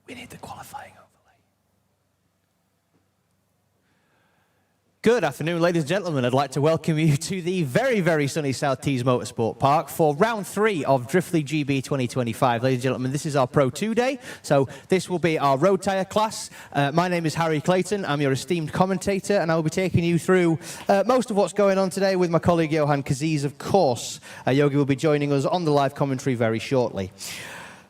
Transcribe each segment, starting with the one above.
We need the qualifying overlay. Good afternoon, ladies and gentlemen. I'd like to welcome you to the very, very sunny South Tees Motorsport Park for round 3 of DLGB 2025. Ladies and gentlemen, this is our Pro 2 day, so this will be our road tyre class. My name is Harry Clayton. I'm your esteemed commentator, and I will be taking you through most of what's going on today with my colleague Johan Kaziz, of course. Yogi will be joining us on the live commentary very shortly.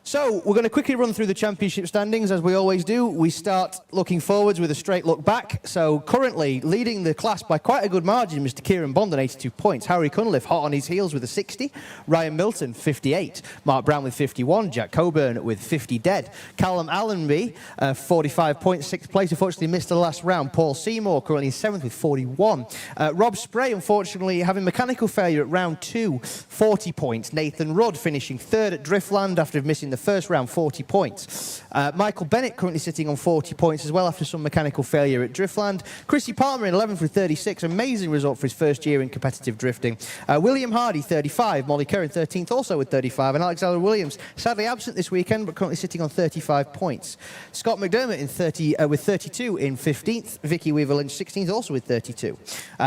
So, we're going to quickly run through the championship standings, as we always do. We start looking forwards with a straight look back. So, currently, leading the class by quite a good margin, Mr. Kieran Bond on 82 points. Harry Cunliffe hot on his heels with a 60. Ryan Milton, 58. Mark Brown with 51. Jack Coburn with 50 dead. Callum Allenby, 45 points, 6th place. Unfortunately, missed the last round. Paul Seymour, currently in 7th with 41. Rob Spray, unfortunately, having mechanical failure at round 2, 40 points. Nathan Rudd finishing 3rd at Driftland after missing the first round, 40 points. Michael Bennett currently sitting on 40 points as well after some mechanical failure at Driftland. Chrissy Palmer in 11th with 36, amazing result for his first year in competitive drifting. William Hardy, 35, Molly Curran 13th also with 35, and Alexander Williams sadly absent this weekend but currently sitting on 35 points. Scott McDermott in with 32 in 15th, Vicky Weaver-Lynch 16th also with 32.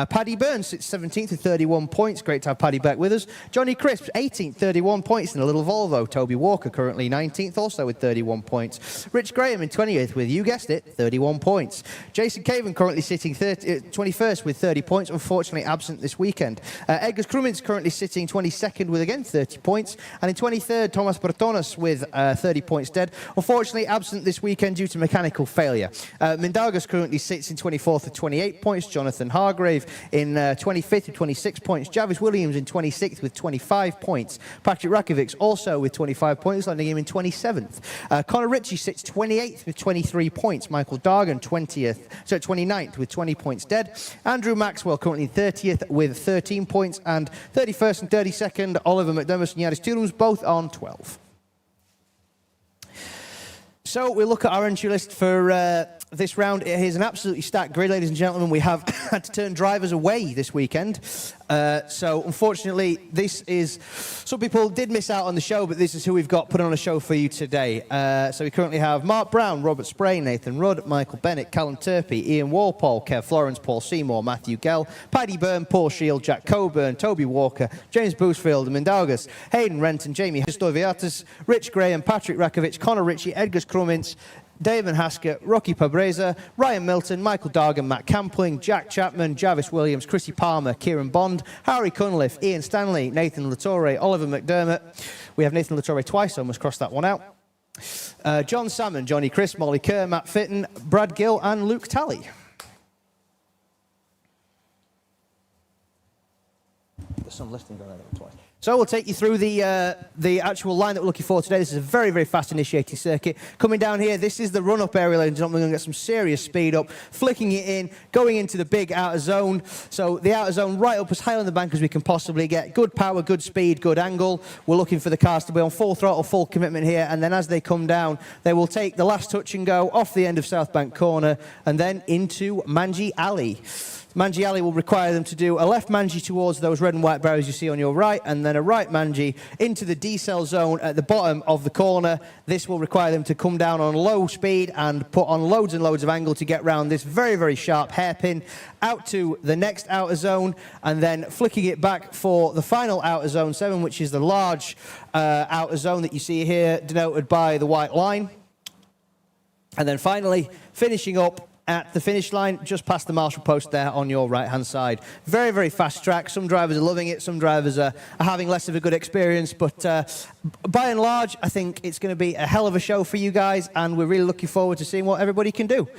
Paddy Burns sits 17th with 31 points, great to have Paddy back with us. Johnny Crisp 18th, 31 points in a little Volvo. Toby Walker currently 19th also with 31 points. Rich Graham in 20th with, you guessed it, 31 points. Jason Caven currently sitting 21st with 30 points, unfortunately absent this weekend. Edgar Krumins currently sitting 22nd with, again, 30 points. And in 23rd, Thomas Bertonas with 30 points dead. Unfortunately absent this weekend due to mechanical failure. Mindaugas currently sits in 24th with 28 points. Jonathan Hargrave in 25th with 26 points. Javis Williams in 26th with 25 points. Patrick Rakovic also with 25 points, landing him in 27th. Connor Ritchie sits 28th with 23 points. Michael Dargan 29th with 20 points dead. Andrew Maxwell currently 30th with 13 points, and 31st and 32nd Oliver McDermott and Yaris Turums both on 12. So we look at our entry list for this round. Here's an absolutely stacked grid, ladies and gentlemen. We have had to turn drivers away this weekend. So unfortunately, this is, some people did miss out on the show, but this is who we've got put on a show for you today. So we currently have Mark Brown, Robert Spray, Nathan Rudd, Michael Bennett, Callum Turpey, Ian Walpole, Kev Florence, Paul Seymour, Matthew Gell, Paddy Byrne, Paul Shield, Jack Coburn, Toby Walker, James Boosfield, Mindaugas, Hayden Renton, Jamie Stoviatis, Rich Graham, Patrick Rakovic, Connor Ritchie, Edgar Krumins, Damon Haskett, Rocky Pabreza, Ryan Milton, Michael Dargan, Matt Campling, Jack Chapman, Javis Williams, Chrissy Palmer, Kieran Bond, Harry Cunliffe, Ian Stanley, Nathan Latore, Oliver McDermott. We have Nathan Latore twice, so I must cross that one out. John Salmon, Johnny Crisp, Molly Kerr, Matt Fitton, Brad Gill, and Luke Talley. There's some listing going on there twice. So we'll take you through the actual line that we're looking for today. This is a very, very fast initiating circuit. Coming down here, this is the run-up area, ladies and gentlemen. We're going to get some serious speed up, flicking it in, going into the big outer zone. So the outer zone right up as high on the bank as we can possibly get. Good power, good speed, good angle. We're looking for the cars to be on full throttle, full commitment here. And then as they come down, they will take the last touch and go off the end of South Bank Corner and then into Manji Alley. Manji Alley will require them to do a left Manji towards those red and white barriers you see on your right, and then a right Manji into the D-cell zone at the bottom of the corner. This will require them to come down on low speed and put on loads and loads of angle to get round this very, very sharp hairpin out to the next outer zone, and then flicking it back for the final outer zone 7, which is the large outer zone that you see here denoted by the white line. And then finally finishing up at the finish line, just past the marshal post there on your right-hand side. Very, very fast track. Some drivers are loving it. Some drivers are having less of a good experience. But by and large, I think it's going to be a hell of a show for you guys, and we're really looking forward to seeing what everybody can do.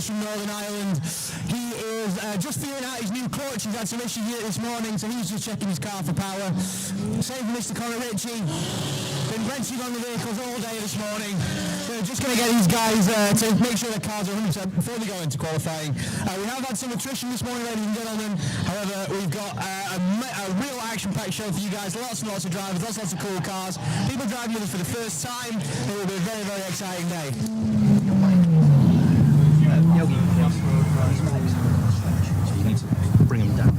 from Northern Ireland. He is just figuring out his new clutch. He's had some issues here this morning, so he's just checking his car for power. Same for Mr. Connor Ritchie. Been wrenching on the vehicles all day this morning. We're just going to get these guys to make sure their cars are 100% before they go into qualifying. We have had some attrition this morning, ladies and gentlemen. However, we've got a real action-packed show for you guys. Lots and lots of drivers, lots of cool cars. People driving with us for the first time. It will be a very, very exciting day. You need to bring them down.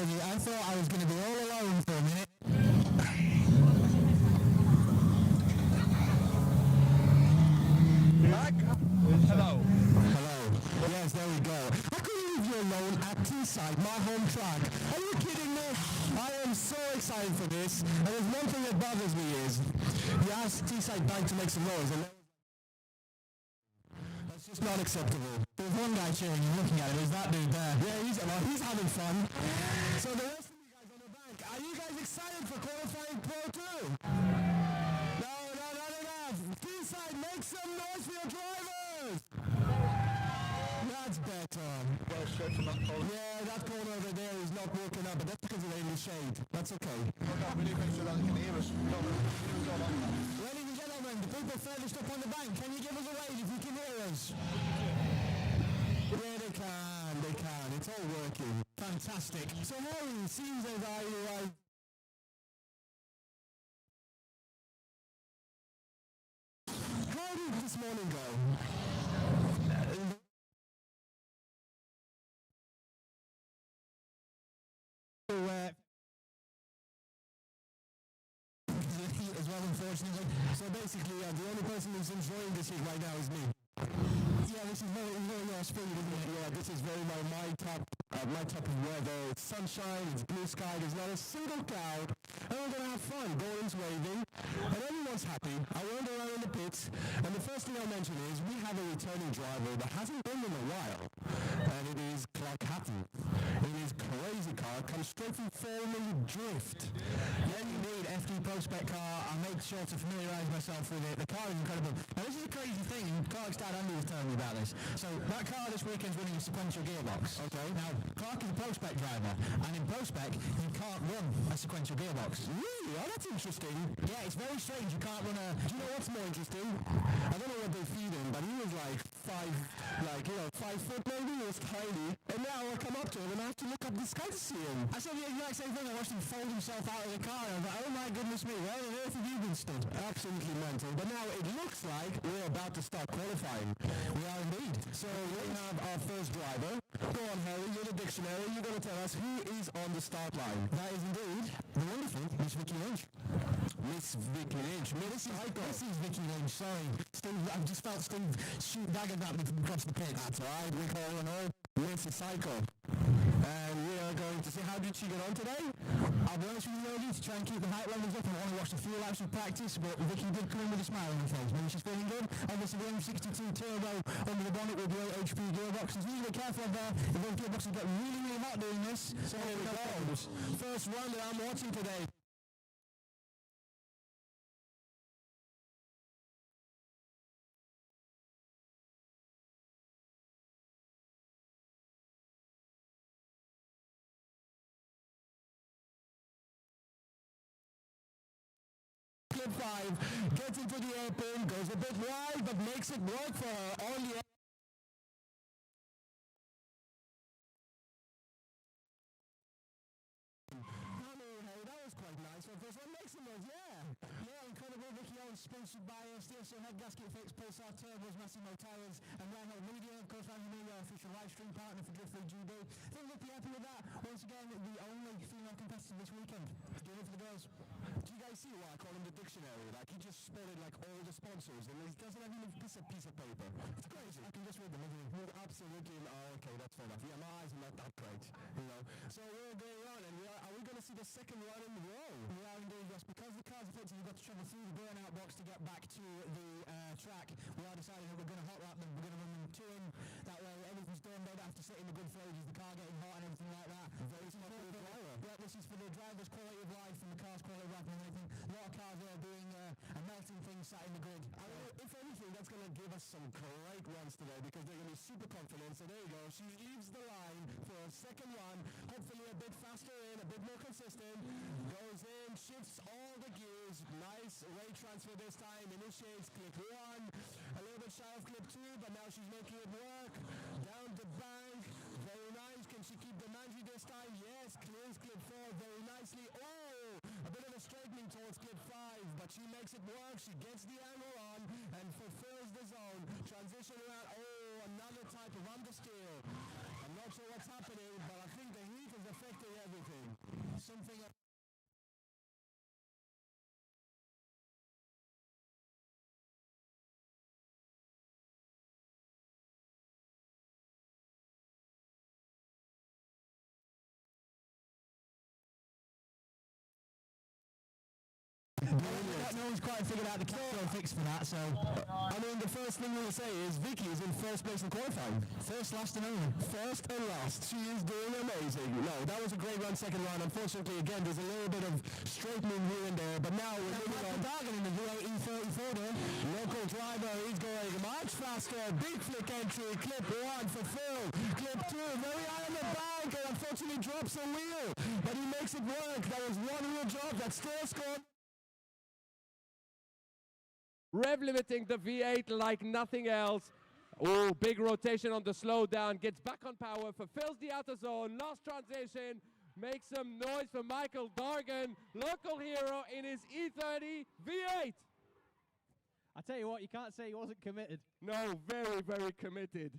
I thought I was going to be all alone for a minute. Hello. Hello. Yes, there we go. I couldn't leave you alone at Teesside, my home track. Are you kidding me? I am so excited for this. And there's one thing that bothers me is, you asked Teesside Bank to make some noise, and that's just not acceptable. There's one guy cheering and looking at him. Is that dude there? Yeah, he's having fun. So the rest of you guys on the bank, are you guys excited for qualifying Pro 2? No, not enough. Teesside, make some noise for your drivers. That's better. Well, straight from that corner. Yeah, that corner over there is not working out, but that's because they're in the shade. That's okay. We need to make sure that they can hear us. Ladies and gentlemen, the people furthest up on the bank, can you give us a wave if you can hear us? Yeah, they can. It's all working. Fantastic. So Harry, it seems as how did this morning go? As well, unfortunately. So basically, the only person who's enjoying this heat right now is me. Yeah, this is very your speed, isn't it? Yeah, this is very my type of weather. It's sunshine, it's blue sky, there's not a single cloud, and we're going to have fun. Gordon's waving, and everyone's happy. I wander around in the pits, and the first thing I'll mention is we have a returning driver that hasn't been in a while, and it is Clark Hatton. In his crazy car, comes straight from Foreman Drift. Then you need FD Pro Spec car. I make sure to familiarise myself with it. The car is incredible. Now this is a crazy thing. Clark's dad Andy was telling me about this. So that car this weekend's running a sequential gearbox. Okay. Now Clark is a Pro Spec driver, and in Pro Spec you can't run a sequential gearbox. Really? Oh, that's interesting. Yeah, it's very strange. You can't run a. Do you know what's more interesting? I don't know what they feed him, but he was like 5 foot maybe. He was tiny, and now I come up to him and I have to look up the sky to see him. I said the exact same thing. I watched him fold himself out of the car, and I was like, oh my goodness me, where on earth have you been stood? Absolutely mental. But now it looks like we're about to start qualifying. We are indeed. So we have our first driver. Go on, Harry, you're the dictionary. You're going to tell us who is on the start line. That is indeed the wonderful Miss Vicky Lynch. Miss Vicky Lynch. This is Vicky Lynch. Sorry. Steve, I just felt Steve shoot daggers at me from across the pitch. That's right. We call her Miss Psycho. And we are going to see how did she get on today. I'll be honest with you, ladies, to try and keep the height levels up. I only watched a few laps of practice, but Vicky did come in with a smile on her face. Maybe she's feeling good. Obviously, the M62 turbo under the bonnet with the 8 HP gearboxes. You need to be careful of that. The both gearboxes get really, really hot doing this. So here we go. First run that I'm watching today. Clip 5, gets into the airpin, goes a bit wide, but makes it work for her on the that was quite nice. So first one makes some noise, yeah. Yeah, Incredible Vicky Owens, sponsored by Steel Seal Head Gasket Fix, Pulsar Turbos, Massimo Tyres, and Reinhold Media. Of course, Reinhold Media, official live stream partner for Drift League GB. I think we'll be happy with that. Once again, the only female competitor this weekend. Doing it for the girls. Do you guys see what I call in the dictionary? Like, he just spotted like all the sponsors, and he doesn't have even a piece of paper. It's crazy. I can just read them. Absolutely. Oh, okay, that's fair enough. Yeah, my eyes are not that great, you know. So we're going on, and are we going to see the second run in a row? We are indeed, yes. Because the car's effective, you've got to travel through the burnout box to get back to the track. We are deciding that we're going to hot lap them. We're going to run them two in. That way, everything's done. They don't have to sit in the good for ages. The car getting hot and everything like that. Very smart for the driver. Yeah, this is for the driver's quality of life and the car's quality of life and everything. A lot of cars are doing a melting thing sat in the grid. If anything, that's going to give us some great runs today because they're going to be super confident. So there you go. She leaves the line for a second run. Hopefully a bit faster in, a bit more consistent. Goes in, shifts all the gears. Nice rate transfer this time. Initiates clip 1. A little bit shy of clip 2, but now she's making it work. Down the bank. Very nice. Can she keep the Manji this time? Yes. Clears clip 4 very nicely. Oh! A bit of a straightening towards clip 5, but she makes it work. She gets the angle on and fulfills the zone. Transition around. Oh, another type of understeer. I'm not sure what's happening, but I think the heat is affecting everything. Something... No one's quite figured out the control fix for that, so... I mean, the first thing we'll say is Vicky is in first place in qualifying. First, last and only. First and last. She is doing amazing. No, that was a great run, second run. Unfortunately, again, there's a little bit of straightening here and there, but now we're moving on. Dargan in the V8E34 there. Local driver, he's going much faster. Big flick entry. Clip 1 for Phil. Clip 2, very high on the bank, and unfortunately drops a wheel. But he makes it work. That was one wheel drop that still scored. Rev limiting the V8 like nothing else. Oh, big rotation on the slowdown. Gets back on power, fulfills the outer zone. Last transition. Makes some noise for Michael Dargan. Local hero in his E30 V8. I tell you what, you can't say he wasn't committed. No, very, very committed.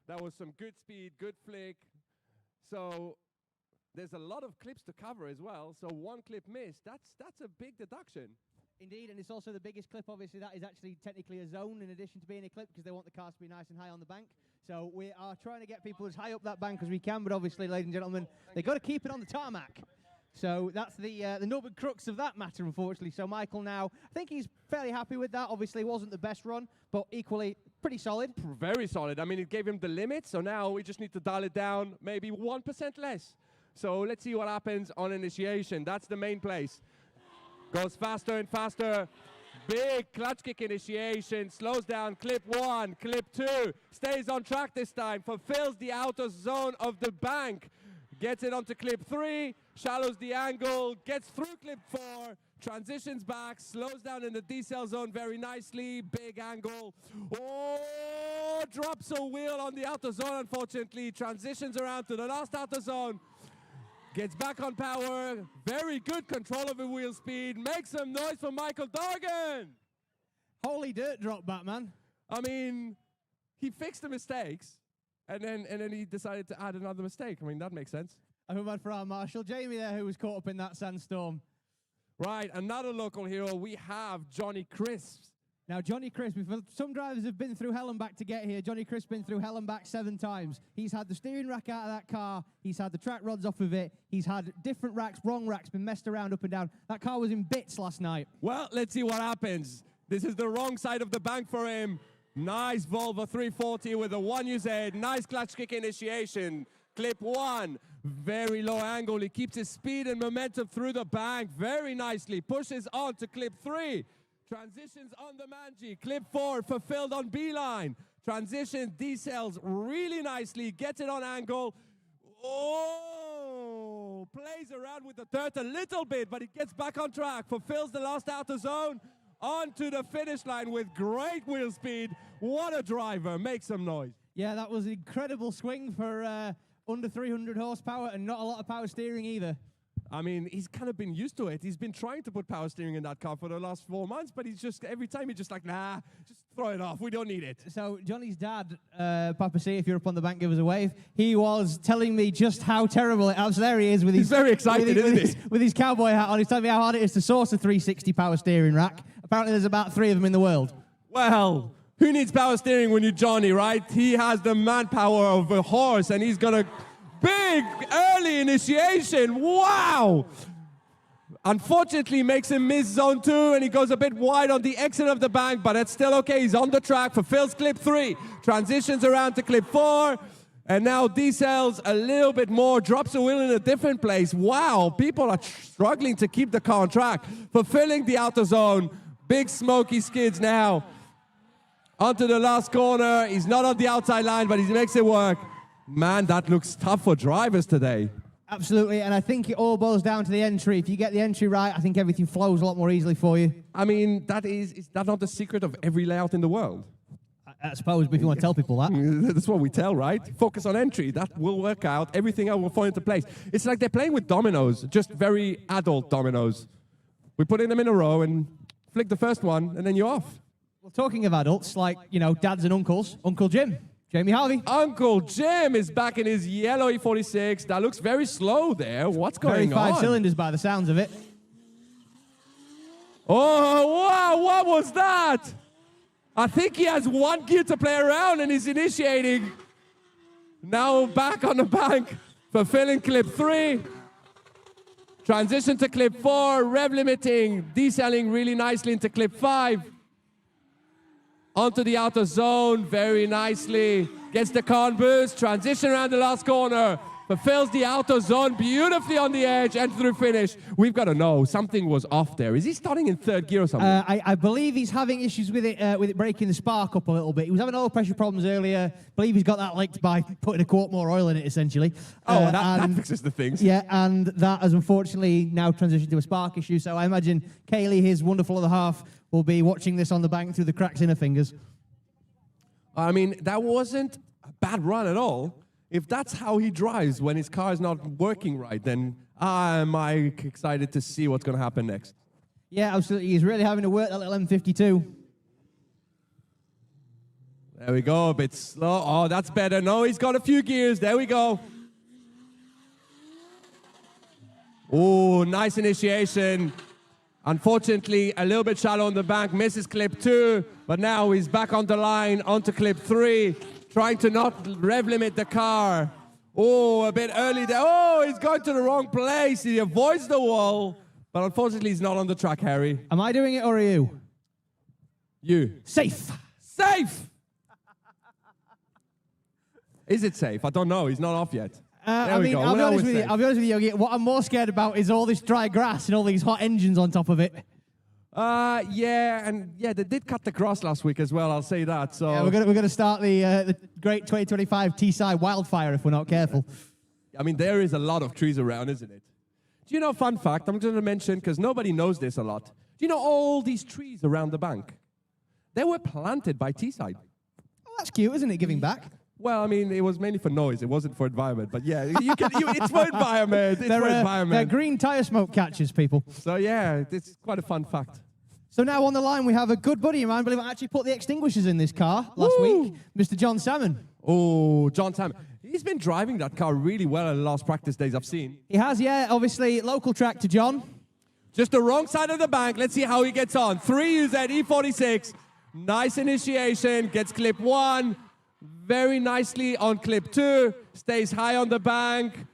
That was some good speed, good flick. So there's a lot of clips to cover as well. So one clip missed. That's a big deduction. Indeed, and it's also the biggest clip, obviously, that is actually technically a zone in addition to being a clip because they want the cars to be nice and high on the bank. So we are trying to get people as high up that bank as we can, but obviously, ladies and gentlemen, they've got to keep it on the tarmac. So that's the nub and crux of that matter, unfortunately. So Michael now, I think he's fairly happy with that. Obviously, it wasn't the best run, but equally pretty solid. Very solid. I mean, it gave him the limit, so now we just need to dial it down maybe 1% less. So let's see what happens on initiation. That's the main place. Goes faster and faster. Big clutch kick initiation. Slows down. Clip 1, clip 2. Stays on track this time. Fulfills the outer zone of the bank. Gets it onto clip 3. Shallows the angle. Gets through clip 4. Transitions back. Slows down in the decel zone very nicely. Big angle. Oh, drops a wheel on the outer zone, unfortunately. Transitions around to the last outer zone. Gets back on power, very good control of the wheel speed, makes some noise for Michael Dargan. Holy dirt drop, Batman. I mean, he fixed the mistakes, and then he decided to add another mistake. I mean, that makes sense. I feel bad for our marshal, Jamie there, who was caught up in that sandstorm. Right, another local hero, we have Johnny Crisp. Now, Johnny Crisp, some drivers have been through hell and back to get here. Johnny Crisp been through hell and back 7 times. He's had the steering rack out of that car. He's had the track rods off of it. He's had different racks, wrong racks, been messed around up and down. That car was in bits last night. Well, let's see what happens. This is the wrong side of the bank for him. Nice Volvo 340 with a 1UZ. Nice clutch kick initiation. Clip 1, very low angle. He keeps his speed and momentum through the bank very nicely. Pushes on to clip 3. Transitions on the Manji. Clip 4 fulfilled on B-line. Transition decels really nicely. Gets it on angle. Oh, plays around with the dirt a little bit, but he gets back on track. Fulfills the last outer zone. Onto the finish line with great wheel speed. What a driver. Make some noise. Yeah, that was an incredible swing for under 300 horsepower and not a lot of power steering either. I mean, he's kind of been used to it. He's been trying to put power steering in that car for the last 4 months, but he's just, every time he's just like, nah, just throw it off. We don't need it. So Johnny's dad, Papa C, if you're up on the bank, give us a wave. He was telling me just how terrible it is. There he is with his... He's very excited, isn't he? With his cowboy hat on. He's telling me how hard it is to source a 360 power steering rack. Apparently there's about 3 of them in the world. Well, who needs power steering when you're Johnny, right? He has the manpower of a horse, and he's going to... Big early initiation. Wow! Unfortunately, makes him miss zone 2, and he goes a bit wide on the exit of the bank, but it's still okay. He's on the track, fulfills clip 3, transitions around to clip 4, and now decels a little bit more, drops the wheel in a different place. Wow, people are struggling to keep the car on track. Fulfilling the outer zone. Big smoky skids now. Onto the last corner. He's not on the outside line, but he makes it work. Man, that looks tough for drivers today. Absolutely, and I think it all boils down to the entry. If you get the entry right, I think everything flows a lot more easily for you. I mean, is that not the secret of every layout in the world? I suppose, but if you want to tell people that. That's what we tell, right? Focus on entry. That will work out. Everything else will fall into place. It's like they're playing with dominoes, just very adult dominoes. We put them in a row and flick the first one, and then you're off. Well, talking of adults, like, you know, dads and uncles, Uncle Jim. Jamie Harvey. Uncle Jim is back in his yellow E46. That looks very slow there. What's going on? 5 cylinders by the sounds of it. Oh, wow, what was that? I think he has 1 gear to play around and he's initiating. Now back on the bank, fulfilling clip 3. Transition to clip 4, rev limiting, decelling really nicely into clip 5. Onto the outer zone, very nicely. Gets the con boost, transition around the last corner. Fulfills the outer zone beautifully on the edge and through finish. We've got to know, something was off there. Is he starting in 3rd gear or something? I believe he's having issues with it breaking the spark up a little bit. He was having oil pressure problems earlier. I believe he's got that licked by putting a quart more oil in it, essentially. That fixes the things. Yeah, and that has unfortunately now transitioned to a spark issue. So I imagine Kaylee, his wonderful other half, will be watching this on the bank through the cracks in her fingers. I mean, that wasn't a bad run at all. If that's how he drives when his car is not working right, then am I excited to see what's going to happen next. Yeah, absolutely. He's really having to work that little M52. There we go, a bit slow. Oh, that's better. No, he's got a few gears. There we go. Oh, nice initiation. Unfortunately, a little bit shallow on the bank, misses clip 2, but now he's back on the line, onto clip 3, trying to not rev limit the car. Oh, a bit early there. Oh, he's going to the wrong place. He avoids the wall, but unfortunately, he's not on the track, Harry. Am I doing it or are you? You. Safe. Safe! Is it safe? I don't know. He's not off yet. I'll be honest with you, Yogi. What I'm more scared about is all this dry grass and all these hot engines on top of it. They did cut the grass last week as well. I'll say that. So yeah, we're gonna start the great 2025 Teesside wildfire if we're not careful. I mean, there is a lot of trees around, isn't it? Do you know, fun fact, I'm going to mention, because nobody knows this a lot. Do you know all these trees around the bank? They were planted by Teesside. Oh, that's cute, isn't it, giving back? Well, I mean, it was mainly for noise. It wasn't for environment. But yeah, it's for environment. It's for environment. They're green tire smoke catchers, people. So yeah, it's quite a fun fact. So now on the line, we have a good buddy of mine. I believe I actually put the extinguishers in this car last week, Mr. John Salmon. Oh, John Salmon. He's been driving that car really well in the last practice days I've seen. He has, yeah. Obviously, local track to John. Just the wrong side of the bank. Let's see how he gets on. 3UZ E46. Nice initiation. Gets clip 1. Very nicely on clip 2. Stays high on the bank.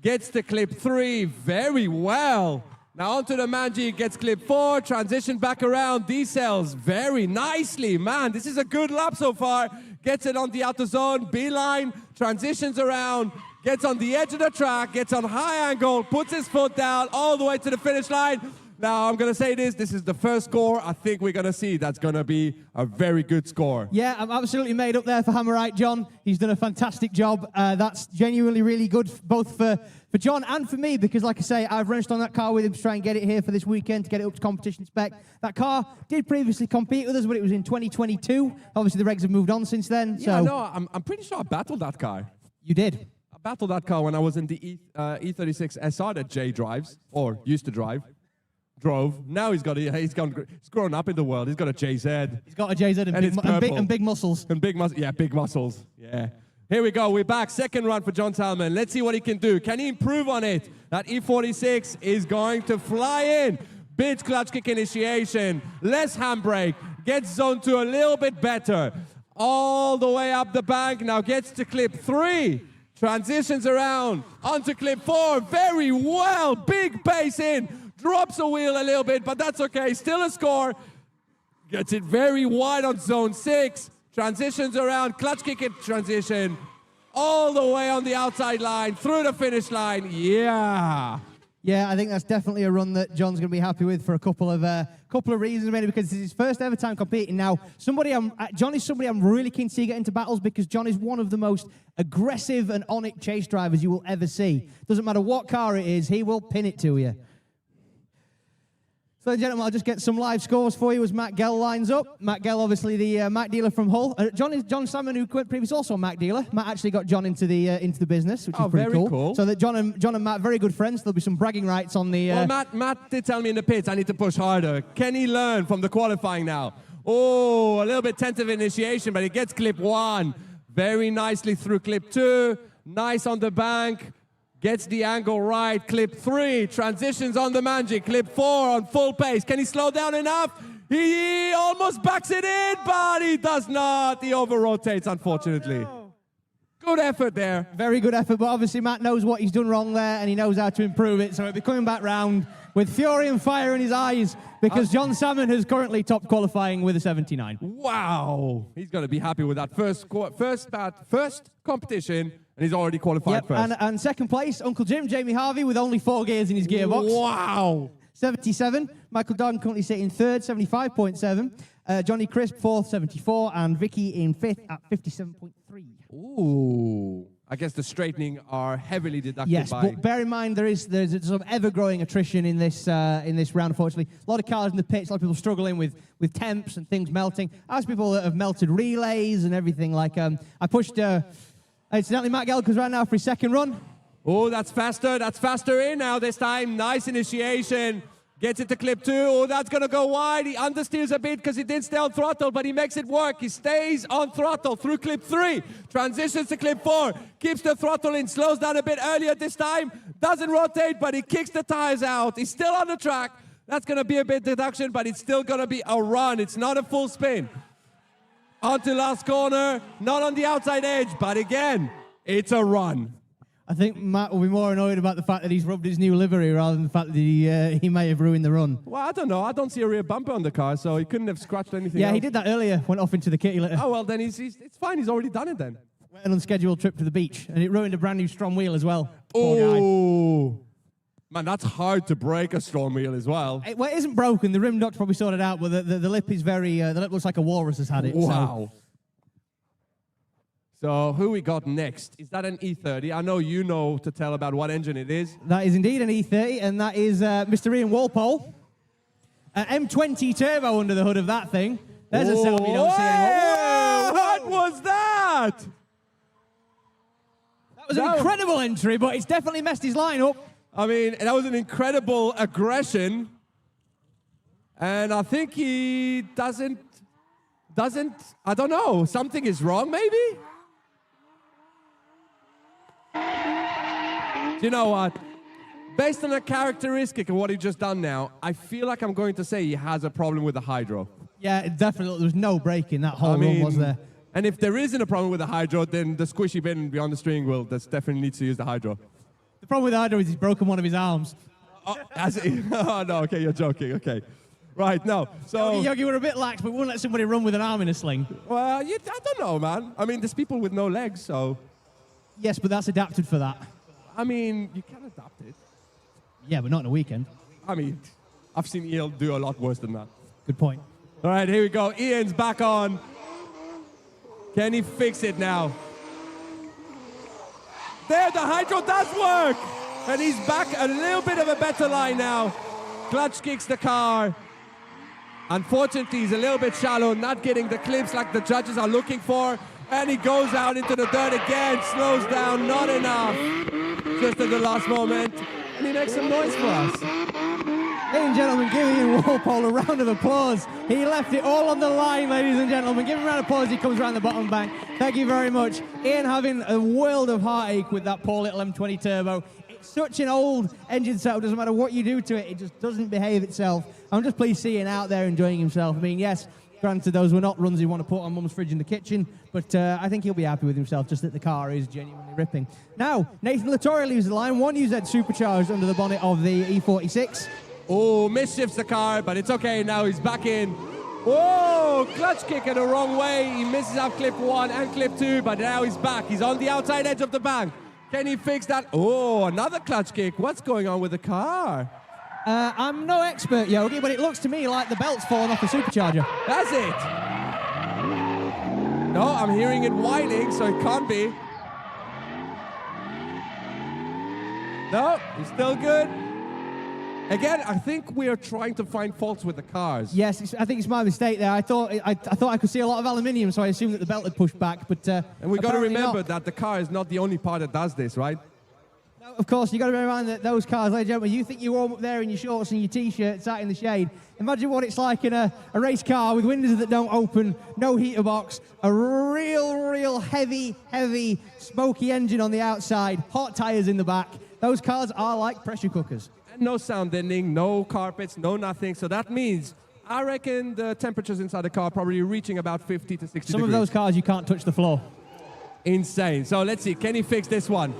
Gets to clip 3. Very well. Now onto the Manji. Gets clip 4. Transition back around. Decels very nicely. Man, this is a good lap so far. Gets it on the outer zone. Beeline. Transitions around. Gets on the edge of the track. Gets on high angle. Puts his foot down all the way to the finish line. Now, I'm going to say this. This is the first score I think we're going to see. That's going to be a very good score. Yeah, I'm absolutely made up there for Hammerite John. He's done a fantastic job. That's genuinely really good, both for John and for me, because, like I say, I've wrenched on that car with him to try and get it here for this weekend, to get it up to competition spec. That car did previously compete with us, but it was in 2022. Obviously, the regs have moved on since then. Yeah, no, I'm pretty sure I battled that car. You did? battled that car when I was in the E36 SR that Jay drives, or used to drive. Drove. Now he's grown up in the world. He's got a JZ. He's got a JZ and big muscles. And big muscles. Yeah, big muscles. Yeah. Here we go. We're back. Second run for John Salmon. Let's see what he can do. Can he improve on it? That E46 is going to fly in. Big clutch kick initiation. Less handbrake. Gets zone 2 a little bit better. All the way up the bank. Now gets to clip 3. Transitions around. Onto clip 4. Very well. Big pace in. Drops a wheel a little bit, but that's okay. Still a score. Gets it very wide on zone 6. Transitions around, clutch kick it transition. All the way on the outside line, through the finish line. Yeah. Yeah, I think that's definitely a run that John's going to be happy with for a couple of reasons, mainly because it's his first ever time competing. Now, John is somebody I'm really keen to see get into battles because John is one of the most aggressive and on-it chase drivers you will ever see. Doesn't matter what car it is, he will pin it to you. So, gentlemen, I'll just get some live scores for you as Matt Gell lines up. Matt Gell, obviously the Mac dealer from Hull. John Salmon, who went previous, also a Mac dealer. Matt actually got John into the business, which is pretty cool. So that John and Matt, very good friends. There'll be some bragging rights on the. Well, Matt did tell me in the pits I need to push harder. Can he learn from the qualifying now? Oh, a little bit tentative initiation, but he gets clip 1 very nicely through clip 2. Nice on the bank. Gets the angle right. Clip 3. Transitions on the Manji. Clip 4 on full pace. Can he slow down enough? He almost backs it in, but he does not. He over-rotates, unfortunately. Oh, no. Good effort there. Very good effort, but obviously Matt knows what he's done wrong there, and he knows how to improve it, so he'll be coming back round with fury and fire in his eyes, because John Salmon has currently top qualifying with a 79. Wow. He's going to be happy with that first competition. And he's already qualified first. And second place, Uncle Jim, Jamie Harvey, with only 4 gears in his gearbox. Wow. 77. Michael Don currently sitting third, 75.7. Johnny Crisp, fourth, 74. And Vicky in fifth at 57.3. Ooh. I guess the straightening are heavily deducted yes, by... but bear in mind there's some ever-growing attrition in this round, unfortunately. A lot of cars in the pits, a lot of people struggling with temps and things melting. As people that have melted relays and everything. Like, I pushed... Incidentally, Matt Gell goes right now for his second run. Oh, that's faster. That's faster in now this time. Nice initiation. Gets it to clip 2. Oh, that's going to go wide. He understeers a bit because he didn't stay on throttle, but he makes it work. He stays on throttle through clip 3. Transitions to clip 4. Keeps the throttle in. Slows down a bit earlier this time. Doesn't rotate, but he kicks the tires out. He's still on the track. That's going to be a bit deduction, but it's still going to be a run. It's not a full spin. Onto last corner, not on the outside edge, but again, it's a run. I think Matt will be more annoyed about the fact that he's rubbed his new livery rather than the fact that he may have ruined the run. Well, I don't know. I don't see a rear bumper on the car, so he couldn't have scratched anything Yeah, else. he did that earlier, went off into the kitty litter. Oh, well, then it's fine. He's already done it then. Went an unscheduled trip to the beach, and it ruined a brand new Strom wheel as well. Oh. Man, that's hard to break a Strom wheel as well. It isn't broken. The rim doc's probably sorted out, but the lip is very... the lip looks like a walrus has had it. Wow. So who we got next? Is that an E30? I know you know to tell about what engine it is. That is indeed an E30, and that is Mr. Ian Walpole. M20 turbo under the hood of that thing. There's a setup you don't see anymore. What was that? That was an incredible entry, but it's definitely messed his line up. I mean, that was an incredible aggression. And I think he doesn't, I don't know, something is wrong maybe? Do you know what? Based on the characteristic of what he just done now, I feel like I'm going to say he has a problem with the hydro. Yeah, definitely. There was no break in that whole run, was there? And if there isn't a problem with the hydro, then the squishy bin beyond the steering wheel definitely needs to use the hydro. The problem with the hydro is he's broken one of his arms. Oh, oh no, okay, you're joking, okay. Right, no, so... Yogi were a bit lax, but wouldn't let somebody run with an arm in a sling. Well, I don't know, man. I mean, there's people with no legs, so... Yes, but that's adapted for that. I mean, you can adapt it. Yeah, but not in a weekend. I mean, I've seen Ian do a lot worse than that. Good point. All right, here we go. Ian's back on. Can he fix it now? There, the hydro does work! And he's back a little bit of a better line now. Clutch kicks the car. Unfortunately, he's a little bit shallow, not getting the clips like the judges are looking for. And he goes out into the dirt again, slows down, not enough. Just at the last moment. And he makes some noise for us. Ladies and gentlemen, give Ian Walpole a round of applause. He left it all on the line, ladies and gentlemen. Give him a round of applause as he comes around the bottom bank. Thank you very much. Ian having a world of heartache with that poor little M20 Turbo. It's such an old engine setup, doesn't matter what you do to it, it just doesn't behave itself. I'm just pleased to see Ian out there enjoying himself. I mean, yes, granted, those were not runs you want to put on Mum's fridge in the kitchen, but I think he'll be happy with himself, just that the car is genuinely ripping. Now, Nathan Latore leaves the line, 1UZ supercharged under the bonnet of the E46. Oh, misshifts the car, but it's okay. Now he's back in. Whoa, clutch kick in the wrong way. He misses out clip 1 and clip 2, but now he's back. He's on the outside edge of the bank. Can he fix that? Oh, another clutch kick. What's going on with the car? I'm no expert, Yogi, but it looks to me like the belt's fallen off the supercharger. That's it. No, I'm hearing it whining, so it can't be. No, he's still good. Again, I think we are trying to find faults with the cars. Yes, I think it's my mistake there. I thought I could see a lot of aluminium, so I assumed that the belt had pushed back. But and we got to remember not. that the car is not the only part that does this, right? No, of course, you got to bear in mind that those cars, ladies and gentlemen, you think you warm up there in your shorts and your t-shirt, sat in the shade. Imagine what it's like in a race car with windows that don't open, no heater box, a real heavy, smoky engine on the outside, hot tires in the back. Those cars are like pressure cookers. No sound deadening, no carpets, no nothing. So that means, I reckon the temperatures inside the car probably reaching about 50 to 60 Some degrees. of those cars you can't touch the floor. Insane. So let's see, can he fix this one?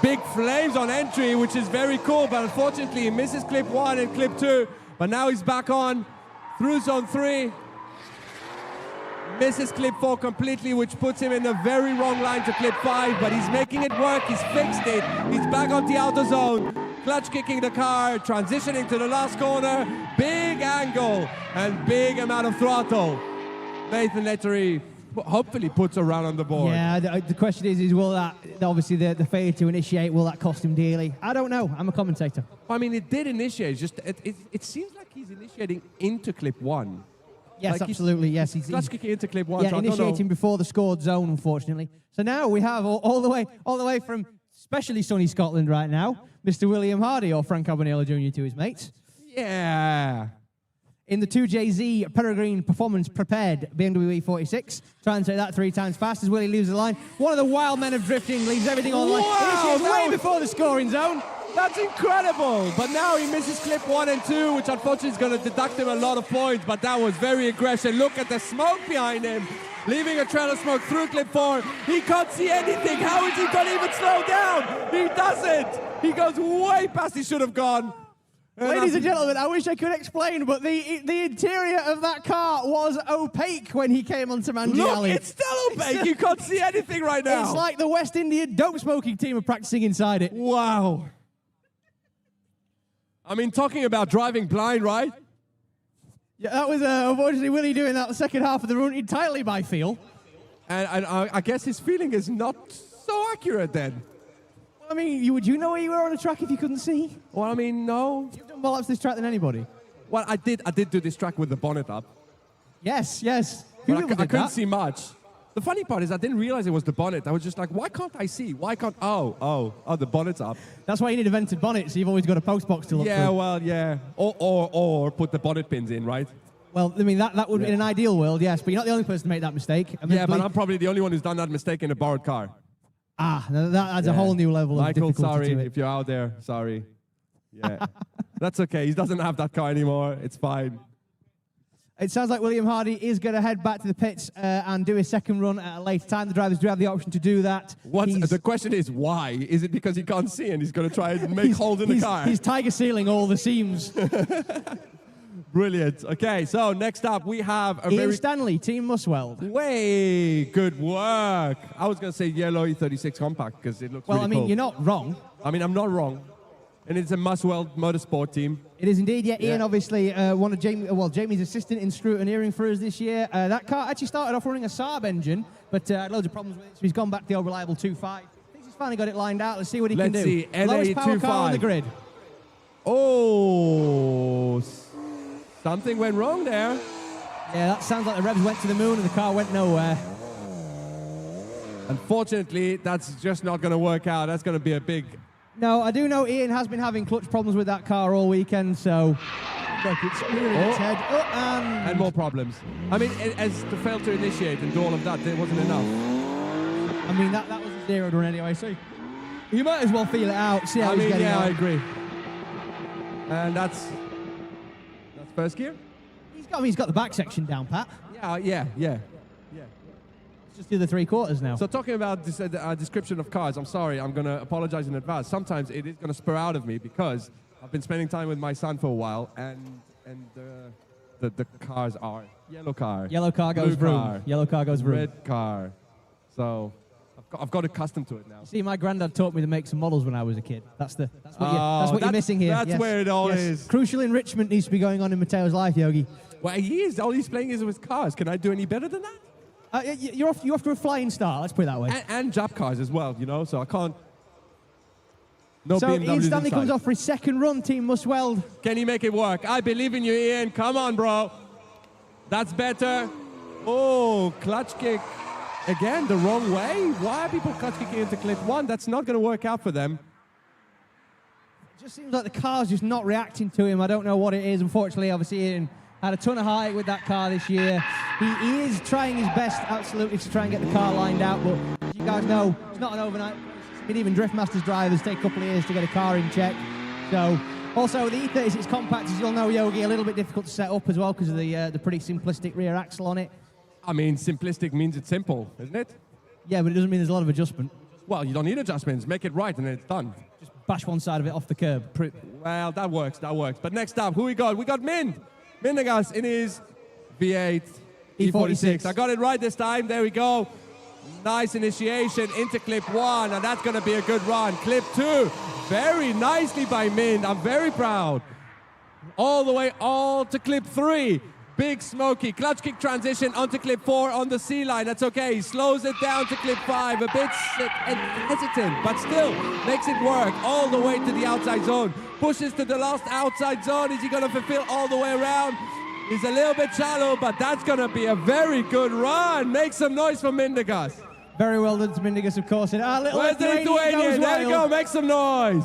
Big flames on entry, which is very cool, but unfortunately he misses clip 1 and clip 2. But now he's back on through zone 3. Misses clip 4 completely, which puts him in a very wrong line to clip 5, but he's making it work, he's fixed it, he's back on the outer zone, clutch kicking the car, transitioning to the last corner, big angle and big amount of throttle. Nathan Lettery hopefully puts a round on the board. Yeah, the question is will that, obviously the failure to initiate, will that cost him dearly? I don't know, I'm a commentator. I mean, it did initiate, just it seems like he's initiating into clip 1. Yes, like absolutely, yes. He's clutch kicking into clip 1. Yeah, so initiating before the scored zone, unfortunately. So now we have all the way from especially sunny Scotland right now, Mr. William Hardy, or Frank Cabanillo Jr. to his mates. Yeah. In the 2JZ Peregrine Performance Prepared BMW E46. Try and say that 3 times fast as Willie leaves the line. One of the wild men of drifting, leaves everything on the line. Wow, Way before the scoring zone. That's incredible. But now he misses clip 1 and 2, which unfortunately is going to deduct him a lot of points. But that was very aggressive. Look at the smoke behind him, leaving a trail of smoke through clip 4. He can't see anything. How is he going to even slow down? He doesn't. He goes way past he should have gone. Ladies and gentlemen, I wish I could explain, but the interior of that car was opaque when he came onto Mangiali. Look, it's still opaque. You can't see anything right now. It's like the West Indian dope smoking team are practicing inside it. Wow. I mean, talking about driving blind, right? Yeah, that was unfortunately Willie doing that the second half of the run entirely by feel. And I guess his feeling is not so accurate then. I mean, would you know where you were on the track if you couldn't see? Well, I mean, no. You've done more laps this track than anybody. Well, I did do this track with the bonnet up. Yes. But I couldn't see much. The funny part is I didn't realize it was the bonnet. I was just like, why can't I see? Why can't... Oh, the bonnet's up. That's why you need a vented bonnet, so you've always got a post box to look Yeah, through. well, yeah. Or put the bonnet pins in, right? Well, I mean, that would be in an ideal world, yes, but you're not the only person to make that mistake. Yeah, but I'm probably the only one who's done that mistake in a borrowed car. That adds a whole new level of Michael, difficulty sorry, to it. if you're out there, sorry. Yeah, that's okay. He doesn't have that car anymore. It's fine. It sounds like William Hardy is going to head back to the pits and do his second run at a later time. The drivers do have the option to do that. The question is why? Is it because he can't see and he's going to try and make holes in the car? He's tiger sealing all the seams. Brilliant. Okay, so next up we have Ian Stanley, Team Musweld. Way good work. I was going to say yellow E36 compact because it looks well, really I mean, cool. you're not wrong. I mean, I'm not wrong. And it's a Musweld motorsport team. It is indeed, yeah. Ian, obviously, one of Jamie's assistant in scrutineering for us this year. That car actually started off running a Saab engine, but had loads of problems with it, so he's gone back to the old reliable 2.5. I think he's finally got it lined out. Let's see what he can do. Let's see, Lowest power car on the grid. Oh, something went wrong there. Yeah, that sounds like the revs went to the moon and the car went nowhere. Unfortunately, that's just not going to work out. That's going to be a big... No, I do know Ian has been having clutch problems with that car all weekend, so... Look, it's rearing its head. And more problems. I mean, as to fail to initiate and do all of that, there wasn't enough. I mean, that was a zero run anyway, so you might as well feel it out, see how he's getting on. I agree. And that's first gear? He's got the back section down, Pat. Yeah. Let's just do the 3/4 now. So talking about this description of cars, I'm sorry, I'm going to apologize in advance. Sometimes it is going to spur out of me because I've been spending time with my son for a while, and the cars are yellow car. Yellow car goes vroom. Yellow car goes vroom. Red car. So I've got accustomed to it now. See, my granddad taught me to make some models when I was a kid. That's what you're missing here. That's where it all is. Crucial enrichment needs to be going on in Matteo's life, Yogi. Well, he is. All he's playing is with cars. Can I do any better than that? You're off to a flying start, let's put it that way. And Jap cars as well, you know, so I can't... No so BMWs Ian Stanley inside. comes off for his second run, Team Musweld. Can he make it work? I believe in you, Ian. Come on, bro. That's better. Oh, clutch kick. Again, the wrong way? Why are people clutch kicking into clip 1? That's not going to work out for them. It just seems like the car's just not reacting to him. I don't know what it is. Unfortunately, obviously, Ian had a ton of height with that car this year. He is trying his best, absolutely, to try and get the car lined out, but as you guys know, it's not an overnight process. I mean, even Drift Masters drivers take a couple of years to get a car in check. So, also, the E36 Compact, as you'll know, Yogi, a little bit difficult to set up as well because of the pretty simplistic rear axle on it. I mean, simplistic means it's simple, isn't it? Yeah, but it doesn't mean there's a lot of adjustment. Well, you don't need adjustments. Make it right and then it's done. Just bash one side of it off the curb. Well, that works. But next up, who we got? We got Mindegas in his V8 E46. I got it right this time. There we go. Nice initiation into clip 1, and that's going to be a good run. Clip 2, very nicely by Mind. I'm very proud. All the way to clip 3. Big smoky clutch kick transition onto clip 4 on the C line. That's okay. He slows it down to clip 5. A bit hesitant, but still makes it work all the way to the outside zone. Pushes to the last outside zone. Is he going to fulfill all the way around? He's a little bit shallow, but that's going to be a very good run. Make some noise for Mindegas. Very well done to Mindegas, of course. And where's the Lithuanian? There you go. Make some noise.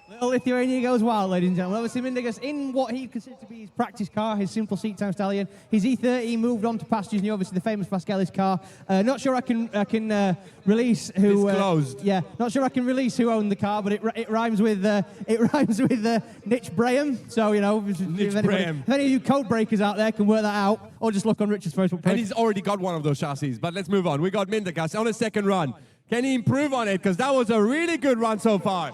Little Lithuania goes wild, ladies and gentlemen. Obviously, Mindegas in what he considered to be his practice car, his simple seat time stallion. His E30 moved on to pastures, and obviously the famous Pascalis car. Not sure I can release who. Disclosed. Yeah, not sure I can release who owned the car, but it rhymes with Nitch Braham. So you know, if any of you code breakers out there can work that out, or just look on Richard's Facebook page. And he's already got one of those chassis. But let's move on. We got Mindegas on a second run. Can he improve on it? Because that was a really good run so far.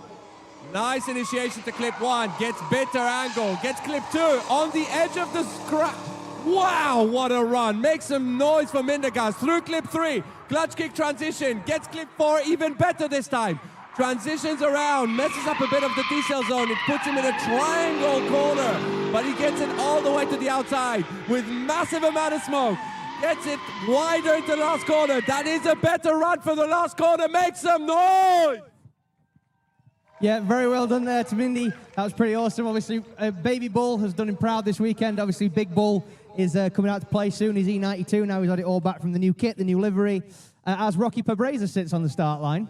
Nice initiation to clip 1, gets better angle, gets clip 2 on the edge of the scrap. Wow, what a run. Make some noise for Mindegas through clip 3. Clutch kick transition, gets clip 4 even better this time. Transitions around, messes up a bit of the D-cell zone. It puts him in a triangle corner, but he gets it all the way to the outside with massive amount of smoke. Gets it wider into the last corner. That is a better run for the last corner. Make some noise. Yeah, very well done there to Mindy. That was pretty awesome. Obviously, Baby Bull has done him proud this weekend. Obviously, Big Bull is coming out to play soon. He's E92. Now he's had it all back from the new kit, the new livery. As Rocky Pabreza sits on the start line.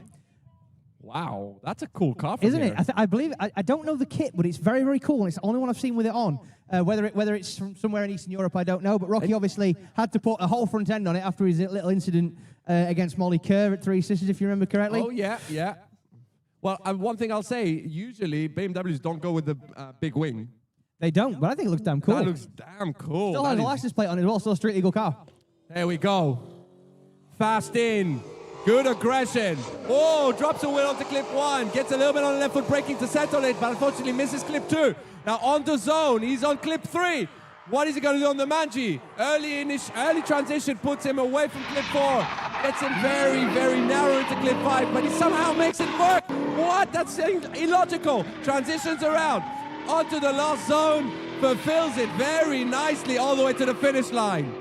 Wow, that's a cool car from Isn't here. it? I believe, I don't know the kit, but it's very, very cool. And it's the only one I've seen with it on. Whether it's from somewhere in Eastern Europe, I don't know. But Rocky obviously had to put a whole front end on it after his little incident against Molly Kerr at Three Sisters, if you remember correctly. Oh, yeah. Well, one thing I'll say, usually BMWs don't go with the big wing. They don't, but I think it looks damn cool. That looks damn cool. Still has a license plate on it as well, still a street legal car. There we go. Fast in. Good aggression. Oh, drops a wheel onto clip 1. Gets a little bit on the left foot braking to settle it, but unfortunately misses clip 2. Now on the zone, he's on clip 3. What is he going to do on the Manji? Early transition puts him away from clip 4. Gets him very, very narrow into clip 5, but he somehow makes it work. What? That's illogical. Transitions around onto the last zone, fulfills it very nicely all the way to the finish line.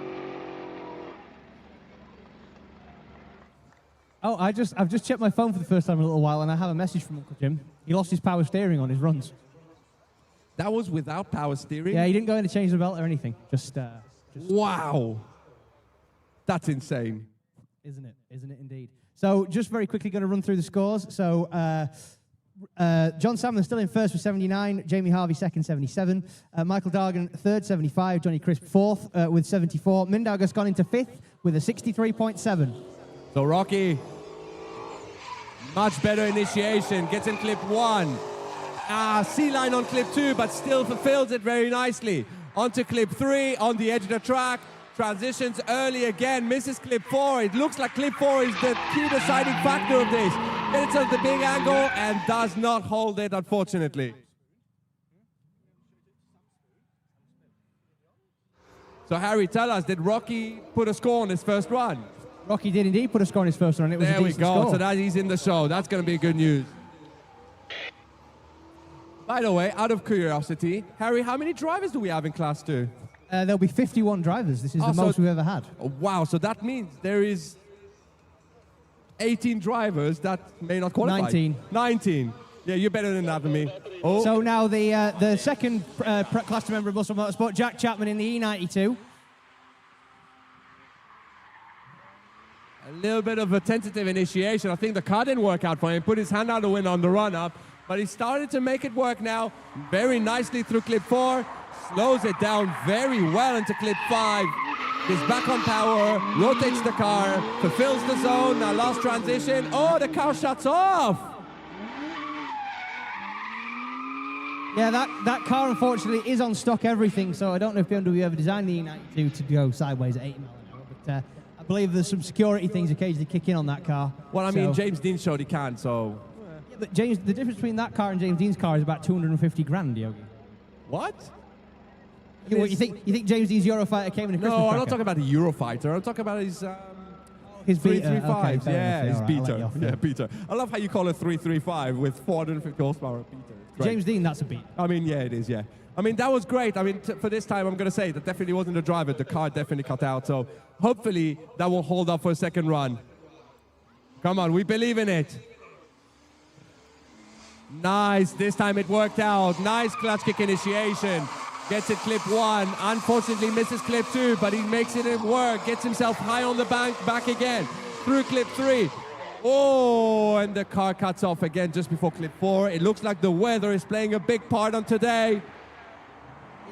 Oh, I've just checked my phone for the first time in a little while, and I have a message from Uncle Jim. He lost his power steering on his runs. That was without power steering? Yeah, he didn't go in to change the belt or anything. Just Wow. That's insane. Isn't it? Isn't it indeed? So just very quickly going to run through the scores. So John Salmon still in first with 79, Jamie Harvey second, 77, Michael Dargan third, 75, Johnny Crisp fourth with 74. Mindaugas has gone into fifth with a 63.7. So Rocky, much better initiation, gets in clip 1. C-line on clip 2, but still fulfills it very nicely. Onto clip 3, on the edge of the track. Transitions early again, misses clip 4. It looks like clip 4 is the key deciding factor of this. Gets at the big angle and does not hold it, unfortunately. So Harry, tell us, did Rocky put a score on his first run? Rocky did indeed put a score on his first run. It was there a we decent go. score. So that he's in the show. That's going to be good news. By the way, out of curiosity, Harry, how many drivers do we have in Class 2? There'll be 51 drivers. This is the most we've ever had. Oh, wow, so that means there is 18 drivers that may not qualify. 19. 19. Yeah, you're better than that than me. Oh. So now the second class 2 member of Muscle Motorsport, Jack Chapman in the E92. A little bit of a tentative initiation. I think the car didn't work out for him. Put his hand out the window on the run-up. But he started to make it work now. Very nicely through clip 4. Slows it down very well into clip 5. He's back on power. Rotates the car. Fulfills the zone. Now last transition. Oh, the car shuts off. Yeah, that car unfortunately is on stock everything. So I don't know if BMW ever designed the E92 to go sideways at 80 miles an hour. But I believe there's some security things occasionally kick in on that car. Well, I mean, James Dean showed he can, so... Yeah, but James, the difference between that car and James Dean's car is about 250 grand, Yogi. What? You think James Dean's Eurofighter came in a Christmas No, I'm cracker? not talking about the Eurofighter. I'm talking about his... His Beta. 335. Okay, yeah, his right, Beta. Yeah, Beta. I love how you call it 335 with 450 horsepower Beta. James Dean, that's a beat. I mean, yeah, it is, yeah. I mean, that was great. I mean, for this time, I'm going to say that definitely wasn't the driver. The car definitely cut out. So hopefully that will hold up for a second run. Come on, we believe in it. Nice. This time it worked out. Nice clutch kick initiation. Gets it clip 1. Unfortunately misses clip 2, but he makes it work. Gets himself high on the bank, back again. Through clip 3. Oh, and the car cuts off again just before clip 4. It looks like the weather is playing a big part on today.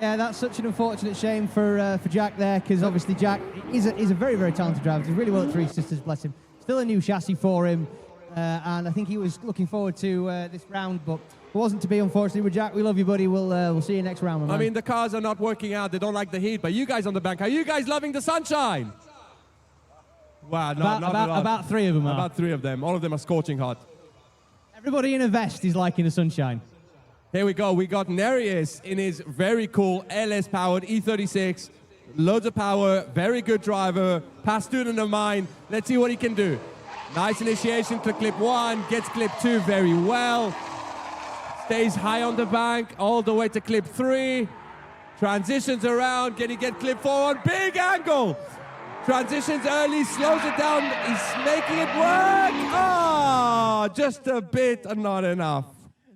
Yeah, that's such an unfortunate shame for Jack there, because obviously Jack is a very, very talented driver. He's really well at Three Sisters, bless him. Still a new chassis for him, and I think he was looking forward to this round, but it wasn't to be, unfortunately. With Jack, we love you, buddy. We'll see you next round, my man. I mean, the cars are not working out. They don't like the heat, but you guys on the bank, are you guys loving the sunshine? Wow, not about 3 of them are. About 3 of them. All of them are scorching hot. Everybody in a vest is liking the sunshine. Here we go. We got Nereus in his very cool LS-powered E36. Loads of power, very good driver, past student of mine. Let's see what he can do. Nice initiation to clip 1, gets clip 2 very well. Stays high on the bank, all the way to clip 3. Transitions around, can he get clip 4 on big angle? Transitions early, slows it down, he's making it work. Oh, just a bit, not enough.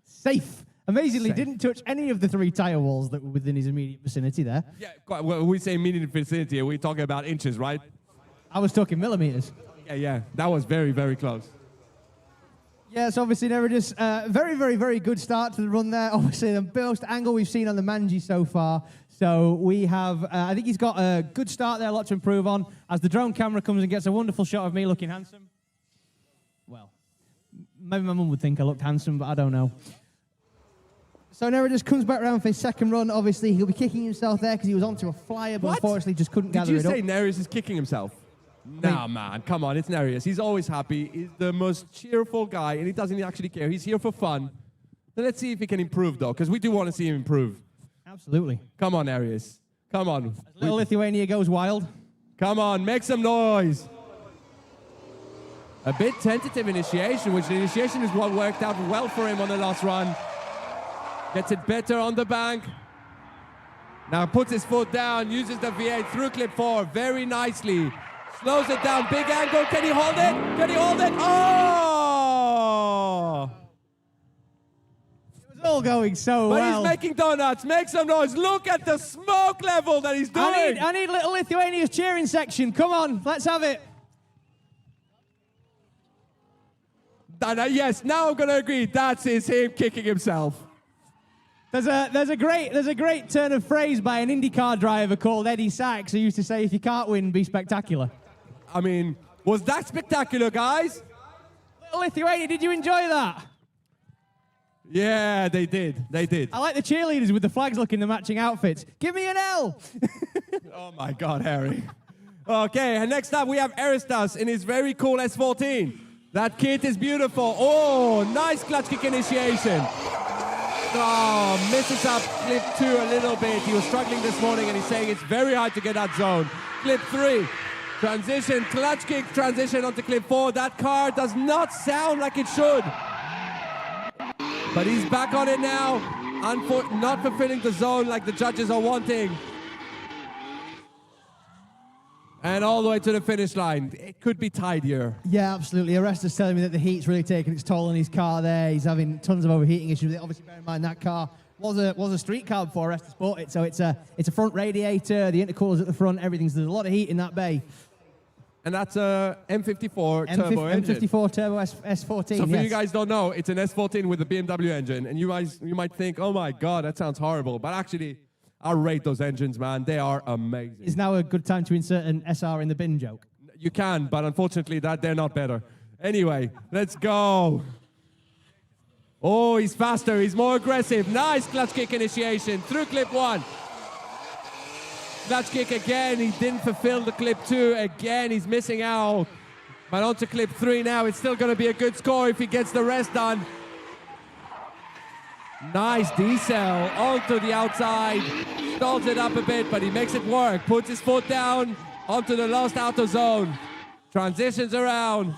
Safe. Amazingly, didn't touch any of the 3 tyre walls that were within his immediate vicinity there. Yeah, quite, well, we say immediate vicinity, we're talking about inches, right? I was talking millimetres. Yeah, that was very, very close. Yes, obviously, never just very, very, very good start to the run there. Obviously, the best angle we've seen on the Manji so far. So we have, I think he's got a good start there, a lot to improve on. As the drone camera comes and gets a wonderful shot of me looking handsome. Well, maybe my mum would think I looked handsome, but I don't know. So Nera just comes back around for his second run. Obviously, he'll be kicking himself there because he was onto a flyer, but unfortunately just couldn't gather it up. Did you say Nereus is kicking himself? Nah, man, come on, it's Nereus. He's always happy. He's the most cheerful guy, and he doesn't actually care. He's here for fun. So let's see if he can improve, though, because we do want to see him improve. Absolutely. Come on, Nereus. Come on. As little Lithuania goes wild. Come on, make some noise. A bit tentative initiation, which the initiation is what worked out well for him on the last run. Gets it better on the bank. Now puts his foot down, uses the V8 through clip 4 very nicely. Slows it down, big angle. Can he hold it? Can he hold it? Oh! All going so But well. he's making donuts. Make some noise. Look at the smoke level that he's doing. I need little Lithuania's cheering section. Come on, let's have it. Yes, now I'm going to agree. That is him kicking himself. There's a great turn of phrase by an IndyCar driver called Eddie Sachs who used to say, if you can't win, be spectacular. I mean, was that spectacular, guys? Little Lithuania, did you enjoy that? Yeah, they did. They did. I like the cheerleaders with the flags looking the matching outfits. Give me an L. Oh my God, Harry. Okay, and next up we have Aristas in his very cool S14. That kit is beautiful. Oh, nice clutch kick initiation. Oh, misses up clip 2 a little bit. He was struggling this morning and he's saying it's very hard to get that zone. Clip 3, transition, clutch kick, transition onto clip 4. That car does not sound like it should. But he's back on it now, not fulfilling the zone like the judges are wanting. And all the way to the finish line. It could be tidier. Yeah, absolutely. Arresta's telling me that the heat's really taking its toll on his car there. He's having tons of overheating issues. Obviously, bear in mind that car was a street car before Arresta bought it, so it's a front radiator, the intercooler's at the front, everything's, there's a lot of heat in that bay. And that's a M54 turbo engine. M54 turbo S14, So for yes. you guys don't know, it's an S14 with a BMW engine. And you might think, oh my God, that sounds horrible. But actually, I rate those engines, man. They are amazing. Is now a good time to insert an SR in the bin joke? You can, but unfortunately, they're not better. Anyway, let's go. Oh, he's faster. He's more aggressive. Nice clutch kick initiation through clip 1. Clutch kick again. He didn't fulfill the clip 2. Again, he's missing out. But on to clip 3 now. It's still going to be a good score if he gets the rest done. Nice decel onto the outside. Stalls it up a bit, but he makes it work. Puts his foot down onto the last outer zone. Transitions around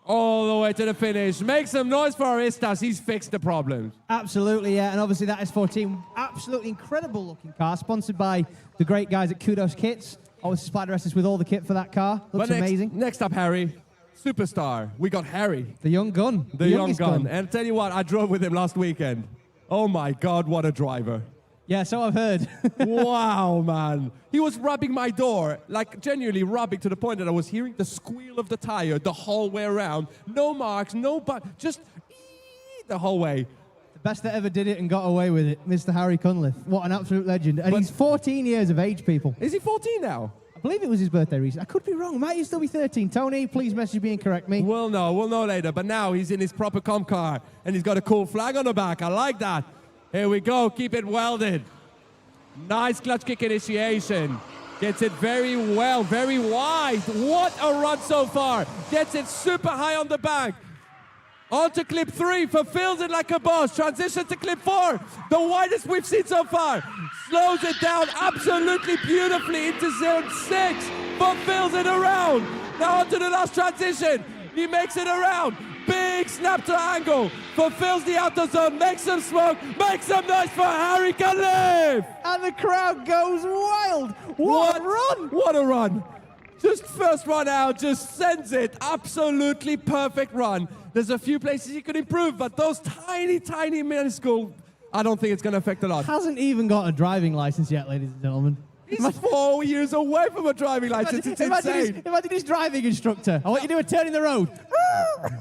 all the way to the finish. Make some noise for Aristas. He's fixed the problem. Absolutely, yeah. And obviously that S14, absolutely incredible looking car, sponsored by the great guys at Kudos Kits. Obviously Spider Estes with all the kit for that car. Looks amazing. Next up, Harry. Superstar. We got Harry. The young gun. The young gun. And tell you what, I drove with him last weekend. Oh my God, what a driver. Yeah, so I've heard. Wow, man. He was rubbing my door, like genuinely rubbing to the point that I was hearing the squeal of the tire the whole way around. No marks, just the whole way. The best that ever did it and got away with it, Mr. Harry Cunliffe. What an absolute legend. And he's 14 years of age, people. Is he 14 now? I believe it was his birthday recently. I could be wrong. Might he still be 13? Tony, please message me and correct me. We'll know later. But now he's in his proper comp car and he's got a cool flag on the back. I like that. Here we go. Keep it welded. Nice clutch kick initiation. Gets it very well, very wide. What a run so far. Gets it super high on the bank. On to clip 3, fulfills it like a boss. Transition to clip 4, the widest we've seen so far. Slows it down absolutely beautifully into zone 6. Fulfills it around. Now on to the last transition. He makes it around. Big snap to angle. Fulfills the outer zone. Makes some smoke. Makes some noise for Harry Cunliffe. And the crowd goes wild. What a run. What a run. Just first run out, just sends it. Absolutely perfect run. There's a few places he could improve, but those tiny, tiny minuscule, I don't think it's going to affect a lot. Hasn't even got a driving license yet, ladies and gentlemen. He's 4 years away from a driving license. It's insane. Imagine his driving instructor. I want you to do a turn in the road.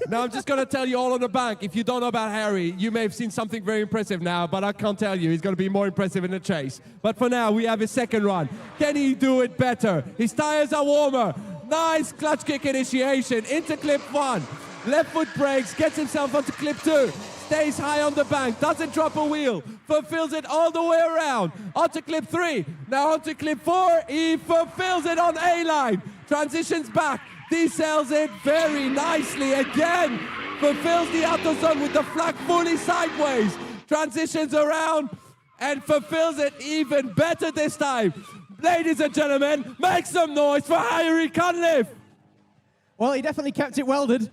Now, I'm just going to tell you all on the bank. If you don't know about Harry, you may have seen something very impressive now, but I can't tell you. He's going to be more impressive in the chase. But for now, we have his second run. Can he do it better? His tires are warmer. Nice clutch kick initiation into clip 1. Left foot brakes, gets himself onto clip 2. Stays high on the bank, doesn't drop a wheel, fulfills it all the way around. Onto clip 3, now onto clip 4, he fulfills it on A-line. Transitions back, decels it very nicely again. Fulfills the outer zone with the flag fully sideways. Transitions around and fulfills it even better this time. Ladies and gentlemen, make some noise for Harry Cunliffe. Well, he definitely kept it welded.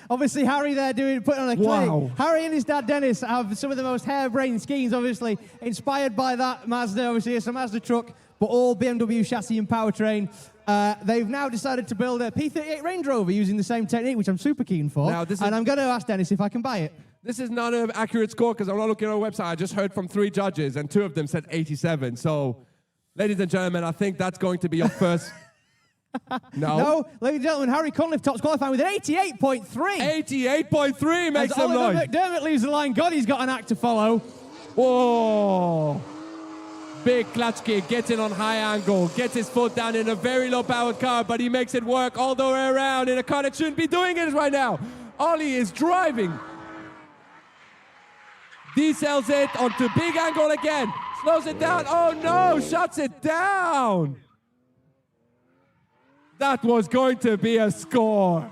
Obviously, Harry there putting on a click. Wow. Harry and his dad, Dennis, have some of the most harebrained schemes, obviously, inspired by that Mazda. Obviously, it's a Mazda truck, but all BMW chassis and powertrain. They've now decided to build a P38 Range Rover using the same technique, which I'm super keen for. Now, this is and I'm going to ask Dennis if I can buy it. This is not an accurate score because I'm not looking at our website. I just heard from 3 judges, and 2 of them said 87. So, ladies and gentlemen, I think that's going to be your first... No, ladies and gentlemen, Harry Conliffe tops qualifying with an 88.3. 88.3 makes some noise. McDermott leaves the line. God, he's got an act to follow. Whoa! Big clutch kick, gets in on high angle, gets his foot down in a very low-powered car, but he makes it work all the way around in a car that shouldn't be doing it right now. Ollie is driving. Decels it onto big angle again. Slows it down. Oh no, shuts it down. That was going to be a score.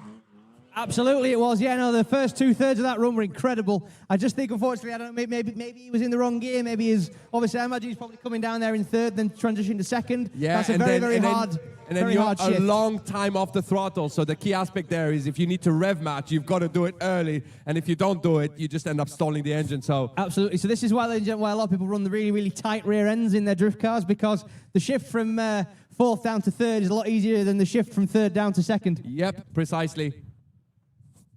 Absolutely, it was. Yeah, no, the first 2/3 of that run were incredible. I just think, unfortunately, I don't know, maybe he was in the wrong gear. Maybe obviously, I imagine he's probably coming down there in 3rd, then transitioned to 2nd. Yeah, that's a very hard a shift. long time off the throttle. So the key aspect there is if you need to rev match, you've got to do it early. And if you don't do it, you just end up stalling the engine. So absolutely. So this is why, ladies and gentlemen, why a lot of people run the really tight rear ends in their drift cars, because the shift from 4th down to 3rd is a lot easier than the shift from 3rd down to 2nd. Yep, precisely.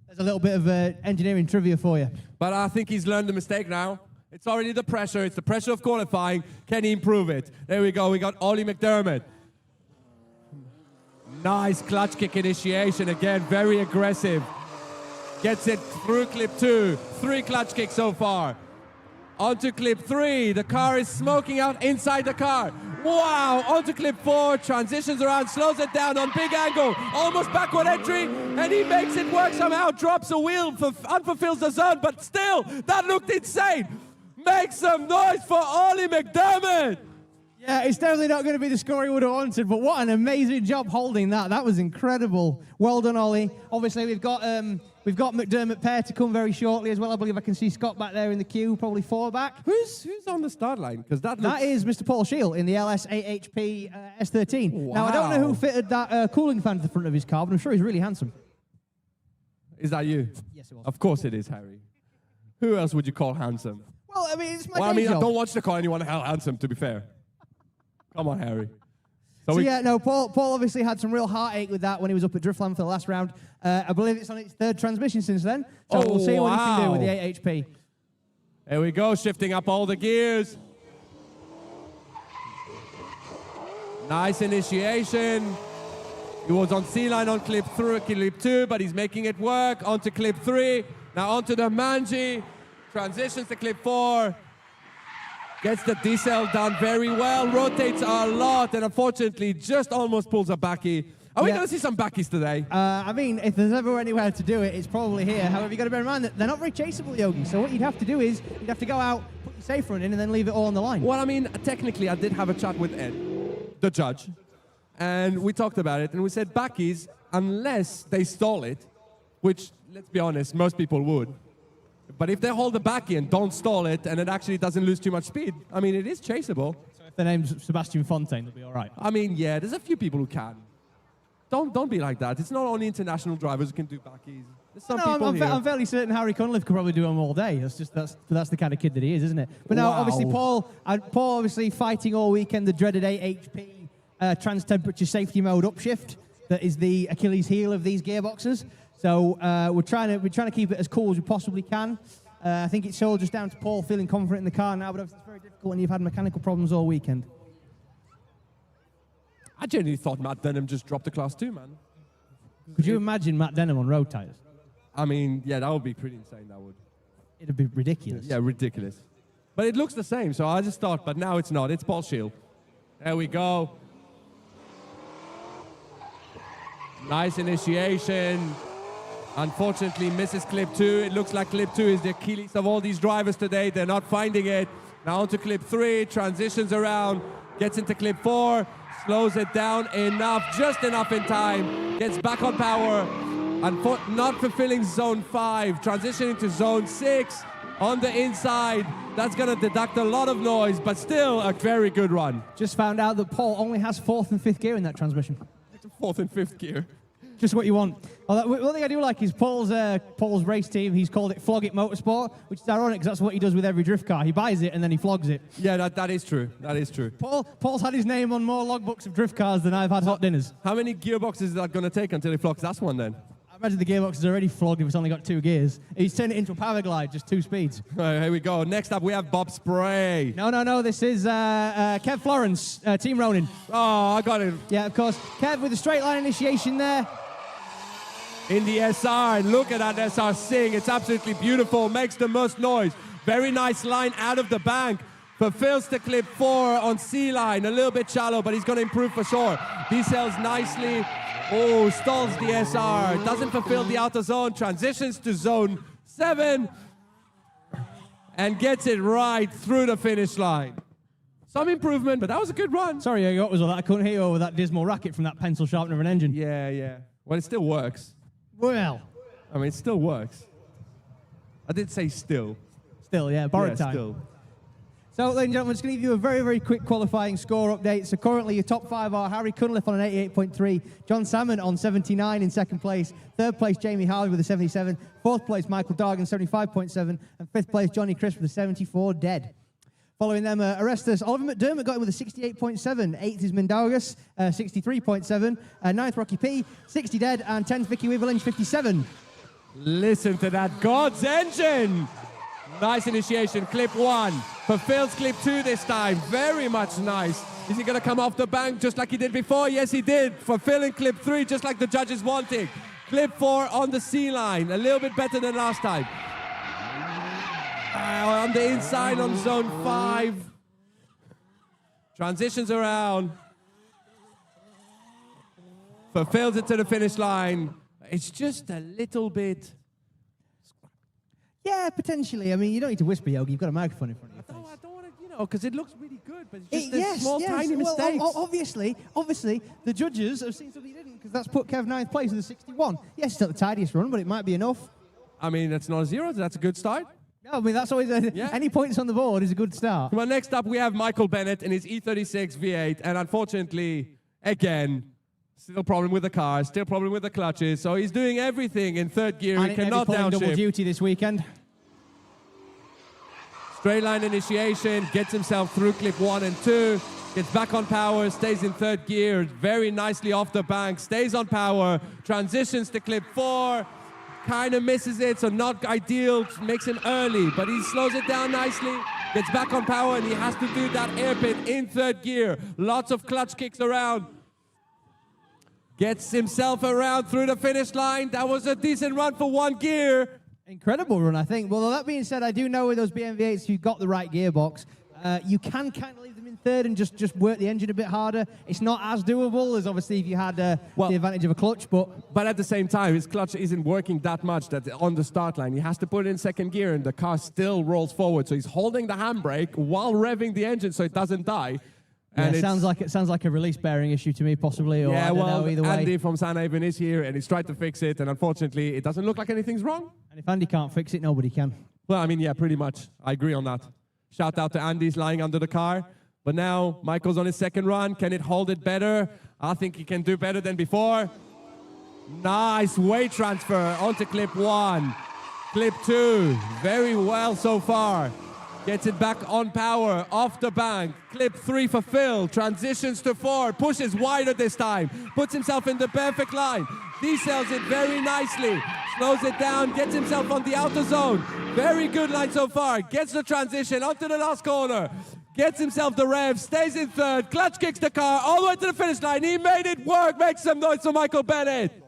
There's a little bit of engineering trivia for you. But I think he's learned the mistake now. It's already the pressure. It's the pressure of qualifying. Can he improve it? There we go. We got Ollie McDermott. Nice clutch kick initiation. Again, very aggressive. Gets it through clip 2. 3 clutch kicks so far. Onto clip 3. The car is smoking out inside the car. Wow, onto clip 4, transitions around, slows it down on big angle, almost backward entry, and he makes it work somehow, drops a wheel, unfulfills the zone, but still, that looked insane. Make some noise for Ollie McDermott. Yeah, it's definitely not going to be the score he would have wanted, but what an amazing job holding that. That was incredible. Well done, Ollie. Obviously, we've got McDermott pair to come very shortly as well. I believe I can see Scott back there in the queue, probably 4 back. Who's on the start line? Because that is Mr. Paul Shield in the LS AHP S13. Wow. Now, I don't know who fitted that cooling fan to the front of his car, but I'm sure he's really handsome. Is that you? Yes, it was. Of course it is, Harry. Who else would you call handsome? Well, I mean, it's my I job. don't want you to call anyone handsome, to be fair. Come on, Harry. So yeah, no, Paul obviously had some real heartache with that when he was up at Driftland for the last round. I believe it's on its 3rd transmission since then. So we'll see what he can do with the AHP. There we go, shifting up all the gears. Nice initiation. He was on C-line on clip 2, but he's making it work. Onto clip 3. Now onto the Manji. Transitions to clip 4. Gets the decel done very well, rotates a lot, and unfortunately just almost pulls a backy. Are we going to see some backies today? I mean, if there's ever anywhere to do it, it's probably here. However, you've got to bear in mind that they're not very chaseable, Yogi. So what you'd have to do is you'd have to go out, put your safe run in, and then leave it all on the line. Well, I mean, technically, I did have a chat with Ed, the judge, and we talked about it, and we said backies, unless they stall it, which, let's be honest, most people would. But if they hold the backy and don't stall it, and it actually doesn't lose too much speed, I mean, it is chaseable. So if the name's Sebastian Fontaine, they'll be all right. I mean, yeah, there's a few people who can. Don't be like that. It's not only international drivers who can do backies. There's some people here. I'm fairly certain Harry Conliffe could probably do them all day. That's the kind of kid that he is, isn't it? But now, obviously, Paul obviously fighting all weekend the dreaded AHP trans-temperature safety mode upshift. That is the Achilles heel of these gearboxes. So we're trying to keep it as cool as we possibly can. I think it's all just down to Paul feeling confident in the car now, but it's very difficult when you've had mechanical problems all weekend. I genuinely thought Matt Denham just dropped the Class 2, man. Could you imagine Matt Denham on road tyres? I mean, yeah, that would be pretty insane, that would. It'd be ridiculous. Yeah, ridiculous. But it looks the same, so I just thought, but now it's not. It's Paul Shield. There we go. Nice initiation. Unfortunately, misses clip 2. It looks like clip 2 is the Achilles of all these drivers today. They're not finding it. Now onto clip 3, transitions around, gets into clip 4, slows it down enough, just enough in time, gets back on power, and not fulfilling zone 5, transitioning to zone 6 on the inside. That's going to deduct a lot of noise, but still a very good run. Just found out that Paul only has 4th and 5th gear in that transmission. 4th and 5th gear. Just what you want. One thing I do like is Paul's race team. He's called it Flog It Motorsport, which is ironic because that's what he does with every drift car. He buys it and then he flogs it. Yeah, that is true. That is true. Paul's had his name on more logbooks of drift cars than I've had hot dinners. How many gearboxes is that going to take until he flogs that one then? Imagine the gearbox is already flogged if it's only got 2 gears. He's turned it into a power glide, just 2 speeds. All right, here we go. Next up, we have Bob Spray. No. This is Kev Florence, Team Ronin. Oh, I got it. Yeah, of course. Kev with a straight line initiation there. In the SR, and look at that SR sing. It's absolutely beautiful, makes the most noise. Very nice line out of the bank. Fulfills the clip 4 on C line, a little bit shallow, but he's going to improve for sure. Decels nicely. Oh, stalls the SR. Doesn't fulfill the outer zone. Transitions to zone 7. And gets it right through the finish line. Some improvement, but that was a good run. Sorry, what was all that? I couldn't hear you over that dismal racket from that pencil sharpener of an engine. Yeah. Well, it still works. Well. I mean, it still works. I did say still. Still, yeah, borrowed time. Still. So, ladies and gentlemen, I'm just going to give you a very, very quick qualifying score update. So currently your top 5 are Harry Cunliffe on an 88.3, John Salmon on 79 in second place, third place Jamie Harley with a 77, fourth place Michael Dargan 75.7, and fifth place Johnny Crisp with a 74 dead. Following them, Orestes, Oliver McDermott got in with a 68.7, 8th is Mindaugas, 63.7, 9th Rocky P, 60 dead, and 10th Vicky Weaver Lynch, 57. Listen to that God's engine! Nice initiation, clip 1. Fulfills clip 2 this time, very much nice. Is he going to come off the bank just like he did before? Yes, he did. Fulfilling clip 3 just like the judges wanted. Clip 4 on the C line, a little bit better than last time. On the inside on zone 5. Transitions around. Fulfills it to the finish line. It's just a little bit... Yeah, potentially. I mean, you don't need to whisper, Yogi. You've got a microphone in front of you. I don't want to, because it looks really good, but it's just small, tiny mistakes. Well, obviously, the judges have seen something he didn't, because that's put Kev 9th place with a 61. Yes, it's not the tidiest run, but it might be enough. I mean, that's not a 0. That's a good start. No, I mean, that's always any points on the board is a good start. Well, next up, we have Michael Bennett in his E36 V8, and unfortunately, again, still problem with the car, still problem with the clutches, so he's doing everything in third gear. And he cannot downshift. Double duty this weekend. Straight line initiation, gets himself through clip 1 and 2, gets back on power, stays in third gear, very nicely off the bank, stays on power, transitions to clip 4, kind of misses it, so not ideal, makes him early, but he slows it down nicely, gets back on power, and he has to do that airpin in third gear. Lots of clutch kicks around. Gets himself around through the finish line. That was a decent run for 1 gear. Incredible run, I think. Well, that being said, I do know with those BMV8s, you've got the right gearbox. You can kind of leave them in third and just work the engine a bit harder. It's not as doable as obviously if you had the advantage of a clutch, but at the same time, his clutch isn't working that much that on the start line. He has to put it in second gear, and the car still rolls forward. So he's holding the handbrake while revving the engine so it doesn't die. And it sounds like a release bearing issue to me, possibly. Or yeah, I don't know, either way. Andy from San Haven is here, and he's tried to fix it, and unfortunately, it doesn't look like anything's wrong. And if Andy can't fix it, nobody can. Well, I mean, yeah, pretty much. I agree on that. Shout out to Andy's lying under the car. But now, Michael's on his second run. Can it hold it better? I think he can do better than before. Nice weight transfer onto clip 1. Clip 2, very well so far. Gets it back on power, off the bank. Clip 3 for Phil, transitions to 4, pushes wider this time. Puts himself in the perfect line. Decels it very nicely. Slows it down, gets himself on the outer zone. Very good line so far. Gets the transition onto the last corner. Gets himself the rev, stays in third. Clutch kicks the car all the way to the finish line. He made it work. Make some noise for Michael Bennett.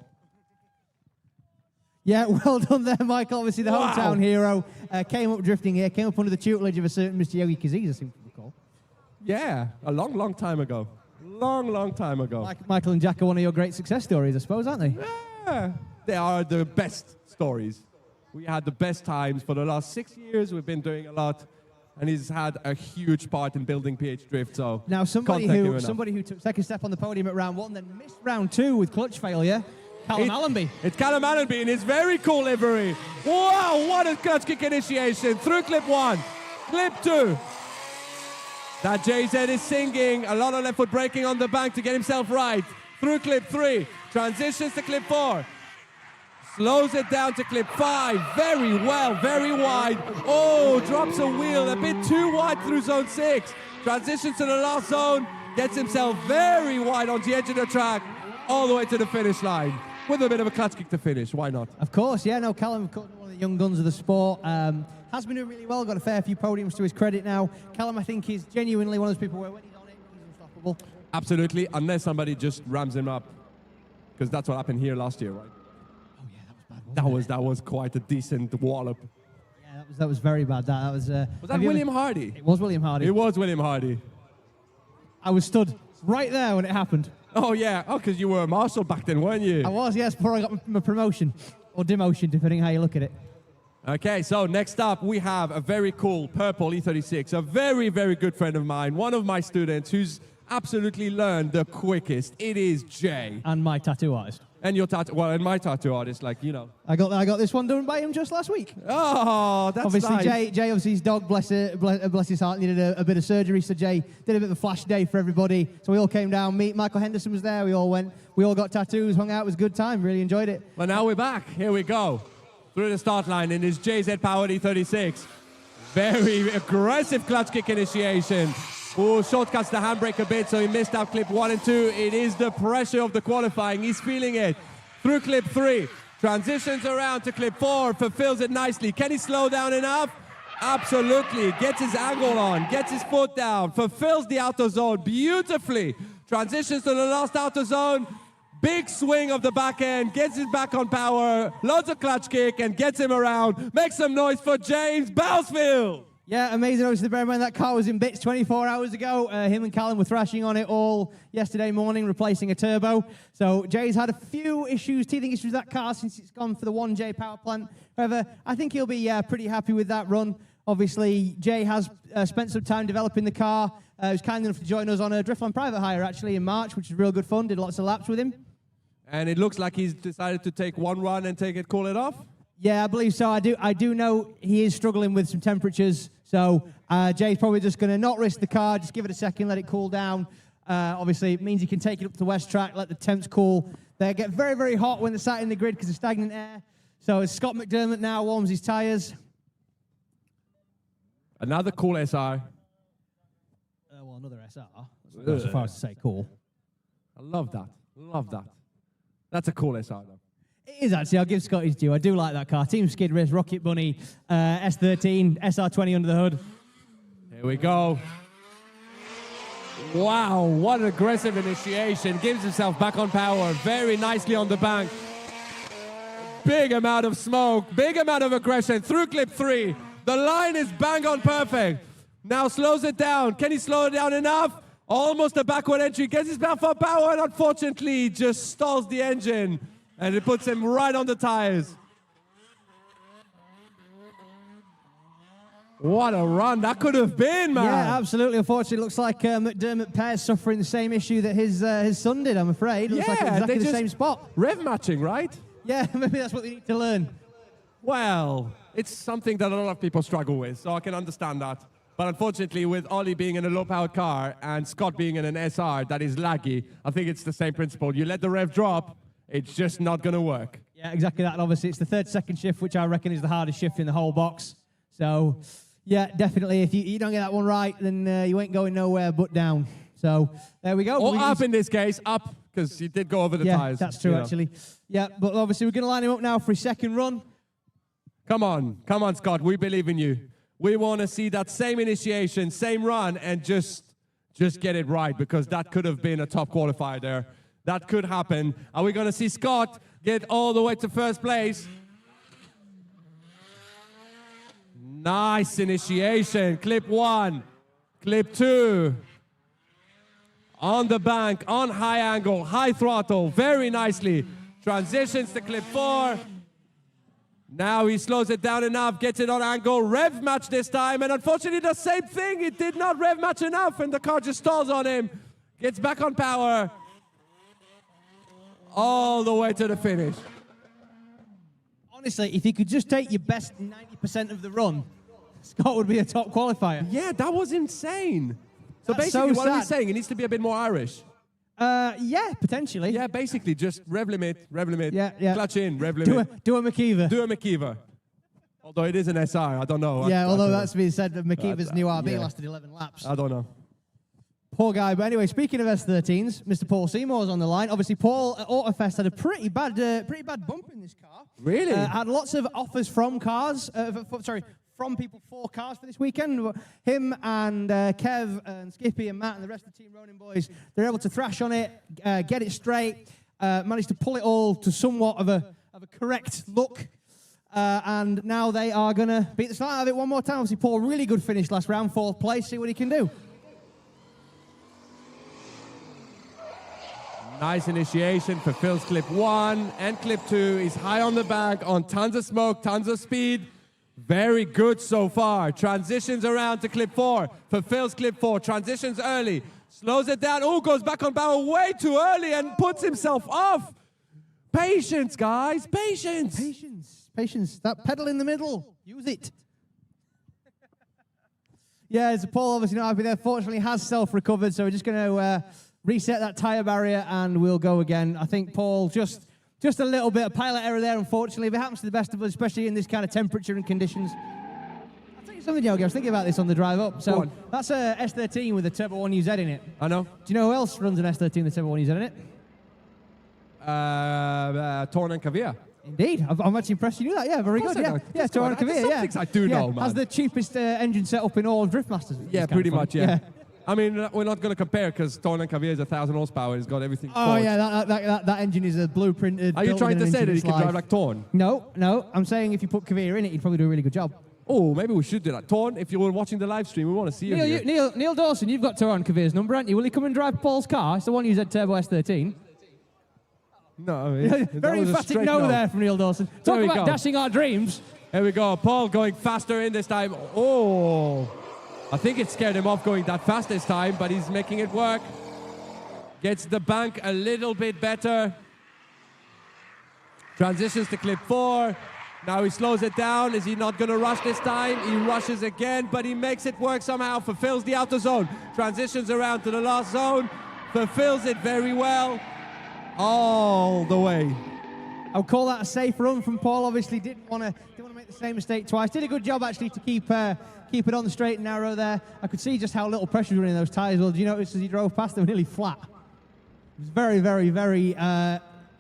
Yeah, well done there, Michael. Obviously, the hometown hero came up drifting here, came up under the tutelage of a certain Mr. Yogi Kaziz, I seem to recall. Yeah, a long, long time ago. Long time ago. Michael and Jack are one of your great success stories, I suppose, aren't they? Yeah, they are the best stories. We had the best times for the last 6 years. We've been doing a lot, and he's had a huge part in building PH Drift. So now, somebody who took second step on the podium at round 1, then missed round 2 with clutch failure. Callum Allenby. It's Callum Allenby in his very cool livery. Wow, what a clutch kick initiation. Through clip 1, clip 2. That JZ is singing. A lot of left foot braking on the bank to get himself right. Through clip 3, transitions to clip 4. Slows it down to clip 5. Very well, very wide. Oh, drops a wheel. A bit too wide through zone 6. Transitions to the last zone. Gets himself very wide on the edge of the track. All the way to the finish line. with a bit of a clutch kick to finish. Why not? Of course, yeah. No, Callum, of course, one of the young guns of the sport. Has been doing really well. Got a fair few podiums to his credit now. Callum, I think, is genuinely one of those people where when he's on it, he's unstoppable. Absolutely, unless somebody just rams him up, because that's what happened here last year, right? Oh yeah, that was bad. That was quite a decent wallop. Yeah, that was very bad. That was. Was that William Hardy? It was William Hardy. It was William Hardy. I was stood right there when it happened. Oh yeah, because you were a marshal back then, weren't you? I was, yes, before I got my promotion or demotion, depending how you look at it. Okay, so next up we have a very cool purple E36, a very, very good friend of mine, one of my students who's absolutely learned the quickest. It is Jay. And my tattoo artist. And your tattoo, well, and my tattoo artist, like, you know. I got this one done by him just last week. Oh, that's obviously nice. Jay, obviously his dog, bless his heart, needed a bit of surgery. So Jay did a bit of a flash day for everybody. So we all came down. Michael Henderson was there. We all got tattoos, hung out. It was a good time. Really enjoyed it. Well, now we're back. Here we go. Through the start line in his JZ powered E36. Very aggressive clutch kick initiation. Oh, shortcuts the handbrake a bit, so he missed out clip 1 and 2. It is the pressure of the qualifying. He's feeling it. Through clip 3, transitions around to clip 4, fulfills it nicely. Can he slow down enough? Absolutely. Gets his angle on, gets his foot down, fulfills the outer zone beautifully. Transitions to the last outer zone. Big swing of the back end, gets his back on power, loads of clutch kick, and gets him around. Make some noise for James Bousfield. Yeah, amazing. Obviously, bear in mind that car was in bits 24 hours ago. Him and Callum were thrashing on it all yesterday morning, replacing a turbo. So Jay's had a few teething issues with that car since it's gone for the 1J power plant. However, I think he'll be pretty happy with that run. Obviously, Jay has spent some time developing the car. He was kind enough to join us on a Driftland private hire, actually, in March, which is real good fun. Did lots of laps with him. And it looks like he's decided to take one run and call it off? Yeah, I believe so. I do know he is struggling with some temperatures. So Jay's probably just going to not risk the car, just give it a second, let it cool down. Obviously, it means he can take it up to the West Track, let the temps cool. They get very, very hot when they're sat in the grid because of stagnant air. So Scott McDermott now warms his tyres. Another cool SR. Well, another SR. That's so far as to say cool. I love that. Love that. That's a cool SR, though. It is, actually. I'll give Scott his due. I do like that car. Team Skid Race, Rocket Bunny, S13, SR20 under the hood. Here we go. Wow, what an aggressive initiation. Gives himself back on power. Very nicely on the bank. Big amount of smoke. Big amount of aggression. Through clip 3. The line is bang on perfect. Now slows it down. Can he slow it down enough? Almost a backward entry. Gets his back on power and unfortunately just stalls the engine. And it puts him right on the tires. What a run that could have been, man. Yeah, absolutely. Unfortunately, it looks like McDermott Pear's suffering the same issue that his son did, I'm afraid. Looks like exactly the same spot. Rev matching, right? Yeah, maybe that's what they need to learn. Well, it's something that a lot of people struggle with, so I can understand that. But unfortunately, with Ollie being in a low-powered car and Scott being in an SR that is laggy, I think it's the same principle. You let the rev drop, it's just not going to work. Yeah, exactly that. And obviously, it's the 30-second shift, which I reckon is the hardest shift in the whole box. So, yeah, definitely, if you don't get that one right, then you ain't going nowhere but down. So, there we go. Or up in this case, up, because he did go over the tires. Yeah, that's true, actually. Yeah, but obviously, we're going to line him up now for his second run. Come on, Scott, we believe in you. We want to see that same initiation, same run, and just get it right, because that could have been a top qualifier there. That could happen. Are we going to see Scott get all the way to first place? Nice initiation. Clip 1, clip 2. On the bank, on high angle, high throttle, very nicely. Transitions to clip 4. Now he slows it down enough, gets it on angle, rev match this time, and unfortunately the same thing, it did not rev match enough, and the car just stalls on him. Gets back on power. All the way to the finish. Honestly, if you could just take your best 90% of the run, Scott would be a top qualifier. Yeah, that was insane. So That's basically, so what are we sad. saying? It needs to be a bit more Irish. Yeah, potentially. Yeah, basically, just rev limit, Yeah. clutch in, rev limit. Do a McKeever. Do a McKeever. Although it is an SR, I don't know. Yeah, although I that's been said, that McKeever's new RB yeah. lasted 11 laps. I don't know. Poor guy. But anyway, speaking of S13s, Mr. Paul Seymour's on the line. Obviously, Paul at Autofest had a pretty bad bump in this car. Really? Had lots of offers from cars. From people for cars for this weekend. Him and Kev and Skippy and Matt and the rest of the Team Ronin boys, they're able to thrash on it, get it straight, managed to pull it all to somewhat of a correct look. And now they are going to beat the start out of it one more time. Obviously, Paul, really good finish last round, 4th place. See what he can do. Nice initiation for Phil's clip 1 and clip 2. He's high on the back, on tons of smoke, tons of speed. Very good so far. Transitions around to clip 4 for Phil's clip 4. Transitions early. Slows it down. Oh, goes back on barrel way too early and puts himself off. Patience, guys. Patience. Patience. That pedal in the middle. Use it. Yeah, as Paul obviously not happy there. Fortunately, has self-recovered, so we're just going to reset that tyre barrier and we'll go again. I think Paul just a little bit of pilot error there, unfortunately. If it happens to the best of us, especially in this kind of temperature and conditions. I'll tell you something, Yogi. I was thinking about this on the drive up. So that's a S13 with a Turbo 1UZ in it. I know. Do you know who else runs an S13 with a Turbo 1UZ in it? Torn and Kavir. Indeed. I'm actually impressed you knew that. Yeah, very good. Yeah, Torn and Kavir, Some things I do know, man. Has the cheapest engine setup in all of Driftmasters. Yeah, pretty much, yeah. I mean, we're not going to compare because Torn and Kavir is 1,000 horsepower. He's got everything Oh, forged. yeah, that engine is a blueprinted. Are you trying to say that he can drive like Torn? No. I'm saying if you put Kavir in it, he'd probably do a really good job. Oh, maybe we should do that. Torn, if you were watching the live stream, we want to see you here. Neil Dawson, you've got Torn Kavir's number, haven't you? Will he come and drive Paul's car? It's the one who's had Turbo S13. No, I mean, very emphatic no there from Neil Dawson. Talk about dashing our dreams. Here we go. Paul going faster in this time. Oh, I think it scared him off going that fast this time, but he's making it work. Gets the bank a little bit better. Transitions to clip 4. Now he slows it down. Is he not going to rush this time? He rushes again, but he makes it work somehow. Fulfills the outer zone. Transitions around to the last zone. Fulfills it very well. All the way. I'll call that a safe run from Paul. Obviously didn't want to make the same mistake twice. Did a good job actually to keep it on the straight and narrow there. I could see just how little pressure was running those tyres. Well, did you notice as he drove past them, nearly flat? It was very, very, very,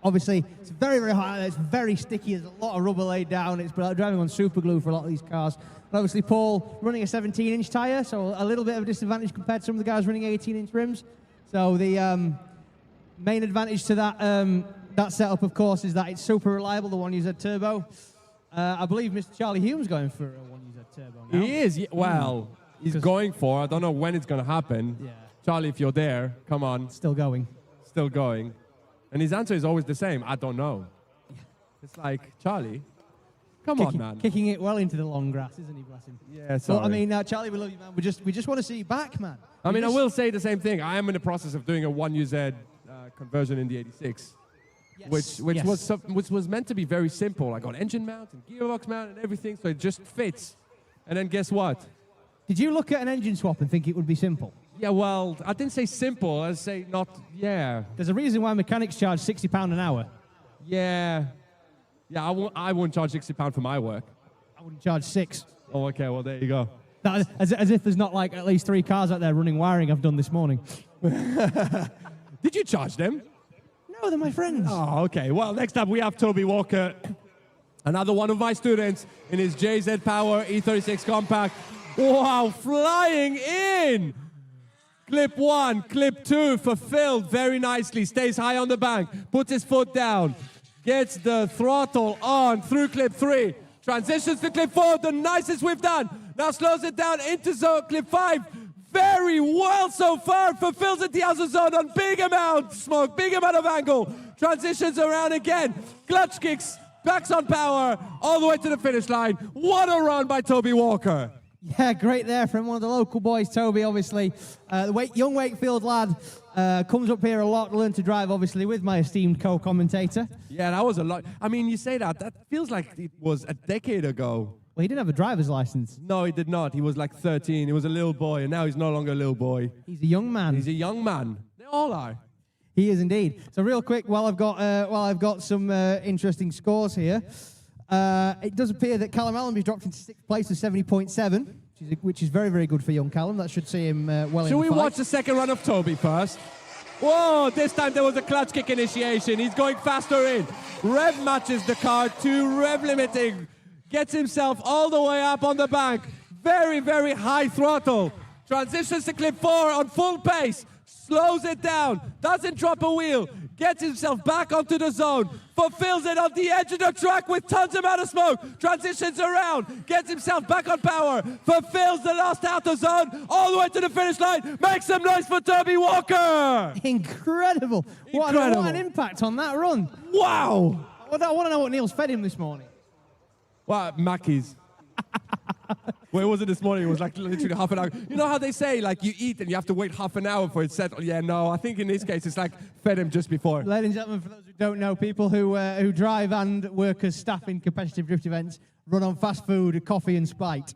obviously, it's very, very hot. It's very sticky. There's a lot of rubber laid down. It's driving on super glue for a lot of these cars. But obviously, Paul running a 17-inch tyre, so a little bit of a disadvantage compared to some of the guys running 18-inch rims. So the main advantage to that setup, of course, is that it's super reliable, the 1UZ Turbo. I believe Mr. Charlie Hume's going for a 1UZ Turbo now. He is. Well, he's going for. I don't know when it's going to happen. Yeah. Charlie, if you're there, come on. Still going. Still going. And his answer is always the same. I don't know. Yeah. It's like, Charlie, come on, man. Kicking it well into the long grass, isn't he, bless him? Yeah, sorry. Well, I mean, Charlie, we love you, man. We just want to see you back, man. I mean, I will say the same thing. I am in the process of doing a 1UZ conversion in the 86. Yes. Which was meant to be very simple. I got engine mount and gearbox mount and everything, so it just fits. And then guess what? Did you look at an engine swap and think it would be simple? Yeah, well, I didn't say simple. I say not, yeah. There's a reason why mechanics charge £60 an hour. Yeah. Yeah, I wouldn't charge £60 for my work. I wouldn't charge £6. Oh, okay, well, there you go. As if there's not like at least 3 cars out there running wiring I've done this morning. Did you charge them? No, they're my friends. Oh, okay. Well, next up we have Toby Walker, another one of my students in his JZ Power E36 Compact. Wow, flying in! Clip 1, clip 2, fulfilled very nicely. Stays high on the bank, puts his foot down, gets the throttle on through clip 3, transitions to clip 4, the nicest we've done. Now slows it down into clip 5. Very well so far, fulfills it the outer zone on big amount of smoke, big amount of angle. Transitions around again, clutch kicks, backs on power, all the way to the finish line. What a run by Toby Walker. Yeah, great there from one of the local boys, Toby, obviously. Young Wakefield lad comes up here a lot to learn to drive, obviously, with my esteemed co-commentator. Yeah, that was a lot. I mean, you say that feels like it was a decade ago. Well, he didn't have a driver's license. No, he did not. He was like 13. He was a little boy, and now he's no longer a little boy. He's a young man. He's a young man. They all are. He is indeed. So real quick, while I've got some interesting scores here, it does appear that Callum Allenby's dropped into 6th place with 70.7. which is very, very good for young Callum. That should see him well in Should the we fight. watch the second run of Toby first? Whoa, this time there was a clutch kick initiation. He's going faster in. Rev matches the car to rev limiting. Gets himself all the way up on the bank. Very, very high throttle. Transitions to clip 4 on full pace. Slows it down. Doesn't drop a wheel. Gets himself back onto the zone. Fulfills it on the edge of the track with tons amount of smoke. Transitions around. Gets himself back on power. Fulfills the last outer zone. All the way to the finish line. Makes some noise for Toby Walker. Incredible. What an impact on that run. Wow. I want to know what Neil's fed him this morning. Well, Mackey's. Where was it this morning? It was like literally half an hour. You know how they say, like, you eat and you have to wait half an hour for it settled? Yeah, no, I think in this case it's like fed him just before. Ladies and gentlemen, for those who don't know, people who drive and work as staff in competitive drift events run on fast food, coffee and Spite.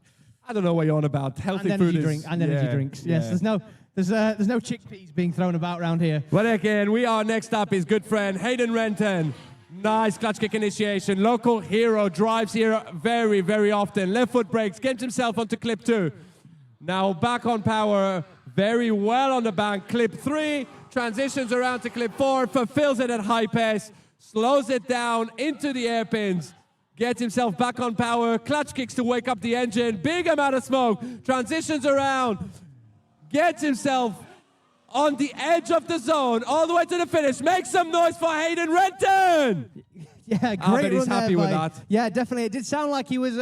I don't know what you're on about. Healthy and food energy drinks. Yes, there's no chickpeas being thrown about around here. But again, we are next up is good friend Hayden Renton. Nice clutch kick initiation. Local hero, drives here very, very often. Left foot brakes, gets himself onto clip 2. Now back on power, very well on the bank. Clip 3, transitions around to clip 4, fulfills it at high pace, slows it down into the airpins, gets himself back on power, clutch kicks to wake up the engine, big amount of smoke, transitions around, gets himself on the edge of the zone, all the way to the finish. Make some noise for Hayden Renton! Yeah, great I bet he's run there happy with by- that. Yeah, definitely. It did sound like it was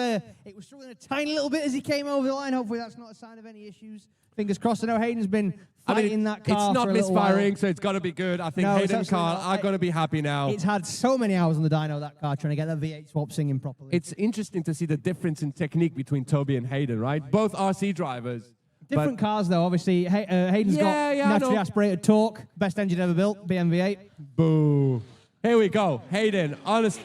struggling a tiny little bit as he came over the line. Hopefully that's not a sign of any issues. Fingers crossed. I know Hayden's been fighting that car it's not for a little while. misfiring, so it's got to be good. I think No, it's Hayden and absolutely Carl not. are going to be happy now. It's had so many hours on the dyno, that car, trying to get that V8 swap singing properly. It's interesting to see the difference in technique between Toby and Hayden, right? Both RC drivers. Different cars, though. Obviously, Hayden's got Yeah, I naturally know. aspirated torque, best engine ever built, BMW8. Boo. Here we go. Hayden, honest,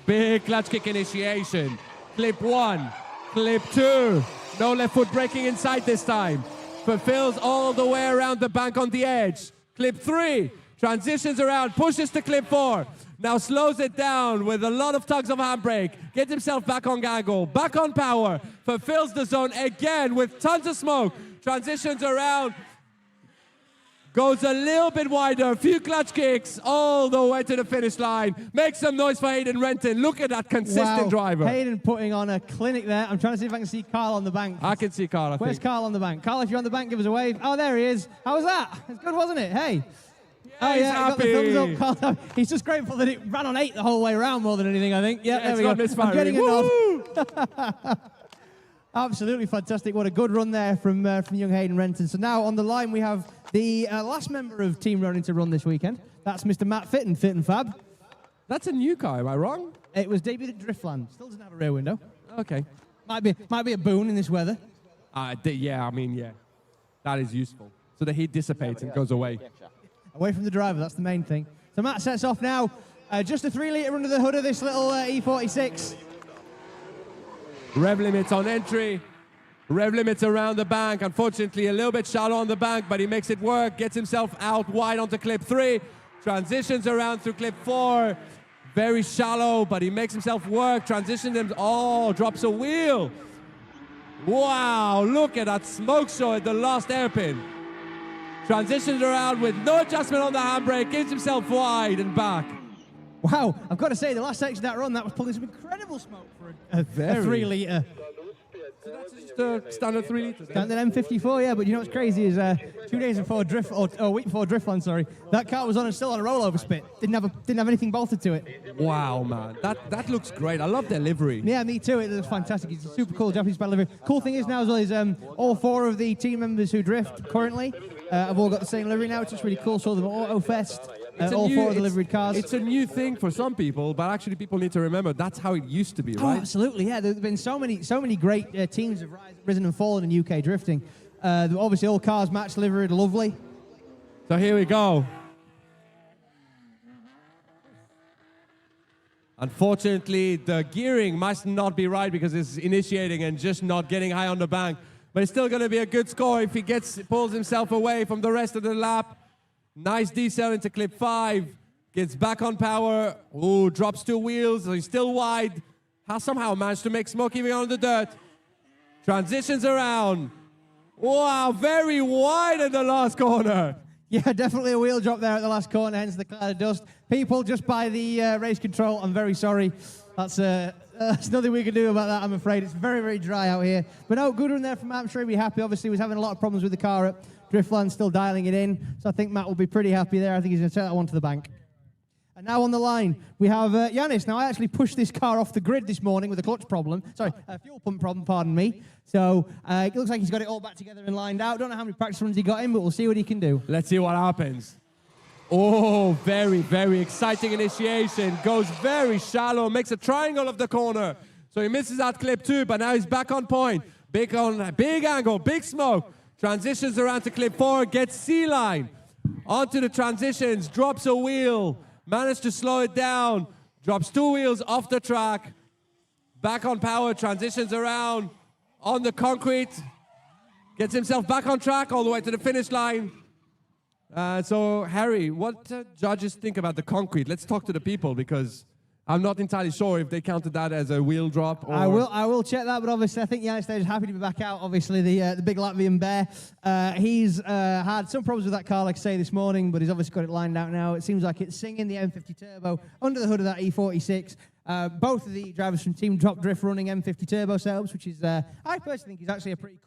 big clutch kick initiation. Clip 1, clip 2. No left foot braking inside this time. Fulfills all the way around the bank on the edge. Clip 3, transitions around, pushes to clip 4. Now slows it down with a lot of tugs of handbrake. Gets himself back on gaggle, back on power. Fulfills the zone again with tons of smoke. Transitions around. Goes a little bit wider, a few clutch kicks, all the way to the finish line. Make some noise for Hayden Renton. Look at that consistent driver. Hayden putting on a clinic there. I'm trying to see if I can see Carl on the bank. I can see Carl, I Where's think. Carl on the bank? Carl, if you're on the bank, give us a wave. Oh, there he is. How was that? It's good, wasn't it? Hey. Oh, he's yeah, got the happy. thumbs up. Carl, he's just grateful that it ran on 8 the whole way around more than anything, I think. Yeah, there it's we go. not misfiring. I'm getting a Woo! nod. Absolutely fantastic. What a good run there from young Hayden Renton. So now on the line we have the last member of Team Ronin to run this weekend. That's Mr. Matt Fitton, Fit and Fab. That's a new car, am I wrong? It was debuted at Driftland. Still doesn't have a rear window. Okay. Might be a boon in this weather. Yeah. That is useful. So the heat dissipates and goes away. Away from the driver, that's the main thing. So Matt sets off now. Just a 3-litre under the hood of this little E46. Rev limits on entry. Rev limits around the bank. Unfortunately, a little bit shallow on the bank, but he makes it work. Gets himself out wide onto clip 3. Transitions around through clip 4. Very shallow, but he makes himself work. Transitions him. Oh, drops a wheel. Wow, look at that smoke show at the last hairpin. Transitions around with no adjustment on the handbrake. Gets himself wide and back. Wow, I've got to say, the last section of that run, that was pulling some incredible smoke for a 3-litre. So that's just a standard 3 liters. Standard M54, yeah, but you know what's crazy is 2 days before a week before Driftland, sorry, that car was on and still on a rollover spit. Didn't have anything bolted to it. Wow, man. That looks great. I love their livery. Yeah, me too. It looks fantastic. It's a super cool Japanese style livery. Cool thing is now as well is all 4 of the team members who drift currently have all got the same livery now, which is really cool. So them at Auto Fest. All 4 of the liveried cars. It's a new thing for some people, but actually people need to remember that's how it used to be, Oh, right? absolutely, yeah. There's been so many great teams have risen and fallen in UK drifting. Obviously, all cars match liveried, lovely. So here we go. Unfortunately, the gearing must not be right because it's initiating and just not getting high on the bank. But it's still going to be a good score if he pulls himself away from the rest of the lap. Nice decel into clip 5. Gets back on power. Ooh, drops 2 wheels. So he's still wide. Has somehow managed to make smoke even on the dirt. Transitions around. Wow, very wide in the last corner. Yeah, definitely a wheel drop there at the last corner, hence the cloud of dust. People, just by the race control, I'm very sorry. That's nothing we can do about that, I'm afraid. It's very, very dry out here. But no, good run there from Matt. I'm sure he'll be happy. Obviously, he was having a lot of problems with the car at Driftland, still dialing it in. So I think Matt will be pretty happy there. I think he's going to take that one to the bank. And now on the line, we have Yanis. Now, I actually pushed this car off the grid this morning with a clutch problem. Sorry, a fuel pump problem, pardon me. So it looks like he's got it all back together and lined out. Don't know how many practice runs he got in, but we'll see what he can do. Let's see what happens. Oh, very, very exciting initiation. Goes very shallow, makes a triangle of the corner. So he misses out clip 2, but now he's back on point. Big angle, big smoke. Transitions around to clip 4, gets C-line. Onto the transitions, drops a wheel. Managed to slow it down, drops 2 wheels off the track, back on power, transitions around on the concrete, gets himself back on track all the way to the finish line. So, Harry, what judges think about the concrete? Let's talk to the people, because I'm not entirely sure if they counted that as a wheel drop. Or I will check that, but obviously I think Yanis is happy to be back out. Obviously, the big Latvian bear. He's had some problems with that car, like I say, this morning, but he's obviously got it lined out now. It seems like it's singing the M50 Turbo under the hood of that E46. Both of the drivers from Team Drop Drift running M50 Turbo setups, which is, I personally think, is actually a pretty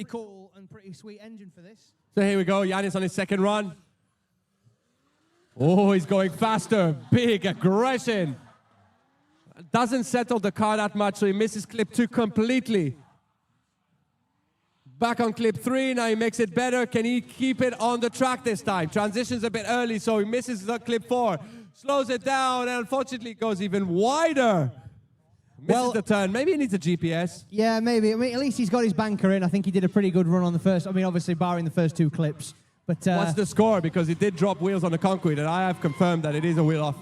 cool and pretty sweet engine for this. So here we go, Yanis on his second run. Oh, he's going faster. Big aggression. Doesn't settle the car that much, so he misses clip 2 completely. Back on clip 3, now he makes it better. Can he keep it on the track this time? Transitions a bit early, so he misses the clip 4. Slows it down, and unfortunately goes even wider. Misses the turn. Maybe he needs a GPS. Yeah, maybe. I mean, at least he's got his banker in. I think he did a pretty good run on the first. I mean, obviously, barring the first 2 clips. But what's the score? Because he did drop wheels on the concrete, and I have confirmed that it is a wheel off.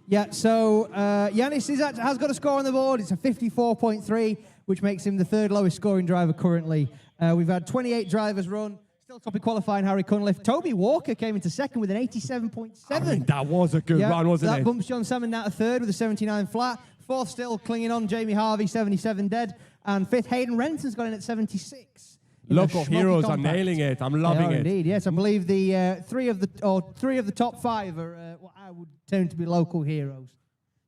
Yeah, so Yanis has got a score on the board. It's a 54.3, which makes him the 3rd lowest scoring driver currently. We've had 28 drivers run. Still top of qualifying, Harry Cunliffe. Toby Walker came into 2nd with an 87.7. I mean, that was a good run, wasn't it? That bumps John Salmon out to 3rd with a 79 flat. 4th still clinging on, Jamie Harvey, 77 dead. And 5th, Hayden Renson's got in at 76. Local heroes are nailing it. I'm loving it. Indeed, yes. I believe the three of the top 5 are what I would term to be local heroes.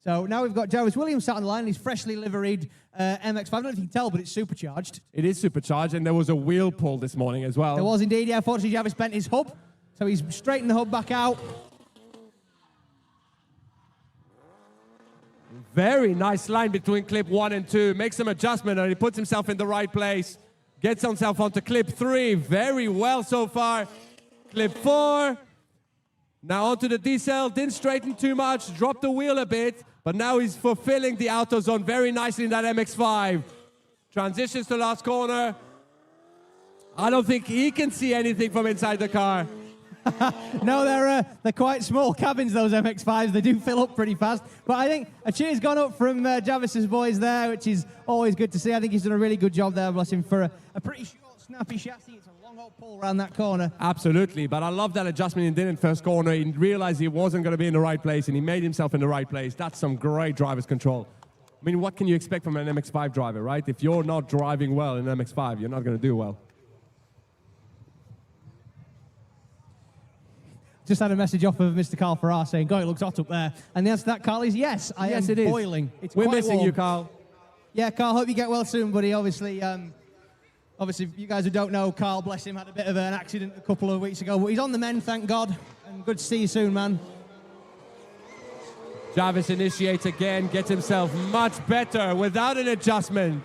So now we've got Jarvis Williams sat on the line. He's freshly liveried MX-5. I don't know if you can tell, but it's supercharged. It is supercharged, and there was a wheel pull this morning as well. There was indeed, yeah. Unfortunately, Jarvis bent his hub, so he's straightened the hub back out. Very nice line between clip 1 and 2. Makes some adjustment, and he puts himself in the right place. Gets himself onto clip 3. Very well so far. Clip 4. Now onto the decel. Didn't straighten too much. Dropped the wheel a bit. But now he's fulfilling the auto zone very nicely in that MX-5. Transitions to last corner. I don't think he can see anything from inside the car. No, they're quite small cabins, those MX-5s. They do fill up pretty fast. But I think a cheer's gone up from Jarvis's boys there, which is always good to see. I think he's done a really good job there, bless him, for a pretty short, snappy chassis. It's a long old pull around that corner. Absolutely, but I love that adjustment he did in first corner. He realized he wasn't going to be in the right place, and he made himself in the right place. That's some great driver's control. I mean, what can you expect from an MX-5 driver, right? If you're not driving well in an MX-5, you're not going to do well. Just had a message off of Mr. Carl Farrar saying, God, it looks hot up there. And the answer to that, Carl, is yes, I am boiling. We're missing you, Carl. Yeah, Carl, hope you get well soon, buddy. Obviously, you guys who don't know, Carl, bless him, had a bit of an accident a couple of weeks ago. But he's on the mend, thank God. And good to see you soon, man. Jarvis initiates again, gets himself much better without an adjustment.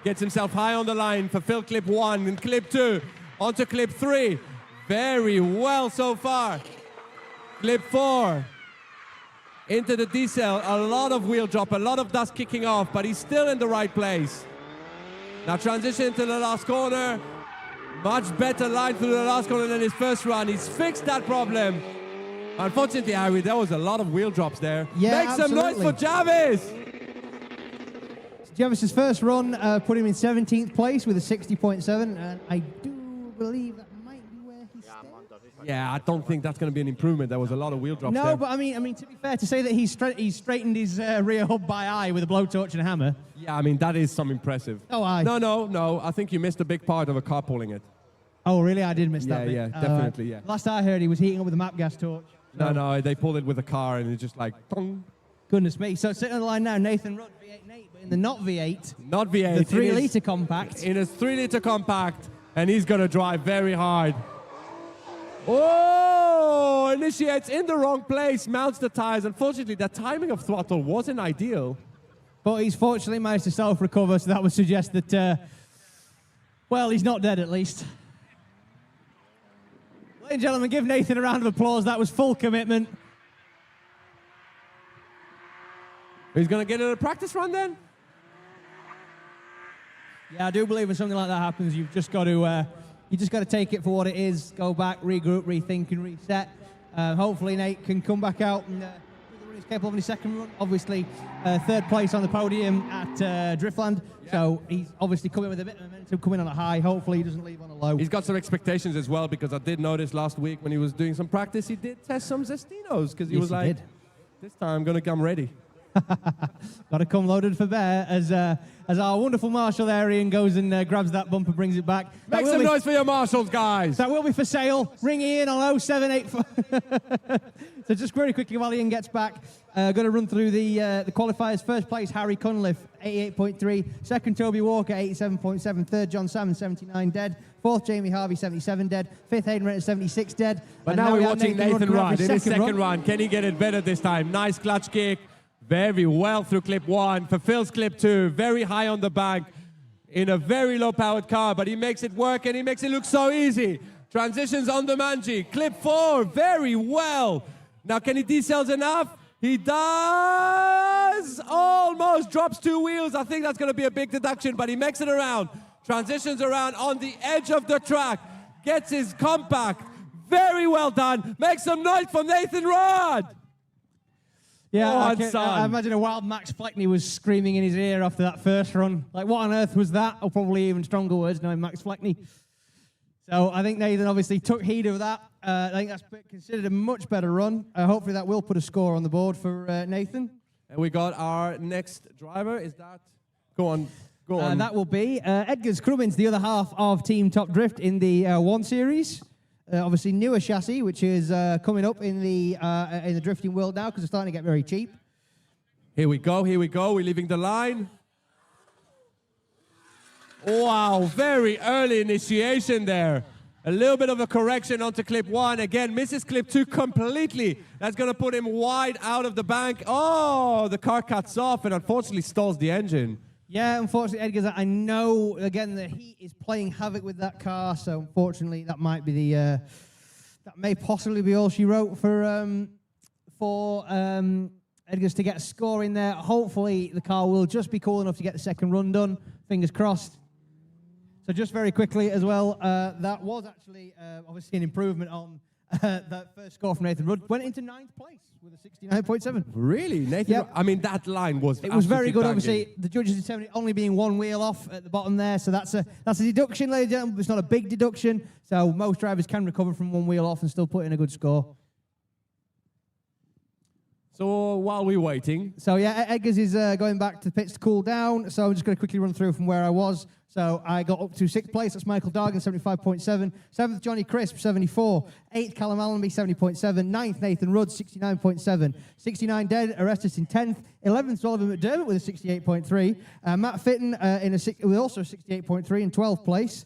Gets himself high on the line, fulfill clip 1 and clip 2. Onto clip 3. Very well so far. Clip 4. Into the decel. A lot of wheel drop, a lot of dust kicking off, but he's still in the right place. Now transition to the last corner. Much better line through the last corner than his first run. He's fixed that problem. Unfortunately, Harry, there was a lot of wheel drops there. Yeah, Make some noise for Jarvis! Jarvis's first run put him in 17th place with a 60.7, and I do believe that might be where he stayed. Yeah, I don't think that's going to be an improvement. There was a lot of wheel drops No, there. but I mean, to be fair, to say that he's straightened his rear hub by eye with a blowtorch and a hammer. Yeah, I mean, that is some impressive. Oh, aye. No. I think you missed a big part of a car pulling it. Oh, really? I did miss that bit. Yeah, definitely, yeah. Last I heard, he was heating up with a map gas torch. No, they pulled it with a car and it's just like, dong. Goodness me. So sitting on the line now, Nathan Rudd, V8 and 8, but in the not V8, Not V8. the 3-litre compact. In his 3-litre compact, and he's going to drive very hard. Oh, initiates in the wrong place, mounts the tires. Unfortunately, the timing of throttle wasn't ideal. But he's fortunately managed to self-recover, so that would suggest that, well, he's not dead at least. Ladies and gentlemen, give Nathan a round of applause. That was full commitment. He's going to get in a practice run then? Yeah, I do believe when something like that happens, you've just got to take it for what it is, go back, regroup, rethink, and reset. Hopefully, Nate can come back out and he's capable of his second run. Obviously, third place on the podium at Driftland, so he's obviously coming with a bit of momentum, coming on a high. Hopefully, he doesn't leave on a low. He's got some expectations as well, because I did notice last week when he was doing some practice, he did test some Zestinos, because he was like, this time I'm going to come ready. Got to come loaded for bear as our wonderful marshal there, Ian, goes and grabs that bumper, brings it back. Make some noise for your marshals, guys. That will be for sale. Ring Ian on 0784. So just very quickly while Ian gets back, going to run through the qualifiers. First place, Harry Cunliffe, 88.3. Second, Toby Walker, 87.7. Third, John Salmon, 79 dead. Fourth, Jamie Harvey, 77 dead. Fifth, Hayden Renner, 76 dead. But now we're watching Nathan Rudd in his second run. Can he get it better this time? Nice clutch kick. Very well through clip 1. Fulfills clip 2. Very high on the bank in a very low-powered car, but he makes it work and he makes it look so easy. Transitions on the Manji. Clip 4. Very well. Now, can he decels enough? He does! Almost drops 2 wheels. I think that's going to be a big deduction, but he makes it around. Transitions around on the edge of the track. Gets his compact. Very well done. Make some noise for Nathan Rudd. Yeah, I imagine a wild Max Fleckney was screaming in his ear after that first run. Like, what on earth was that? Or probably even stronger words knowing Max Fleckney. So I think Nathan obviously took heed of that. I think that's considered a much better run. Hopefully that will put a score on the board for Nathan. And we got our next driver. Is that... Go on. That will be Edgars Crummins, the other half of Team Top Drift in the 1 Series. Obviously newer chassis, which is coming up in the drifting world now because it's starting to get very cheap. Here we go. We're leaving the line. Wow, very early initiation there. A little bit of a correction onto clip 1. Again, misses clip 2 completely. That's going to put him wide out of the bank. Oh, the car cuts off and unfortunately stalls the engine. Yeah, unfortunately, Edgars, I know, again, the heat is playing havoc with that car, so unfortunately that might be that may possibly be all she wrote for Edgars to get a score in there. Hopefully the car will just be cool enough to get the second run done. Fingers crossed. So just very quickly as well, that was actually obviously an improvement on that first score from Nathan Rudd. Went into 9th place with a 69.7. Really? Nathan? Yep. I mean, that line was It was very good. banging. Obviously, the judges determined it only being 1 wheel off at the bottom there, so that's a deduction, ladies and gentlemen. It's not a big deduction, so most drivers can recover from 1 wheel off and still put in a good score. So while we're waiting... So yeah, Edgars is going back to the pits to cool down, so I'm just going to quickly run through from where I was. So I got up to 6th place, that's Michael Dargan, 75.7. 7th, Johnny Crisp, 74. 8th, Callum Allenby, 70.7. 9th, Nathan Rudd, 69.7. 69 dead, Orestes in 10th. 11th, Oliver McDermott with a 68.3. Matt Fitton with also a 68.3 in 12th place.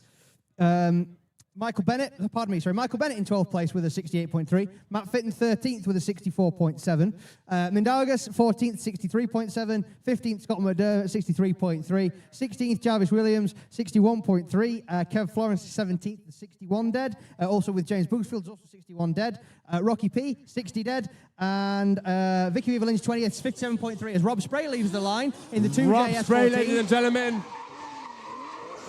Michael Bennett in 12th place with a 68.3. Matt Fitton 13th with a 64.7. Mindaugas 14th, 63.7. 15th, Scott McDermott, 63.3. 16th, Jarvis Williams, 61.3. Kev Florence 17th, 61 dead. Also with James Boogsfield, also 61 dead. Rocky P, 60 dead. And Vicky Viva Lynch 20th, 57.3 as Rob Spray leaves the line in the 2JS14. Rob Spray, ladies and gentlemen.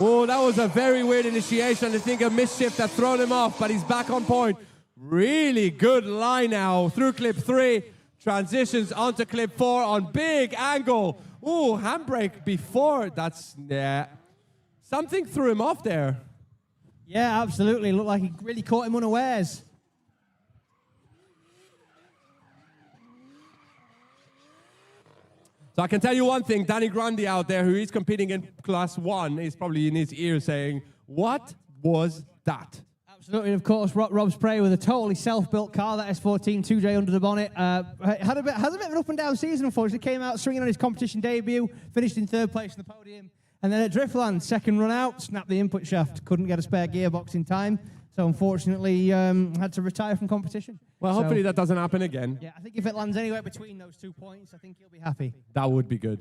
Oh, that was a very weird initiation. I think a misshift had thrown him off, but he's back on point. Really good line now through clip 3. Transitions onto clip 4 on big angle. Oh, handbrake before. That's, yeah. Something threw him off there. Yeah, absolutely. Looked like he really caught him unawares. So I can tell you one thing, Danny Grandi out there, who is competing in Class 1, is probably in his ear saying, what was that? Absolutely, and of course, Rob Spray with a totally self-built car, that S14 2J under the bonnet. has a bit of an up and down season, unfortunately. Came out swinging on his competition debut, finished in 3rd place in the podium. And then at Driftland, 2nd run out, snapped the input shaft, couldn't get a spare gearbox in time. So unfortunately, had to retire from competition. Well, hopefully that doesn't happen again. Yeah, I think if it lands anywhere between those 2 points, I think he'll be happy. That would be good.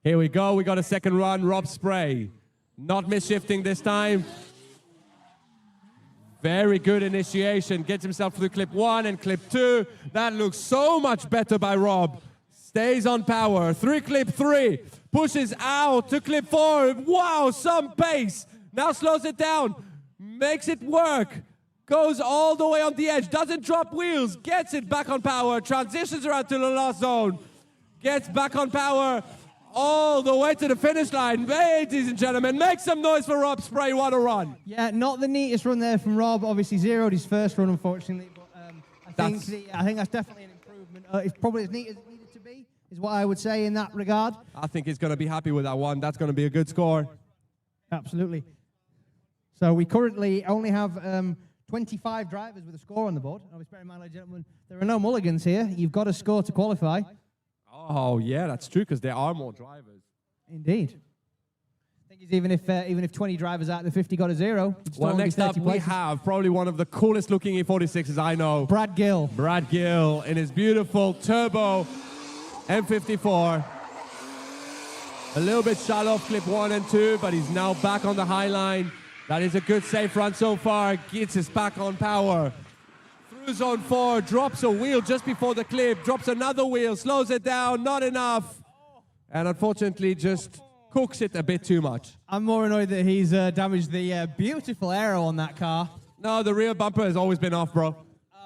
Here we go. We got a 2nd run. Rob Spray. Not misshifting this time. Very good initiation. Gets himself through clip 1 and clip 2. That looks so much better by Rob. Stays on power. Through clip 3. Pushes out to clip 4. Wow, some pace. Now slows it down. Makes it work. Goes all the way on the edge. Doesn't drop wheels. Gets it back on power. Transitions around to the last zone. Gets back on power. All the way to the finish line. Ladies and gentlemen, make some noise for Rob Spray. What a run. Yeah, not the neatest run there from Rob. Obviously zeroed his first run, unfortunately. But I think that's definitely an improvement. It's probably as neat as it needed to be, is what I would say in that regard. I think he's going to be happy with that one. That's going to be a good score. Absolutely. So we currently only have 25 drivers with a score on the board. Obviously, bear in mind, ladies and gentlemen, there are no mulligans here. You've got to score to qualify. Oh, yeah, that's true, because there are more drivers. Indeed. I think it's even if 20 drivers out of the 50 got a 0. Well, next up we have probably one of the coolest looking E46s I know. Brad Gill. Brad Gill in his beautiful turbo M54. A little bit shallow off clip 1 and 2, but he's now back on the high line. That is a good safe run so far. Gets us back on power. Through zone 4, drops a wheel just before the clip, drops another wheel, slows it down, not enough. And unfortunately just cooks it a bit too much. I'm more annoyed that he's damaged the beautiful aero on that car. No, the rear bumper has always been off, bro.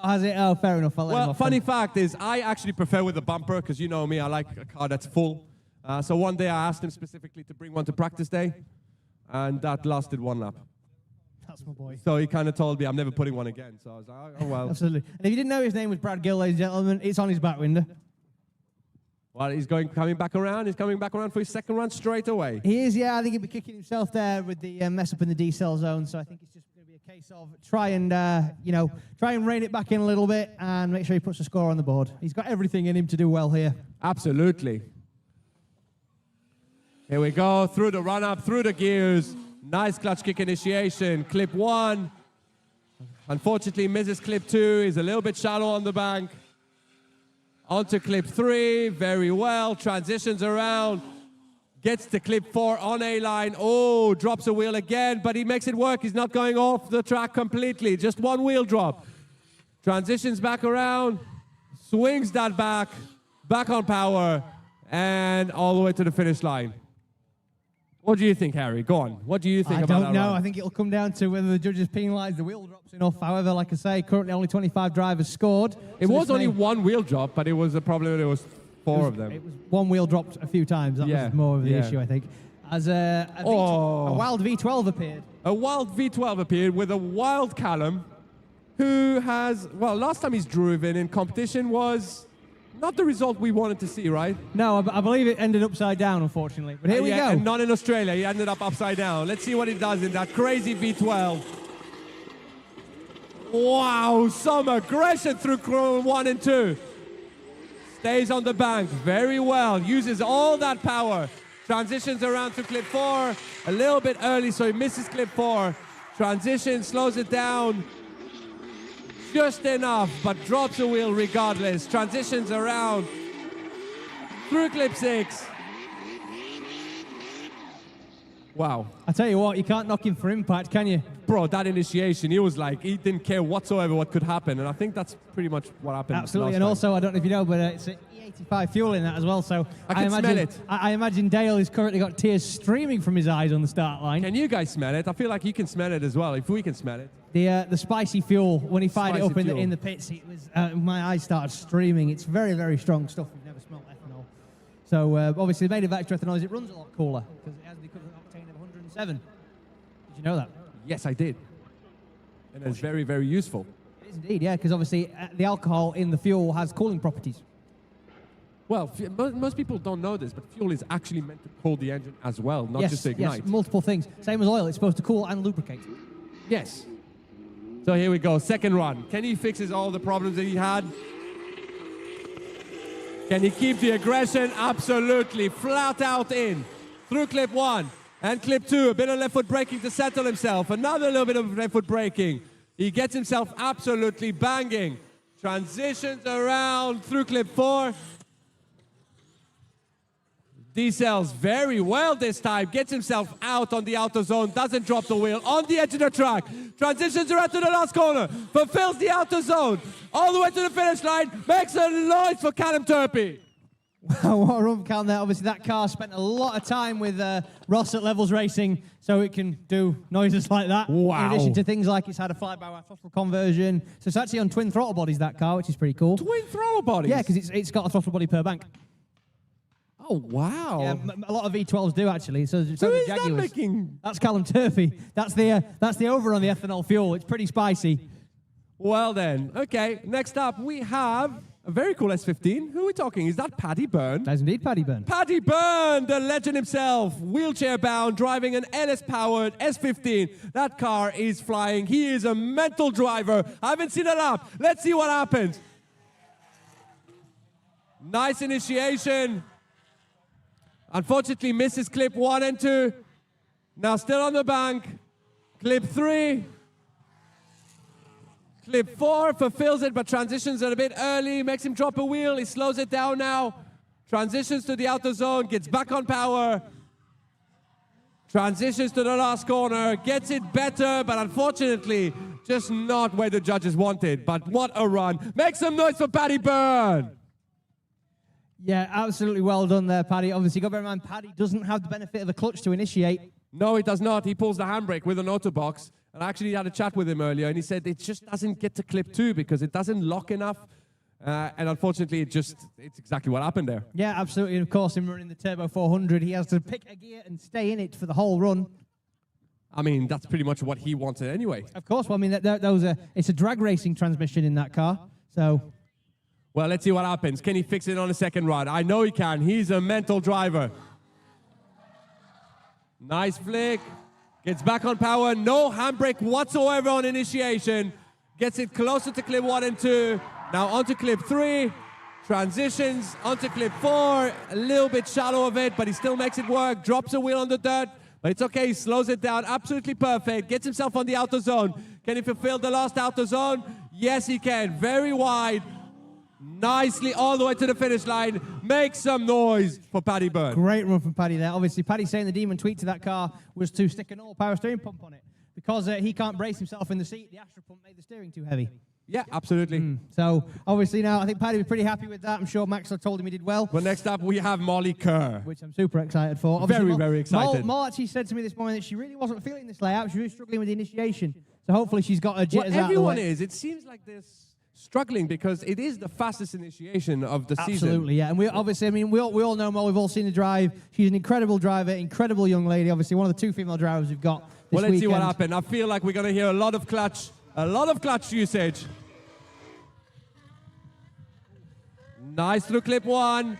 Oh, has it? Oh, fair enough. I'll let him Well, off funny then. fact is, I actually prefer with the bumper, because you know me, I like a car that's full. So one day I asked him specifically to bring one to practice day, and that lasted 1 lap. That's my boy. So he kind of told me I'm never putting one again. So I was like, oh, well. Absolutely. And if you didn't know his name was Brad Gill, ladies and gentlemen, it's on his back window. Well, he's coming back around. He's coming back around for his 2nd run straight away. He is, yeah. I think he'll be kicking himself there with the mess up in the D-cell zone. So I think it's just going to be a case of try and rein it back in a little bit and make sure he puts a score on the board. He's got everything in him to do well here. Absolutely. Here we go, through the run-up, through the gears. Nice clutch kick initiation. Clip 1. Unfortunately, misses clip 2. He's a little bit shallow on the bank. Onto clip 3. Very well. Transitions around. Gets to clip 4 on A-line. Oh, drops a wheel again, but he makes it work. He's not going off the track completely. Just 1 wheel drop. Transitions back around. Swings that back on power, and all the way to the finish line. What do you think, Harry? Go on. What do you think about that? I don't know. run? I think it'll come down to whether the judges penalise the wheel drops enough. However, like I say, currently only 25 drivers scored. It So was this only may- 1 wheel drop, but it was a problem. There was 4 of them. It was 1 wheel dropped a few times. That was more of the issue, I think. As a wild V12 appeared. A wild V12 appeared with a wild Callum, who has, well, last time he's driven in competition was not the result we wanted to see, right? No, I believe it ended upside down, unfortunately. But here we go. And not in Australia. He ended up upside down. Let's see what he does in that crazy V12. Wow, some aggression through corner 1 and 2. Stays on the bank very well. Uses all that power. Transitions around to clip 4. A little bit early, so he misses clip 4. Transition, slows it down. Just enough, but drops a wheel regardless. Transitions around through clip 6. Wow. I tell you what, you can't knock him for impact, can you? Bro, that initiation, he was like, he didn't care whatsoever what could happen. And I think that's pretty much what happened. Absolutely. last And time. also, I don't know if you know, but it's E85 fuel in that as well. So I can imagine, smell it. I imagine Dale has currently got tears streaming from his eyes on the start line. Can you guys smell it? I feel like you can smell it as well, if we can smell it. The spicy fuel, when he fired it Spicy up fuel. in the pits, it was my eyes started streaming. It's very, very strong stuff. We've never smelled ethanol. So obviously, the main advantage to ethanol is it runs a lot cooler because it has the equivalent octane of 107. Did you know that? Yes, I did. And it's very, very useful. It is indeed, yeah, because obviously the alcohol in the fuel has cooling properties. Well, most people don't know this, but fuel is actually meant to cool the engine as well, not just to ignite. Yes, multiple things. Same as oil, it's supposed to cool and lubricate. Yes. So here we go, second run. Can he fix all the problems that he had? Can he keep the aggression? Absolutely. Flat out in. Through clip 1 and clip 2. A bit of left foot braking to settle himself. Another little bit of left foot braking. He gets himself absolutely banging. Transitions around through clip 4. D-cells very well this time. Gets himself out on the outer zone. Doesn't drop the wheel. On the edge of the track. Transitions around to the last corner. Fulfills the outer zone. All the way to the finish line. Makes a noise for Callum Turpey. Wow, what a run count there. Obviously, that car spent a lot of time with Ross at Levels Racing, so it can do noises like that. Wow. In addition to things like it's had a fly-by-wire throttle conversion. So it's actually on twin throttle bodies, that car, which is pretty cool. Twin throttle bodies? Yeah, because it's got a throttle body per bank. Oh, wow. Yeah, a lot of V12s do, actually. So Who do is that Jaguars. making? That's Callum Turpey. That's the over on the ethanol fuel. It's pretty spicy. Well then, okay. Next up, we have a very cool S15. Who are we talking? Is that Paddy Byrne? That's indeed Paddy Byrne. Paddy Byrne, the legend himself, wheelchair-bound, driving an LS-powered S15. That car is flying. He is a mental driver. I haven't seen a lap. Let's see what happens. Nice initiation. Unfortunately, misses clip 1 and 2. Now still on the bank. Clip 3. Clip 4 fulfills it, but transitions it a bit early. Makes him drop a wheel. He slows it down now. Transitions to the outer zone. Gets back on power. Transitions to the last corner. Gets it better, but unfortunately, just not where the judges wanted. But what a run. Make some noise for Paddy Byrne. Yeah, absolutely well done there, Paddy. Obviously, got to bear in mind, Paddy doesn't have the benefit of the clutch to initiate. No, he does not. He pulls the handbrake with an autobox. And I actually had a chat with him earlier, and he said it just doesn't get to clip 2 because it doesn't lock enough. And unfortunately, it's exactly what happened there. Yeah, absolutely. And of course, in running the Turbo 400, he has to pick a gear and stay in it for the whole run. I mean, that's pretty much what he wanted anyway. Of course. Well, I mean, it's a drag racing transmission in that car. So... Well, let's see what happens. Can he fix it on the second run? I know he can. He's a mental driver. Nice flick. Gets back on power. No handbrake whatsoever on initiation. Gets it closer to clip 1 and 2. Now onto clip 3. Transitions onto clip 4. A little bit shallow of it, but he still makes it work. Drops a wheel on the dirt. But it's okay. He slows it down. Absolutely perfect. Gets himself on the outer zone. Can he fulfill the last outer zone? Yes, he can. Very wide. Nicely all the way to the finish line. Make some noise for Paddy Byrne. Great run from Paddy there. Obviously, Paddy saying the demon tweak to that car was to stick an all-power steering pump on it. Because he can't brace himself in the seat, the Astra pump made the steering too heavy. Yeah, absolutely. So, obviously now, I think Paddy was pretty happy with that. I'm sure Maxwell told him he did well. Well, next up, we have Molly Kerr. Which I'm super excited for. Obviously, Very excited. Mol actually said to me this morning that she really wasn't feeling this layout. She was really struggling with the initiation. So hopefully she's got her jitters out of the way. Everyone is. It seems like this... struggling because it is the fastest initiation of the season. Absolutely, yeah. And we obviously, I mean, we all know Mo. We've all seen her drive. She's an incredible driver, incredible young lady. Obviously, one of the 2 female drivers we've got this Well, let's see what weekend. happens. I feel like we're going to hear a lot of clutch usage. Nice through clip 1.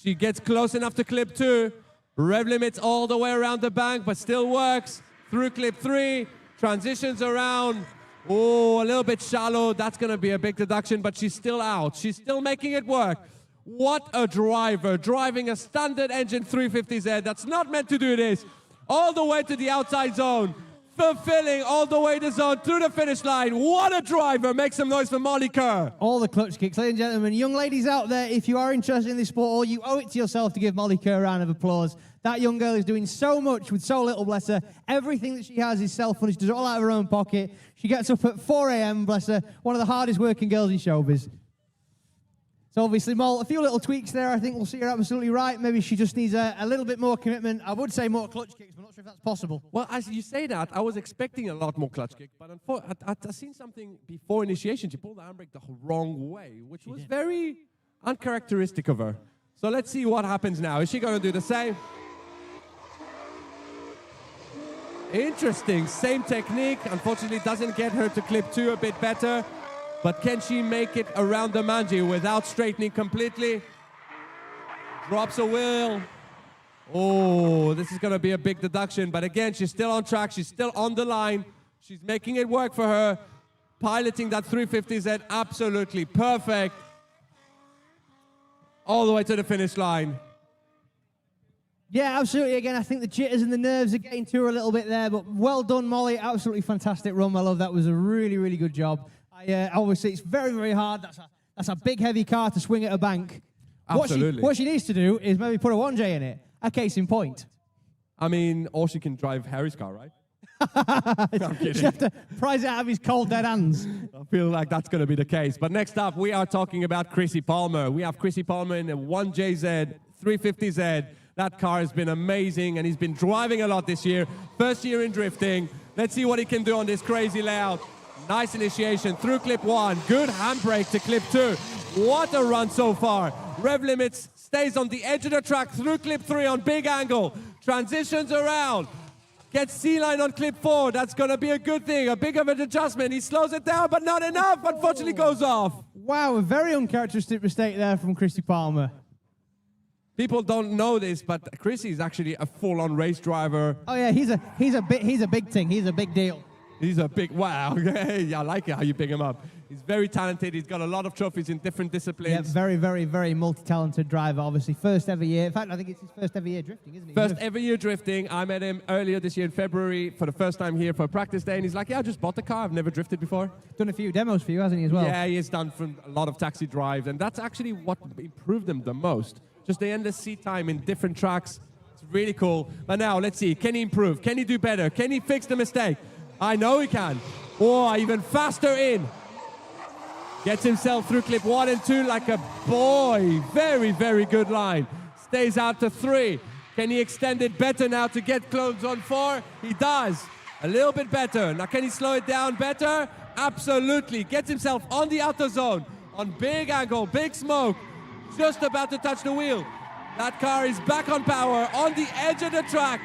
She gets close enough to clip 2. Rev limits all the way around the bank, but still works. Through clip 3. Transitions around. Oh, a little bit shallow. That's going to be a big deduction, but she's still out. She's still making it work. What a driver, driving a standard engine 350Z that's not meant to do this. All the way to the outside zone. Fulfilling all the way the zone through the finish line. What a driver. Make some noise for Molly Kerr. All the clutch kicks. Ladies and gentlemen, young ladies out there, if you are interested in this sport, you owe it to yourself to give Molly Kerr a round of applause. That young girl is doing so much with so little, bless her. Everything that she has is self-funded. She does it all out of her own pocket. She gets up at 4 a.m., bless her. One of the hardest working girls in showbiz. So obviously, Mol, a few little tweaks there. I think we'll see her absolutely right. Maybe she just needs a little bit more commitment. I would say more clutch kicks, but I'm not sure if that's possible. Well, as you say that, I was expecting a lot more clutch kick, but I've seen something before initiation. She pulled the handbrake the wrong way, which was very uncharacteristic of her. So let's see what happens now. Is she going to do the same? Interesting, same technique. Unfortunately, doesn't get her to clip 2 a bit better. But can she make it around the Manji without straightening completely? Drops a wheel. Oh, this is going to be a big deduction. But again, she's still on track. She's still on the line. She's making it work for her. Piloting that 350Z absolutely perfect. All the way to the finish line. Yeah, absolutely. Again, I think the jitters and the nerves are getting to her a little bit there, but well done, Molly. Absolutely fantastic run, my love. That was a really, really good job. Obviously, it's very, very hard. That's a big, heavy car to swing at a bank. Absolutely. What she needs to do is maybe put a 1J in it. A case in point. I mean, or she can drive Harry's car, right? I'm kidding. She'll have to prize it out of his cold, dead hands. I feel like that's going to be the case. But next up, we are talking about Chrissy Palmer. We have Chrissy Palmer in a 1JZ, 350Z. That car has been amazing, and he's been driving a lot this year. First year in drifting. Let's see what he can do on this crazy layout. Nice initiation through clip 1. Good handbrake to clip 2. What a run so far. Rev limits stays on the edge of the track through clip 3 on big angle. Transitions around. Gets C-line on clip 4. That's going to be a good thing. A big of an adjustment. He slows it down, but not enough. Unfortunately, goes off. Wow, a very uncharacteristic mistake there from Chrissy Palmer. People don't know this, but Chrissy is actually a full-on race driver. Oh yeah, he's a big thing. He's a big deal. He's a big, wow. I like it how you pick him up. He's very talented. He's got a lot of trophies in different disciplines. Yeah, very, very, very multi-talented driver, obviously. First ever year. In fact, I think it's his first ever year drifting, isn't it? First ever year drifting. I met him earlier this year in February for the first time here for a practice day. And he's like, yeah, I just bought the car. I've never drifted before. Done a few demos for you, hasn't he, as well? Yeah, he has done from a lot of taxi drives. And that's actually what improved him the most. Just the endless seat time in different tracks. It's really cool. But now, let's see. Can he improve? Can he do better? Can he fix the mistake? I know he can. Oh, even faster in. Gets himself through clip 1 and 2 like a boy. Very, very good line. Stays out to 3. Can he extend it better now to get close on 4? He does. A little bit better. Now, can he slow it down better? Absolutely. Gets himself on the outer zone. On big angle, big smoke. Just about to touch the wheel. That car is back on power, on the edge of the track.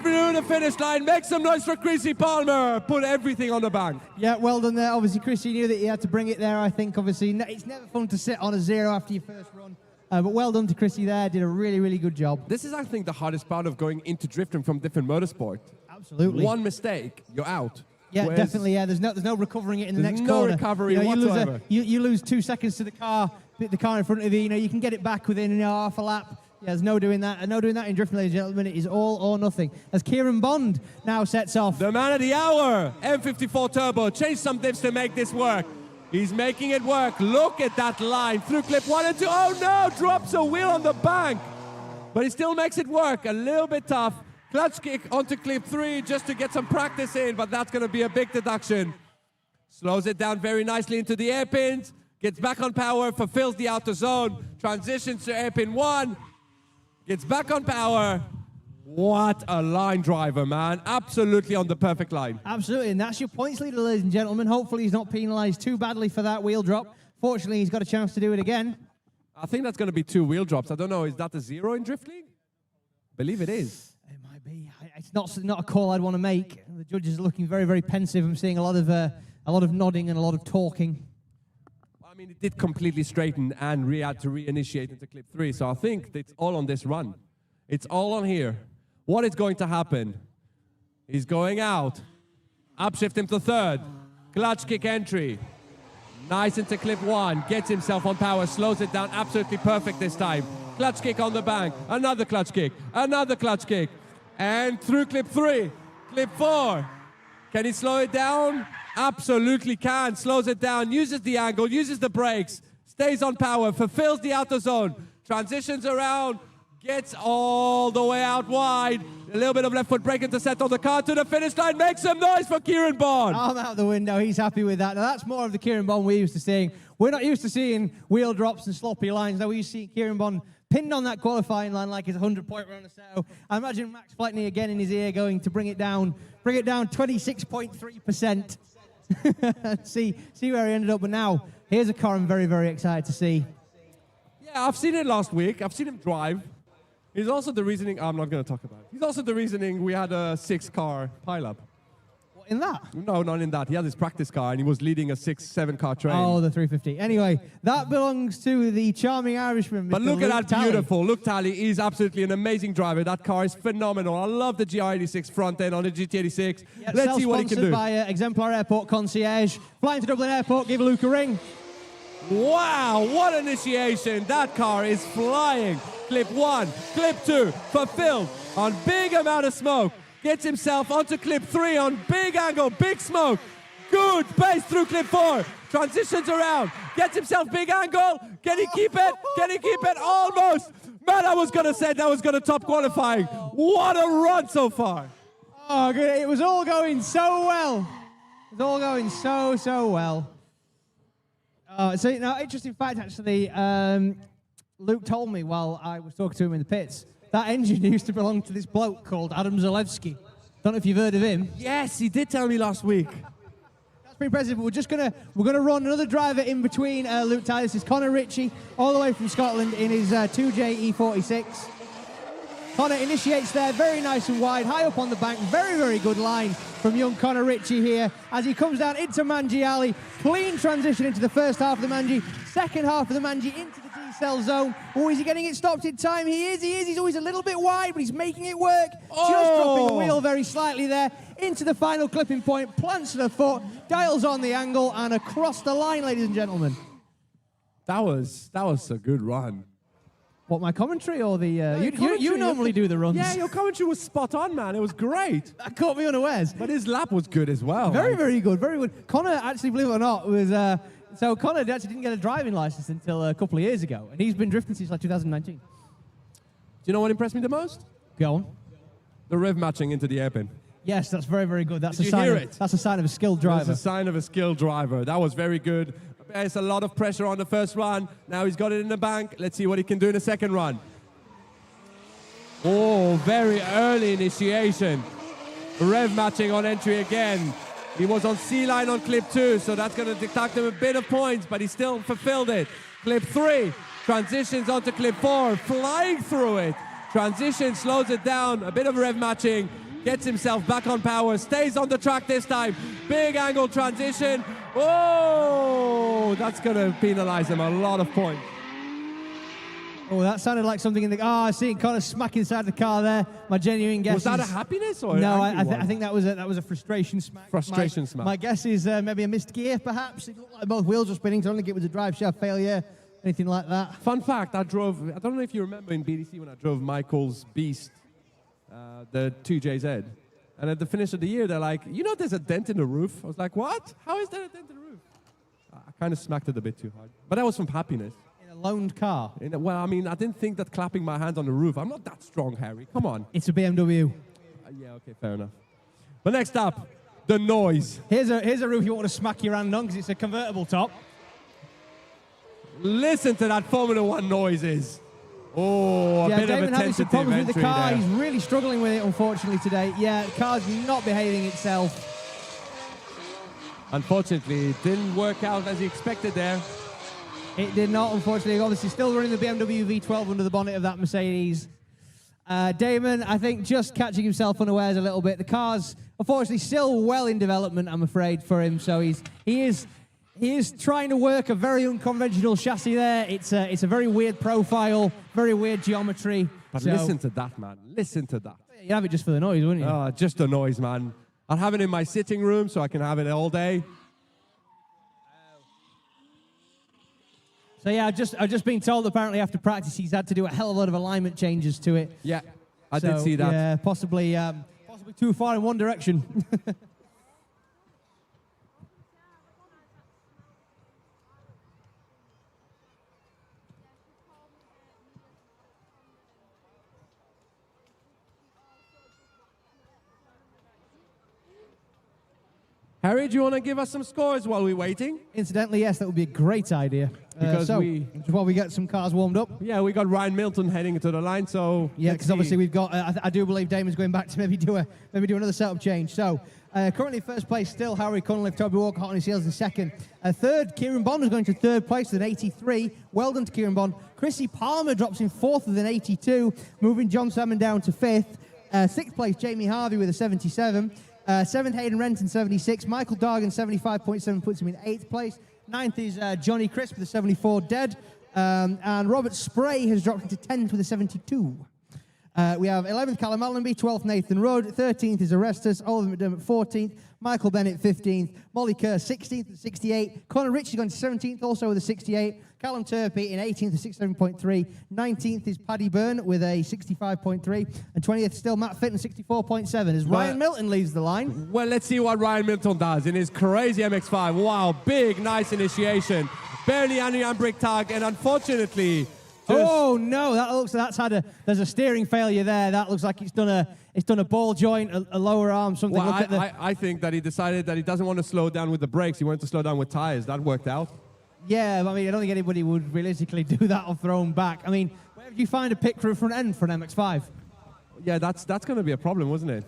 Through the finish line. Make some noise for Chrissy Palmer. Put everything on the bank. Yeah, well done there. Obviously, Chrissy knew that he had to bring it there, I think. Obviously, it's never fun to sit on a 0 after your first run. But well done to Chrissy there. Did a really, really good job. This is, I think, the hardest part of going into drifting from different motorsport. Absolutely. One mistake, you're out. Yeah, Whereas definitely. Yeah, there's no recovering it in the next no corner. recovery whatsoever. you You lose 2 seconds to the car in front of you. You can get it back within half a lap. Yeah, there's no doing that. And no doing that in drifting, ladies and gentlemen. It is all or nothing. As Kieran Bond now sets off. The man of the hour, M54 Turbo. Changed some divs to make this work. He's making it work. Look at that line through clip 1 and 2. Oh no, drops a wheel on the bank. But he still makes it work. A little bit tough. Clutch kick onto clip 3 just to get some practice in, but that's going to be a big deduction. Slows it down very nicely into the airpins. Gets back on power, fulfills the outer zone. Transitions to airpin 1. Gets back on power. What a line driver, man. Absolutely on the perfect line. Absolutely, and that's your points leader, ladies and gentlemen. Hopefully he's not penalised too badly for that wheel drop. Fortunately, he's got a chance to do it again. I think that's going to be 2 wheel drops. I don't know, is that a 0 in Drift League? I believe it is. It might be. It's not a call I'd want to make. The judges are looking very, very pensive. I'm seeing a lot of nodding and a lot of talking. I mean, it did completely straighten and had to reinitiate into clip 3. So I think it's all on this run. It's all on here. What is going to happen? He's going out. Upshift him to 3rd. Clutch kick entry. Nice into clip 1. Gets himself on power. Slows it down. Absolutely perfect this time. Clutch kick on the bank. Another clutch kick. Another clutch kick. And through clip 3. Clip 4. Can he slow it down? Absolutely can. Slows it down, uses the angle, uses the brakes, stays on power, fulfills the outer zone, transitions around, gets all the way out wide. A little bit of left foot brake intercept on the car to the finish line. Make some noise for Kieran Bond. Arm out the window. He's happy with that. Now, that's more of the Kieran Bond we're used to seeing. We're not used to seeing wheel drops and sloppy lines. Now, we used to see Kieran Bond pinned on that qualifying line like it's a 100-point run or so. I imagine Max Fleckney again in his ear going to bring it down 26.3%. see where he ended up. But now, here's a car I'm very, very excited to see. Yeah, I've seen it last week. I've seen him drive. He's also the reasoning, I'm not going to talk about it. He's also the reasoning we had a 6-car pileup. In that? No, not in that. He had his practice car and he was leading a 6-7-car train. Oh, the 350. Anyway, that belongs to the charming Irishman, Mr. But look Luke at that, Talley. beautiful. Luke Talley is absolutely an amazing driver. That car is phenomenal. I love the GR86 front end on the GT86. Yeah, Let's see what he can do. by Exemplar Airport Concierge. Flying to Dublin Airport, give Luke a ring. Wow, what initiation. That car is flying. Clip 1, clip 2, fulfilled on big amount of smoke. Gets himself onto clip 3 on big angle, big smoke. Good pace through clip 4. Transitions around. Gets himself big angle. Can he keep it? Can he keep it? Almost. Man, I was going to say that was going to top qualifying. What a run so far. Oh, good. It was all going so well. It was all going so well. So, now, interesting fact, actually, Luke told me while I was talking to him in the pits, that engine used to belong to this bloke called Adam Zalewski. Don't know if you've heard of him. Yes, he did tell me last week. That's pretty impressive. We're gonna run another driver in between Luke Talley. This is Connor Ritchie, all the way from Scotland in his 2J E46. Connor initiates there, very nice and wide, high up on the bank. Very, very good line from young Connor Ritchie here as he comes down into Manji Alley. Clean transition into the first half of the Manji, second half of the Manji into the D-cell zone. Oh, is he getting it stopped in time? He is. He's always a little bit wide, but he's making it work. Oh. Just dropping the wheel very slightly there into the final clipping point, plants the foot, dials on the angle, and across the line, ladies and gentlemen. That was a good run. What, my commentary or the... you commentary, normally do the runs. Yeah, your commentary was spot on, man. It was great. That caught me unawares. But his lap was good as well. Very, very good, very good. Connor, actually, believe it or not, was... so Connor actually didn't get a driving license until a couple of years ago, and he's been drifting since like 2019. Do you know what impressed me the most? Go on. The rev matching into the airpin. Yes, that's very, very good. That's Did a you sign. hear Of, it? That's a sign of a skilled driver. That's a sign of a skilled driver. That was very good. There's a lot of pressure on the first run. Now he's got it in the bank. Let's see what he can do in the second run. Oh, very early initiation. Rev matching on entry again. He was on C-line on clip 2, so that's going to deduct him a bit of points, but he still fulfilled it. Clip 3, transitions onto clip 4, flying through it. Transition, slows it down, a bit of rev matching, gets himself back on power, stays on the track this time. Big angle transition. Oh, that's going to penalize him a lot of points. Oh, that sounded like something in the... Oh, I see Connor smack inside the car there. My genuine guess Was that a is- happiness or No, an angry I one? think that was a frustration smack. Frustration smack. My guess is maybe a missed gear, perhaps. It looked like both wheels were spinning, so I don't think it was a drive shaft failure, anything like that. Fun fact, I don't know if you remember in BDC when I drove Michael's Beast, the 2JZ. And at the finish of the year, they're like, you know there's a dent in the roof? I was like, what? How is there a dent in the roof? I kind of smacked it a bit too hard. But that was from happiness. In a loaned car. Well, I mean, I didn't think that clapping my hands on the roof. I'm not that strong, Harry. Come on. It's a BMW. Yeah, okay, fair enough. But next up, the noise. Here's a roof you want to smack your hand on because it's a convertible top. Listen to that Formula One noises. Oh, a bit Damon of a having some tentative problems with the entry car. there. He's really struggling with it, unfortunately, today. Yeah, the car's not behaving itself. Unfortunately, it didn't work out as he expected there. It did not, unfortunately. Obviously, still running the BMW V12 under the bonnet of that Mercedes. Damon, I think, just catching himself unawares a little bit. The car's, unfortunately, still well in development, I'm afraid, for him. So he is trying to work a very unconventional chassis there. It's a very weird profile, very weird geometry. But So- listen to that, man. Listen to that. You'd have it just for the noise, wouldn't you? Just the noise, man. I'll have it in my sitting room so I can have it all day. So yeah, I've just been told apparently after practice he's had to do a hell of a lot of alignment changes to it. Yeah, I did see that. Yeah, possibly too far in one direction. Harry, do you want to give us some scores while we're waiting? Incidentally, yes, that would be a great idea. Because just while we get some cars warmed up. Yeah, we got Ryan Milton heading to the line, so Yeah, let's because obviously see. we've got. I do believe Damon's going back to maybe do another setup change. So Currently first place still Harry Cunliffe, Toby Walker hot on his heels in second. Third, Kieran Bond is going to third place with an 83. Well done to Kieran Bond. Chrissy Palmer drops in fourth with an 82, moving John Salmon down to fifth. Sixth place, Jamie Harvey with a 77. Seventh, Hayden Renton, 76. Michael Dargan, 75.7, puts him in eighth place. Ninth is Johnny Crisp with a 74 dead. And Robert Spray has dropped into 10th with a 72. We have 11th, Callum Allenby, 12th, Nathan Rudd, 13th is Orestes, Oliver McDermott, 14th, Michael Bennett, 15th, Molly Kerr, 16th with 68, Conor Ritchie going to 17th, also with a 68, Callum Turpey in 18th with 67.3, 19th is Paddy Byrne with a 65.3, and 20th still Matt Fitton, 64.7, as Ryan Milton leaves the line. Well, let's see what Ryan Milton does in his crazy MX-5. Wow, big, nice initiation. Barely any handbrake tag, and unfortunately... Oh no! That looks there's a steering failure there. That looks like it's done a ball joint, a lower arm, something. Well, Look I think that he decided that he doesn't want to slow down with the brakes. He wanted to slow down with tires. That worked out. Yeah, I mean, I don't think anybody would realistically do that or throw him back. I mean, where did you find a pick through front end for an MX-5? Yeah, that's going to be a problem, wasn't it?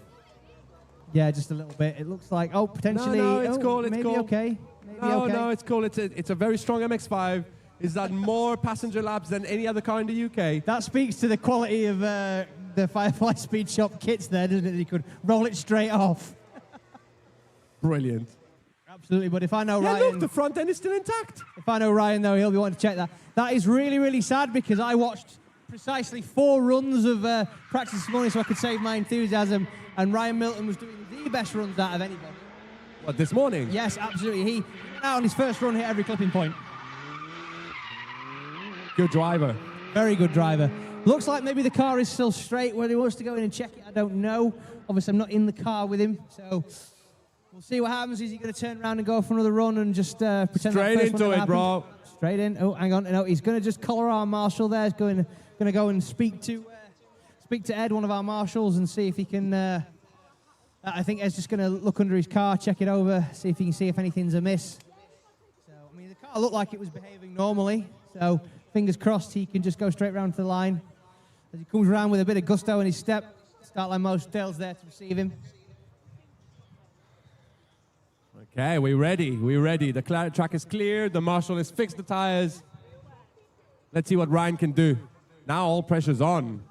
Yeah, just a little bit. It looks like potentially. No, it's cool. It's maybe cool. Okay. Maybe No, okay. no, it's cool. It's a very strong MX-5. Is that more passenger laps than any other car in the UK? That speaks to the quality of the Firefly Speed Shop kits there, doesn't it? You could roll it straight off. Brilliant. Absolutely, but if I know Yeah, Ryan... look, the front end is still intact. If I know Ryan, though, he'll be wanting to check that. That is really, really sad because I watched precisely 4 runs of practice this morning so I could save my enthusiasm, and Ryan Milton was doing the best runs out of anybody. What, this morning? Yes, absolutely. He went out on his first run, hit every clipping point. Good driver. Very good driver. Looks like maybe the car is still straight. Whether he wants to go in and check it, I don't know. Obviously, I'm not in the car with him, so we'll see what happens. Is he going to turn around and go for another run and just pretend Straight that first into one it, bro. Straight in. Oh, hang on. No, he's going to just collar our marshal there. He's going to go and speak to Ed, one of our marshals, and see if he can... I think Ed's just going to look under his car, check it over, see if he can see if anything's amiss. So, I mean, the car looked like it was behaving normally, so... Fingers crossed he can just go straight round to the line. As he comes around with a bit of gusto in his step, start line most Dale's there to receive him. Okay, we're ready. We're ready. The track is clear. The marshal has fixed the tires. Let's see what Ryan can do. Now all pressure's on.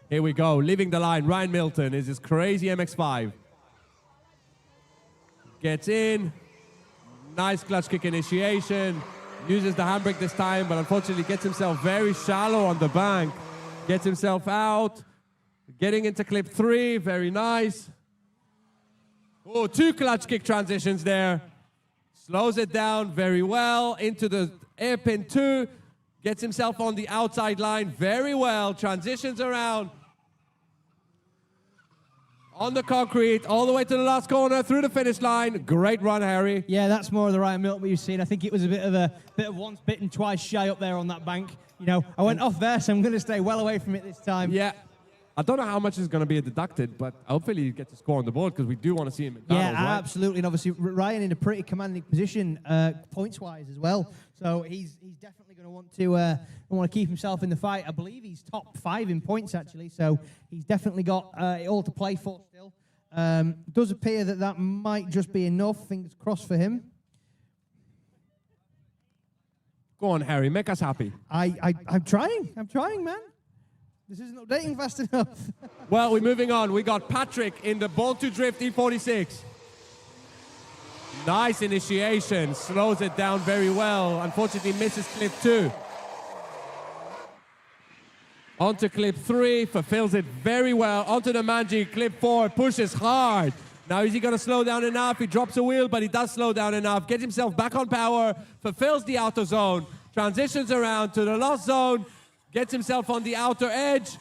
Here we go. Leaving the line. Ryan Milton is his crazy MX-5. Gets in. Nice clutch kick initiation. Uses the handbrake this time, but unfortunately gets himself very shallow on the bank. Gets himself out. Getting into clip 3. Very nice. Oh, 2 clutch kick transitions there. Slows it down very well. Into the airpin 2. Gets himself on the outside line very well. Transitions around. On the concrete, all the way to the last corner, through the finish line. Great run, Harry. Yeah, that's more of the Ryan Milton you've seen. I think it was a bit of once bitten, twice shy up there on that bank. You know, I went off there, so I'm going to stay well away from it this time. Yeah. I don't know how much is going to be deducted, but hopefully he gets a score on the board because we do want to see him at McDonald's, right? Absolutely. And obviously, Ryan in a pretty commanding position points-wise as well. So he's definitely going to want to keep himself in the fight. I believe he's top 5 in points, actually. So he's definitely got it all to play for still. Does appear that might just be enough. Fingers crossed for him. Go on, Harry. Make us happy. I'm trying. I'm trying, man. This isn't updating fast enough. Well, we're moving on. We got Patrick in the Born to Drift E46. Nice initiation. Slows it down very well. Unfortunately, misses clip 2. Onto clip 3. Fulfills it very well. Onto the Manji. Clip 4. Pushes hard. Now, is he going to slow down enough? He drops a wheel, but he does slow down enough. Gets himself back on power. Fulfills the outer zone. Transitions around to the lost zone. Gets himself on the outer edge.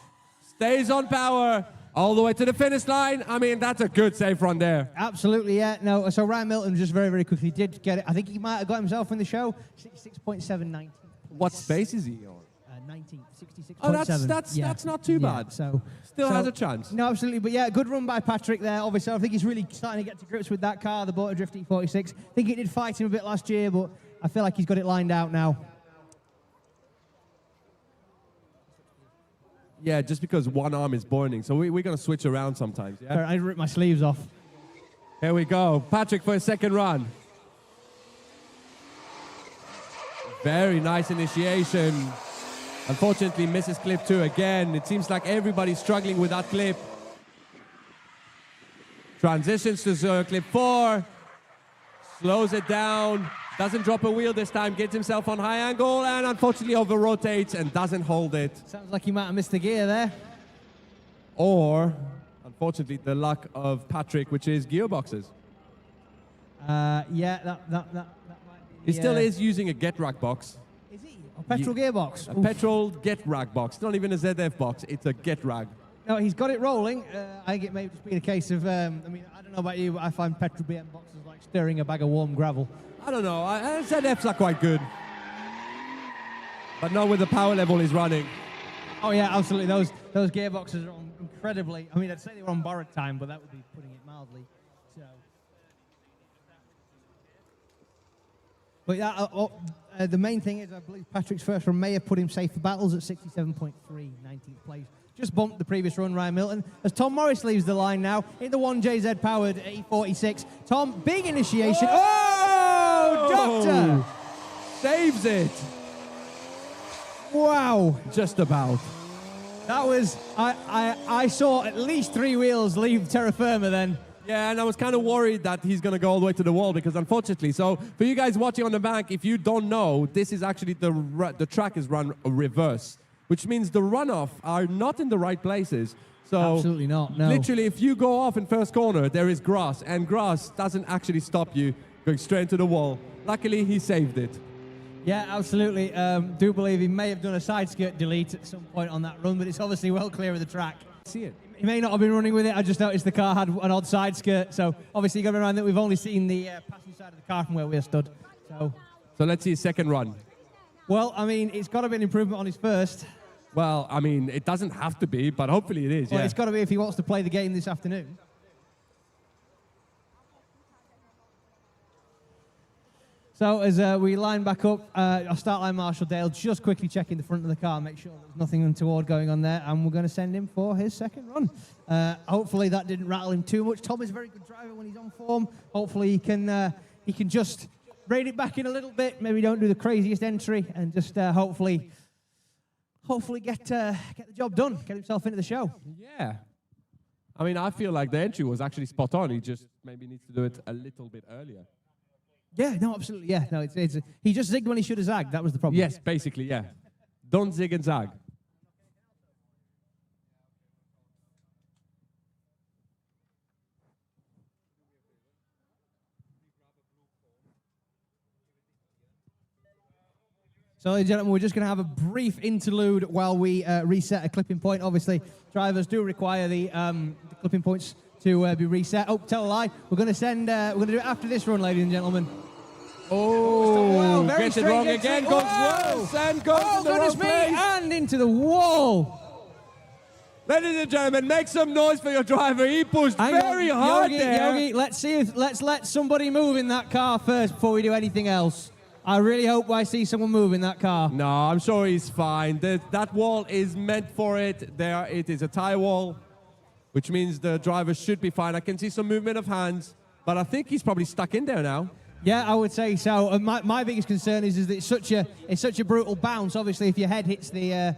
Stays on power. All the way to the finish line. I mean, that's a good safe run there. Absolutely, yeah. No, so Ryan Milton just very, very quickly did get it. I think he might have got himself in the show. 66.719. What space is he on? 19, 66.7. Oh, that's not too bad. So Still has a chance. No, absolutely. But yeah, good run by Patrick there. Obviously, I think he's really starting to get to grips with that car, the Border Drift E46. I think it did fight him a bit last year, but I feel like he's got it lined out now. Yeah, just because one arm is burning. So we're going to switch around sometimes, yeah? I ripped my sleeves off. Here we go. Patrick for a second run. Very nice initiation. Unfortunately, misses clip 2 again. It seems like everybody's struggling with that clip. Transitions to clip 4. Slows it down. Doesn't drop a wheel this time. Gets himself on high angle and unfortunately over-rotates and doesn't hold it. Sounds like he might have missed the gear there. Or, unfortunately, the luck of Patrick, which is gearboxes. Yeah, that might be. He still is using a get rack box. Is he? A petrol gearbox? A petrol get rag box. It's not even a ZF box. It's a get rag. No, he's got it rolling. I think it may just be a case of, I mean, I don't know about you, but I find petrol BM boxes like stirring a bag of warm gravel. I don't know. ZFs are quite good. But not with the power level he's running. Oh, yeah, absolutely. Those gearboxes are on incredibly, I mean, I'd say they were on borrowed time, but that would be putting it mildly. So. But yeah, the main thing is I believe Patrick's first run may have put him safe for battles at 67.3, 19th place. Just bumped the previous run, Ryan Milton. As Tom Morris leaves the line now in the 1JZ powered E46. Tom, big initiation. Oh, Doctor! Saves it. Wow. Just about. That was, I saw at least 3 wheels leave terra firma then. Yeah, and I was kind of worried that he's going to go all the way to the wall because unfortunately, so for you guys watching on the back, if you don't know, this is actually the track is run reverse, which means the runoff are not in the right places. So absolutely not, no. Literally, if you go off in first corner, there is grass, and grass doesn't actually stop you going straight into the wall. Luckily, he saved it. Yeah, absolutely. Do believe he may have done a side skirt delete at some point on that run, but it's obviously well clear of the track. See it. He may not have been running with it. I just noticed the car had an odd side skirt. So obviously, you got to remember that we've only seen the passenger side of the car from where we're stood. So let's see his second run. Well, I mean, it's got to be an improvement on his first. Well, I mean, it doesn't have to be, but hopefully it is. Well, yeah. it's got to be if he wants to play the game this afternoon. So as we line back up, our start line Marshall Dale just quickly checking the front of the car, make sure there's nothing untoward going on there, and we're going to send him for his second run. Hopefully that didn't rattle him too much. Tom is a very good driver when he's on form. Hopefully he can just rein it back in a little bit. Maybe don't do the craziest entry, and just hopefully get the job done, get himself into the show. Yeah. I mean, I feel like the entry was actually spot on. He just maybe needs to do it a little bit earlier. Yeah, no, absolutely, yeah. No, he just zigged when he should have zagged. That was the problem. Yes, basically, yeah. Don't zig and zag. So, ladies and gentlemen, we're just going to have a brief interlude while we reset a clipping point. Obviously, drivers do require the clipping points to be reset. Oh, tell a lie. We're going to send. We're going to do it after this run, ladies and gentlemen. Oh, very gets it wrong again. Goes worse and goes in the wrong place. And into the wall. Ladies and gentlemen, make some noise for your driver. He pushed very hard there. Yogi, let's let somebody move in that car first before we do anything else. I really hope I see someone move in that car. No, I'm sure he's fine. That wall is meant for it. There, it is a tie wall, which means the driver should be fine. I can see some movement of hands, but I think he's probably stuck in there now. Yeah, I would say so. My biggest concern is that it's such a brutal bounce. Obviously, if your head hits the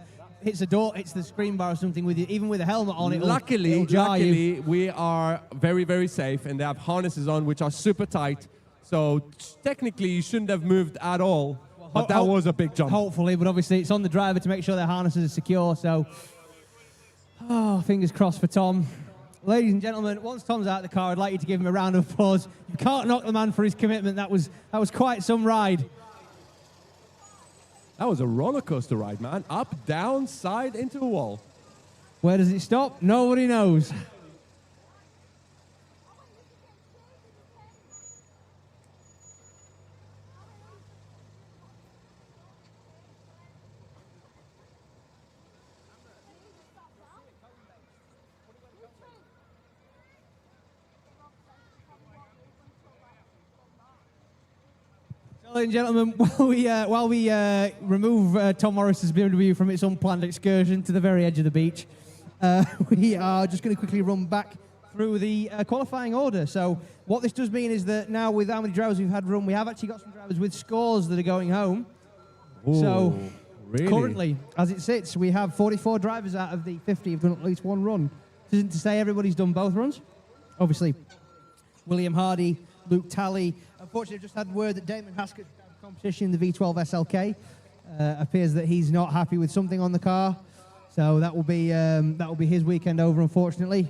door, hits the screen bar or something with you, even with a helmet on, luckily, we are very, very safe, and they have harnesses on which are super tight. So technically, you shouldn't have moved at all. But that was a big jump. Hopefully, but obviously, it's on the driver to make sure their harnesses are secure. So, fingers crossed for Tom. Ladies and gentlemen, once Tom's out of the car, I'd like you to give him a round of applause. You can't knock the man for his commitment. That was quite some ride. That was a roller coaster ride, man. Up, down, side, into a wall. Where does it stop? Nobody knows. Ladies and gentlemen, while we remove Tom Morris's BMW from its unplanned excursion to the very edge of the beach, we are just going to quickly run back through the qualifying order. So what this does mean is that now with how many drivers we've had run, we have actually got some drivers with scores that are going home. Ooh, so really? currently, as it sits, we have 44 drivers out of the 50 have done at least one run. This isn't to say everybody's done both runs. Obviously, William Hardy, Luke Talley. Unfortunately, I've just had word that Damon Haskett out of competition in the V12 SLK. Appears that he's not happy with something on the car. So that will be his weekend over, unfortunately.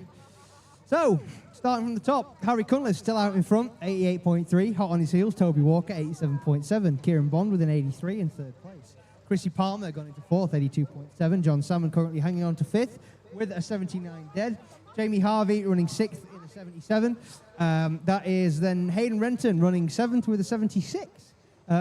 So, starting from the top, Harry Cunliffe still out in front, 88.3. Hot on his heels, Toby Walker, 87.7. Kieran Bond with an 83 in third place. Chrissy Palmer gone into fourth, 82.7. John Salmon currently hanging on to fifth with a 79 dead. Jamie Harvey running sixth in a 77. That is then Hayden Renton running seventh with a 76.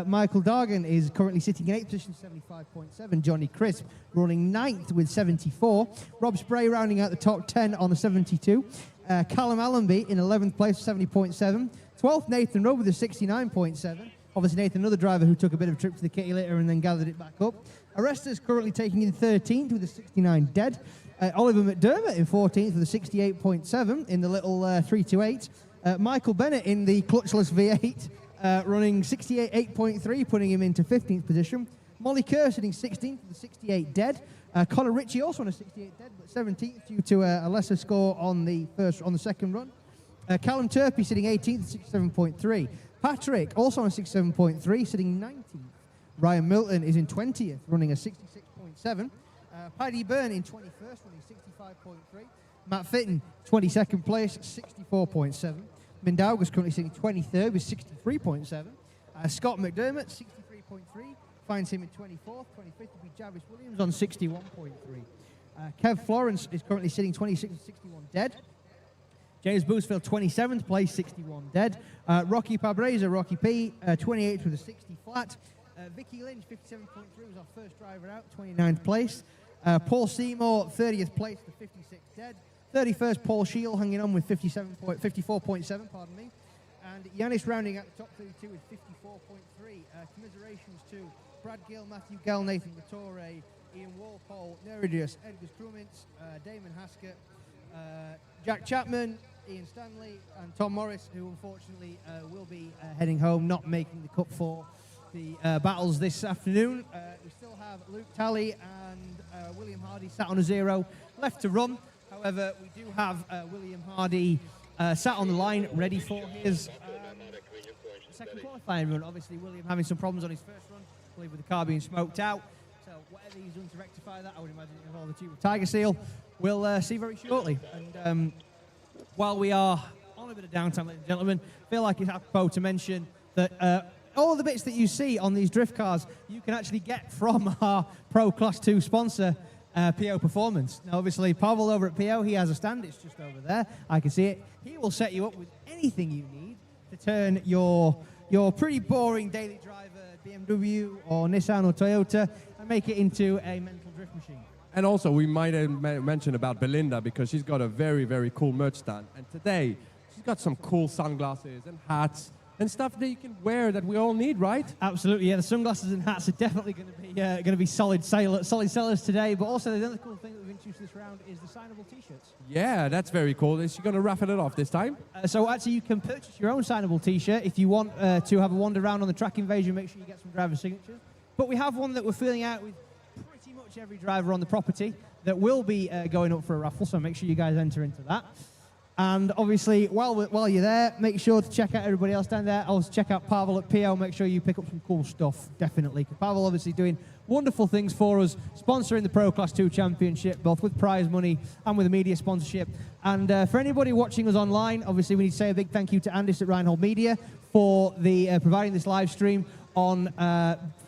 Michael Dargan is currently sitting in 8th position, 75.7. Johnny Crisp running 9th with 74. Rob Spray rounding out the top 10 on a 72. Callum Allenby in 11th place, 70.7. 12th, Nathan Rudd with a 69.7. Obviously, Nathan, another driver who took a bit of a trip to the kitty litter and then gathered it back up. Aresta's currently taking in 13th with a 69 dead. Oliver McDermott in 14th with a 68.7 in the little 328. Michael Bennett in the clutchless V8. Running 68.3, putting him into 15th position. Molly Kerr sitting 16th with a 68 dead. Connor Ritchie also on a 68 dead, but 17th due to a lesser score on the second run. Callum Turpey sitting 18th, 67.3. Patrick also on a 67.3, sitting 19th. Ryan Milton is in 20th, running a 66.7. Paddy Byrne in 21st, running 65.3. Matt Fitton, 22nd place, 64.7. Mindaugas is currently sitting 23rd with 63.7. Scott McDermott, 63.3, finds him in 24th. 25th will be Jarvis Williams on 61.3. Kev Florence is currently sitting 26th with 61 dead. James Boosfield, 27th place, 61 dead. Rocky Pabreza, Rocky P, 28th with a 60 flat. Vicky Lynch, 57.3, was our first driver out, 29th place. Paul Seymour, 30th place to 56 dead. 31st, Paul Shield hanging on with 54.7, pardon me. And Yanis rounding out the top 32 with 54.3. Commiserations to Brad Gill, Matthew Gell, Nathan Vitore, Ian Walpole, Neridius, Edgar Strumintz, Damon Haskett, Jack Chapman, Ian Stanley, and Tom Morris, who unfortunately will be heading home, not making the cut for the battles this afternoon. We still have Luke Talley and William Hardy sat on a 0, left to run. However, we do have William Hardy sat on the line, ready for his second qualifying run. Obviously, William having some problems on his first run, I believe with the car being smoked out. So whatever he's done to rectify that, I would imagine it involves the tube of Tiger Seal. We'll see very shortly. And while we are on a bit of downtime, ladies and gentlemen, I feel like it's apropos to mention that all the bits that you see on these drift cars, you can actually get from our Pro Class 2 sponsor, PO Performance. Now, obviously, Pavel over at PO, he has a stand. It's just over there. I can see it. He will set you up with anything you need to turn your pretty boring daily driver BMW or Nissan or Toyota and make it into a mental drift machine. And also, we might mention about Belinda, because she's got a very, very cool merch stand. And today, she's got some cool sunglasses and hats and stuff that you can wear that we all need, right? Absolutely, yeah. The sunglasses and hats are definitely going to be solid sellers today. But also, the other cool thing that we've introduced this round is the signable T-shirts. Yeah, that's very cool. Is she going to raffle it off this time? So actually, you can purchase your own signable T-shirt if you want to have a wander around on the track invasion. Make sure you get some driver signatures. But we have one that we're filling out with pretty much every driver on the property that will be going up for a raffle. So make sure you guys enter into that. And obviously, while you're there, make sure to check out everybody else down there. Also, check out Pavel at PO. Make sure you pick up some cool stuff, definitely. Because Pavel obviously doing wonderful things for us, sponsoring the Pro Class 2 Championship, both with prize money and with a media sponsorship. And for anybody watching us online, obviously we need to say a big thank you to Andis at Reinhold Media for the providing this live stream on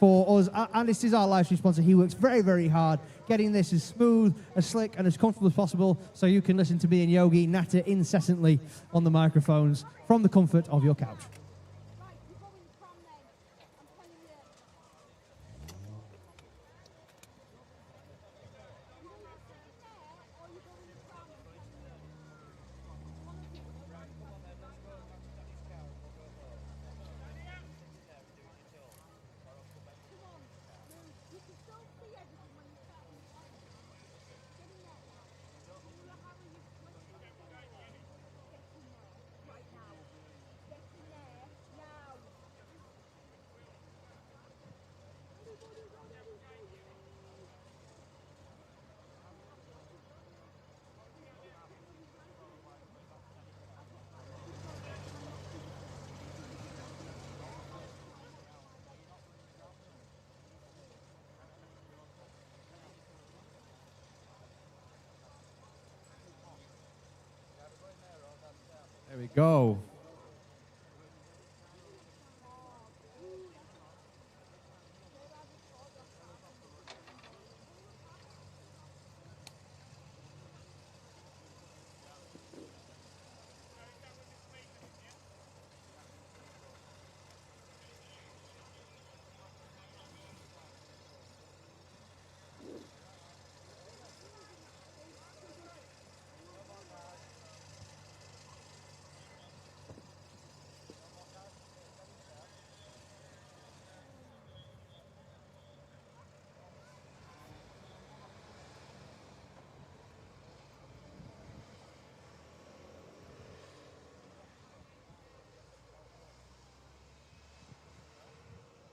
for us. Andis is our live stream sponsor. He works very, very hard getting this as smooth, as slick, and as comfortable as possible so you can listen to me and Yogi natter incessantly on the microphones from the comfort of your couch. go.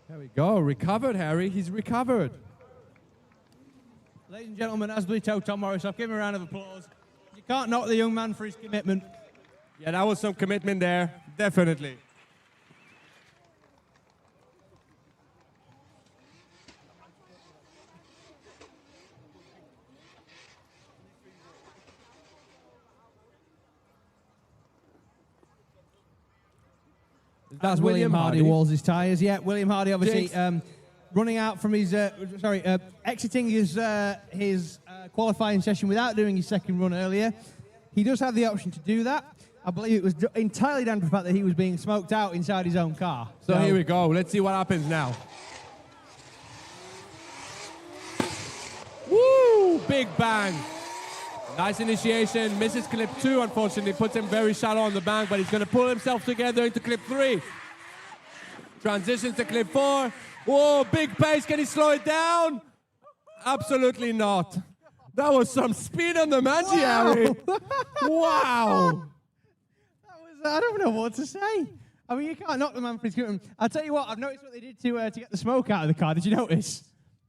There we go. Recovered, Harry. He's recovered. Ladies and gentlemen, as we told Tom Morrisov, give him a round of applause. You can't knock the young man for his commitment. Yeah, that was some commitment there. Definitely. As William Hardy walls his tyres. Yeah, William Hardy obviously running out from his, exiting his qualifying session without doing his second run earlier. He does have the option to do that. I believe it was entirely down to the fact that he was being smoked out inside his own car. So here we go. Let's see what happens now. Woo! Big bang. Nice initiation. Misses clip 2, unfortunately. Puts him very shallow on the bank, but he's going to pull himself together into clip 3. Transitions to clip 4. Whoa, big pace. Can he slow it down? Absolutely not. That was some speed on the Manji, Harry. Wow. I don't know what to say. I mean, you can't knock the man for his commitment. I'll tell you what, I've noticed what they did to get the smoke out of the car. Did you notice?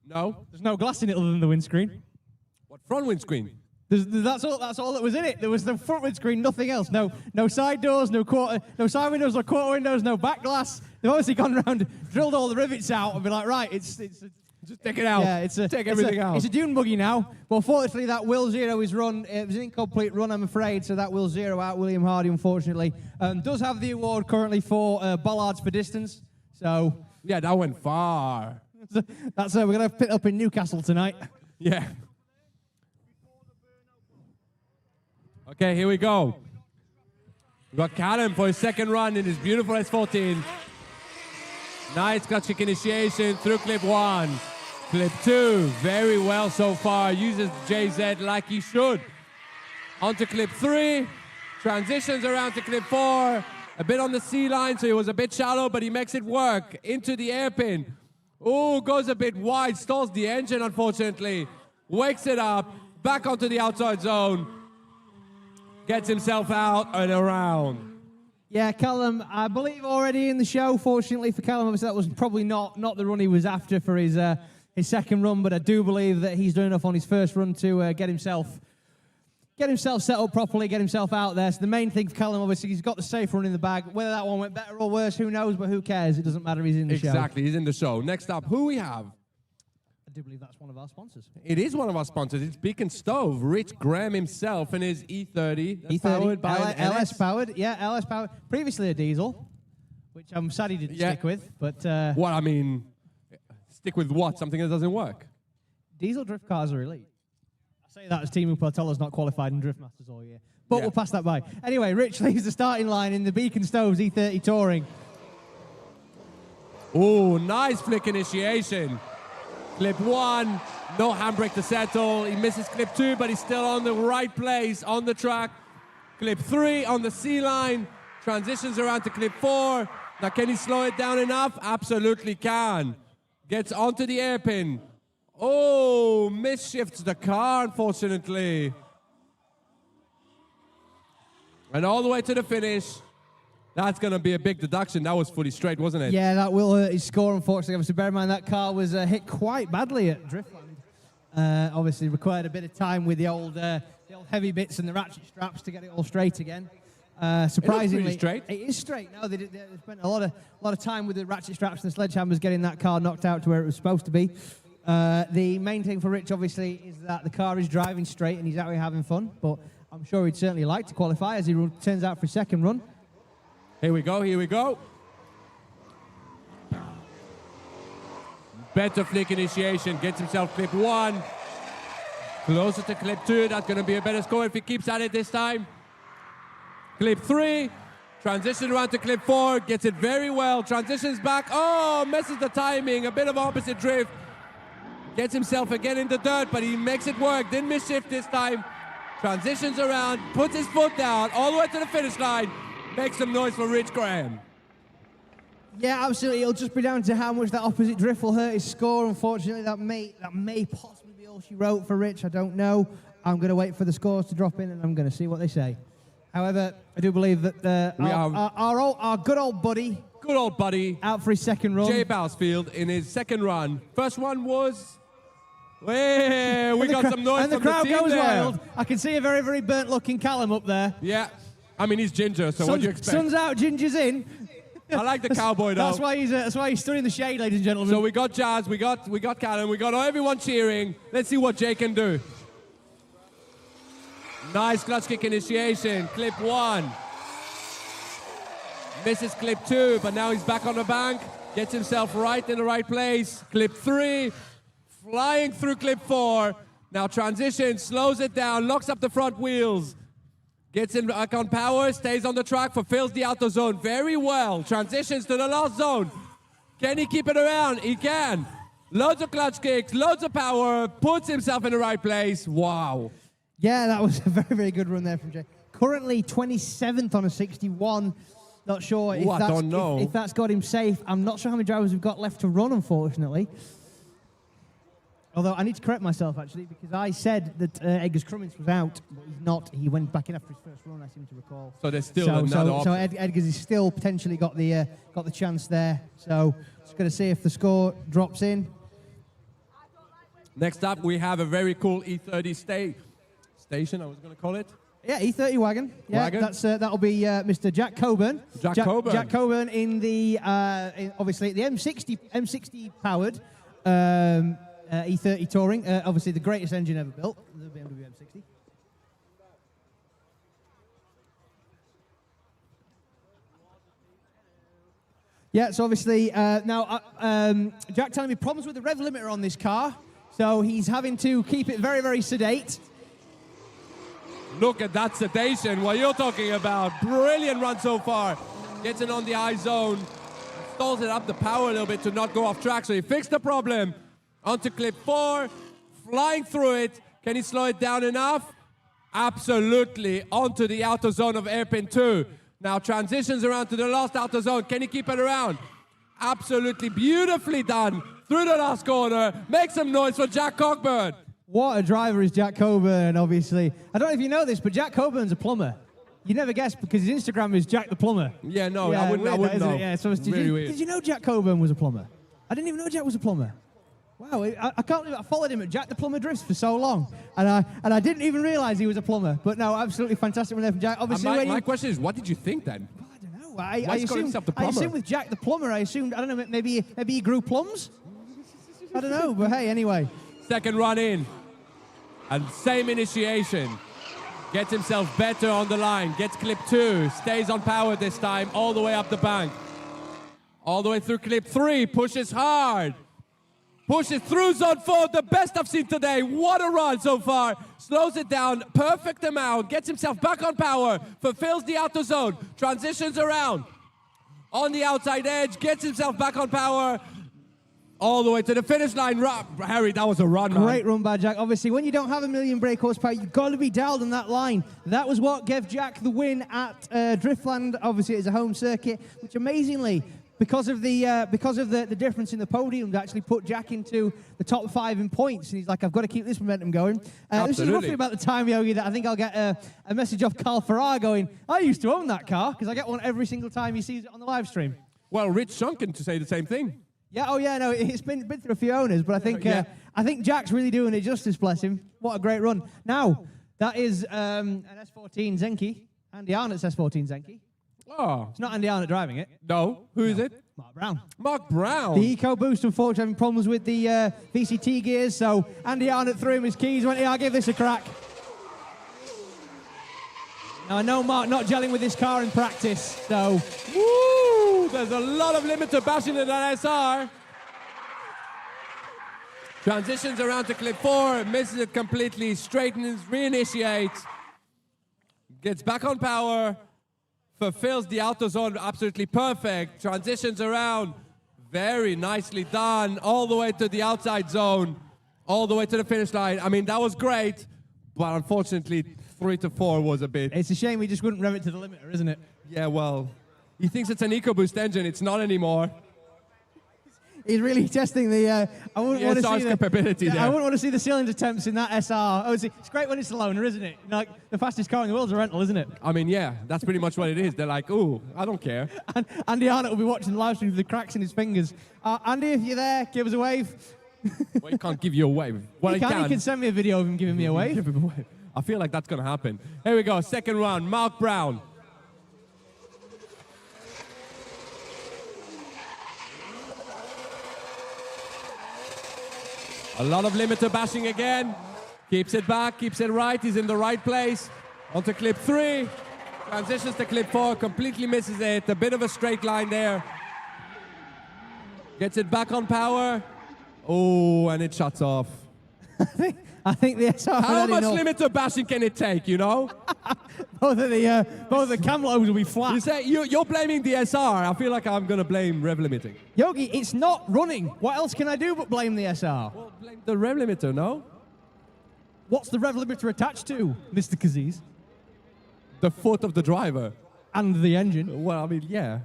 No. There's no glass in it other than the windscreen. What front windscreen? That's all that was in it. There was the front windscreen, nothing else. No side doors, no side windows, no quarter windows, no back glass. They've obviously gone around, drilled all the rivets out, and be like, right, just take it out. Yeah, take everything out. It's a dune buggy now. Well, fortunately, that will zero his run. It was an incomplete run, I'm afraid, so that will zero out William Hardy, unfortunately. Does have the award currently for bollards for distance. So yeah, that went far. That's we're gonna pit up in Newcastle tonight. Yeah. Okay, here we go. We've got Callum for his second run in his beautiful S14. Nice clutch kick initiation through clip 1. Clip 2, very well so far. Uses JZ like he should. Onto clip 3. Transitions around to clip 4. A bit on the C line, so he was a bit shallow, but he makes it work. Into the airpin. Oh, goes a bit wide, stalls the engine, unfortunately. Wakes it up, back onto the outside zone. Gets himself out and around. Yeah, Callum, I believe already in the show, fortunately for Callum, obviously that was probably not the run he was after for his second run, but I do believe that he's done enough on his first run to get himself set up properly, get himself out there. So the main thing for Callum, obviously, he's got the safe run in the bag. Whether that one went better or worse, who knows, but who cares? It doesn't matter, he's in the show. Exactly, he's in the show. Next up, who we have? I do believe that's one of our sponsors. It is one of our sponsors. It's Beacon Stove. Rich Graham himself and his E30. That's E30 powered by an LS powered. Yeah, LS powered. Previously a diesel, which I'm sad he didn't stick with. But what, I mean, stick with what? Something that doesn't work? Diesel drift cars are elite. I say that as Teemu Portela's not qualified in Drift Masters all year. But we'll pass that by. Anyway, Rich leaves the starting line in the Beacon Stoves E30 Touring. Oh, nice flick initiation. Clip 1, no handbrake to settle. He misses clip 2, but he's still on the right place on the track. Clip 3 on the C line. Transitions around to clip 4. Now, can he slow it down enough? Absolutely can. Gets onto the airpin. Oh, misshifts the car, unfortunately. And all the way to the finish. That's going to be a big deduction. That was fully straight, wasn't it? Yeah, that will hurt his score, unfortunately. Obviously, bear in mind that car was hit quite badly at Driftland. Obviously, required a bit of time with the old heavy bits and the ratchet straps to get it all straight again. Surprisingly, straight. It is straight. No, they spent a lot of time with the ratchet straps and the sledgehammers getting that car knocked out to where it was supposed to be. The main thing for Rich, obviously, is that the car is driving straight and he's out here having fun. But I'm sure he'd certainly like to qualify as he turns out for his second run. Here we go, here we go. Better flick initiation, gets himself clip 1. Closer to clip 2, that's gonna be a better score if he keeps at it this time. Clip 3, transition around to clip 4, gets it very well, transitions back, oh, messes the timing, a bit of opposite drift. Gets himself again in the dirt, but he makes it work, didn't miss shift this time. Transitions around, puts his foot down, all the way to the finish line, makes some noise for Rich Graham. Yeah, absolutely. It'll just be down to how much that opposite drift will hurt his score. Unfortunately, that may possibly be all she wrote for Rich. I don't know. I'm going to wait for the scores to drop in, and I'm going to see what they say. However, I do believe that our good old buddy, out for his second run. Jay Bousfield in his second run. First one was... Hey, we got some noise and the from crowd the team goes there. wild. I can see a very, very burnt-looking Callum up there. Yeah, I mean he's ginger, so what do you expect? Sun's out, ginger's in. I like the cowboy though. That's why he's stood in the shade, ladies and gentlemen. So we got Jazz, we got Callum, we got everyone cheering. Let's see what Jay can do. Nice clutch kick initiation. Clip 1. Misses clip 2, but now he's back on the bank. Gets himself right in the right place. Clip 3. Flying through clip 4. Now transition, slows it down, locks up the front wheels. Gets in back on power, stays on the track, fulfills the outer zone very well. Transitions to the last zone. Can he keep it around? He can. Loads of clutch kicks, loads of power, puts himself in the right place. Wow. Yeah, that was a very, very good run there from Jay. Currently 27th on a 61. Not sure if that's got him safe. I'm not sure how many drivers we've got left to run, unfortunately. Although I need to correct myself, actually, because I said that Edgar's Crummins was out, but he's not. He went back in after his first run, I seem to recall. So there's still another option. So Edgar's is still potentially got the chance there. So just going to see if the score drops in. Next up, we have a very cool E30 station, I was going to call it. Yeah, E30 wagon. Yeah, wagon. That'll be Mr. Jack Coburn. Jack Coburn. Jack Coburn in the obviously the M60 powered. E30 Touring, obviously the greatest engine ever built, the BMW M60. Yeah, so obviously now Jack telling me problems with the rev limiter on this car, so he's having to keep it very, very sedate. Look at that sedation, what you're talking about. Brilliant run so far. Gets it on the high zone, stalls it up the power a little bit to not go off track, so he fixed the problem. Onto clip 4, flying through it. Can he slow it down enough? Absolutely. Onto the outer zone of airpin 2. Now transitions around to the last outer zone. Can he keep it around? Absolutely beautifully done. Through the last corner. Make some noise for Jack Coburn. What a driver is Jack Coburn, obviously. I don't know if you know this, but Jack Coburn's a plumber. You never guess because his Instagram is Jack the Plumber. Yeah, no, yeah, I wouldn't know. Yeah, so did you know Jack Coburn was a plumber? I didn't even know Jack was a plumber. Wow, I can't believe I followed him at Jack the Plumber Drifts for so long, and I didn't even realise he was a plumber. But no, absolutely fantastic one there from Jack. Obviously, my question is, what did you think then? Well, I don't know. Why he called himself the plumber? I assumed with Jack the Plumber, I don't know, maybe he grew plums? I don't know, but hey, anyway. Second run in, and same initiation. Gets himself better on the line, gets clip 2, stays on power this time, all the way up the bank. All the way through clip 3, pushes hard. Pushes through zone 4, the best I've seen today. What a run so far. Slows it down, perfect amount. Gets himself back on power. Fulfills the outer zone. Transitions around. On the outside edge, gets himself back on power. All the way to the finish line. Harry, that was a run, man. Great run by Jack. Obviously, when you don't have 1 million brake horsepower, you've got to be dialed on that line. That was what gave Jack the win at Driftland. Obviously, it's a home circuit, which amazingly, because of the difference in the podium, actually put Jack into the top 5 in points. And he's like, I've got to keep this momentum going. This is roughly about the time, Yogi, that I think I'll get a message off Carl Farrar going, I used to own that car, because I get one every single time he sees it on the live stream. Well, Rich Shunkin to say the same thing. Yeah, oh yeah, no, it's been through a few owners, but I think Jack's really doing it justice, bless him. What a great run. Now, that is an S14 Zenki, Andy Arnott's S14 Zenki. Oh. It's not Andy Arnott driving it. No. Who is it? Mark Brown. Mark Brown. The EcoBoost, unfortunately, having problems with the VCT gears, so Andy Arnott threw him his keys, went, yeah, I'll give this a crack. Now, I know Mark not gelling with this car in practice, so... Woo! There's a lot of limiter bashing in that SR. Transitions around to clip 4, misses it completely, straightens, reinitiates, gets back on power, fulfills the auto zone absolutely perfect, transitions around, very nicely done, all the way to the outside zone, all the way to the finish line. I mean, that was great, but unfortunately, 3 to 4 was a bit... It's a shame he just wouldn't rev it to the limiter, isn't it? Yeah, well, he thinks it's an EcoBoost engine. It's not anymore. He's really testing the... I wouldn't want to see the capability there. I wouldn't want to see the cylinder temps in that SR. Oh, it's great when it's a loaner, isn't it? Like, the fastest car in the world's a rental, isn't it? I mean, yeah, that's pretty much what it is. They're like, ooh, I don't care. And Andy Arnott will be watching the live stream with the cracks in his fingers. Andy, if you're there, give us a wave. Well, he can't give you a wave. Well, He can send me a video of him giving me a wave. Give him a wave. I feel like that's going to happen. Here we go, second round, Mark Brown. A lot of limiter bashing again. Keeps it back, keeps it right. He's in the right place. Onto clip 3. Transitions to clip 4, completely misses it. A bit of a straight line there. Gets it back on power. Oh, and it shuts off. I think the SR... How much limiter bashing can it take, you know? both the cam lobes will be flat. You say, you're blaming the SR. I feel like I'm going to blame rev limiting. Yogi, it's not running. What else can I do but blame the SR? Well, blame the rev limiter, no? What's the rev limiter attached to, Mr. Kaziz? The foot of the driver. And the engine. Well, I mean, yeah.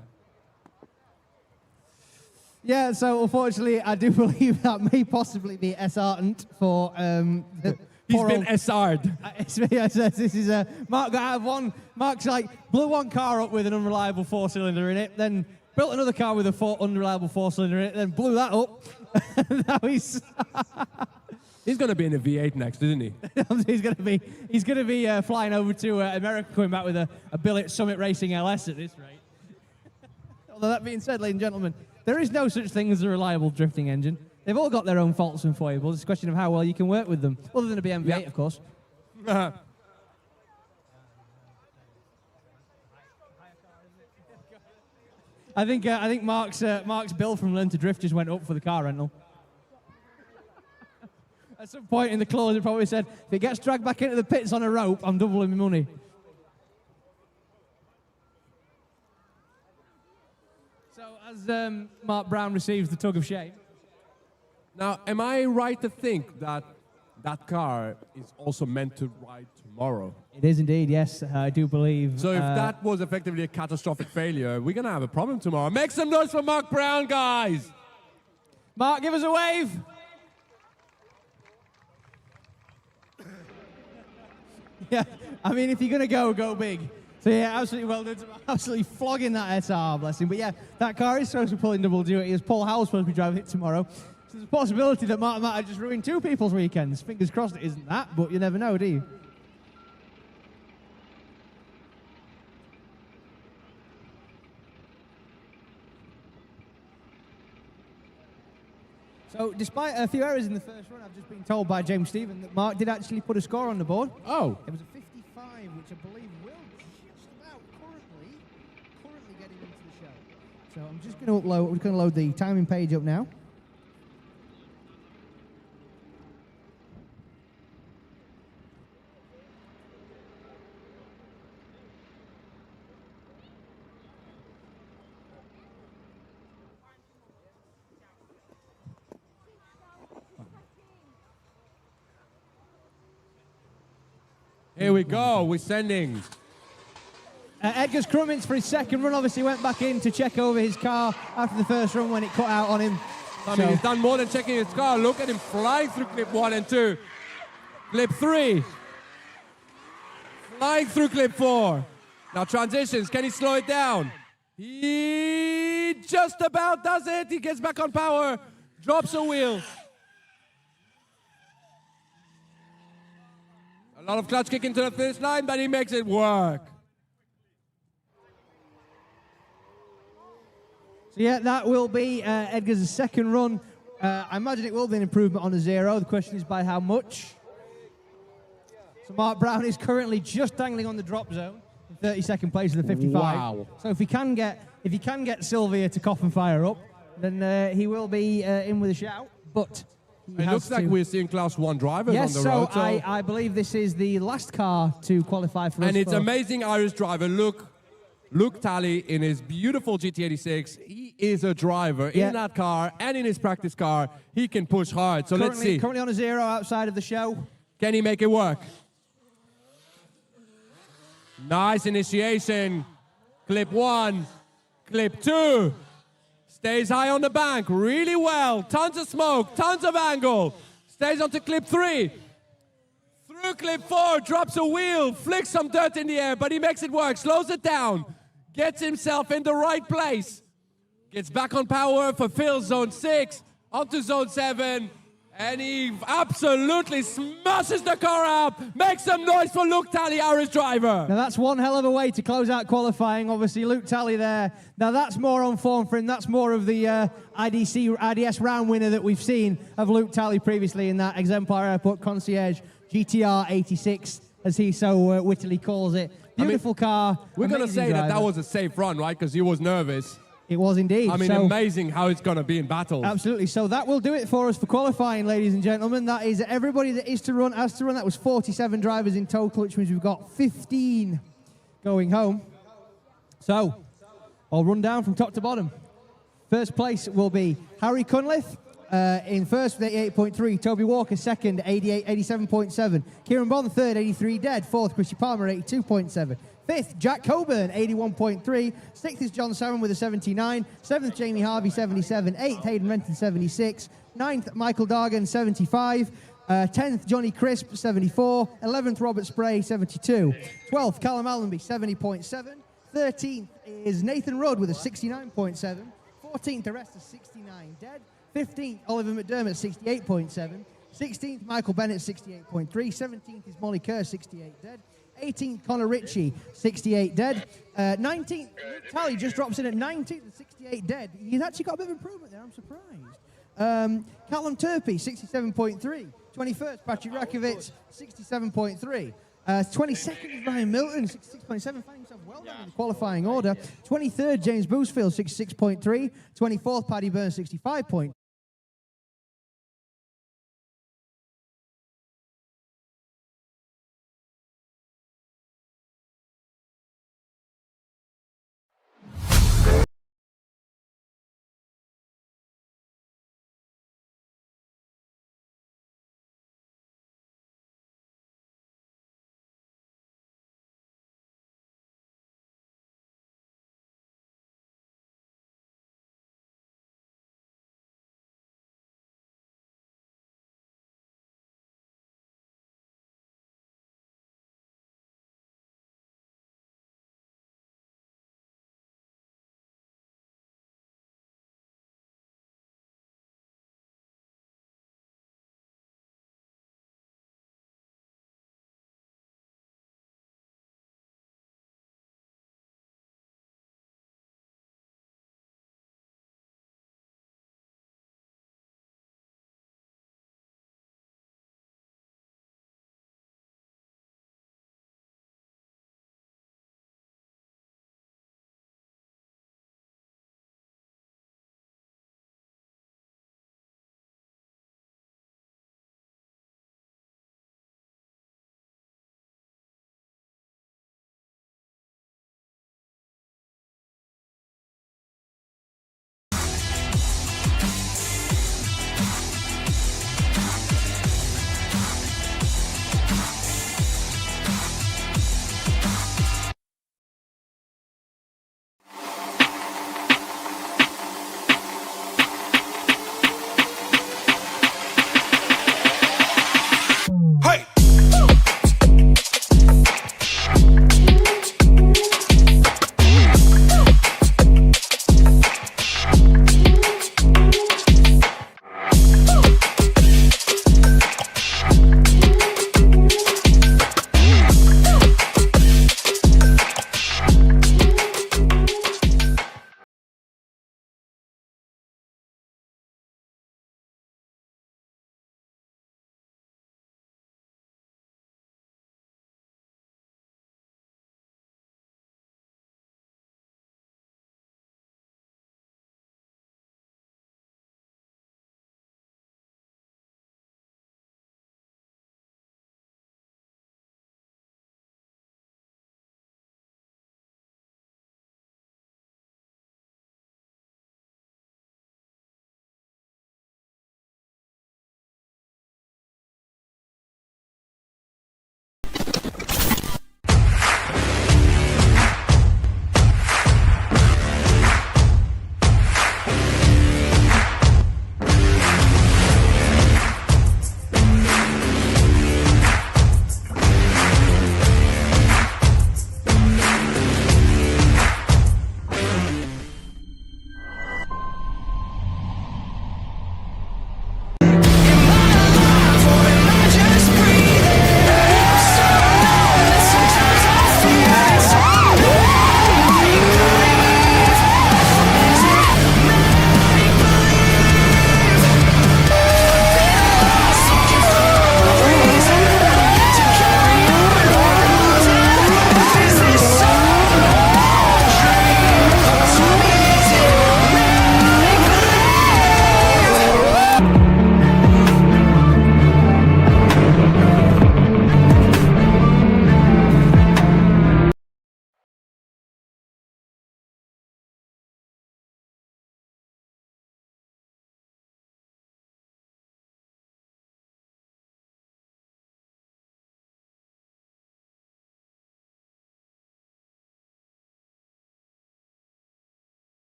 Yeah, so unfortunately, I do believe that may possibly be SR-ant for... He's been SR'd. This is Mark got out of one. Mark's like, blew one car up with an unreliable 4-cylinder in it, then built another car with a unreliable 4-cylinder in it, then blew that up. Now he's... He's going to be in a V8 next, isn't he? he's going to be flying over to America, coming back with a billet Summit Racing LS at this rate. Although that being said, ladies and gentlemen, there is no such thing as a reliable drifting engine. They've all got their own faults and foibles. It's a question of how well you can work with them, other than a BMW, yep. of course. I think Mark's bill from Learn to Drift just went up for the car rental. At some point in the clause, it probably said, if it gets dragged back into the pits on a rope, I'm doubling my money. So as Mark Brown receives the tug of shame. Now, am I right to think that that car is also meant to ride tomorrow? It is indeed, yes, I do believe. So if that was effectively a catastrophic failure, we're going to have a problem tomorrow. Make some noise for Mark Brown, guys! Mark, give us a wave! Yeah, I mean, if you're going to go big. So yeah, absolutely well done. Absolutely flogging that SR, bless him. But yeah, that car is supposed to be pulling double duty. As Paul Howell's supposed to be driving it tomorrow. So there's a possibility that Mark might have just ruined 2 people's weekends. Fingers crossed it isn't that, but you never know, do you? So, despite a few errors in the first run, I've just been told by James Stephen that Mark did actually put a score on the board. Oh. It was a 55, which I believe will just about currently getting into the show. So I'm just going to upload, we're going to load the timing page up now. Here we go, we're sending. Edgar's Crummins for his second run obviously went back in to check over his car after the first run when it cut out on him. I mean, he's done more than checking his car. Look at him flying through clip 1 and 2. Clip 3. Flying through clip 4. Now transitions, can he slow it down? He just about does it. He gets back on power, drops a wheel. A lot of clutch kick into the finish line, but he makes it work. So yeah, that will be Edgar's second run. I imagine it will be an improvement on a 0. The question is by how much. So Mark Brown is currently just dangling on the drop zone. 32nd place of the 55. Wow. So if he can get Sylvia to cough and fire up, then he will be in with a shout. But it looks like we're seeing Class 1 drivers yes, on the road. So I believe this is the last car to qualify for us. And it's amazing Irish driver. Luke Talley in his beautiful GT86. He is a driver in that car and in his practice car. He can push hard. So let's see. Currently on a 0 outside of the show. Can he make it work? Nice initiation. Clip 1. Clip 2. Stays high on the bank. Really well. Tons of smoke. Tons of angle. Stays onto clip 3. Through clip 4. Drops a wheel. Flicks some dirt in the air. But he makes it work. Slows it down. Gets himself in the right place. Gets back on power. Fulfills zone 6. Onto zone 7. And he absolutely smashes the car up. Makes some noise for Luke Talley, Irish driver. Now that's one hell of a way to close out qualifying. Obviously, Luke Talley there. Now that's more on form for him. That's more of the IDS round winner that we've seen of Luke Talley previously in that Exemplar Airport Concierge GTR 86, as he so wittily calls it. Beautiful car. We're going to say driver. that was a safe run, right? Because he was nervous. It was indeed. I mean, amazing how it's going to be in battles. Absolutely. So that will do it for us for qualifying, ladies and gentlemen. That is everybody that is to run, has to run. That was 47 drivers in total, which means we've got 15 going home. So I'll run down from top to bottom. First place will be Harry Cunliffe in first with 88.3. Toby Walker second, 87.7. Kieran Bond third, 83 dead. Fourth, Chrissy Palmer, 82.7. Fifth, Jack Coburn, 81.3. Sixth is John Salmon with a 79. Seventh, Jamie Harvey, 77. Eighth, Hayden Renton, 76. Ninth, Michael Dargan, 75. 10th, Johnny Crisp, 74. 11th, Robert Spray, 72. 12th, Callum Allenby, 70.7. 13th is Nathan Rudd with a 69.7. 14th, Arresta, 69 dead. 15th, Oliver McDermott, 68.7. 16th, Michael Bennett, 68.3. 17th is Molly Kerr, 68 dead. 18th, Connor Ritchie, 68 dead. 19th, Luke Talley just drops in at 19th with 68 dead. He's actually got a bit of improvement there, I'm surprised. Callum Turpey, 67.3. 21st, Patrick Rakovic, 67.3. 22nd is Ryan Milton, 66.7, finding himself well down in the qualifying order. 23rd, James Boosfield, 66.3. 24th, Paddy Burns, 65.2.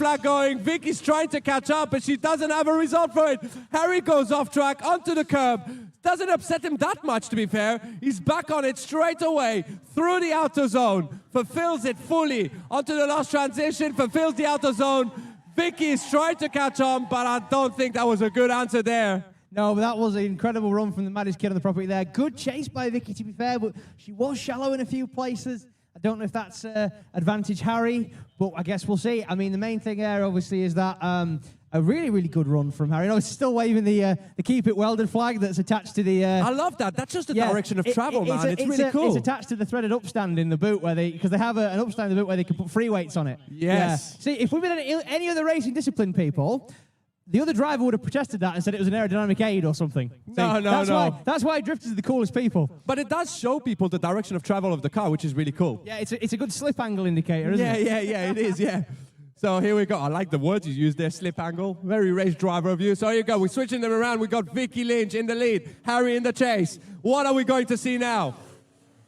flag going. Vicky's trying to catch up, but she doesn't have a result for it. Harry goes off track onto the curb. Doesn't upset him that much, to be fair. He's back on it straight away, through the outer zone. Fulfills it fully onto the last transition, fulfills the outer zone. Vicky is trying to catch on, but I don't think that was a good answer there. No, but that was an incredible run from the maddest kid on the property there. Good chase by Vicky, to be fair, but she was shallow in a few places. I don't know if that's advantage Harry, but I guess we'll see. I mean, the main thing there, obviously, is that a really, really good run from Harry. No, it's still waving the Keep It Welded flag that's attached to the... I love that. That's just the direction of travel, man. It's really cool. It's attached to the threaded upstand in the boot, because they have an upstand in the boot where they can put free weights on it. Yes. Yeah. See, if we've been in any other racing discipline, people... The other driver would have protested that and said it was an aerodynamic aid or something. No. That's why drifters are the coolest people. But it does show people the direction of travel of the car, which is really cool. Yeah, it's a good slip angle indicator, isn't it? Yeah, it is, yeah. So here we go. I like the words you used there, slip angle. Very race driver of you. So here you go. We're switching them around. We got Vicky Lynch in the lead, Harry in the chase. What are we going to see now?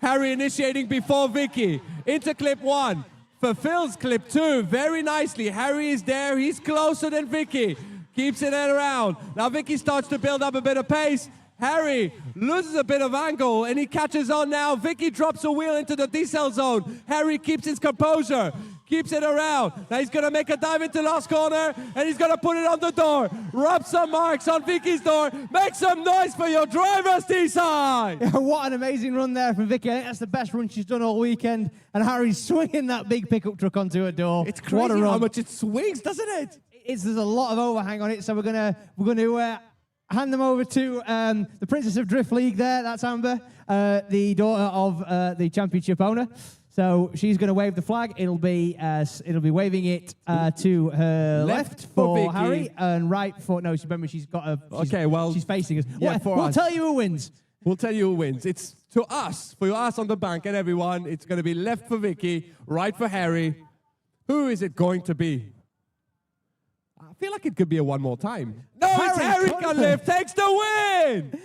Harry initiating before Vicky. Into clip 1. Fulfills clip 2 very nicely. Harry is there. He's closer than Vicky. Keeps it around. Now Vicky starts to build up a bit of pace. Harry loses a bit of angle and he catches on now. Vicky drops a wheel into the decel zone. Harry keeps his composure. Keeps it around. Now he's going to make a dive into last corner and he's going to put it on the door. Rub some marks on Vicky's door. Make some noise for your drivers, Teesside. What an amazing run there from Vicky. I think that's the best run she's done all weekend. And Harry's swinging that big pickup truck onto her door. It's crazy how much it swings, doesn't it? There's a lot of overhang on it, so we're gonna hand them over to the Princess of Drift League there. That's Amber, the daughter of the championship owner. So she's going to wave the flag. It'll be waving it to her left for Harry and right for remember she's got a she's facing us. Yeah, we'll tell you who wins. We'll tell you who wins. It's to us, for us on the bank and everyone. It's going to be left for Vicky, right for Harry. Who is it going to be? I feel like it could be a one more time. No, it's Harry Cunliffe takes the win!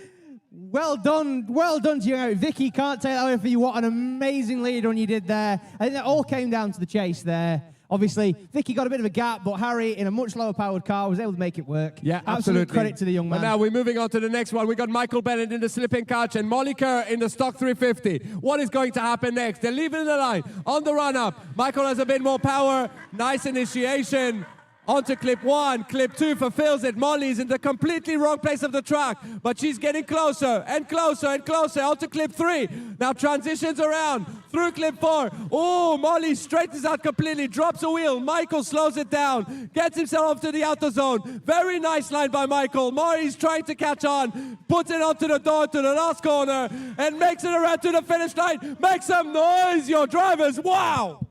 Well done to you, Harry. Vicky, can't take that away from you. What an amazing lead run you did there. I think that all came down to the chase there. Obviously, Vicky got a bit of a gap, but Harry, in a much lower powered car, was able to make it work. Yeah, Absolute credit to the young man. And now we're moving on to the next one. We got Michael Bennett in the slipping catch and Molly Kerr in the stock 350. What is going to happen next? They're leaving the line on the run up. Michael has a bit more power. Nice initiation. Onto clip 1, clip 2 fulfills it. Molly's in the completely wrong place of the track, but she's getting closer and closer and closer. Onto clip 3. Now transitions around through clip 4. Oh, Molly straightens out completely, drops a wheel. Michael slows it down, gets himself to the outer zone. Very nice line by Michael. Molly's trying to catch on, puts it onto the door to the last corner, and makes it around to the finish line. Make some noise, your drivers. Wow!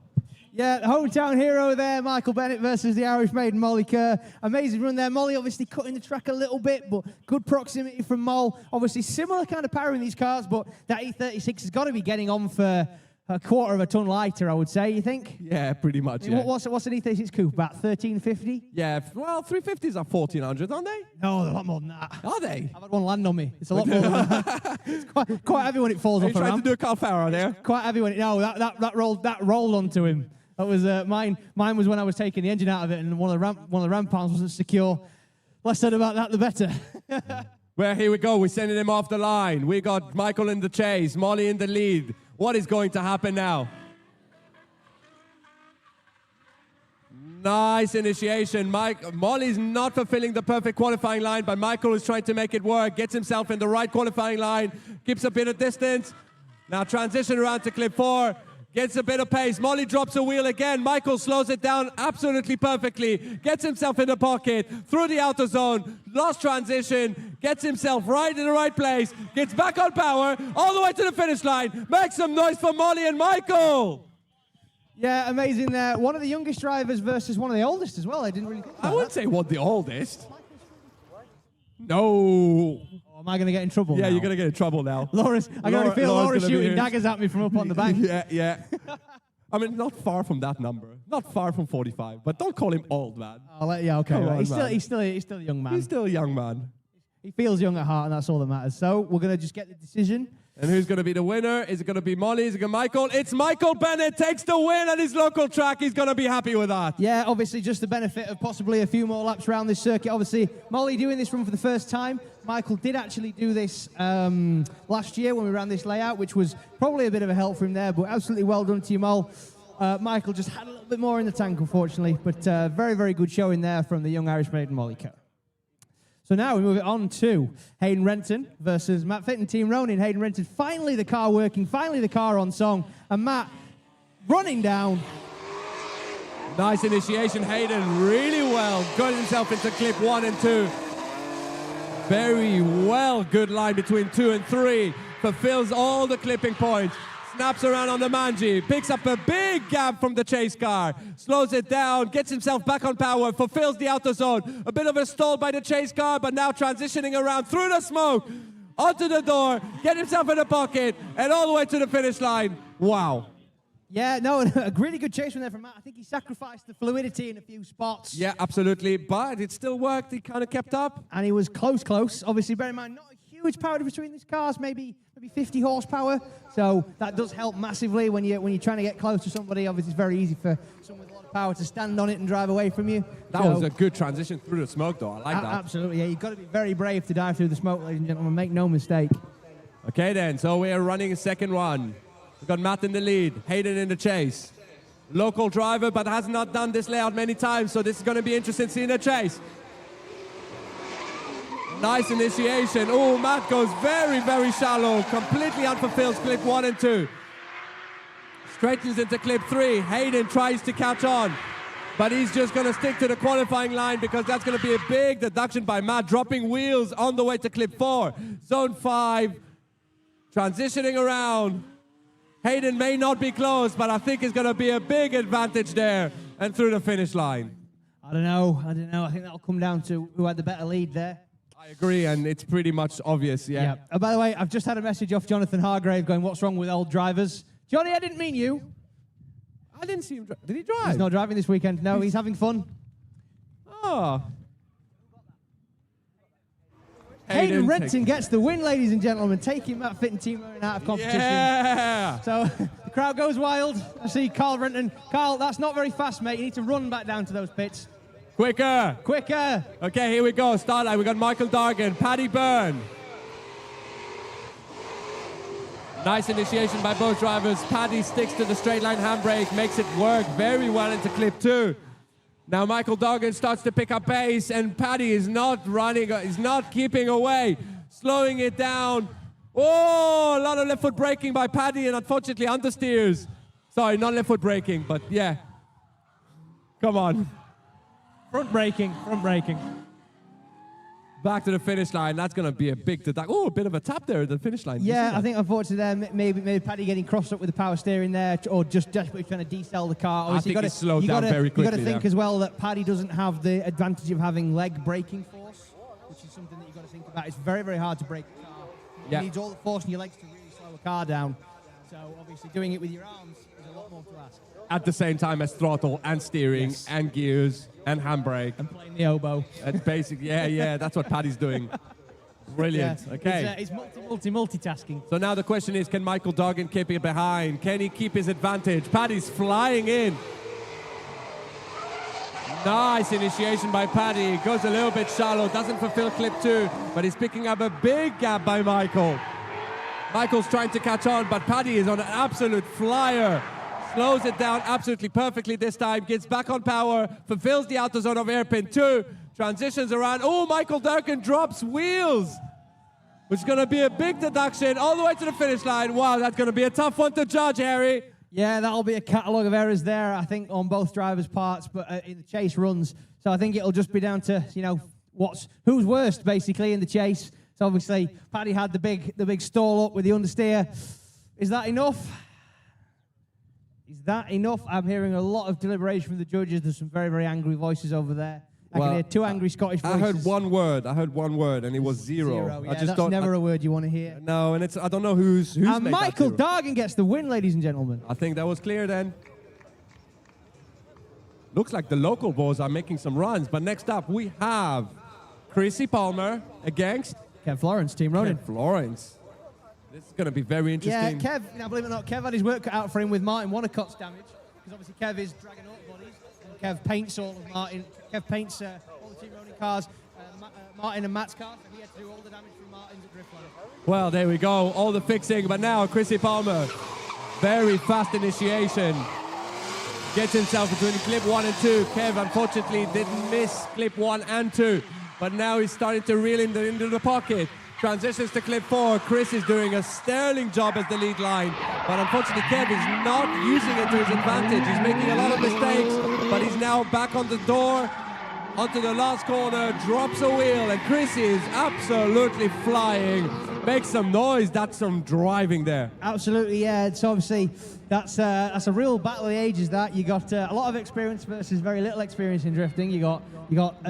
Yeah, the hometown hero there, Michael Bennett versus the Irish maiden, Molly Kerr. Amazing run there. Molly obviously cutting the track a little bit, but good proximity from Moll. Obviously similar kind of power in these cars, but that E36 has got to be getting on for a quarter of a ton lighter, I would say, you think? Yeah, pretty much, yeah. What's an E36 coupe, about 1350? Yeah, well, 350s are 1400, aren't they? No, they're a lot more than that. Are they? I've had one land on me. It's a lot more than that. It's quite heavy when it falls off a ramp. Are you trying to do a Carl Farrar there? Quite heavy when it... No, that rolled onto him. That was mine. Mine was when I was taking the engine out of it, and one of the ramp arms wasn't secure. Less said about that, the better. Well, here we go. We're sending him off the line. We got Michael in the chase, Molly in the lead. What is going to happen now? Nice initiation. Molly's not fulfilling the perfect qualifying line, but Michael is trying to make it work. Gets himself in the right qualifying line. Keeps a bit of distance. Now transition around to clip 4. Gets a bit of pace. Molly drops a wheel again. Michael slows it down absolutely perfectly. Gets himself in the pocket, through the outer zone. Lost transition. Gets himself right in the right place. Gets back on power, all the way to the finish line. Make some noise for Molly and Michael. Yeah, amazing there. One of the youngest drivers versus one of the oldest as well. I didn't really think about I wouldn't say one the oldest. No. Oh, am I going to get in trouble now? You're going to get in trouble now. I can already feel Laura shooting daggers at me from up on the bank. Yeah. I mean, not far from that number. Not far from 45. But don't call him old, man. Okay. Come on, He's still a young man. He's still a young man. He feels young at heart, and that's all that matters. So we're going to just get the decision. And who's going to be the winner? Is it going to be Molly? Is it going to be Michael? It's Michael Bennett takes the win at his local track. He's going to be happy with that. Yeah, obviously just the benefit of possibly a few more laps around this circuit. Obviously, Molly doing this run for the first time. Michael did actually do this last year when we ran this layout, which was probably a bit of a help for him there, but absolutely well done to you, Mol. Michael just had a little bit more in the tank, unfortunately, but very, very good showing there from the young Irish maiden, Molly Kerr. So now we move it on to Hayden Renton versus Matt Fitton, Team Ronin. Hayden Renton, finally the car working, finally the car on song, and Matt running down. Nice initiation. Hayden really well got himself into clip 1 and 2. Very well, good line between 2 and 3. Fulfills all the clipping points. Snaps around on the Manji, picks up a big gap from the chase car, slows it down, gets himself back on power, fulfills the outer zone. A bit of a stall by the chase car, but now transitioning around through the smoke, onto the door, get himself in the pocket, and all the way to the finish line. Wow. Yeah, no, a really good chase from there from Matt. I think he sacrificed the fluidity in a few spots. Yeah, absolutely, but it still worked. He kind of kept up. And he was close. Obviously, bear in mind, not a huge power difference between these cars, maybe 50 horsepower. So that does help massively when you're trying to get close to somebody. Obviously, it's very easy for someone with a lot of power to stand on it and drive away from you. That was a good transition through the smoke, though. I like that. Absolutely, yeah. You've got to be very brave to dive through the smoke, ladies and gentlemen. Make no mistake. Okay, then. So we are running a second run. We've got Matt in the lead, Hayden in the chase. Local driver, but has not done this layout many times, so this is going to be interesting seeing the chase. Nice initiation. Oh, Matt goes very, very shallow. Completely unfulfilled clip 1 and 2. Straightens into clip 3. Hayden tries to catch on, but he's just going to stick to the qualifying line because that's going to be a big deduction by Matt, dropping wheels on the way to clip 4. Zone 5, transitioning around. Hayden may not be close, but I think it's going to be a big advantage there and through the finish line. I don't know. I think that'll come down to who had the better lead there. I agree, and it's pretty much obvious, yeah. Oh, by the way, I've just had a message off Jonathan Hargrave going, what's wrong with old drivers? Johnny, I didn't mean you. I didn't see him. Did he drive? He's not driving this weekend. No, he's having fun. Oh. Hayden Renton gets the win, ladies and gentlemen, taking Matt Fitton Team Ronin out of competition. Yeah. So the crowd goes wild. I see Carl Renton. Carl, that's not very fast, mate. You need to run back down to those pits. Quicker. Quicker. Okay, here we go. Start line. We got Michael Dargan, Paddy Byrne. Nice initiation by both drivers. Paddy sticks to the straight line handbrake, makes it work very well into clip 2. Now Michael Dargan starts to pick up pace, and Paddy is not running, is not keeping away, slowing it down. Oh, a lot of left foot braking by Paddy, and unfortunately understeers. Sorry, not left foot braking, but yeah. Come on. Front braking. Back to the finish line. That's going to be a big deduct. Oh, a bit of a tap there at the finish line. Yeah, I think unfortunately there, maybe Paddy getting crossed up with the power steering there, or just desperately trying to decel the car. Obviously, I think he slowed down very quickly. You've got to think as well that Paddy doesn't have the advantage of having leg braking force, which is something that you've got to think about. It's very, very hard to brake a car. You need all the force in your legs to really slow a car down. So obviously doing it with your arms is a lot more to ask. At the same time as throttle and steering and gears and handbrake. And playing the oboe. That's basic. Yeah, that's what Paddy's doing. Brilliant. Yeah, okay. He's multitasking. So now the question is, can Michael Dargan keep it behind? Can he keep his advantage? Paddy's flying in. Nice initiation by Paddy. Goes a little bit shallow, doesn't fulfill clip 2, but he's picking up a big gap by Michael. Michael's trying to catch on, but Paddy is on an absolute flyer. Slows it down absolutely perfectly this time, gets back on power, fulfills the outer zone of airpin 2, transitions around. Oh, Michael Dargan drops wheels, which is going to be a big deduction all the way to the finish line. Wow, that's going to be a tough one to judge, Harry. Yeah, that'll be a catalogue of errors there, I think, on both drivers' parts, but in the chase runs. So I think it'll just be down to, who's worst, basically, in the chase. So obviously, Paddy had the big stall up with the understeer. Is that enough? Is that enough? I'm hearing a lot of deliberation from the judges. There's some very, very angry voices over there. I can hear two angry Scottish voices. I heard one word, and it was zero. Yeah, I just that's never a word you want to hear. No, and I don't know who's and made Michael that zero. Dargan gets the win, ladies and gentlemen. I think that was clear then. Looks like the local boys are making some runs, but next up we have Chrissy Palmer against Ken Florence, Team Ronin. Ken Florence. This is going to be very interesting. Yeah, Kev, now believe it or not, Kev had his work cut out for him with Martin Wannacott's damage, because obviously Kev is dragging up bodies, and Kev paints all of Martin. Kev paints all the Team Ronin cars, Martin and Matt's cars, and he had to do all the damage from Martin's at Driftland. Well, there we go, all the fixing, but now Chrissy Palmer, very fast initiation. Gets himself between clip 1 and 2. Kev, unfortunately, didn't miss clip 1 and 2. But now he's starting to reel into the pocket. Transitions to clip 4. Chris is doing a sterling job as the lead line. But unfortunately, Kev is not using it to his advantage. He's making a lot of mistakes, but he's now back on the door, onto the last corner, drops a wheel, and Chris is absolutely flying. Makes some noise. That's some driving there. Absolutely, yeah. It's obviously that's a real battle of the ages. That you got a lot of experience versus very little experience in drifting. You got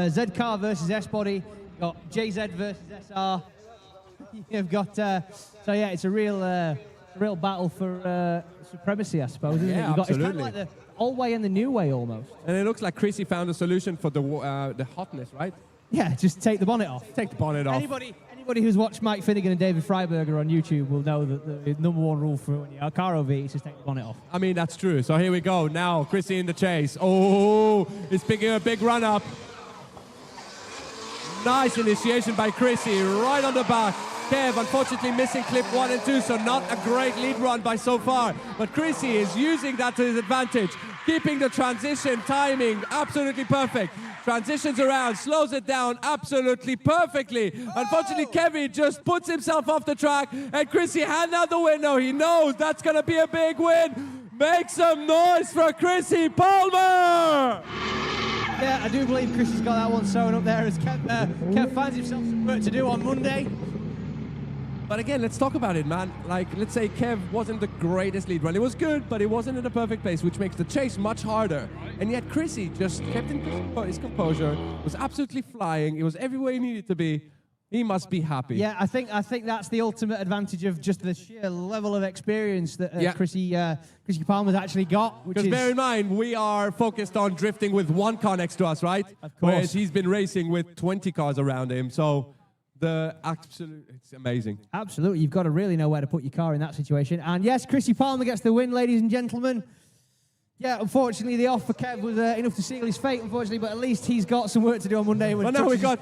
Z car versus S body. You got JZ versus SR. You've got so yeah, it's a real battle for supremacy, I suppose. Isn't Yeah, it? It's absolutely. kind of like the old way and the new way almost. And it looks like Chrissy found a solution for the hotness, right? Yeah, just take the bonnet off. Take the bonnet off. Anybody who's watched Mike Finnegan and David Freiberger on YouTube will know that the number one rule for when you're a car OV is just take the bonnet off. I mean, that's true. So here we go. Now, Chrissy in the chase. Oh, he's picking a big run up. Nice initiation by Chrissy, right on the back. Kev, unfortunately, missing clip 1 and 2, so not a great lead run by so far. But Chrissy is using that to his advantage, keeping the transition timing absolutely perfect. Transitions around, slows it down absolutely perfectly. Unfortunately, Kevin just puts himself off the track, and Chrissy hand out the window. He knows that's going to be a big win. Make some noise for Chrissy Palmer! Yeah, I do believe Chrissy's got that one sewn up there as Kev finds himself some work to do on Monday. But again, let's talk about it, man. Like, let's say Kev wasn't the greatest lead run. It was good, but it wasn't in the perfect pace, which makes the chase much harder. And yet Chrissy just kept his composure, was absolutely flying. It was everywhere he needed to be. He must be happy. Yeah, I think that's the ultimate advantage of just the sheer level of experience that Chrissy Palmer's actually got. Because bear in mind, we are focused on drifting with one car next to us, right? Of course. Whereas he's been racing with 20 cars around him. So it's amazing. Absolutely, you've got to really know where to put your car in that situation. And yes, Chrissy Palmer gets the win, ladies and gentlemen. Yeah, unfortunately, the off for Kev was enough to seal his fate, unfortunately, but at least he's got some work to do on Monday. Well, now we got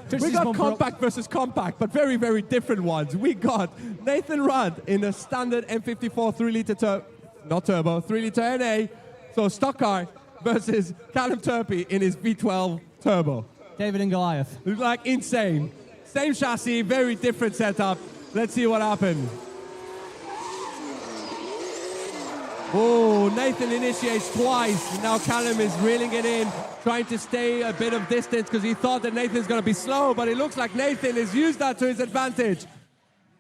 compact versus compact, but very, very different ones. We got Nathan Rudd in a standard M54 3-liter 3-liter NA, so stock car, versus Callum Turpey in his V12 turbo. David and Goliath. It was like insane. Same chassis, very different setup. Let's see what happened. Oh, Nathan initiates twice. Now Callum is reeling it in, trying to stay a bit of distance because he thought that Nathan's going to be slow, but it looks like Nathan has used that to his advantage.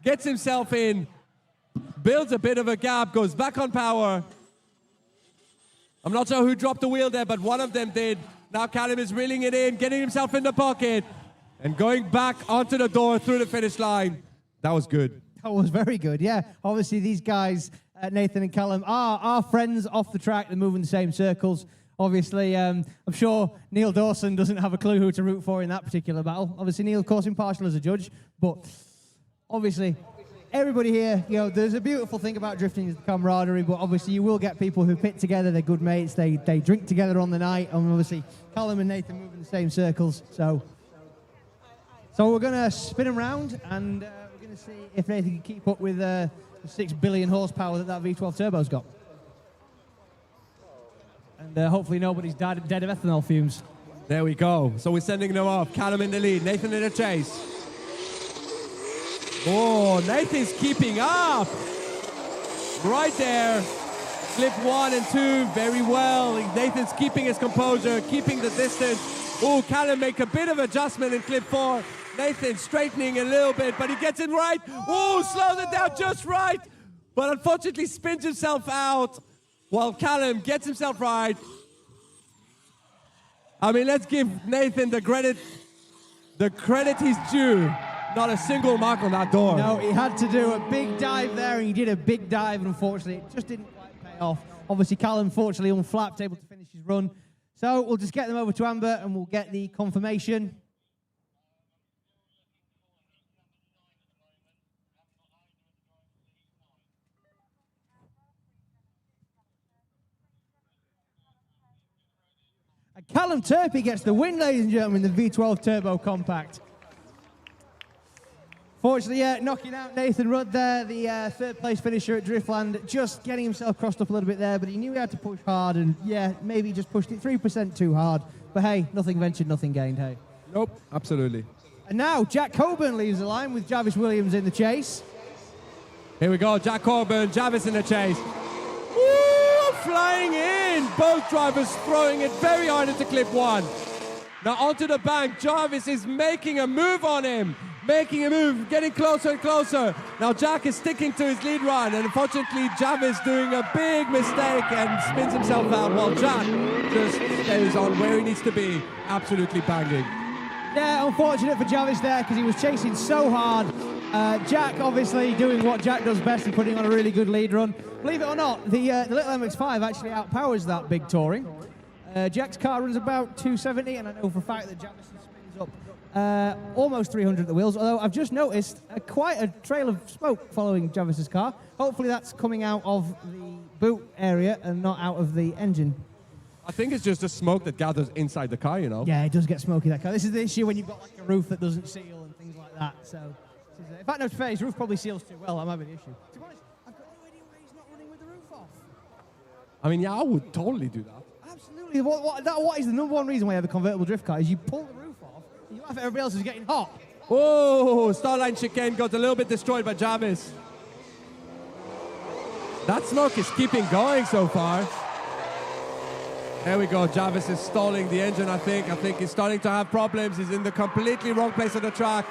Gets himself in, builds a bit of a gap, goes back on power. I'm not sure who dropped the wheel there, but one of them did. Now Callum is reeling it in, getting himself in the pocket, and going back onto the door through the finish line. That was good. That was very good, yeah. Obviously, these guys, Nathan and Callum, are friends off the track. They move in the same circles. Obviously, I'm sure Neil Dawson doesn't have a clue who to root for in that particular battle. Obviously, Neil, of course, impartial as a judge, but obviously, everybody here, you know, there's a beautiful thing about drifting is the camaraderie, but obviously you will get people who pit together, they're good mates, they drink together on the night, and obviously Callum and Nathan move in the same circles, so we're going to spin them round, and we're going to see if Nathan can keep up with the 6 billion horsepower that V12 turbo's got. And hopefully nobody's dead of ethanol fumes. There we go. So we're sending them off. Callum in the lead, Nathan in the chase. Oh, Nathan's keeping up. Right there. Clip 1 and 2 very well. Nathan's keeping his composure, keeping the distance. Oh, Callum make a bit of adjustment in clip 4. Nathan straightening a little bit, but he gets it right. Oh, slows it down just right. But unfortunately spins himself out while Callum gets himself right. I mean, let's give Nathan the credit he's due. Not a single mark on that door. No, he had to do a big dive there, and he did a big dive, and unfortunately it just didn't quite pay off. Obviously, Callum, fortunately, unflapped, able to finish his run. So we'll just get them over to Amber, and we'll get the confirmation. And Callum Turpey gets the win, ladies and gentlemen, the V12 Turbo Compact. Fortunately, knocking out Nathan Rudd there, the third place finisher at Driftland, just getting himself crossed up a little bit there, but he knew he had to push hard, and maybe he just pushed it 3% too hard. But hey, nothing ventured, nothing gained, hey. Nope, absolutely. And now Jack Coburn leaves the line with Jarvis Williams in the chase. Here we go, Jack Coburn, Jarvis in the chase. Woo, flying in! Both drivers throwing it very hard into clip 1. Now onto the bank, Jarvis is making a move on him. Making a move, getting closer and closer. Now Jack is sticking to his lead run, and unfortunately Jarvis doing a big mistake and spins himself out while Jack just stays on where he needs to be, absolutely banging. Yeah, unfortunate for Jarvis there because he was chasing so hard. Jack obviously doing what Jack does best and putting on a really good lead run. Believe it or not, the little MX-5 actually outpowers that big touring. Jack's car runs about 270, and I know for a fact that Jarvis spins up almost 300 at the wheels, although I've just noticed quite a trail of smoke following Jarvis's car. Hopefully that's coming out of the boot area and not out of the engine. I think it's just the smoke that gathers inside the car, you know? Yeah, it does get smoky, that car. This is the issue when you've got like a roof that doesn't seal and things like that. So, in fact, no, to be fair, his roof probably seals too well. That might be the issue. To be honest, I've got no idea why he's not running with the roof off. I mean, yeah, I would totally do that. Absolutely. What is the number one reason why you have a convertible drift car is you pull the roof off and you laugh at everybody else who's getting hot. Oh, Starline chicane got a little bit destroyed by Jarvis. That smoke is keeping going so far. There we go, Jarvis is stalling the engine, I think. I think he's starting to have problems. He's in the completely wrong place on the track.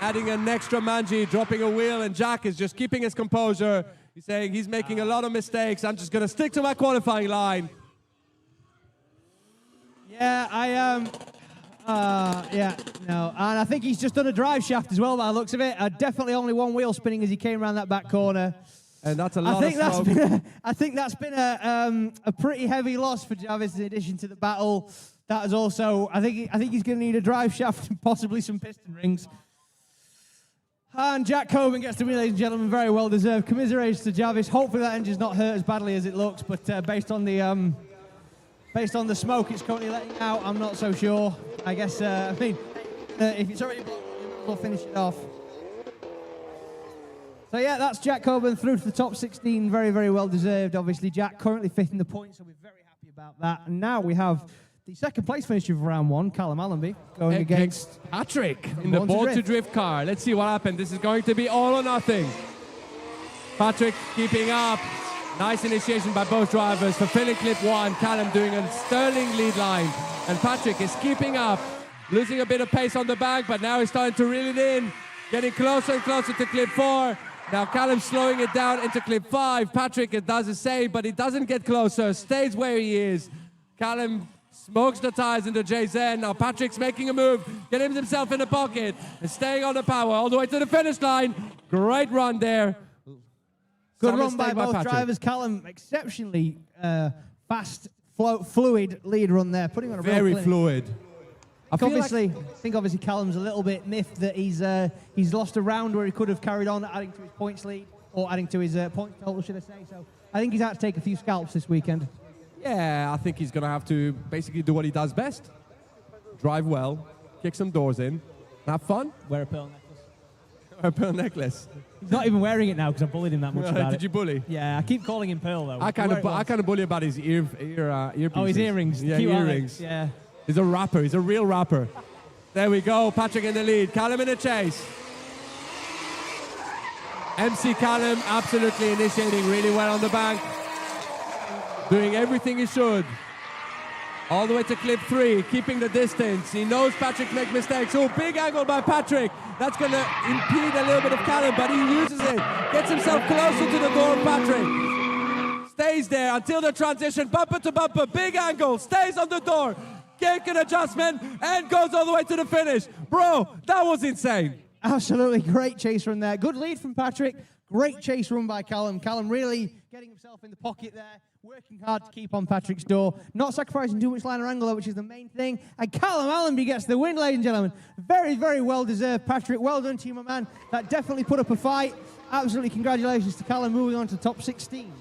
Adding an extra manji, dropping a wheel, and Jack is just keeping his composure. He's saying he's making a lot of mistakes. I'm just gonna stick to my qualifying line. Yeah, no. And I think he's just done a drive shaft as well by the looks of it. Definitely only one wheel spinning as he came around that back corner. And that's a lot of smoke. I think that's been a pretty heavy loss for Jarvis in addition to the battle. That is also, I think he's going to need a drive shaft and possibly some piston rings. And Jack Coburn gets the win, ladies and gentlemen, very well deserved. Commiserations to Jarvis. Hopefully that engine's not hurt as badly as it looks, but based on the smoke it's currently letting out, I'm not so sure. I guess, if it's already blocked, we'll finish it off. So yeah, that's Jack Coburn through to the top 16. Very, very well deserved. Obviously, Jack currently fifth in the points, so we're very happy about that. And now we have the second place finisher of round one, Callum Allenby, going against Patrick in the Born to Drift car. Let's see what happened. This is going to be all or nothing. Patrick keeping up. Nice initiation by both drivers. Fulfilling clip 1, Callum doing a sterling lead line. And Patrick is keeping up. Losing a bit of pace on the back, but now he's starting to reel it in. Getting closer and closer to clip 4. Now Callum slowing it down into clip 5. Patrick does the same, but he doesn't get closer. Stays where he is. Callum smokes the tires into JZ. Now Patrick's making a move, getting himself in the pocket, and staying on the power all the way to the finish line. Great run there. Good run by both drivers. Callum, exceptionally fast, fluid lead run there, putting on a very fluid. I think obviously Callum's a little bit miffed that he's lost a round where he could have carried on, adding to his points lead, or adding to his points total, should I say. So I think he's out to take a few scalps this weekend. Yeah, I think he's going to have to basically do what he does best. Drive well, kick some doors in, have fun. Wear a pearl necklace. Wear a pearl necklace. He's not even wearing it now because I bullied him that much about it. Did you bully? Yeah, I keep calling him Pearl though. I kind of bully about his earpieces. Oh, his earrings. Yeah, earrings. Yeah. He's a rapper. He's a real rapper. There we go. Patrick in the lead. Callum in the chase. MC Callum absolutely initiating really well on the bank. Doing everything he should. All the way to clip 3, keeping the distance. He knows Patrick makes mistakes. Oh, big angle by Patrick. That's going to impede a little bit of Callum, but he uses it. Gets himself closer to the door of Patrick. Stays there until the transition. Bumper to bumper. Big angle. Stays on the door. Kick an adjustment and goes all the way to the finish. Bro, that was insane. Absolutely great chase run there. Good lead from Patrick. Great chase run by Callum. Callum really getting himself in the pocket there, working hard to keep on Patrick's door, not sacrificing too much liner angle, which is the main thing. And Callum Allenby gets the win, ladies and gentlemen. Very, very well deserved, Patrick. Well done to you, my man. That definitely put up a fight. Absolutely congratulations to Callum, moving on to top 16.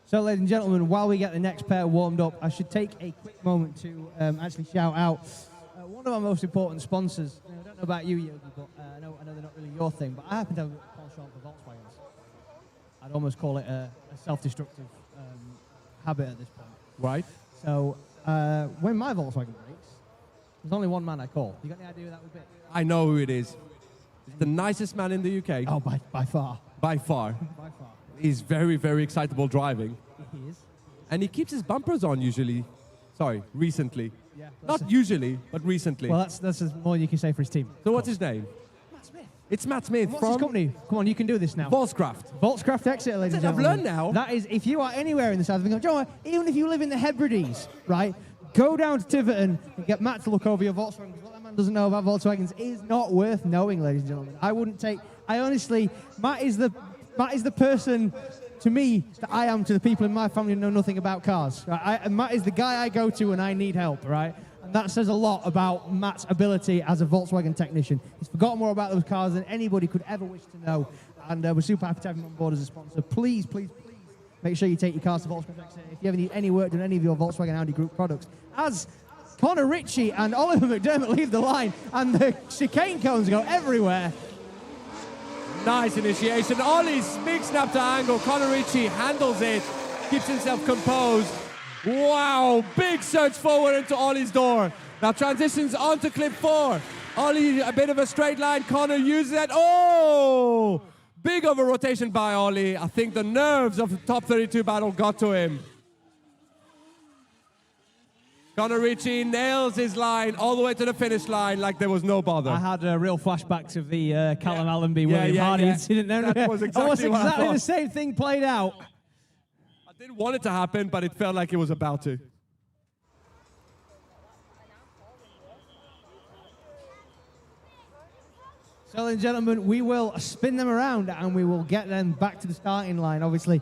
So, ladies and gentlemen, while we get the next pair warmed up, I should take a quick moment to actually shout out one of our most important sponsors. Now, I don't know about you, Yogi, but I know they're not really your thing, but I happen to have a penchant for Volkswagens. I'd almost call it a self-destructive habit at this point. Right. So, when my Volkswagen breaks, there's only one man I call. You got any idea who that would be? I know who it is. He's the nicest man in the UK. Oh, by far. By far. By far. He's very, very excitable driving. He is. And he keeps his bumpers on usually. Sorry, recently. Yeah. Not usually, but recently. Well, that's more than you can say for his team. So what's his name? Matt Smith. It's Matt Smith What's from his company? Come on, you can do this now. Volkscraft. Volkscraft Exeter, ladies and I've gentlemen. learned now. That is, if you are anywhere in the south of England, John, even if you live in the Hebrides, right, go down to Tiverton and get Matt to look over your Volkswagen, because what that man doesn't know about Volkswagens is not worth knowing, ladies and gentlemen. I honestly, Matt is the person to me that I am to the people in my family who know nothing about cars. Right? Matt is the guy I go to when I need help, right? And that says a lot about Matt's ability as a Volkswagen technician. He's forgotten more about those cars than anybody could ever wish to know. And we're super happy to have him on board as a sponsor. Please, please, please make sure you take your cars to Volkswagen Exeter if you ever need any work done on any of your Volkswagen Audi Group products. As Connor Ritchie and Oliver McDermott leave the line and the chicane cones go everywhere. Nice initiation. Ollie's big snap to angle. Connor Ritchie handles it, keeps himself composed. Wow, big surge forward into Ollie's door. Now transitions onto clip 4. Ollie, a bit of a straight line. Connor uses it. Oh! Big over rotation by Ollie. I think the nerves of the top 32 battle got to him. Connor Ritchie nails his line all the way to the finish line like there was no bother. I had real flashbacks of the Callum Allenby, William Hardy incident. That was exactly what I thought. The same thing played out. I didn't want it to happen, but it felt like it was about to. So, ladies and gentlemen, we will spin them around and we will get them back to the starting line, obviously.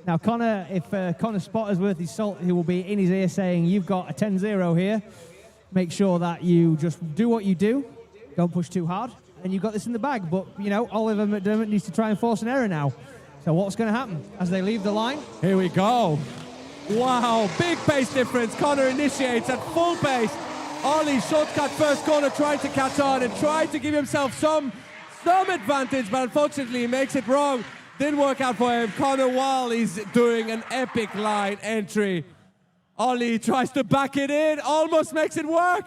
Now, Connor, if Connor's spot is worth his salt, he will be in his ear saying, you've got a 10-0 here. Make sure that you just do what you do. Don't push too hard. And you've got this in the bag. But, you know, Oliver McDermott needs to try and force an error now. So what's going to happen as they leave the line? Here we go. Wow, big pace difference. Connor initiates at full pace. Ollie shortcut first corner, trying to catch on and trying to give himself some advantage, but unfortunately he makes it wrong. Didn't work out for him. Connor, while he's doing an epic line entry, Ollie tries to back it in, almost makes it work.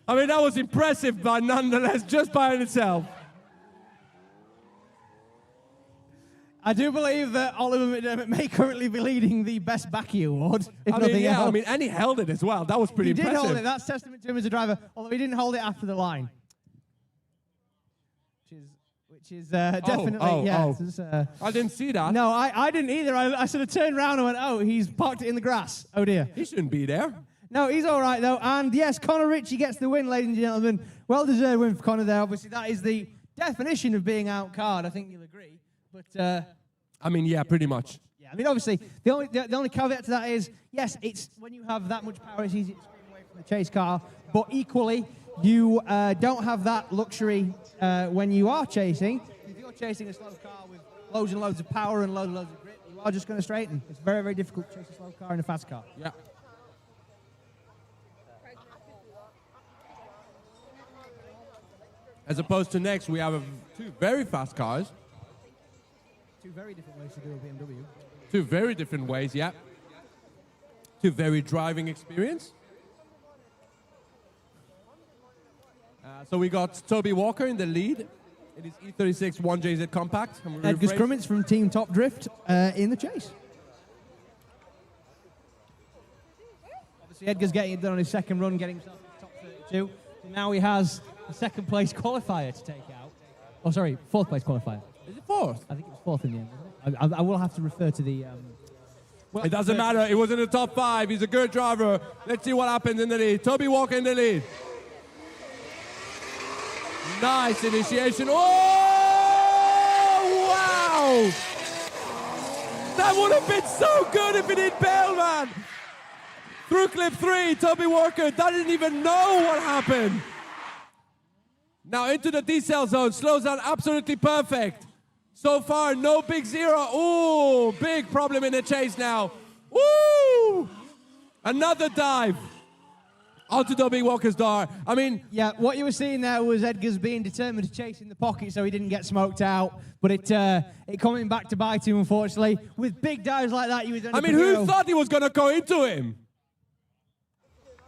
I mean, that was impressive, but nonetheless, just by itself. I do believe that Oliver McDermott may currently be leading the Best Backy Award. And he held it as well. That was pretty impressive. He did hold it. That's testament to him as a driver, although he didn't hold it after the line. Which is definitely, I didn't see that. No, I didn't either. I sort of turned around and went, oh, he's parked it in the grass. Oh, dear. He shouldn't be there. No, he's all right, though. And, yes, Connor Ritchie gets the win, ladies and gentlemen. Well-deserved win for Connor there. Obviously, that is the definition of being out-card. I think you'll agree. But, I mean, yeah, pretty much. Yeah, I mean, obviously, the only caveat to that is, yes, it's when you have that much power, it's easy to scream away from the chase car. But equally, you don't have that luxury when you are chasing. If you're chasing a slow car with loads and loads of power and loads and loads of grip, you are just going to straighten. It's very, very difficult to chase a slow car in a fast car. Yeah. As opposed to next, we have two very fast cars. Two very different ways to do a BMW. Two very different ways, yeah. Two very driving experience. So we got Toby Walker in the lead. It is E36 1JZ Compact. Edgar Scrummins from Team Top Drift in the chase. Obviously, Edgar's getting it done on his second run, getting himself to the top 32. So now he has a second place qualifier to take out. Oh, sorry, fourth place qualifier. Is it fourth? I think it was fourth in the end, wasn't it? I will have to refer to the... It doesn't matter. It was in the top 5. He's a good driver. Let's see what happens in the lead. Toby Walker in the lead. Nice initiation. Oh, wow! That would have been so good if it didn't bail, man. Through clip 3, Toby Walker doesn't even know what happened. Now into the decel zone. Slows down absolutely perfect. So far, no big zero. Ooh, big problem in the chase now. Woo! Another dive onto Dobby Walker's door. I mean, Yeah, what you were seeing there was Edgar's being determined to chase in the pocket so he didn't get smoked out. But it coming back to bite him, unfortunately. With big dives like that, you was I mean, who thought he was going to go into him?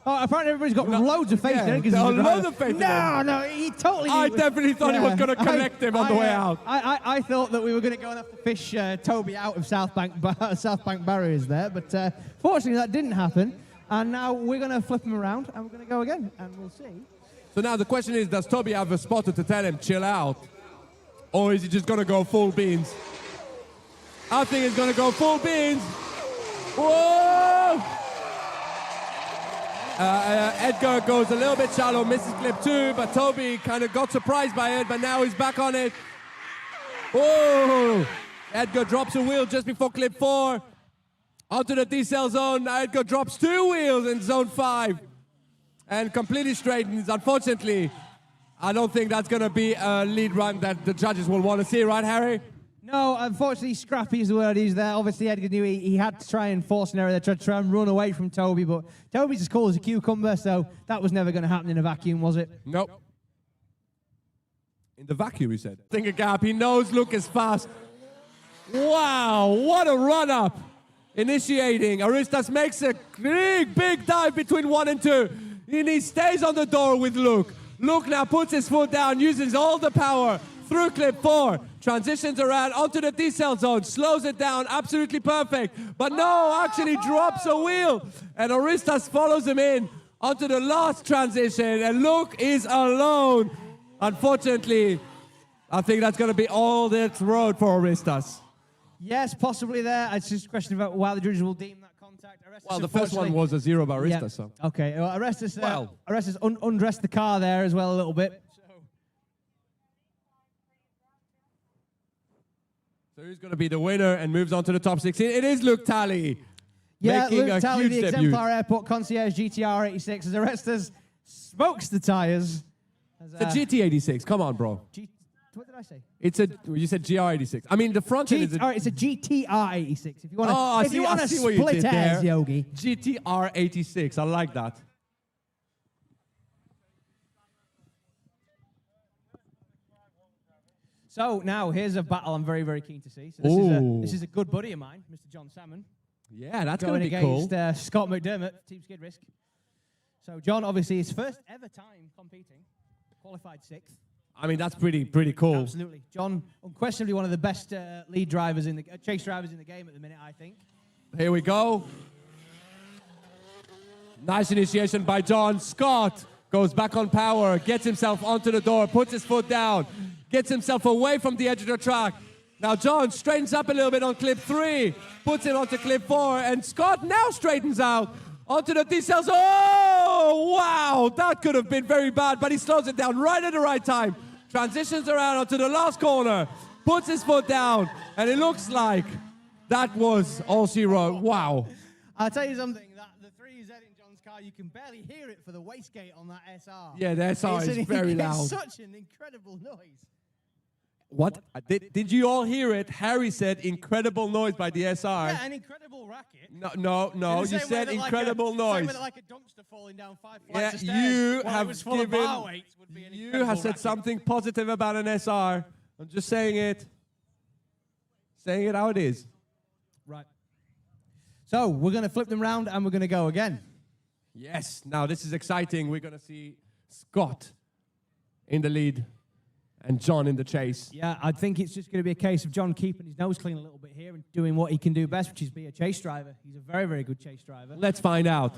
Oh, apparently everybody's got loads of faith in Edgar's loads of faith in him. No, he totally... I definitely thought he was going to collect him on the way out. I thought that we were going to go and have to fish Toby out of South Bank barriers there, but fortunately that didn't happen. And now we're going to flip him around and we're going to go again, and we'll see. So now the question is, does Toby have a spotter to tell him, chill out? Or is he just going to go full beans? I think he's going to go full beans. Whoa! Edgar goes a little bit shallow, misses clip 2, but Toby kind of got surprised by it, but now he's back on it. Whoa! Edgar drops a wheel just before clip 4. Onto the D-cell zone, now Edgar drops 2 wheels in zone 5. And completely straightens. Unfortunately, I don't think that's going to be a lead run that the judges will want to see, right, Harry? No, unfortunately, scrappy is the word he's there. Obviously, Edgar knew he had to try and force an error there, tried to try and run away from Toby, but Toby's as cool as a cucumber, so that was never going to happen in a vacuum, was it? Nope. In the vacuum, he said. Think a gap. He knows Luke is fast. Wow, what a run-up. Initiating. Aristas makes a big dive between 1 and 2. And he stays on the door with Luke. Luke now puts his foot down, uses all the power through clip 4. Transitions around onto the D-cell zone, slows it down, absolutely perfect. But no, actually drops a wheel. And Aristas follows him in onto the last transition. And Luke is alone. Unfortunately, I think that's going to be all this road for Aristas. Yes, possibly there. It's just a question about why the judges will deem that contact. Arestas, Well, the first one was a 0 by Aristas. Yeah. So. Okay, well, Arestas undressed the car there as well a little bit. So who's going to be the winner and moves on to the top 16? It is Luke Talley. Yeah, making Luke a Talley, huge the debut. Exemplar Airport Concierge GTR 86, as Arestas smokes the tyres. It's a GT86. Come on, bro. What did I say? It's a. You said GR86. I mean, the front end is a. It's a GTR 86. If you want to, Oh, if you want to see what you split did hairs, there. Yogi. GTR86. I like that. So now here's a battle I'm very, very keen to see. So this is a good buddy of mine, Mr. John Salmon, Yeah, that's going going to be cool. against Scott McDermott, Team Skid Risk. So John, obviously, his first ever time competing, qualified 6th. I mean, that's pretty cool. Absolutely. John, unquestionably one of the best lead drivers in the chase drivers in the game at the minute, I think. Here we go. Nice initiation by John. Scott goes back on power, gets himself onto the door, puts his foot down, gets himself away from the edge of the track. Now John straightens up a little bit on clip 3, puts it onto clip 4, and Scott now straightens out onto the D-cells. Oh, wow, that could have been very bad, but he slows it down right at the right time. Transitions around onto the last corner, puts his foot down, and it looks like that was all she wrote. Wow. I'll tell you something, that the 3Z in John's car, you can barely hear it for the wastegate on that SR. Yeah, the SR is very loud. It's such an incredible noise. What? Did you all hear it? Harry said incredible noise by the SR. Yeah, an incredible racket. No, you said incredible noise. Like a dumpster falling down 5 Yeah, flights of stairs. you while it was have full of given, bar weights would be an you incredible have said racket. something positive about an SR. I'm just saying it. Saying it how it is. Right. So we're going to flip them round and we're going to go again. Yes, now this is exciting. We're going to see Scott in the lead and John in the chase. Yeah, I think it's just going to be a case of John keeping his nose clean a little bit here and doing what he can do best, which is be a chase driver. He's a very, very good chase driver. Let's find out.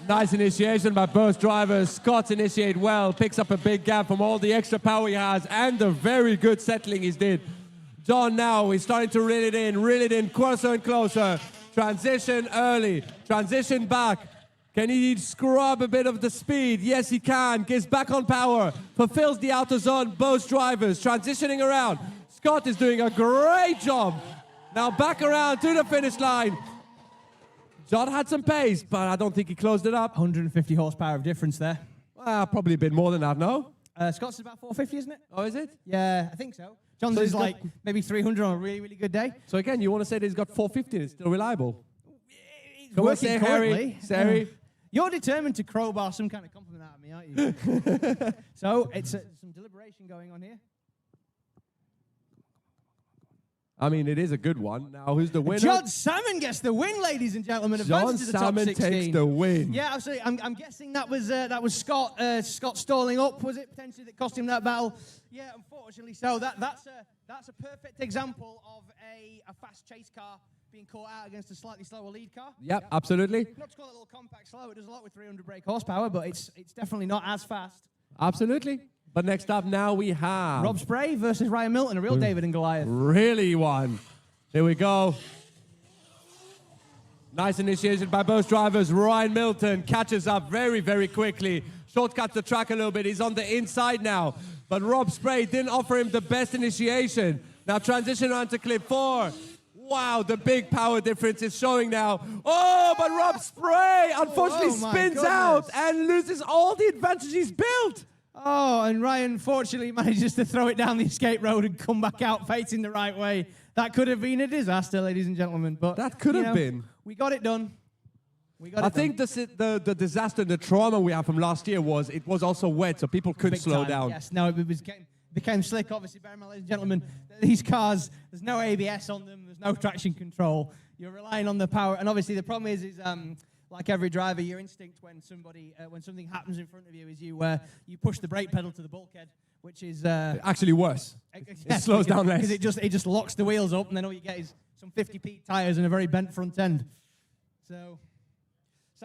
Nice initiation by both drivers. Scott initiate well, picks up a big gap from all the extra power he has and the very good settling he's did. John now is starting to reel it in closer and closer. Transition early, transition back. Can he scrub a bit of the speed? Yes, he can. Gets back on power. Fulfills the outer zone, both drivers. Transitioning around. Scott is doing a great job. Now back around to the finish line. John had some pace, but I don't think he closed it up. 150 horsepower of difference there. Probably a bit more than that, no? Scott's is about 450, isn't it? Oh, is it? Yeah, I think so. John's So is he's got- like maybe 300 on a really, really good day. So again, you want to say that he's got 450 and it's still reliable? It's Come on, working say currently. Harry. Say Harry. You're determined to crowbar some kind of compliment out of me, aren't you? So it's some deliberation going on here. I mean, it is a good one. Now, who's the winner? John Salmon gets the win, ladies and gentlemen. John Advances to the top Salmon 16. takes the win. Yeah, absolutely. I'm guessing that was Scott. Scott stalling up, was it potentially that cost him that battle? Yeah, unfortunately. So that's a perfect example of a fast chase car being caught out against a slightly slower lead car. Yep, absolutely. Not to call it a little compact slow. It does a lot with 300 brake horsepower, but it's definitely not as fast. Absolutely. But next up now we have... Rob Spray versus Ryan Milton, a real David and Goliath. Really one. Here we go. Nice initiation by both drivers. Ryan Milton catches up very, very quickly. Shortcuts the track a little bit. He's on the inside now. But Rob Spray didn't offer him the best initiation. Now transition on to clip 4. Wow, the big power difference is showing now. Oh, but Rob Spray unfortunately Oh, my spins out goodness. and loses all the advantage he's built. Oh, and Ryan fortunately manages to throw it down the escape road and come back out facing the right way. That could have been a disaster, ladies and gentlemen. But That could you have know, been. We got it done. We got I it think done. the disaster, the trauma we have from last year was it was also wet, so people couldn't Big slow time. down. Yes, no, it became slick. Obviously, bear in mind, ladies and gentlemen, these cars, there's no ABS on them, there's no traction control. You're relying on the power, and obviously the problem is like every driver, your instinct when something happens in front of you is you push the brake pedal to the bulkhead, which is Actually worse. It slows down less. because it just locks the wheels up, and then all you get is some 50p tires and a very bent front end. So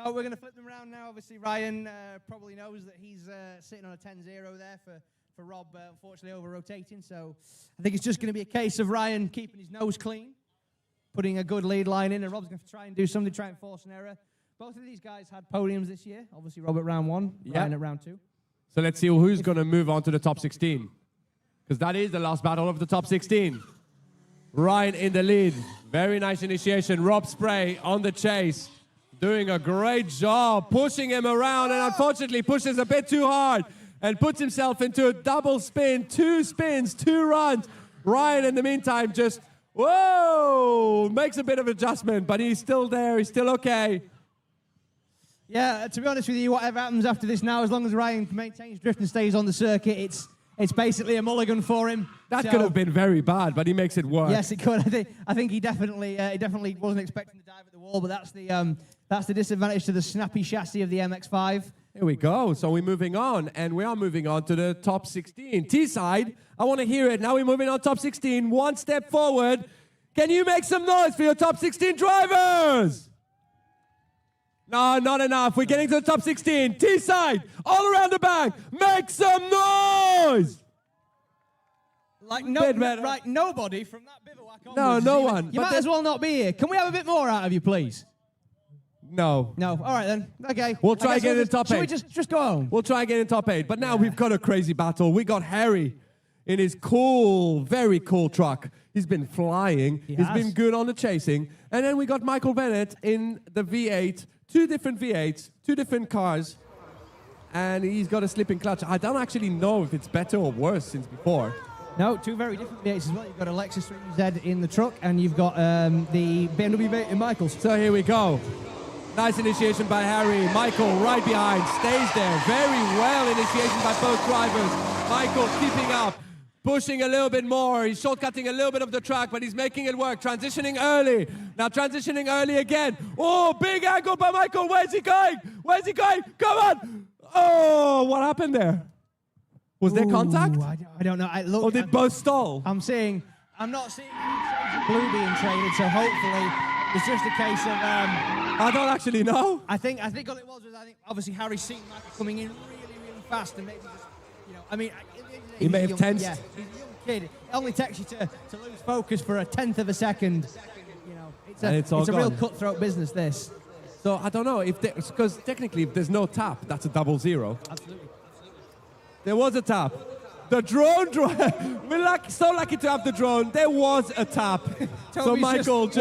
we're going to flip them around now. Obviously, Ryan probably knows that he's sitting on a 10-0 there for Rob, unfortunately over-rotating. So I think it's just going to be a case of Ryan keeping his nose clean, putting a good lead line in, and Rob's going to try and do something to try and force an error. Both of these guys had podiums this year. Obviously, Rob at round 1, Ryan at round 2. So let's see who's going to move on to the top 16. Because that is the last battle of the top 16. Ryan in the lead. Very nice initiation. Rob Spray on the chase. Doing a great job, pushing him around, and unfortunately pushes a bit too hard and puts himself into a double spin. 2 spins, 2 runs. Ryan, in the meantime, just, whoa, makes a bit of adjustment, but he's still there. He's still okay. Yeah, to be honest with you, whatever happens after this now, as long as Ryan maintains drift and stays on the circuit, it's basically a mulligan for him. That So- could have been very bad, but he makes it work. Yes, it could. I think he definitely wasn't expecting to dive at the wall, but that's the disadvantage to the snappy chassis of the MX-5. Here we go. So we're moving on, and we are moving on to the top 16. Teesside, I want to hear it. Now we're moving on top 16. One step forward. Can you make some noise for your top 16 drivers? No, not enough. We're getting to the top 16. Teesside, all around the back. Make some noise! Like Bit better. right, nobody from that bivouac onwards. No, is no even- one. You But might as well not be here. Can we have a bit more out of you, please? No. No. All right then. Okay. We'll I try guess again in top Should we 8. just go home? We'll try again in top 8. But now we've got a crazy battle. We got Harry in his cool, very cool truck. He's been flying. He's has. been good on the chasing. And then we got Michael Bennett in the V8. 2 different V8s, 2 different cars. And he's got a slipping clutch. I don't actually know if it's better or worse since before. No, 2 very different V8s as well. You've got a Lexus 3Z in the truck, and you've got the BMW V8 in Michael's. So here we go. Nice initiation by Harry. Michael right behind, stays there. Very well initiation by both drivers. Michael keeping up, pushing a little bit more. He's shortcutting a little bit of the track, but he's making it work. Transitioning early. Now transitioning early again. Oh, big angle by Michael. Where's he going? Where's he going? Come on. Oh, what happened there? Was there contact? I don't know. Or did both stall? I'm not seeing any shades of blue being traded, so hopefully it's just a case of. I don't actually know. I think all it was obviously Harry seen Michael coming in really fast, and maybe just He may have tensed. Yeah, he's a young kid. It only takes you to lose focus for a 1/10 of a second. You know, it's a real gone. cutthroat business. This. So I don't know because technically if there's no tap, that's a 0-0. Absolutely. There was a tap. The drone, we're so lucky to have the drone. There was a tap. So Michael just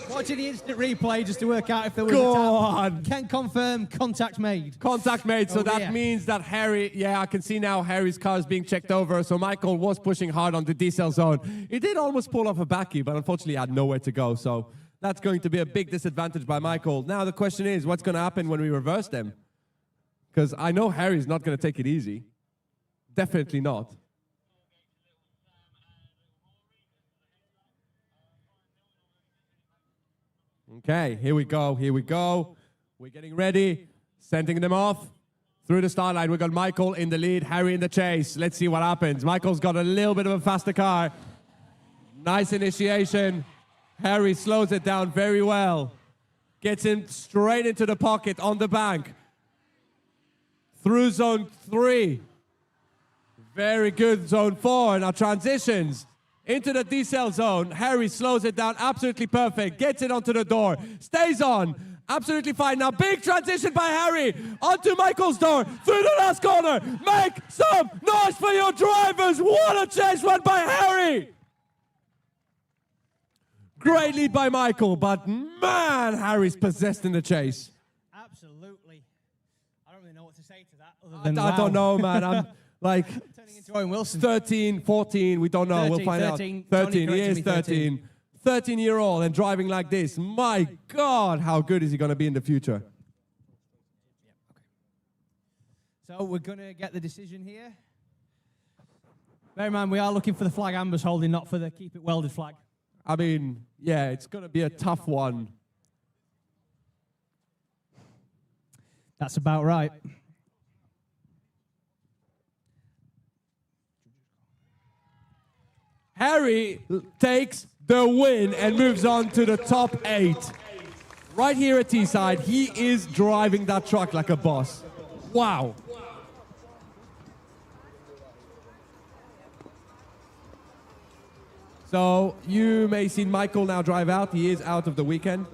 watching the instant replay just to work out if there was Go a tap. on. Can confirm contact made. Contact made, so that yeah. means that Harry, I can see now Harry's car is being checked over, so Michael was pushing hard on the decel zone. He did almost pull off a backy, but unfortunately had nowhere to go, so that's going to be a big disadvantage by Michael. Now the question is, what's going to happen when we reverse them? Because I know Harry's not going to take it easy. Definitely not. Okay, here we go. We're getting ready, sending them off. Through the start line, we've got Michael in the lead, Harry in the chase. Let's see what happens. Michael's got a little bit of a faster car. Nice initiation. Harry slows it down very well. Gets him straight into the pocket on the bank. Through zone 3. Very good, zone 4. Now transitions into the decel zone. Harry slows it down, absolutely perfect. Gets it onto the door, stays on, absolutely fine. Now big transition by Harry onto Michael's door, through the last corner. Make some noise for your drivers. What a chase run by Harry. Great lead by Michael, but man, Harry's possessed in the chase. Absolutely. I don't really know what to say to that. Other than I don't know, man. I'm like turning into Owen Wilson. 13, 14, we don't know. 13, we'll find 13, out. 13, he is 13. 13-year-old and driving like this. My God, how good is he going to be in the future? So we're going to get the decision here. Bear in mind, we are looking for the flag Amber's holding, not for the keep it welded flag. I mean, yeah, it's going to be a tough one. That's about right. Harry takes the win and moves on to the top 8. Right here at Teesside, he is driving that truck like a boss. Wow. So you may see Michael now drive out. He is out of the weekend.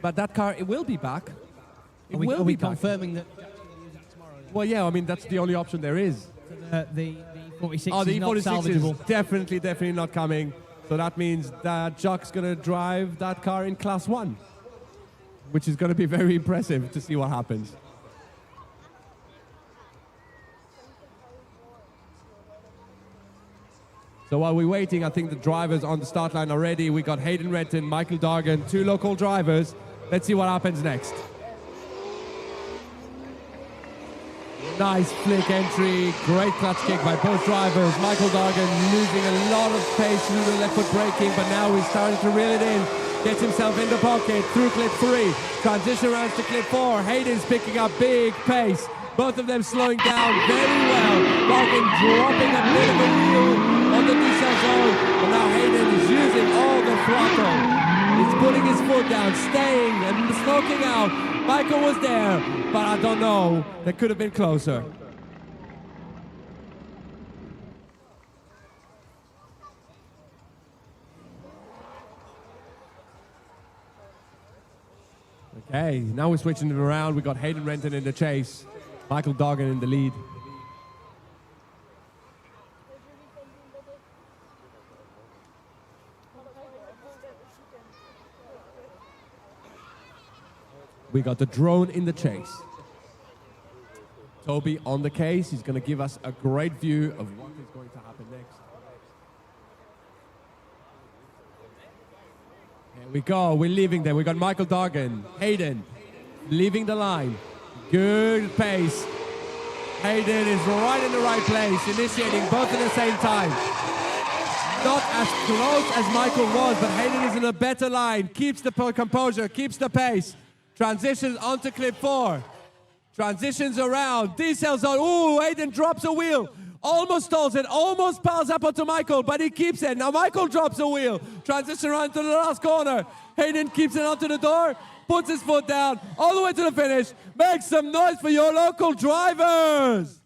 But that car, it will be back. It will be back. Confirming that Jack's going to use it tomorrow? Yeah? Well, yeah, I mean, that's the only option there is. So the E46 Oh, the is not E46 is salvageable. definitely not coming. So that means that Jack's going to drive that car in Class 1, which is going to be very impressive to see what happens. So while we're waiting, I think the drivers on the start line are ready. We got Hayden Renton, Michael Dargan, 2 local drivers. Let's see what happens next. Nice flick entry, great clutch kick by both drivers. Michael Dargan losing a lot of pace through the left foot braking, but now he's starting to reel it in. Gets himself in the pocket through clip 3. Transition rounds to clip 4. Hayden's picking up big pace. Both of them slowing down very well. Dargan dropping a bit of a wheel on the decel zone, but now Hayden is using all the throttle. He's putting his foot down, staying and smoking out. Michael was there, but I don't know. That could have been closer. Okay, now we're switching it around. We got Hayden Renton in the chase, Michael Dargan in the lead. We got the drone in the chase. Toby on the case. He's going to give us a great view of what is going to happen next. Here we go. We're leaving them. We got Michael Dargan, Hayden, leaving the line. Good pace. Hayden is right in the right place, initiating both at the same time. Not as close as Michael was, but Hayden is in a better line. Keeps the composure, keeps the pace. Transitions onto clip 4. Transitions around. Decel zone. Ooh, Hayden drops a wheel. Almost stalls it. Almost piles up onto Michael, but he keeps it. Now Michael drops a wheel. Transition around to the last corner. Hayden keeps it onto the door. Puts his foot down. All the way to the finish. Make some noise for your local drivers.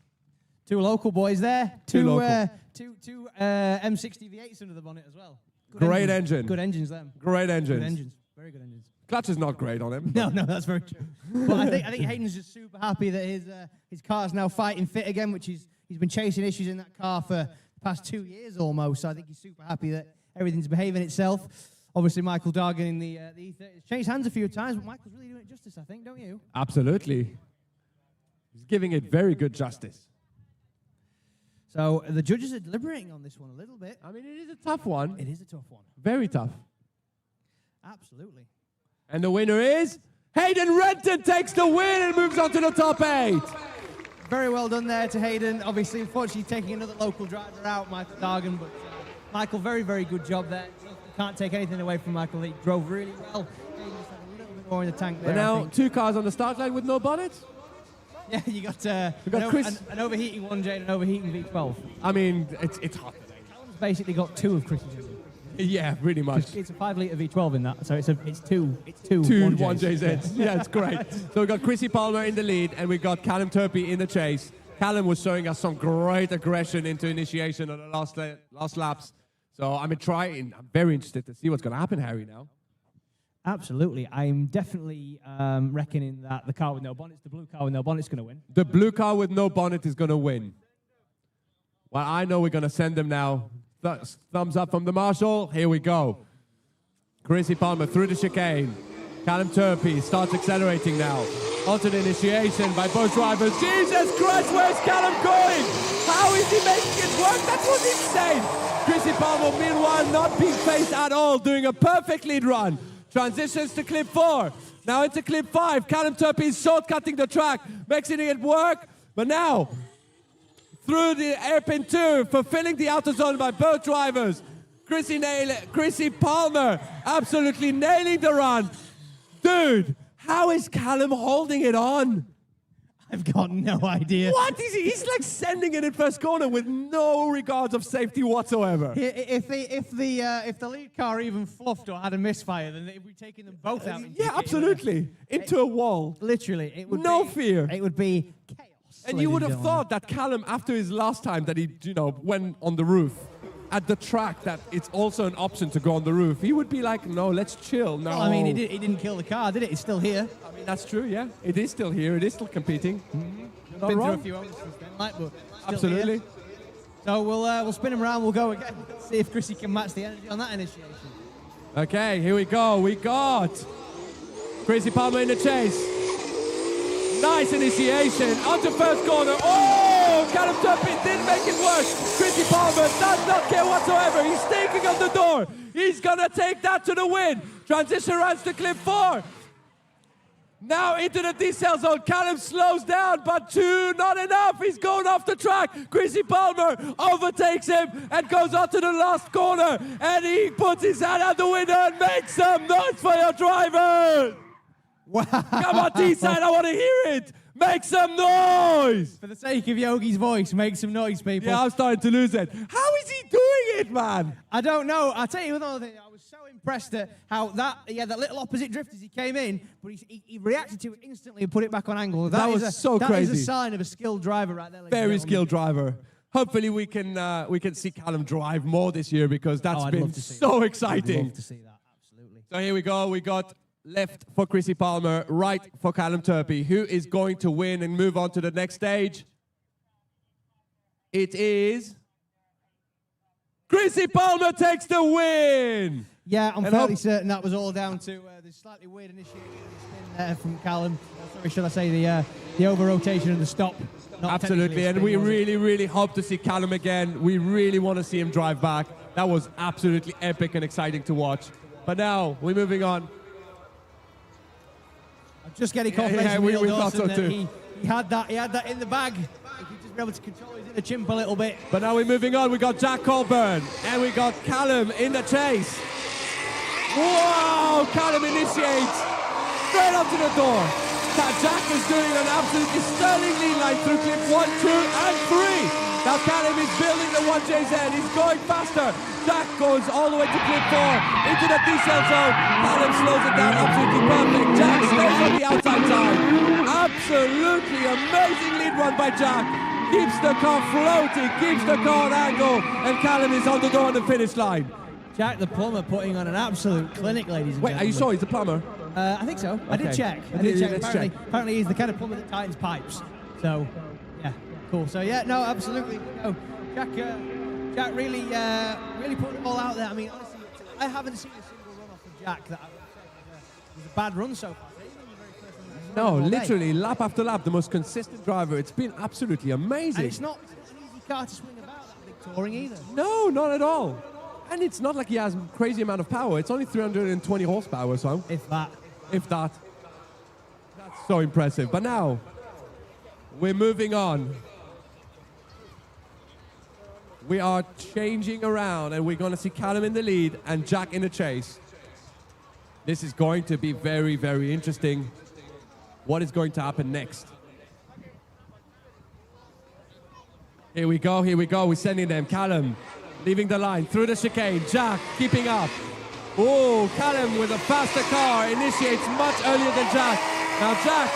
2 local boys there. Two local. Two M60 V8s under the bonnet as well. Great engine. Good engines, them. Great engines. Good engines. Very good engines. Clutch is not great on him. No, that's very true. But I think Hayden's just super happy that his car's now fighting fit again, which he's been chasing issues in that car for the past 2 years almost. So I think he's super happy that everything's behaving itself. Obviously, Michael Dargan in the E30 has changed hands a few times, but Michael's really doing it justice, I think, don't you? Absolutely. He's giving it very good justice. So the judges are deliberating on this one a little bit. I mean, it is a tough one. It is a tough one. Very tough. Absolutely. And the winner is Hayden Renton takes the win and moves on to the top 8. Very well done there to Hayden. Obviously, unfortunately, taking another local driver out, Michael Dargan, but Michael, very, very good job there. You can't take anything away from Michael. He drove really well. Hayden just had a little bit more in the tank there. But now 2 cars on the start line with no bonnet. Yeah, you got Chris. an overheating 1J and an overheating V12. I mean, it's hot today. Callum's basically got 2 of Chris's engines. Yeah, pretty much. It's a 5-litre V12 in that, so it's two 1JZs. Yeah, it's great. So we got Chrissy Palmer in the lead, and we got Callum Turpey in the chase. Callum was showing us some great aggression into initiation on the last laps. So I'm very interested to see what's going to happen, Harry, now. Absolutely. I'm definitely reckoning that the car with no bonnet, the blue car with no bonnet, is going to win. The blue car with no bonnet is going to win. Well, I know we're going to send them now. Thumbs up from the marshal. Here we go. Chrissy Palmer through the chicane. Callum Turpey starts accelerating now. Onto the initiation by both drivers. Jesus Christ, where's Callum going? How is he making it work? That was insane. Chrissy Palmer, meanwhile, not being faced at all, doing a perfect lead run. Transitions to clip 4. Now into clip 5. Callum Turpey is shortcutting the track, making it work. But now, through the hairpin 2, fulfilling the outer zone by both drivers. Chrissy Palmer absolutely nailing the run. Dude, how is Callum holding it on? I've got no idea. What is he? He's like sending it in first corner with no regards of safety whatsoever. If the lead car even fluffed or had a misfire, then they'd be taking them both out. Yeah, absolutely. Into a wall. Literally, it would no fear. It would be chaos. And you would have thought that Callum, after his last time that he, went on the roof at the track, that it's also an option to go on the roof. He would be like, no, let's chill. No. Well, I mean, he didn't kill the car, did it? It's still here. I mean, that's true, yeah. It is still here. It is still competing. Mm-hmm. Been through a few owners since then, but absolutely. Here. So we'll spin him around. We'll go again. See if Chrissy can match the energy on that initiation. Okay, here we go. We got Chrissy Palmer in the chase. Nice initiation. Onto first corner. Oh! Callum Turpey didn't make it work. Chrissy Palmer does not care whatsoever. He's taking on the door. He's going to take that to the win. Transition runs to clip 4. Now into the decel zone. Callum slows down, but 2, not enough. He's going off the track. Chrissy Palmer overtakes him and goes on to the last corner. And he puts his hand out the window and makes some noise for your driver. Wow. Come on, Teesside, I want to hear it. Make some noise. For the sake of Yogi's voice, make some noise, people. Yeah, I'm starting to lose it. How is he doing it, man? I don't know. I'll tell you another thing. I was so impressed at how that little opposite drift as he came in, but he reacted to it instantly and put it back on angle. That was so crazy. That is a sign of a skilled driver right there. Very skilled driver. Hopefully we can see Callum drive more this year, because that's been so exciting. I'd love to see that, absolutely. So here we go. We got left for Chrissy Palmer, right for Callum Turpey. Who is going to win and move on to the next stage? It is Chrissy Palmer takes the win. Yeah, I'm fairly certain that was all down to the slightly weird initiation spin from Callum. Sorry, should I say the over-rotation and the stop. Absolutely, and we really hope to see Callum again. We really want to see him drive back. That was absolutely epic and exciting to watch. But now, we're moving on. Just getting confirmation. We thought so too. He had that in the bag. If he'd just be able to control his inner chimp a little bit. But now we're moving on. We got Jack Colburn and we got Callum in the chase. Wow! Callum initiates straight up to the door. Jack is doing an absolutely sterling lead line through clip 1, 2, and 3. Now Callum is building the 1JZ. He's going faster. Jack goes all the way to clip 4 into the decel zone. Callum slows it down absolutely perfect. Jack stays on the outside side. Absolutely amazing lead run by Jack. Keeps the car floating, keeps the car on angle, and Callum is on the door on the finish line. Jack the plumber putting on an absolute clinic, ladies and Wait, gentlemen. are you sure he's a plumber? I think so. I did Okay. check. Let's check. Apparently he's the kind of plumber that tightens pipes. So, yeah, cool. So, yeah, no, absolutely. No, Jack really put it all out there. I mean, honestly, I haven't seen a single run off of Jack that I would say was a bad run so far. No, literally, lap after lap, the most consistent driver. It's been absolutely amazing. And it's not an easy car to swing about that big touring either. No, not at all. And it's not like he has a crazy amount of power. It's only 320 horsepower, so If that. That's so impressive. But now, we're moving on. We are changing around, and we're going to see Callum in the lead and Jack in the chase. This is going to be very, very interesting. What is going to happen next? Here we go. We're sending them. Callum leaving the line through the chicane. Jack keeping up. Oh, Callum with a faster car initiates much earlier than Jack. Now Jack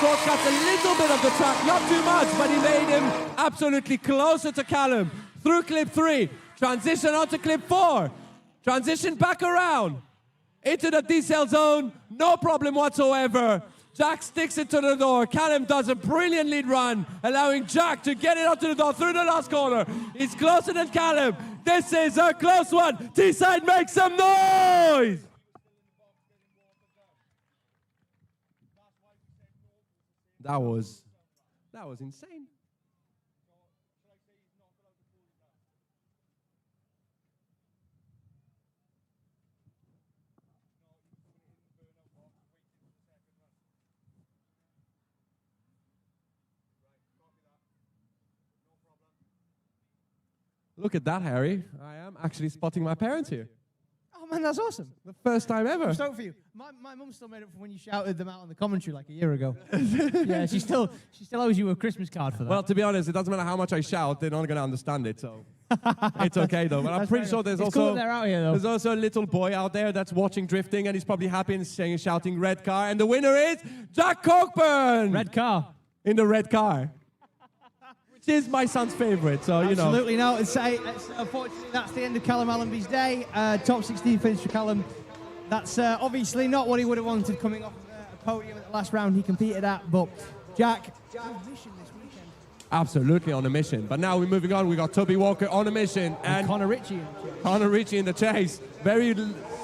shortcuts a little bit of the track, not too much, but he made him absolutely closer to Callum. Through clip 3, transition onto clip 4, transition back around into the decel zone, no problem whatsoever. Jack sticks it to the door. Callum does a brilliant lead run, allowing Jack to get it onto the door through the last corner. He's closer than Callum. This is a close one. Teesside, make some noise! That was insane. Look at that, Harry. I am actually spotting my parents here. Oh, man, that's awesome. The first time ever. I'm stoked for you. My mum still made up for when you shouted them out on the commentary like a year ago. Yeah, she still owes you a Christmas card for that. Well, to be honest, it doesn't matter how much I shout, they're not going to understand it, so it's okay, though. But I'm That's pretty fair sure enough. there's It's also cool that they're out here, though. there's also a little boy out there that's watching drifting, and he's probably happy and saying, shouting red car. And the winner is Jack Cockburn! Red car. In the red car. Which is my son's favorite, so, you know. Absolutely no. Unfortunately, that's the end of Callum Allenby's day. Top 16 finish for Callum. That's obviously not what he would have wanted coming off a podium at the last round he competed at. But Jack, on a mission this weekend. Absolutely on a mission. But now we're moving on. We got Toby Walker on a mission. And Connor Ritchie in the chase. Connor Ritchie in the chase. Very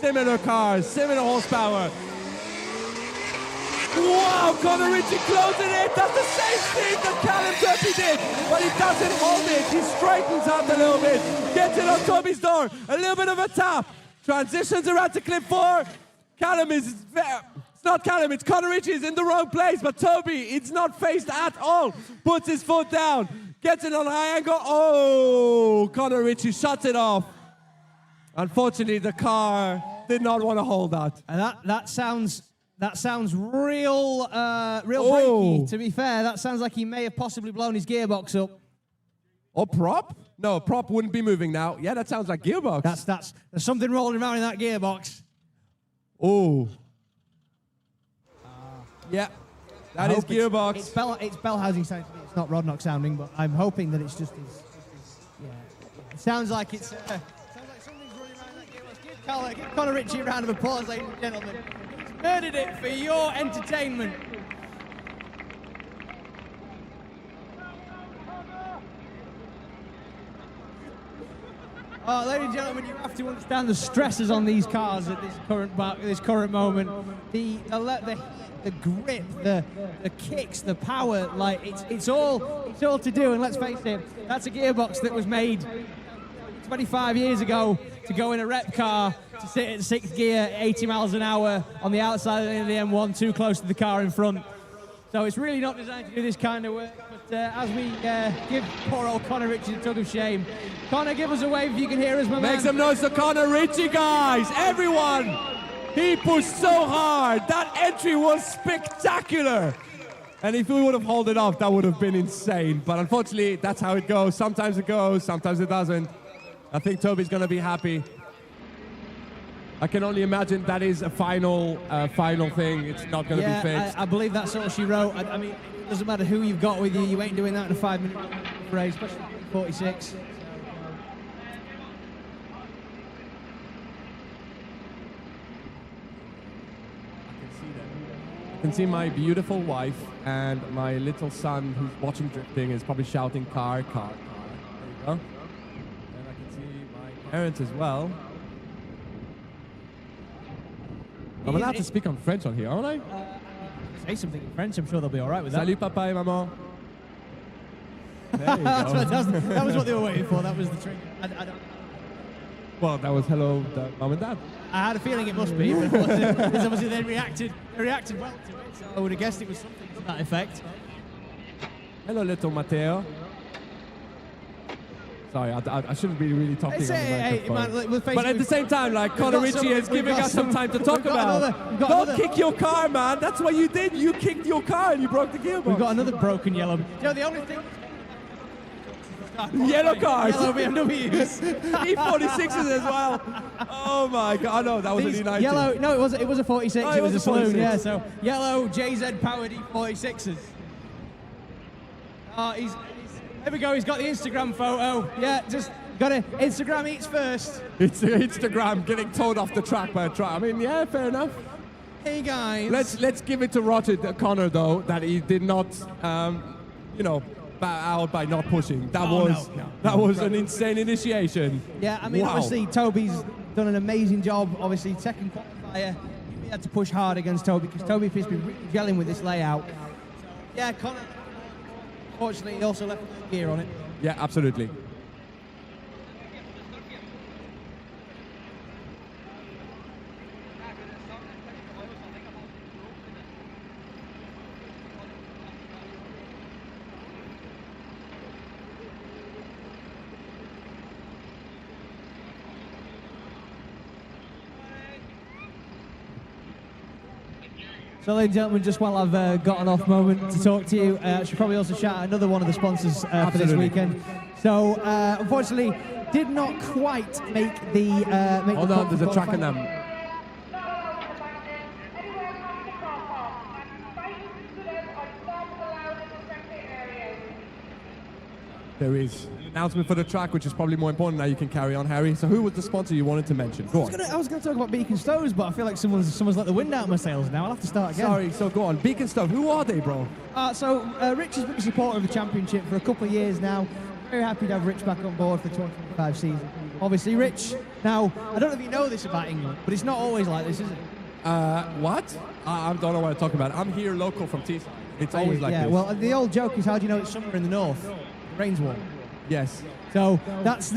similar cars, similar horsepower. Wow, Connor Ritchie closing it. That's the same thing that Callum Turpey did, but he doesn't hold it. He straightens out a little bit, gets it on Toby's door, a little bit of a tap, transitions around to clip 4. Callum is, it's not Callum, it's Connor Ritchie is in the wrong place, but Toby, it's not faced at all, puts his foot down, gets it on a high angle. Oh, Connor Ritchie shuts it off. Unfortunately, the car did not want to hold that. And that sounds real breaky, to be fair. That sounds like he may have possibly blown his gearbox up. Or prop? No, prop wouldn't be moving now. Yeah, that sounds like gearbox. There's something rolling around in that gearbox. Oh. Yeah, that is gearbox. It's bell housing sounding to me. It's not Rodnock sounding, but I'm hoping that it's just his. Yeah. It sounds like it's. Sounds like something's running around in that gearbox. Give Connor Ritchie a round of applause, ladies and gentlemen. Murdered it for your entertainment. Ladies and gentlemen, you have to understand the stresses on these cars at this current moment. The grip, the kicks, the power, like it's all to do. And let's face it, that's a gearbox that was made 25 years ago to go in a rep car, to sit at 6th gear, 80 miles an hour on the outside of the M1, too close to the car in front. So it's really not designed to do this kind of work. But as we give poor old Connor Ritchie a tug of shame, Connor, give us a wave if you can hear us, my man. Make some noise for Connor Ritchie, guys. Everyone, he pushed so hard. That entry was spectacular. And if we would have held it off, that would have been insane. But unfortunately, that's how it goes. Sometimes it goes, sometimes it doesn't. I think Toby's going to be happy. I can only imagine that is a final thing. It's not going to be fixed. I believe that's all she wrote. I mean, it doesn't matter who you've got with you. You ain't doing that in a 5-minute race, especially 46. see them. I can see my beautiful wife and my little son who's watching drifting is probably shouting car, car, car. There you go. And I can see my parents as well. I'm allowed to speak on French on here, aren't I? Say something in French, I'm sure they'll be all right with that. Salut papa et maman. There you go. That was what they were waiting for. That was the trick. I don't. Well, that was hello, mom and dad. I had a feeling it must be, but obviously they reacted well to it. So I would have guessed it was something to that effect. Hello, little Matteo. Sorry, I shouldn't be really talking on the microphone. But at the same time, like, Connor Ritchie is giving us some time to talk about. Don't kick your car, man. That's what you did. You kicked your car and you broke the gearbox. We've got another broken yellow. You know, the only thing... Yellow cars. Yellow BMWs. E46s as well. Oh my God! No, that was an E90. Yellow. No, it was a 46. Oh, it was a saloon. 46. Yeah. So yellow JZ powered E46s. There we go. He's got the Instagram photo. Yeah, just got to Instagram eats first. It's Instagram getting towed off the track by a truck. I mean, yeah, fair enough. Hey guys. Let's give it to Roger Connor though that he did not, bow out by not pushing. That was an insane initiation. Yeah, I mean, obviously Toby's done an amazing job. Obviously, second qualifier, we had to push hard against Toby because Toby has been really gelling with this layout. So, yeah, Connor, fortunately, he also left the gear on it. Yeah, absolutely. So, ladies and gentlemen, just while I've got an off moment to talk to you, I should probably also shout out another one of the sponsors for this weekend. So, unfortunately, did not quite make the... Hold on, there's a track in them. There is an announcement for the track, which is probably more important. Now you can carry on, Harry. So who was the sponsor you wanted to mention? Go on. I was going to talk about Beacon Stoves, but I feel like someone's let the wind out of my sails now. I'll have to start again. Sorry, so go on. Beacon Stove, who are they, bro? Rich has been a supporter of the championship for a couple of years now. Very happy to have Rich back on board for the 2025 season. Obviously, Rich, now, I don't know if you know this about England, but it's not always like this, is it? What? I don't know what I'm talking about. I'm here local from Teesside. It's always like this. Yeah, well, the old joke is, how do you know it's summer in the north? It rains warm. Yes. So that's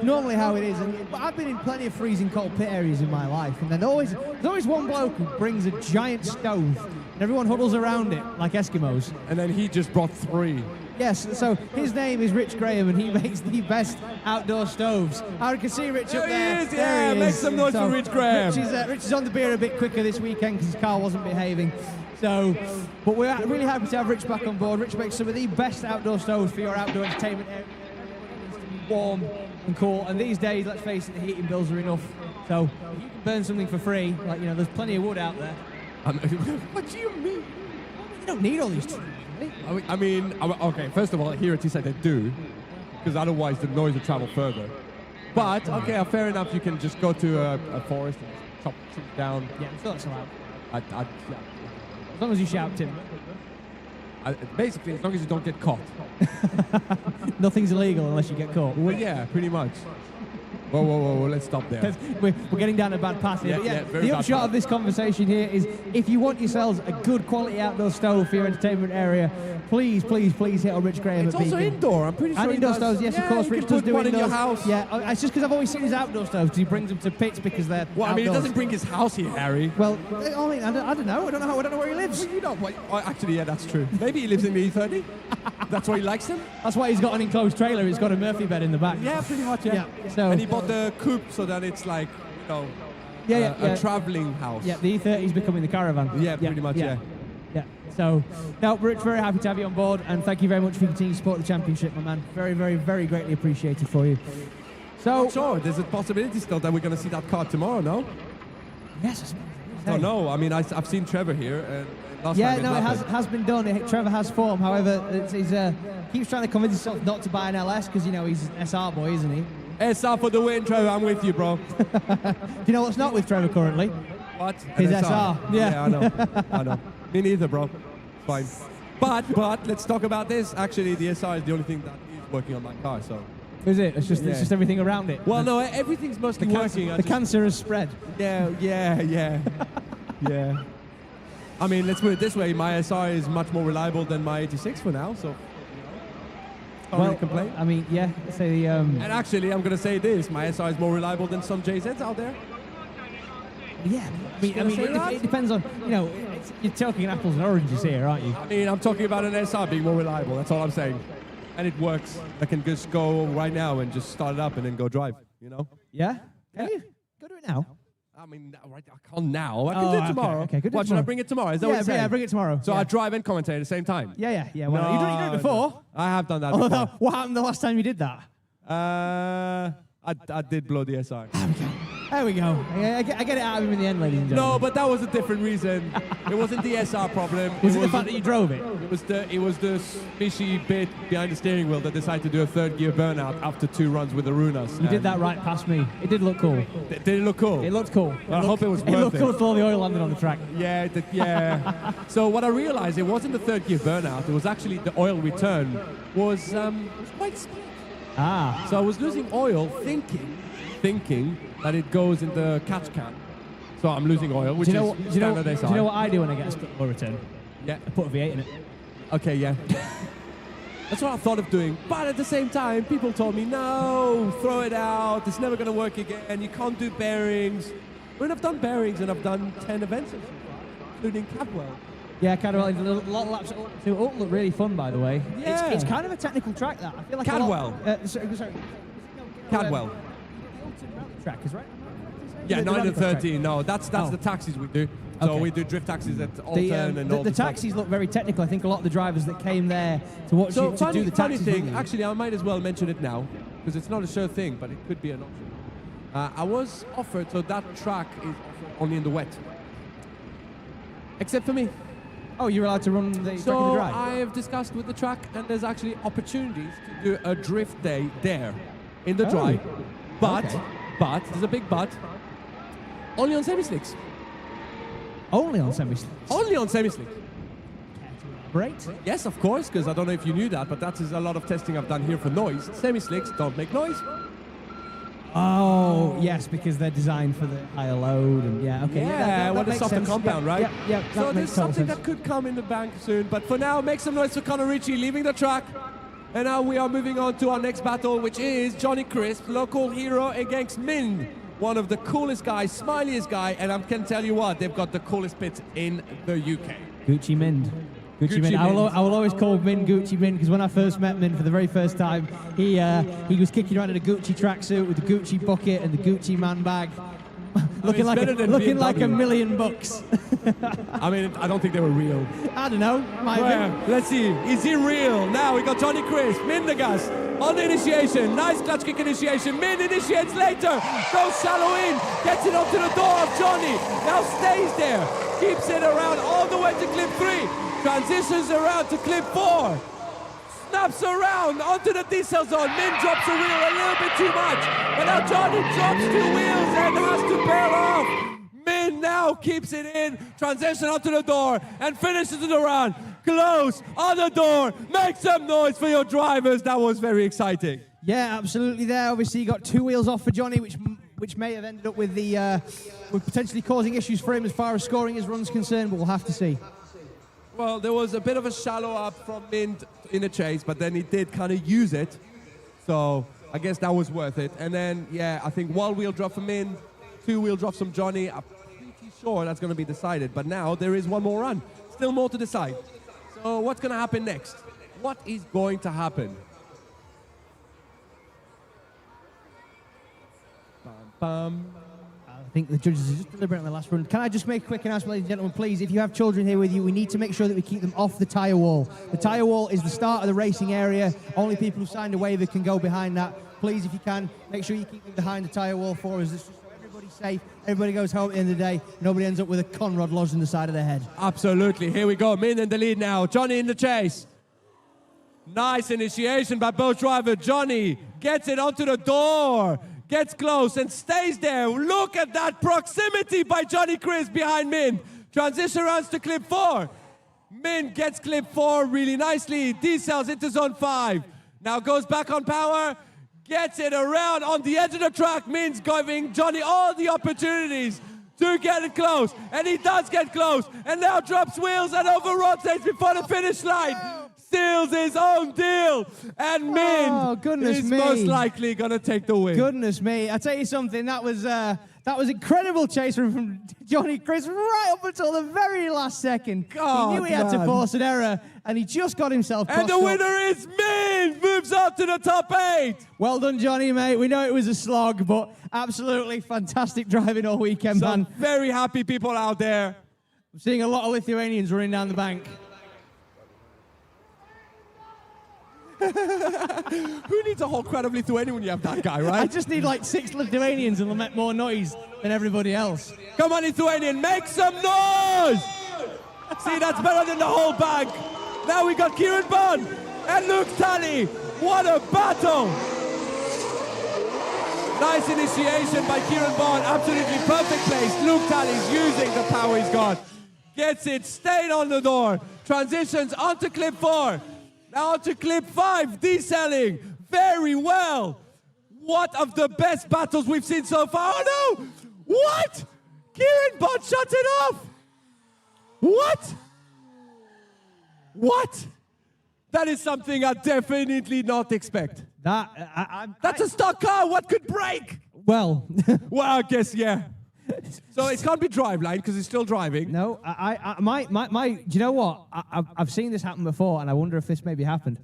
normally how it is. But I've been in plenty of freezing cold pit areas in my life, and then there's always one bloke who brings a giant stove, and everyone huddles around it like Eskimos. And then he just brought 3. Yes, so his name is Rich Graham, and he makes the best outdoor stoves. I can see Rich up there. He is, yeah, make some noise for Rich Graham. Rich is on the beer a bit quicker this weekend because his car wasn't behaving. So, but we're really happy to have Rich back on board. Rich makes some of the best outdoor stoves for your outdoor entertainment area. It needs to be warm and cool, and these days, let's face it, the heating bills are enough. So, if you can burn something for free, like, there's plenty of wood out there. What do you mean? You don't need all these trees. I mean, okay, first of all, here at Teesside they do, because otherwise the noise would travel further. But, okay, fair enough, you can just go to a forest and chop trees down. Yeah, I'm sure that's allowed. Yeah. As long as you shout, Tim. Basically, as long as you don't get caught. Nothing's illegal unless you get caught. Well, yeah, pretty much. Whoa, let's stop there. We're getting down a bad path here. The upshot of this conversation here is, if you want yourselves a good quality outdoor stove for your entertainment area, please hit on Rich Graham. It's also indoor, I'm pretty sure. And indoor stoves, yes, of course. Rich does do one indoors. in your house. Yeah, it's just because I've always seen his outdoor stoves, because he brings them to pits because they're Well, I mean, he outdoors. doesn't bring his house here, Harry. Well, I mean, I don't know. I don't know where he lives. Well, you know, actually, yeah, that's true. Maybe he lives in the E30. That's why he likes them. That's why he's got an enclosed trailer. He's got a Murphy bed in the back. Yeah, pretty much, yeah. So, and he bought the coupe so that it's like, a traveling house. Yeah, the E30 is becoming the caravan. Yeah, pretty much, yeah. So, no, Rich, very happy to have you on board, and thank you very much for your continued support of the championship, my man. Very, very, very greatly appreciated for you. So, sure, there's a possibility still that we're going to see that car tomorrow, no? Yes. Oh, no, I mean, I've seen Trevor here. And last yeah, time no, it has been done. Trevor has form. However, he's keeps trying to convince himself not to buy an LS because, he's an SR boy, isn't he? SR for the win, Trevor. I'm with you, bro. Do you know what's not with Trevor currently? What? His An SR. Yeah, I know. I know. Me neither, bro. Fine. But let's talk about this. Actually, the SR is the only thing that is working on my car. So. Is it? It's just everything around it. Well, no, everything's mostly working. The cancer has spread. Yeah. I mean, let's put it this way: my SR is much more reliable than my 86 for now. So. Can't really complain. I mean, yeah. So the. And actually, I'm going to say this: my SR is more reliable than some JZs out there. Yeah, I mean, it depends on, you're talking apples and oranges here, aren't you? I mean, I'm talking about an SR being more reliable. That's all I'm saying. And it works. I can just go right now and just start it up and then go drive, Yeah? Can you? Go do it now. I mean, right, I can't now. I can do it tomorrow. Okay, good. What, should I bring it tomorrow? Is that what you're saying? Yeah, bring it tomorrow. So I drive and commentate at the same time? Yeah. Well, you've done it before. I have done that before. What happened the last time you did that? I did blow the SR. There we go. I get it out of him in the end, ladies and gentlemen. No, but that was a different reason. It wasn't the SR problem. Was it the fact that you drove it? It was the fishy bit behind the steering wheel that decided to do a third gear burnout after 2 runs with the Runas. You did that right past me. It did look cool. Did it look cool? It looked cool. I hope it was worth it. It looked cool with all the oil landing on the track. Yeah, it did, yeah. So what I realized, it wasn't the third gear burnout. It was actually the oil return was quite split. Ah. So I was losing oil thinking that it goes in the catch can. So I'm losing oil, which is standard SR. Do you know what I do when I get a split oil return? Yeah. I put a V8 in it. Okay, yeah. That's what I thought of doing. But at the same time, people told me, no, throw it out. It's never going to work again. You can't do bearings. When I've done bearings and I've done 10 events, including Cadwell. Yeah, kind of a lot of laps. It all looked really fun, by the way. Yeah. It's kind of a technical track, that. I feel like Cadwell. Sorry. Cadwell. Track is right. Yeah, The 9 and track. 13. No, that's the taxis we do. So Okay. we do drift taxis at Alton and all the taxis look very technical. I think a lot of the drivers that came there to watch So you to do the funny taxis. thing, actually, I might as well mention it now because it's not a sure thing, but it could be an option. I was offered, so that track is offered only in the wet, except for me. Oh, you're allowed to run the track in the So dry. I have discussed with the track, and there's actually opportunities to do a drift day there in the dry, but there's a big but. Only on semi-slicks. Only on semi-slicks. Only on semi-slicks. Great. Yes, of course, because I don't know if you knew that, but that is a lot of testing I've done here for noise. Semi-slicks don't make noise. Oh, yes, because they're designed for the higher load and okay. Yeah, that the makes softer sense. compound, right? Yeah, So that there's makes total something sense. that could come in the bank soon, but for now, make some noise for Connor Ritchie leaving the track. And now we are moving on to our next battle, which is Johnny Crisp, local hero against Min, one of the coolest guys, smiliest guy, and I can tell you what, they've got the coolest pits in the UK. Gucci Mind. Gucci Mind. I will always call Min Gucci Mind because when I first met Min for the very first time, he was kicking around in a Gucci tracksuit with the Gucci bucket and the Gucci man bag, looking like $1 million. I mean, I don't think they were real. I don't know. Let's see. Is he real? Now we got Johnny Crisp, Min the gas on the initiation. Nice clutch kick initiation. Min initiates later. Goes shallow in. Gets it up to the door of Johnny. Now stays there. Keeps it around all the way to clip 3. Transitions around to clip 4. Snaps around onto the diesel zone. Min drops a wheel a little bit too much. And now Johnny drops 2 wheels and has to bail off. Min now keeps it in. Transition onto the door and finishes the run. Close on the door. Make some noise for your drivers. That was very exciting. Yeah, absolutely. There, obviously, you got 2 wheels off for Johnny, which may have ended up with with potentially causing issues for him as far as scoring his run's concerned. But we'll have to see. Well, there was a bit of a shallow up from Min in the chase, but then he did kind of use it. So I guess that was worth it. And then, yeah, I think 1 wheel drop from Min, 2 wheel drops from Johnny. I'm pretty sure that's going to be decided. But now there is 1 more run. Still more to decide. So what's going to happen next? What is going to happen? Bum, bum. I think the judges are just deliberating on the last run. Can I just make a quick announcement, ladies and gentlemen, please? If you have children here with you, we need to make sure that we keep them off the tyre wall. The tyre wall is the start of the racing area. Only people who signed a waiver can go behind that. Please, if you can, make sure you keep them behind the tyre wall for us. It's just so everybody's safe. Everybody goes home at the end of the day. Nobody ends up with a conrod lodged in the side of their head. Absolutely. Here we go. Min in the lead now. Johnny in the chase. Nice initiation by both drivers. Johnny gets it onto the door. gets close and stays there. Look at that proximity by Johnny Chris behind Min. Transition runs to clip 4. Min gets clip 4 really nicely. D-cells into zone 5. Now goes back on power, gets it around on the edge of the track. Min's giving Johnny all the opportunities to get it close. And he does get close. And now drops wheels and over-rotates before the finish line. Seals his own deal, and Min is most likely going to take the win. Goodness me. I tell you something, that was incredible chase from Johnny Chris right up until the very last second. God, he knew he had to force an error, and he just got himself crossed And the winner is Min! Moves up to the top 8! Well done, Johnny, mate. We know it was a slog, but absolutely fantastic driving all weekend, man. Very happy people out there. I'm seeing a lot of Lithuanians running down the bank. Who needs a whole crowd of Lithuania when you have that guy, right? I just need like 6 Lithuanians and they'll make more noise than everybody else. Come on, Lithuanian, make some noise! See, that's better than the whole bank. Now we got Kieran Bond and Luke Talley. What a battle! Nice initiation by Kieran Bond. Absolutely perfect place. Luke Talley's using the power he's got. Gets it, stayed on the door. Transitions onto clip 4. Now to clip 5, D-selling very well. What of the best battles we've seen so far? Oh no! What? Kieran Bond shut it off! What? What? That is something I definitely not expect. That's a stock car, what could break? Well. Well, I guess, yeah. So it can't be driveline because he's still driving. No, do you know what? I've seen this happen before, and I wonder if this maybe happened.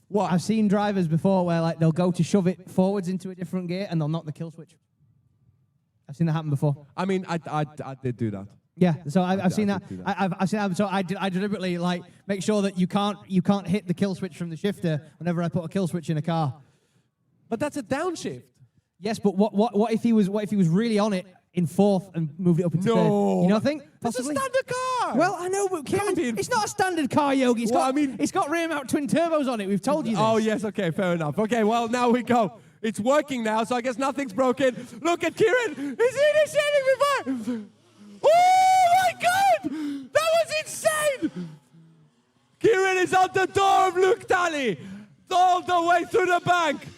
What? I've seen drivers before where like they'll go to shove it forwards into a different gear, and they'll knock the kill switch. I've seen that happen before. I mean, I did do that. Yeah, so I've seen that. I've seen that. So I deliberately like make sure that you can't hit the kill switch from the shifter whenever I put a kill switch in a car. But that's a downshift. Yes, but what if he was really on it in 4th and moved it up into 3rd? You don't think? Possibly? It's a standard car. Well, I know, but Kieran, it's not a standard car, Yogi. It's got rear mount twin turbos on it. We've told you this. Oh, yes, okay, fair enough. Okay, well, now we go. It's working now, so I guess nothing's broken. Look at Kieran. He's initiating before. Oh, my God! That was insane! Kieran is on the door of Luke Talley. All the way through the bank.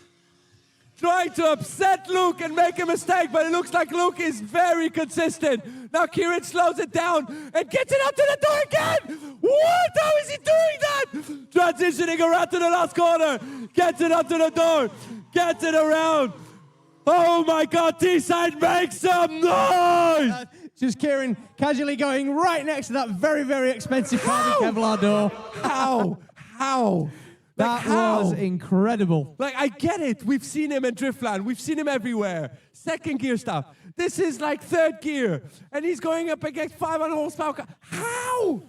Trying to upset Luke and make a mistake, but it looks like Luke is very consistent. Now Kieran slows it down and gets it up to the door again! What? How is he doing that? Transitioning around to the last corner. Gets it up to the door. Gets it around. Oh my God, Teesside makes some noise! Just Kieran casually going right next to that very, very expensive carbon Kevlar door. How? That was incredible. Like, I get it. We've seen him in Driftland. We've seen him everywhere. 2nd gear stuff. This is like 3rd gear. And he's going up against 500 horsepower. How?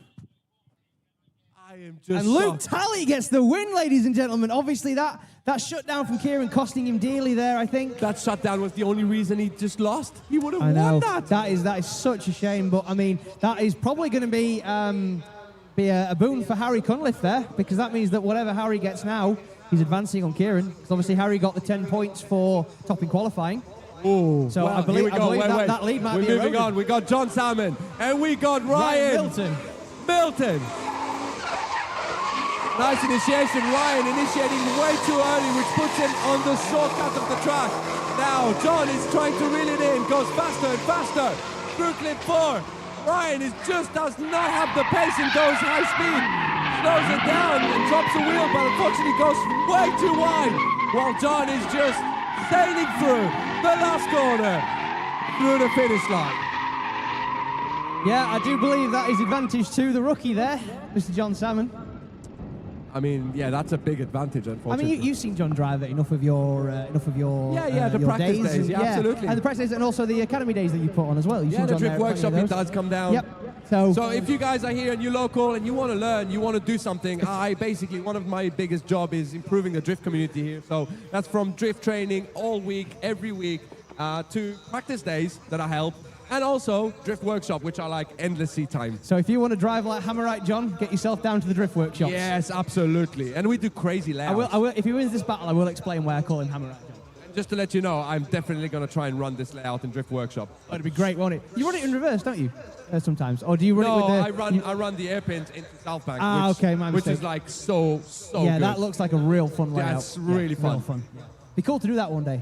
I am just And Luke Talley gets the win, ladies and gentlemen. Obviously, that shutdown from Kieran costing him dearly there, I think. That shutdown was the only reason he just lost. He would have won that. That is such a shame. But, I mean, that is probably going to be a boon for Harry Cunliffe there, because that means that whatever Harry gets now, he's advancing on Kieran. Because obviously Harry got the 10 points for topping qualifying. Oh, so well, I believe that lead might be We're moving on. We got John Salmon and we got Ryan Milton. Nice initiation. Ryan initiating way too early, which puts him on the shortcut of the track. Now John is trying to reel it in, goes faster and faster through clip 4. Ryan does not have the pace and goes high speed. Slows it down and drops a wheel, but unfortunately goes way too wide. While John is just sailing through the last corner, through the finish line. Yeah, I do believe that is advantage to the rookie there, Mr. John Salmon. I mean, yeah, that's a big advantage, unfortunately. I mean, you've seen John drive it enough of your the practice days, yeah, absolutely. And the practice days and also the academy days that you put on as well. The drift workshop, he does come down. Yep. So if you guys are here and you're local and you want to learn, you want to do something, one of my biggest job is improving the drift community here. So that's from drift training all week, every week, to practice days that I help. And also Drift Workshop, which I like endlessly time. So if you want to drive like Hammerite John, get yourself down to the Drift Workshop. Yes, absolutely. And we do crazy layouts. I will, if he wins this battle, I will explain why I call him Hammerite John. just to let you know, I'm definitely going to try and run this layout in Drift Workshop. That'd be great, won't it? You run it in reverse, don't you? Sometimes, or do you run it with the? I run the airpins into South Bank, okay, my which mistake. is like so Yeah, good. that looks like a real fun layout. That's really fun. Real fun. Be cool to do that one day.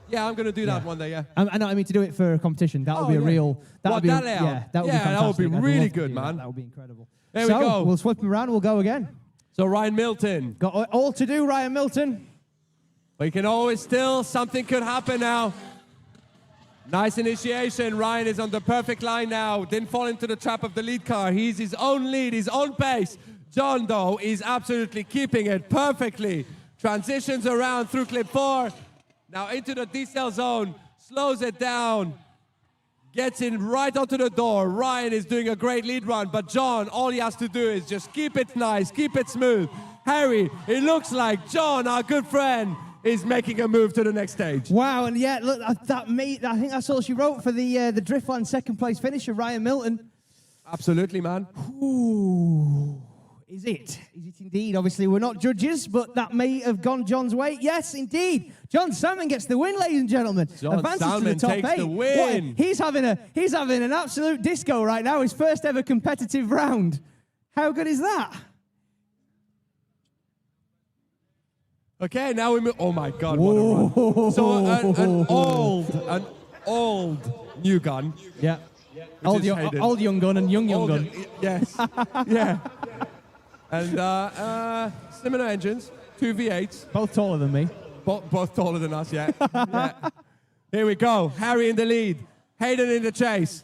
Yeah, I'm going to do that one day, yeah. I know. I mean, to do it for a competition, that would be a yeah. real. That would be. That layout? Yeah, that would be Yeah, that would be fantastic. I'd really love to good, do man. That would be incredible. There we go. We'll flip them around. We'll go again. So Ryan Milton. Got all to do, Ryan Milton. We can always still, something could happen now. Nice initiation. Ryan is on the perfect line now. Didn't fall into the trap of the lead car. He's his own lead, his own pace. John, though, is absolutely keeping it perfectly. Transitions around through clip 4. Now into the decel zone. Slows it down. Gets in right onto the door. Ryan is doing a great lead run, but John, all he has to do is just keep it nice, keep it smooth. Harry, it looks like John, our good friend, is making a move to the next stage. Wow, and yeah, look, I think that's all she wrote for the Driftland second place finisher, Ryan Milton. Absolutely, man. Ooh, is it? Is it indeed? Obviously, we're not judges, but that may have gone John's way. Yes, indeed. John Salmon gets the win, ladies and gentlemen. John Salmon takes the win. What, he's having an absolute disco right now. His first ever competitive round. How good is that? Okay, now we move. Oh my God, what a run. So an old new gun. Yeah. Old young gun and young gun. Yes. Yeah. And similar engines, 2 V8s. Both taller than me. Both taller than us, yeah. Yeah. Here we go. Harry in the lead. Hayden in the chase.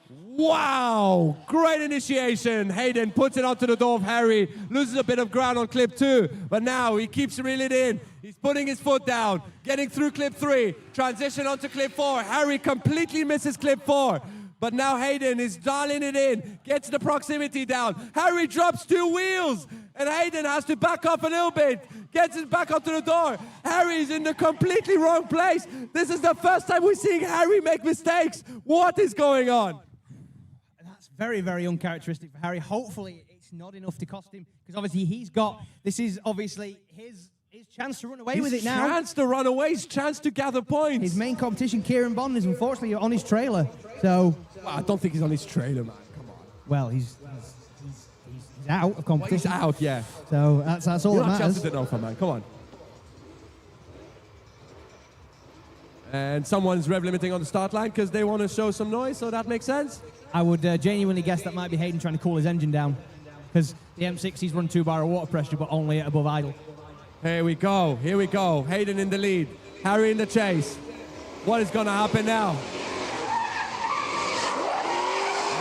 Wow! Great initiation. Hayden puts it onto the door of Harry, loses a bit of ground on clip 2, but now he keeps reeling it in. He's putting his foot down, getting through clip 3, transition onto clip 4. Harry completely misses clip 4, but now Hayden is dialing it in, gets the proximity down. Harry drops 2 wheels, and Hayden has to back off a little bit, gets it back onto the door. Harry's in the completely wrong place. This is the first time we're seeing Harry make mistakes. What is going on? Very, very uncharacteristic for Harry. Hopefully, it's not enough to cost him, because obviously this is obviously his chance to run away with it now. His chance to run away, his chance to gather points. His main competition, Kieran Bond, is unfortunately on his trailer. So, well, I don't think he's on his trailer, man. Come on. Well, he's out of competition. Well, he's out, yeah. So that's all You're that not matters. Chelsea Denofa, man. Come on. And someone's rev limiting on the start line because they want to show some noise, so that makes sense. I would genuinely guess that might be Hayden trying to cool his engine down, because the M60's run 2 bar of water pressure, but only at above idle. Here we go. Here we go. Hayden in the lead. Harry in the chase. What is going to happen now?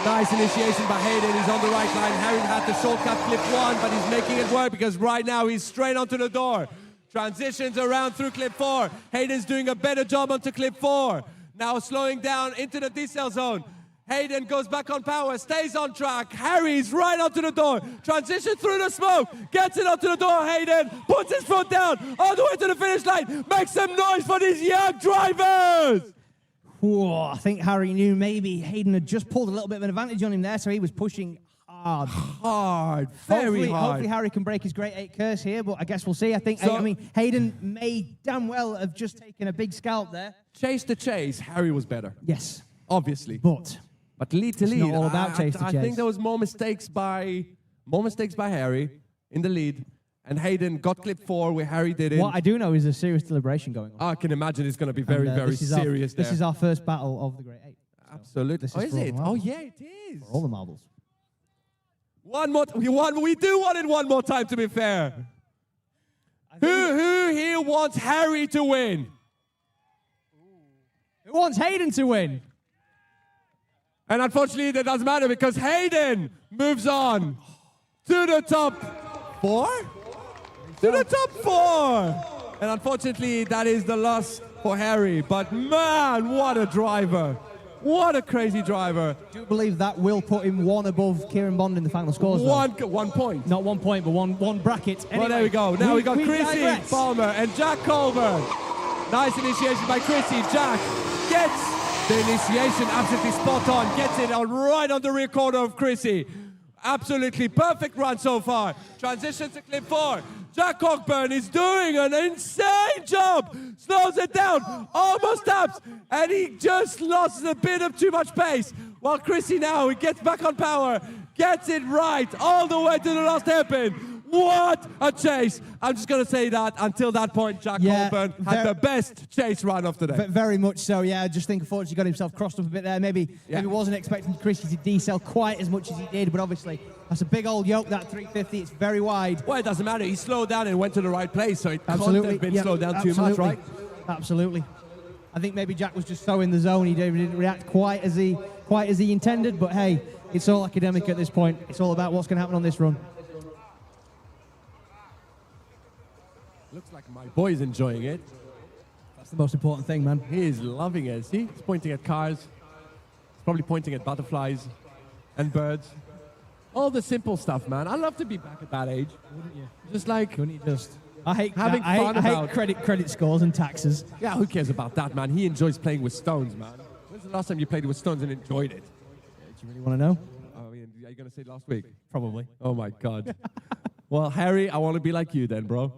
Nice initiation by Hayden. He's on the right line. Harry had the shortcut clip 1, but he's making it work because right now he's straight onto the door. Transitions around through clip 4. Hayden's doing a better job onto clip 4. Now slowing down into the decel zone. Hayden goes back on power, stays on track. Harry's right onto the door. Transition through the smoke. Gets it onto the door. Hayden puts his foot down all the way to the finish line. Makes some noise for these young drivers. Whoa, I think Harry knew maybe Hayden had just pulled a little bit of an advantage on him there, so he was pushing hard. Very hard. Hopefully Harry can break his grade 8 curse here, but I guess we'll see. I mean, Hayden may damn well have just taken a big scalp there. Chase to chase, Harry was better. Yes. Obviously. But lead to it's lead. not all about chase to chase. I think there was more mistakes by Harry in the lead, and Hayden got clip 4 where Harry did it. What I do know is there's serious deliberation going on. I can imagine it's going to be very, very serious there. This is our first battle of the grade 8. Absolutely. So is it? Oh, yeah, it is. For all the marbles. One more. We do want it one more time, to be fair. Who here wants Harry to win? Who wants Hayden to win? And unfortunately, that doesn't matter because Hayden moves on to the top 4? To the top 4! And unfortunately, that is the loss for Harry. But man, what a driver. What a crazy driver. I do believe that will put him 1 above Kieran Bond in the final scores. 1 point. Not 1 point, but one bracket. Anyway, well, there we go. Now we got Chrissy Palmer and Jack Colburn. Nice initiation by Chrissy. Jack gets the initiation absolutely spot on. Gets it on right on the rear corner of Chrissy. Absolutely perfect run so far. Transition to clip 4. Jack Cockburn is doing an insane job. Slows it down, almost taps, and he just lost a bit of too much pace. While Chrissy now, he gets back on power, gets it right all the way to the last hairpin. What a chase! I'm just going to say that until that point, Jack Cockburn had the best chase run of the day. Very much so, yeah. I just think unfortunately he got himself crossed up a bit there. Maybe wasn't expecting Chrissy to decel quite as much as he did, but obviously that's a big old yoke, that 350. It's very wide. Well, it doesn't matter. He slowed down and went to the right place, so it couldn't have been slowed down too much, right? Absolutely. I think maybe Jack was just so in the zone he didn't react quite as he intended, but hey, it's all academic at this point. It's all about what's going to happen on this run. Looks like my boy's enjoying it. That's the most important thing, man. He is loving it. See, he's pointing at cars. He's probably pointing at butterflies and birds. All the simple stuff, man. I love to be back at that age. Wouldn't you? Just like... Couldn't you just... I hate credit scores and taxes. Yeah, who cares about that, man? He enjoys playing with stones, man. When's the last time you played with stones and enjoyed it? Do you really want to know? I mean, are you going to say last week? Probably. Oh, my God. Well, Harry, I want to be like you then, bro.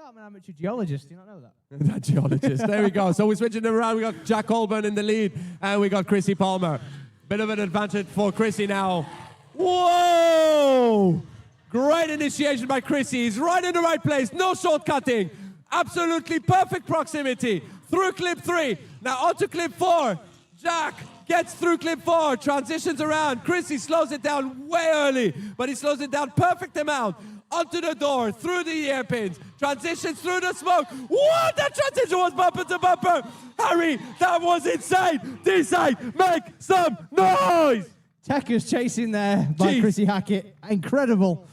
I'm an amateur geologist. Do you not know that? That geologist. There we go. So we're switching them around. We got Jack Cockburn in the lead, and we got Chrissy Palmer. Bit of an advantage for Chrissy now. Whoa! Great initiation by Chrissy. He's right in the right place. No shortcutting. Absolutely perfect proximity. Through clip 3. Now onto clip 4. Jack gets through clip 4. Transitions around. Chrissy slows it down way early, but he slows it down perfect amount. Onto the door, through the hairpins, transitions through the smoke. What? That transition was bumper to bumper. Harry, that was insane. Teesside, make some noise. Tekker's chasing there by Chrissy Hackett. Incredible.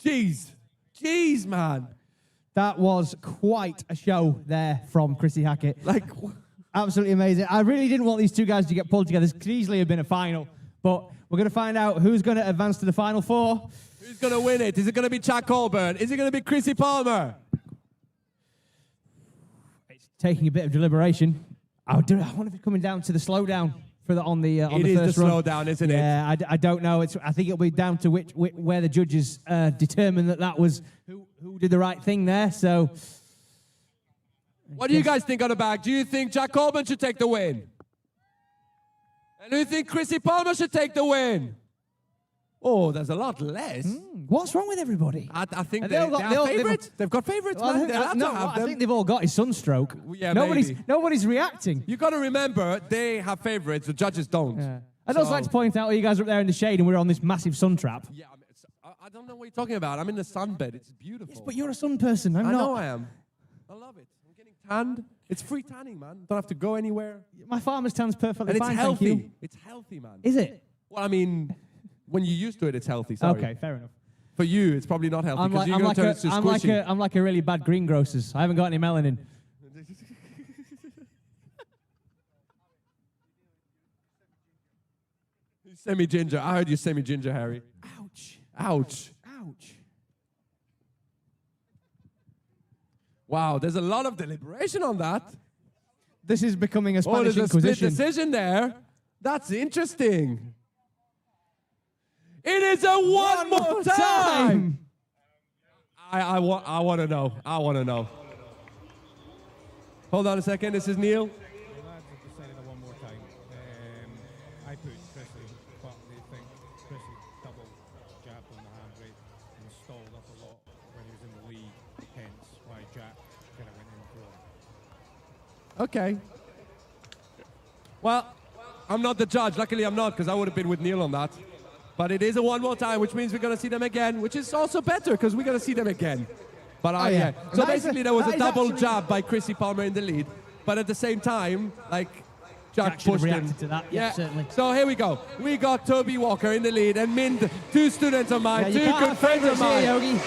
Jeez, man. That was quite a show there from Chrissy Hackett. Like, absolutely amazing. I really didn't want these two guys to get pulled together. This could easily have been a final, but we're going to find out who's going to advance to the final 4. Who's going to win it? Is it going to be Jack Cockburn? Is it going to be Chrissy Palmer? It's taking a bit of deliberation. I wonder if it's coming down to the slowdown for on the first run. It is the slowdown, isn't it? Yeah, I don't know. I think it'll be down to where the judges determine that was who did the right thing there. So, what do you guys think on the back? Do you think Jack Cockburn should take the win? And do you think Chrissy Palmer should take the win? Oh, there's a lot less. What's wrong with everybody? I think they have favorites. They've got favorites, man. I think they've all got his sunstroke. Yeah, nobody's reacting. You got to remember, they have favorites. The judges don't. Yeah. I'd also like to point out, you guys are up there in the shade, and we're on this massive sun trap. Yeah, I don't know what you're talking about. I'm in the sunbed. It's beautiful. Yes, but you're a sun person. I'm not. I know I am. I love it. I'm getting tanned. It's free tanning, man. Don't have to go anywhere. My farmer's tan's perfectly and fine. It's healthy. Thank you. It's healthy, man. Is it? Well, I mean, when you're used to it, it's healthy. Sorry. Okay, fair enough. For you, it's probably not healthy because you're going to turn it to squishy. I'm like a really bad greengrocers. I haven't got any melanin. Semi-ginger. I heard you semi-ginger, Harry. Ouch. Ouch. Ouch. Wow, there's a lot of deliberation on that. This is becoming a Spanish Inquisition. Inquisition. Split decision there. That's interesting. It is a one more time. I want to know. I want to know. Hold on a second. This is Neil. The lads have decided a one more time. I put Chrissy, but they think Chrissy double jabbed on the handbrake and stalled up a lot when he was in the lead, hence why Jack kind of went in for him. Okay. Well, I'm not the judge. Luckily, I'm not, because I would have been with Neil on that. But it is a one more time, which means we're going to see them again, which is also better, because we're going to see them again. But So basically, there was a double jab by Chrissy Palmer in the lead. But at the same time, like, Jack pushed him. To that. Yeah, certainly. So here we go. We got Toby Walker in the lead, and Mind, two students of mine, two good friends of mine.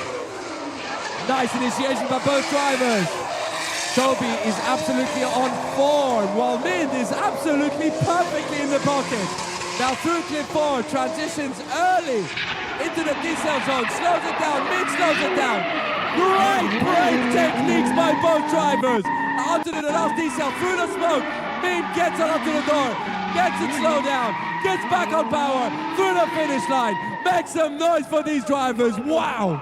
Nice initiation by both drivers. Toby is absolutely on form, while Mind is absolutely perfectly in the pocket. Now through clip 4, transitions early into the decel zone, slows it down, Mind slows it down. Great brake techniques by both drivers. Onto the last decel, through the smoke, Mind gets it onto the door, gets it slowed down, gets back on power, through the finish line. Make some noise for these drivers, wow!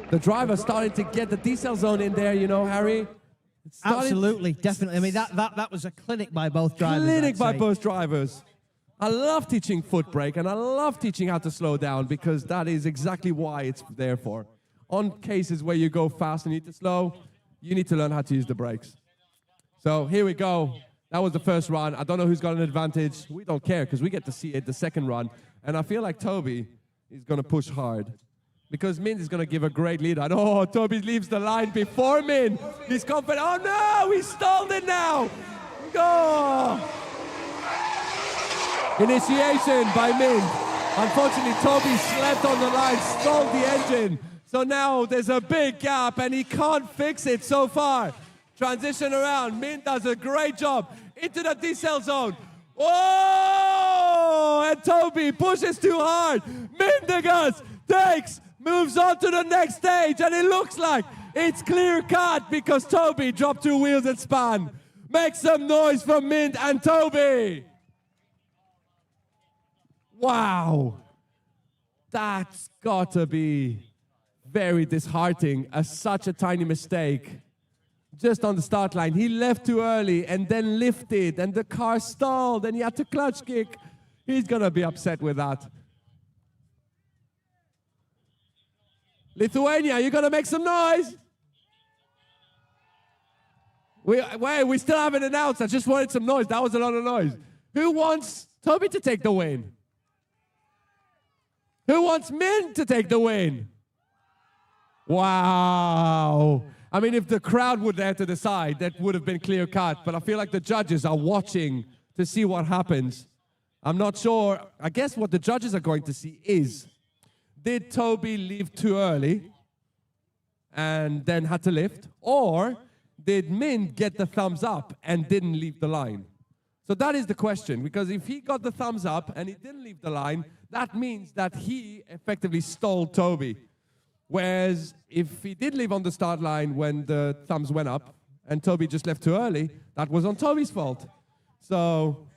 The driver's starting to get the decel zone in there, you know, Harry. Absolutely, definitely. I mean, that was a clinic by both drivers. Clinic by both drivers. I love teaching foot brake, and I love teaching how to slow down because that is exactly why it's there for. On cases where you go fast and need to slow, you need to learn how to use the brakes. So here we go. That was the first run. I don't know who's got an advantage. We don't care because we get to see it the second run. And I feel like Toby is going to push hard because Min is going to give a great lead. And oh, Toby leaves the line before Min. He's confident. Oh no, he stalled it now. Go. Initiation by Min. Unfortunately, Toby slept on the line, stalled the engine. So now there's a big gap and he can't fix it so far. Transition around. Min does a great job. Into the decel zone. Oh! And Toby pushes too hard. Mindegas takes, moves on to the next stage, and it looks like it's clear cut because Toby dropped 2 wheels and span. Make some noise for Mint and Toby. Wow. That's got to be very disheartening as such a tiny mistake. Just on the start line, he left too early and then lifted and the car stalled and he had to clutch kick. He's gonna be upset with that. Lithuania, you gonna make some noise? We still haven't announced. I just wanted some noise. That was a lot of noise. Who wants Toby to take the win? Who wants Min to take the win? Wow. I mean, if the crowd were there to decide, that would have been clear cut. But I feel like the judges are watching to see what happens. I'm not sure. I guess what the judges are going to see is, did Toby leave too early and then had to lift? Or did Min get the thumbs up and didn't leave the line? So that is the question. Because if he got the thumbs up and he didn't leave the line, that means that he effectively stalled Toby. Whereas if he did leave on the start line when the thumbs went up and Toby just left too early, that was on Toby's fault. So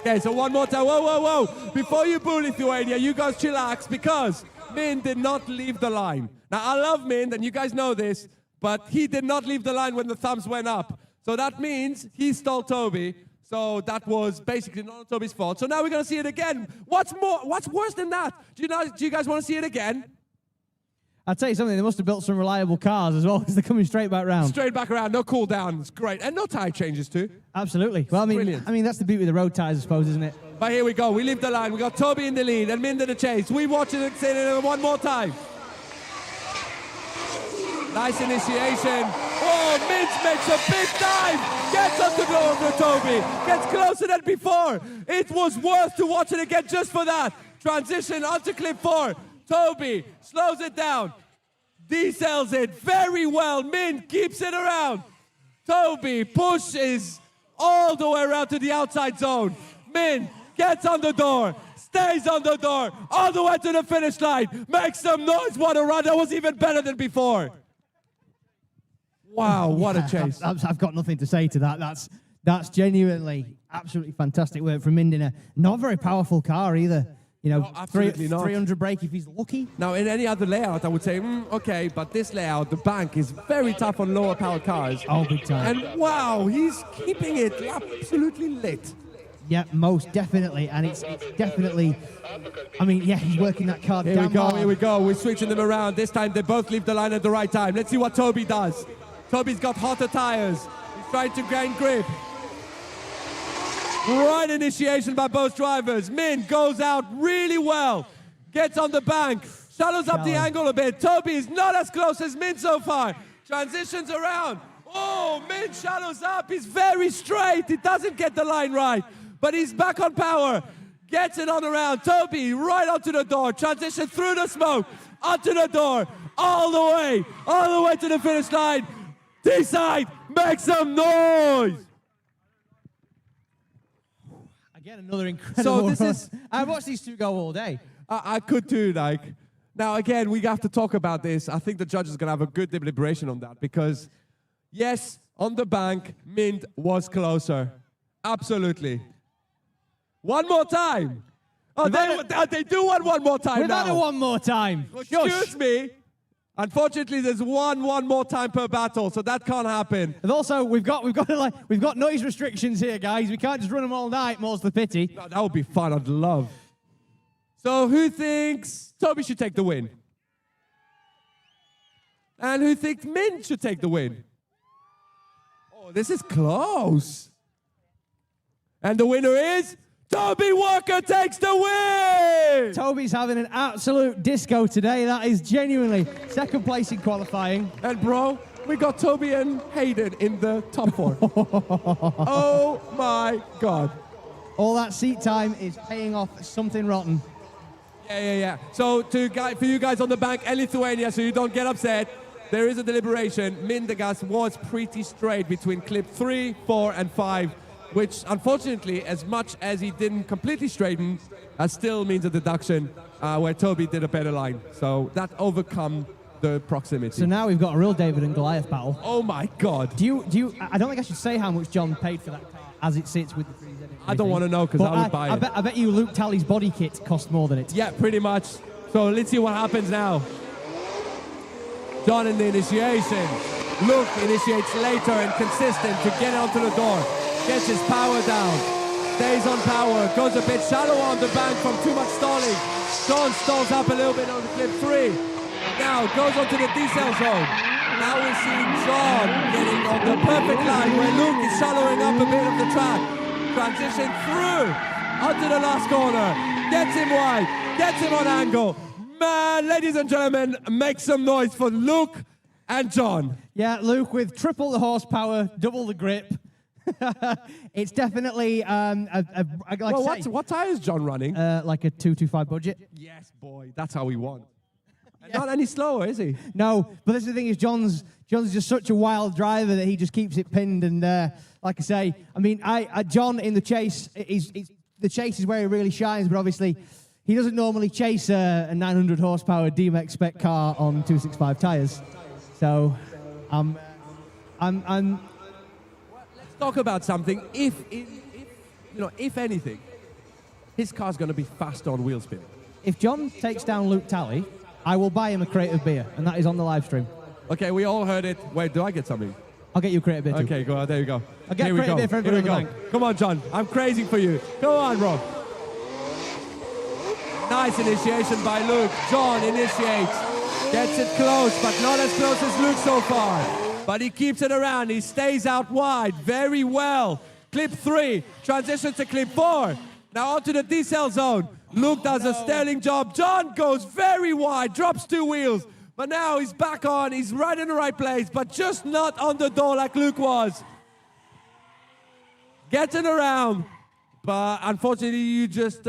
okay, so one more time. Whoa, whoa, whoa. Before you boo Lithuania, you guys chillax because Min did not leave the line. Now, I love Min, and you guys know this, but he did not leave the line when the thumbs went up. So that means he stalled Toby. So that was basically not Toby's fault. So now we're going to see it again. What's worse than that? Do you guys want to see it again? I'll tell you something, they must have built some reliable cars as well because they're coming straight back round. Straight back around, no cool down. It's great. And no tire changes too. Absolutely. Well, I mean, that's the beauty of the road tyres, I suppose, isn't it? But here we go. We leave the line. We got Toby in the lead and Min to the chase. We watch it one more time. Nice initiation. Oh, Mintz makes a big dive. Gets up to go over Toby. Gets closer than before. It was worth to watch it again just for that. Transition onto clip 4. Toby slows it down. Decels it very well. Mint keeps it around. Toby pushes all the way around to the outside zone. Mint gets on the door. Stays on the door. All the way to the finish line. Makes some noise. What a run. That was even better than before. Wow, what a chase. I've got nothing to say to that. That's genuinely absolutely fantastic work from Mind in a not very powerful car either. You know, no, absolutely not. 300 brake if he's lucky. Now, in any other layout, I would say, okay, but this layout, the bank is very tough on lower powered cars. Oh, big time. And wow, he's keeping it absolutely lit. Yeah, most definitely. And it's definitely, I mean, yeah, he's working that car down. Here we go. We're switching them around. This time, they both leave the line at the right time. Let's see what Toby does. Toby's got hotter tires. He's trying to gain grip. Right initiation by both drivers. Min goes out really well. Gets on the bank. Shallows up the angle a bit. Toby is not as close as Min so far. Transitions around. Oh, Min shallows up. He's very straight. He doesn't get the line right. But he's back on power. Gets it on around. Toby right onto the door. Transition through the smoke. Onto the door. All the way to the finish line. Teesside, make some noise! Again, another incredible So run. I watched these two go all day. I could too, like. Now, again, we have to talk about this. I think the judges are going to have a good deliberation on that because, yes, on the bank, Mint was closer. Absolutely. One more time. Oh, they do want one more time We've had it one more time. Excuse me. Unfortunately, there's one more time per battle, so that can't happen. And also, we've got noise restrictions here, guys. We can't just run them all night. More's the pity. No, that would be fun. I'd love. So who thinks Toby should take the win? And who thinks Mint should take the win? Oh, this is close. And the winner is Toby Walker takes the win! Toby's having an absolute disco today. That is genuinely second place in qualifying. And bro, we got Toby and Hayden in the top 4. Oh my God. All that seat time is paying off something rotten. Yeah. So for you guys on the bank and Lithuania, so you don't get upset, there is a deliberation. Mindegas was pretty straight between clip 3, 4, and 5, which unfortunately, as much as he didn't completely straighten, still means a deduction where Toby did a better line. So that overcome the proximity. So now we've got a real David and Goliath battle. Oh my God. Do you? I don't think I should say how much John paid for that car as it sits with the freezer. I don't want to know because I would buy it. I bet you Luke Talley's body kit cost more than it. Yeah, pretty much. So let's see what happens now. John in the initiation. Luke initiates later and consistent to get onto the door. Gets his power down. Stays on power. Goes a bit shallow on the bank from too much stalling. John stalls up a little bit on the clip 3. Now goes onto the decel zone. Now we see John getting on the perfect line where Luke is shallowing up a bit of the track. Transition through onto the last corner. Gets him wide. Gets him on angle. Man, ladies and gentlemen, make some noise for Luke and John. Yeah, Luke with triple the horsepower, double the grip. It's definitely What tire is John running? like a 225 budget. Yes, boy, that's how we want. And not any slower, is he? No, but this is the thing is John's just such a wild driver that he just keeps it pinned. And like I say, I mean, John in the chase the chase is where he really shines. But obviously, he doesn't normally chase a 900 horsepower D-Max spec car on 265 tires. So, Let's talk about something. If anything, his car's going to be faster on wheel spin. if John takes down Luke Talley, I will buy him a crate of beer, and that is on the live stream. Okay, we all heard it. Wait, do I get something? I'll get you a crate of beer too. Okay, go on. There you go. I'll get Here a crate of beer for Here we everyone go. on the bank. Come on, John. I'm crazy for you. Go on, bro. Nice initiation by Luke. John initiates. Gets it close, but not as close as Luke so far. But he keeps it around. He stays out wide very well. Clip 3. Transition to clip 4. Now onto the decel zone. Luke does a sterling job. John goes very wide, drops 2 wheels. But now he's back on. He's right in the right place, but just not on the door like Luke was. Getting around. But unfortunately, you just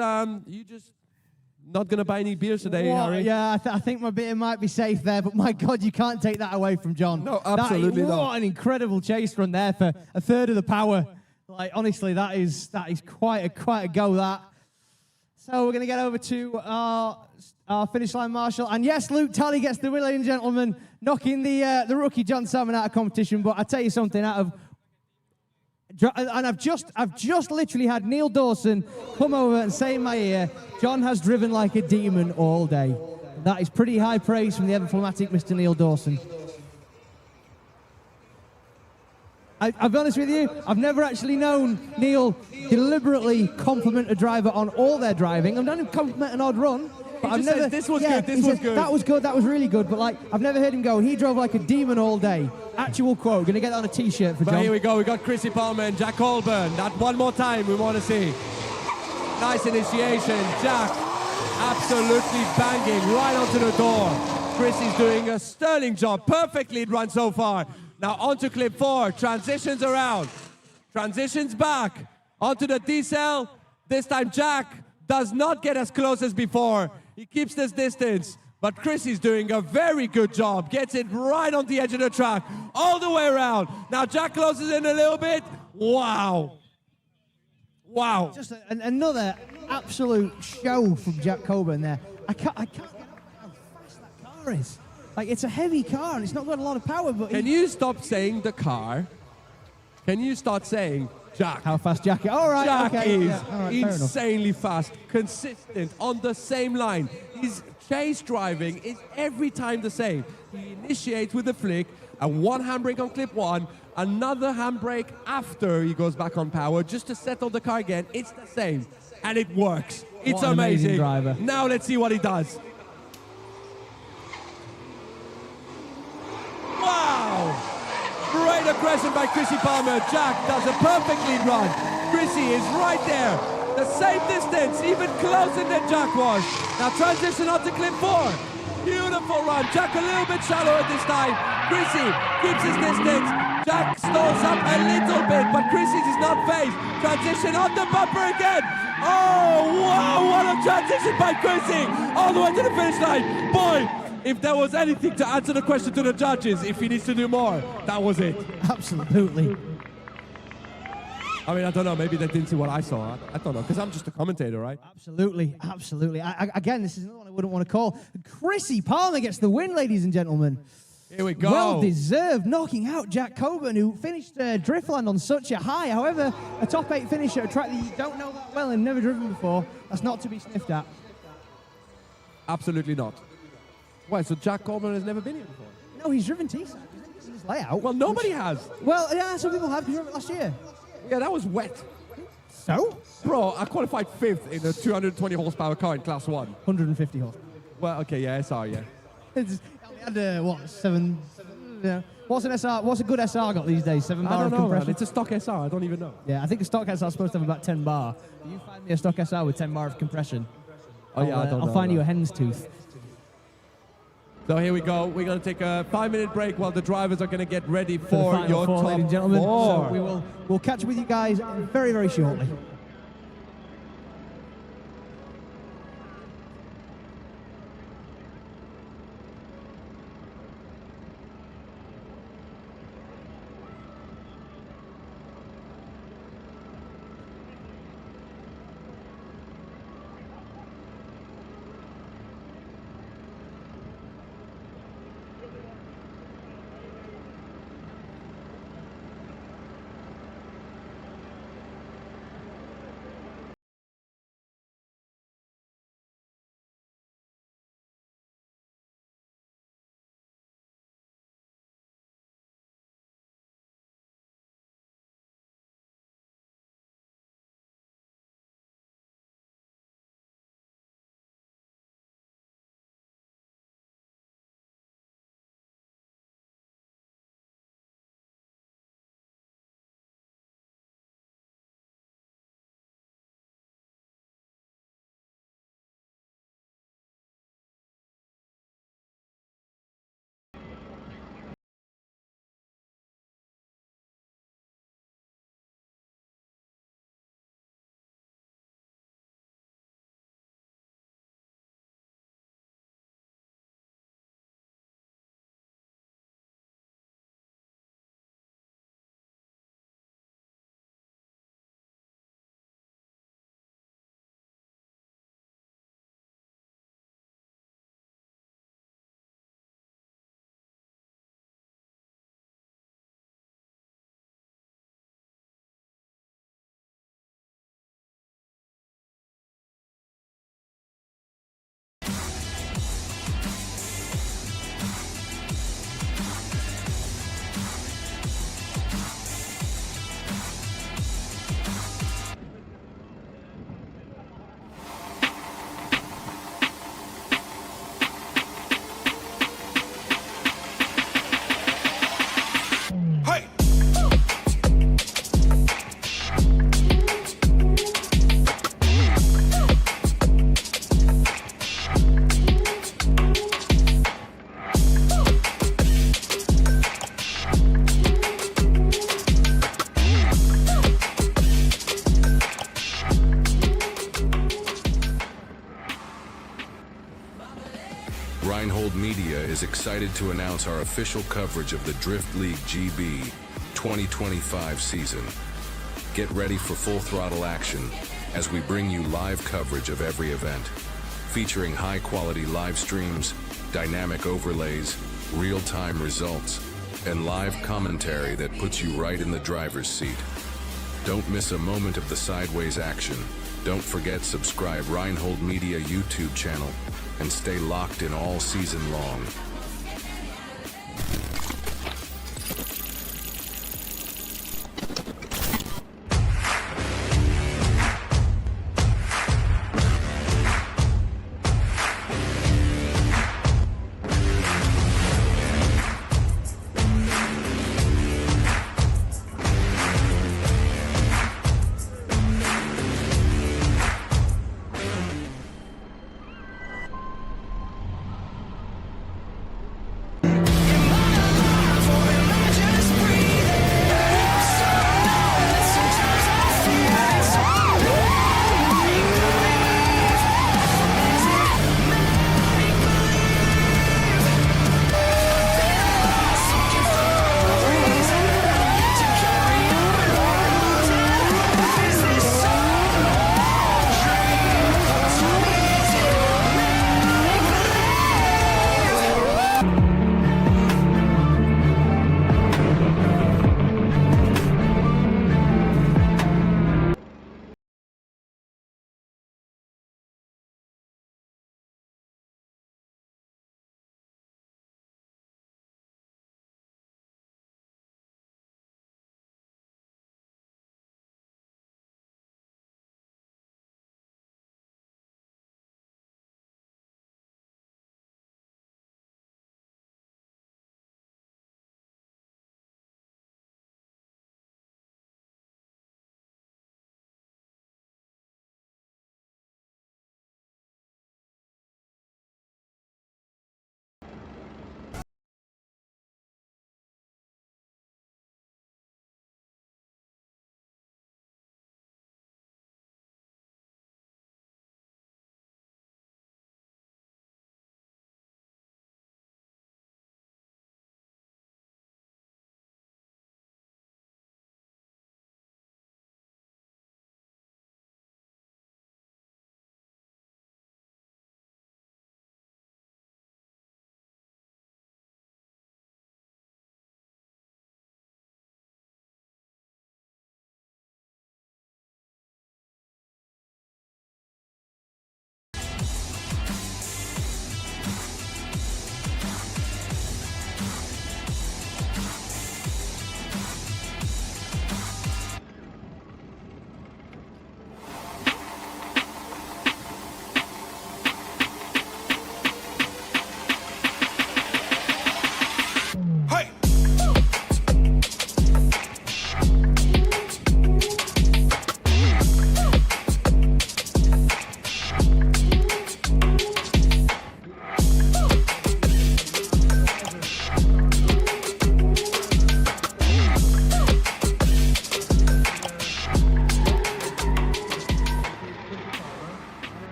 not going to buy any beers today, Harry. Yeah, I think my beer might be safe there, but my God, you can't take that away from John. No, absolutely not. What an incredible chase run there for a third of the power. Like, honestly, that is quite a go, that. So we're going to get over to our finish line marshal. And yes, Luke Talley gets the win, ladies and gentlemen, knocking the rookie John Salmon out of competition. But I tell you something, and I've just literally had Neil Dawson come over and say in my ear, John has driven like a demon all day. That is pretty high praise from the ever-phlegmatic Mr. Neil Dawson. I'll be honest with you, I've never actually known Neil deliberately compliment a driver on all their driving. I've known him compliment an odd run, but I've never... Says, this was good, this was good. That was good, that was really good, but like, I've never heard him go, he drove like a demon all day. Actual quote, gonna get that on a t-shirt for John. But here we go, we got Chrissy Palmer and Jack Colburn. That one more time we want to see. Nice initiation, Jack absolutely banging right onto the door. Chrissy's doing a sterling job, perfect lead run so far. Now onto clip 4, transitions around, transitions back, onto the decel. This time Jack does not get as close as before. He keeps this distance, but Chrissy's doing a very good job. Gets it right on the edge of the track, all the way around. Now Jack closes in a little bit. Wow. Wow. Just another absolute show from Jack Coburn there. I can't get how fast that car is. Like, it's a heavy car and it's not got a lot of power, but... Can you stop saying the car Can you start saying Jack? How fast Jack is. All right, Jack okay. is Yeah, all right, fair enough. insanely fast, consistent, on the same line. His chase driving is every time the same. He initiates with a flick, a one handbrake on clip one, another handbrake after he goes back on power, just to settle the car again. It's the same, and it works. It's What an amazing amazing. driver. Now let's see what he does. Wow! Great aggression by Chrissy Palmer. Jack does a perfect lead run. Chrissy is right there. The same distance, even closer than Jack was. Now transition onto clip 4. Beautiful run. Jack a little bit shallower this time. Chrissy keeps his distance. Jack stalls up a little bit, but Chrissy's is not phased. Transition on the bumper again. Oh, wow, what a transition by Chrissy. All the way to the finish line. Boy, if there was anything to answer the question to the judges, if he needs to do more, that was it. Absolutely. I mean, I don't know, maybe they didn't see what I saw. I don't know, because I'm just a commentator, right? Absolutely, absolutely. Again, this is another one I wouldn't want to call. Chrissy Palmer gets the win, ladies and gentlemen. Here we go. Well deserved, knocking out Jack Coburn, who finished Driftland on such a high. However, a top 8 finish at a track that you don't know that well and never driven before, that's not to be sniffed at. Absolutely not. Why, so Jack Coburn has never been here before? No, he's driven Teesside. He's in his layout. Well, nobody has. Well, yeah, some people have, because you drove it last year. Yeah, that was wet. So? Bro, I qualified 5th in a 220 horsepower car in Class 1. 150 horse. Well, okay, yeah, SR, yeah. It's, had, what, 7... Yeah. What's an SR? What's a good SR got these days? 7 bar I don't of know, compression? man. It's a stock SR. I don't even know. Yeah, I think a stock SR is supposed to have about 10 bar. You find me a stock SR with 10 bar of compression. Oh, yeah, I don't know. I'll find you a hen's tooth. So here we go. We're going to take a 5-minute break while the drivers are going to get ready For the for final your four, top ladies and gentlemen. 4. So we'll catch up with you guys very, very shortly. Reinhold Media is excited to announce our official coverage of the Drift League GB 2025 season. Get ready for full throttle action as we bring you live coverage of every event, featuring high-quality live streams, dynamic overlays, real-time results, and live commentary that puts you right in the driver's seat. Don't miss a moment of the sideways action. Don't forget subscribe Reinhold Media YouTube channel and stay locked in all season long.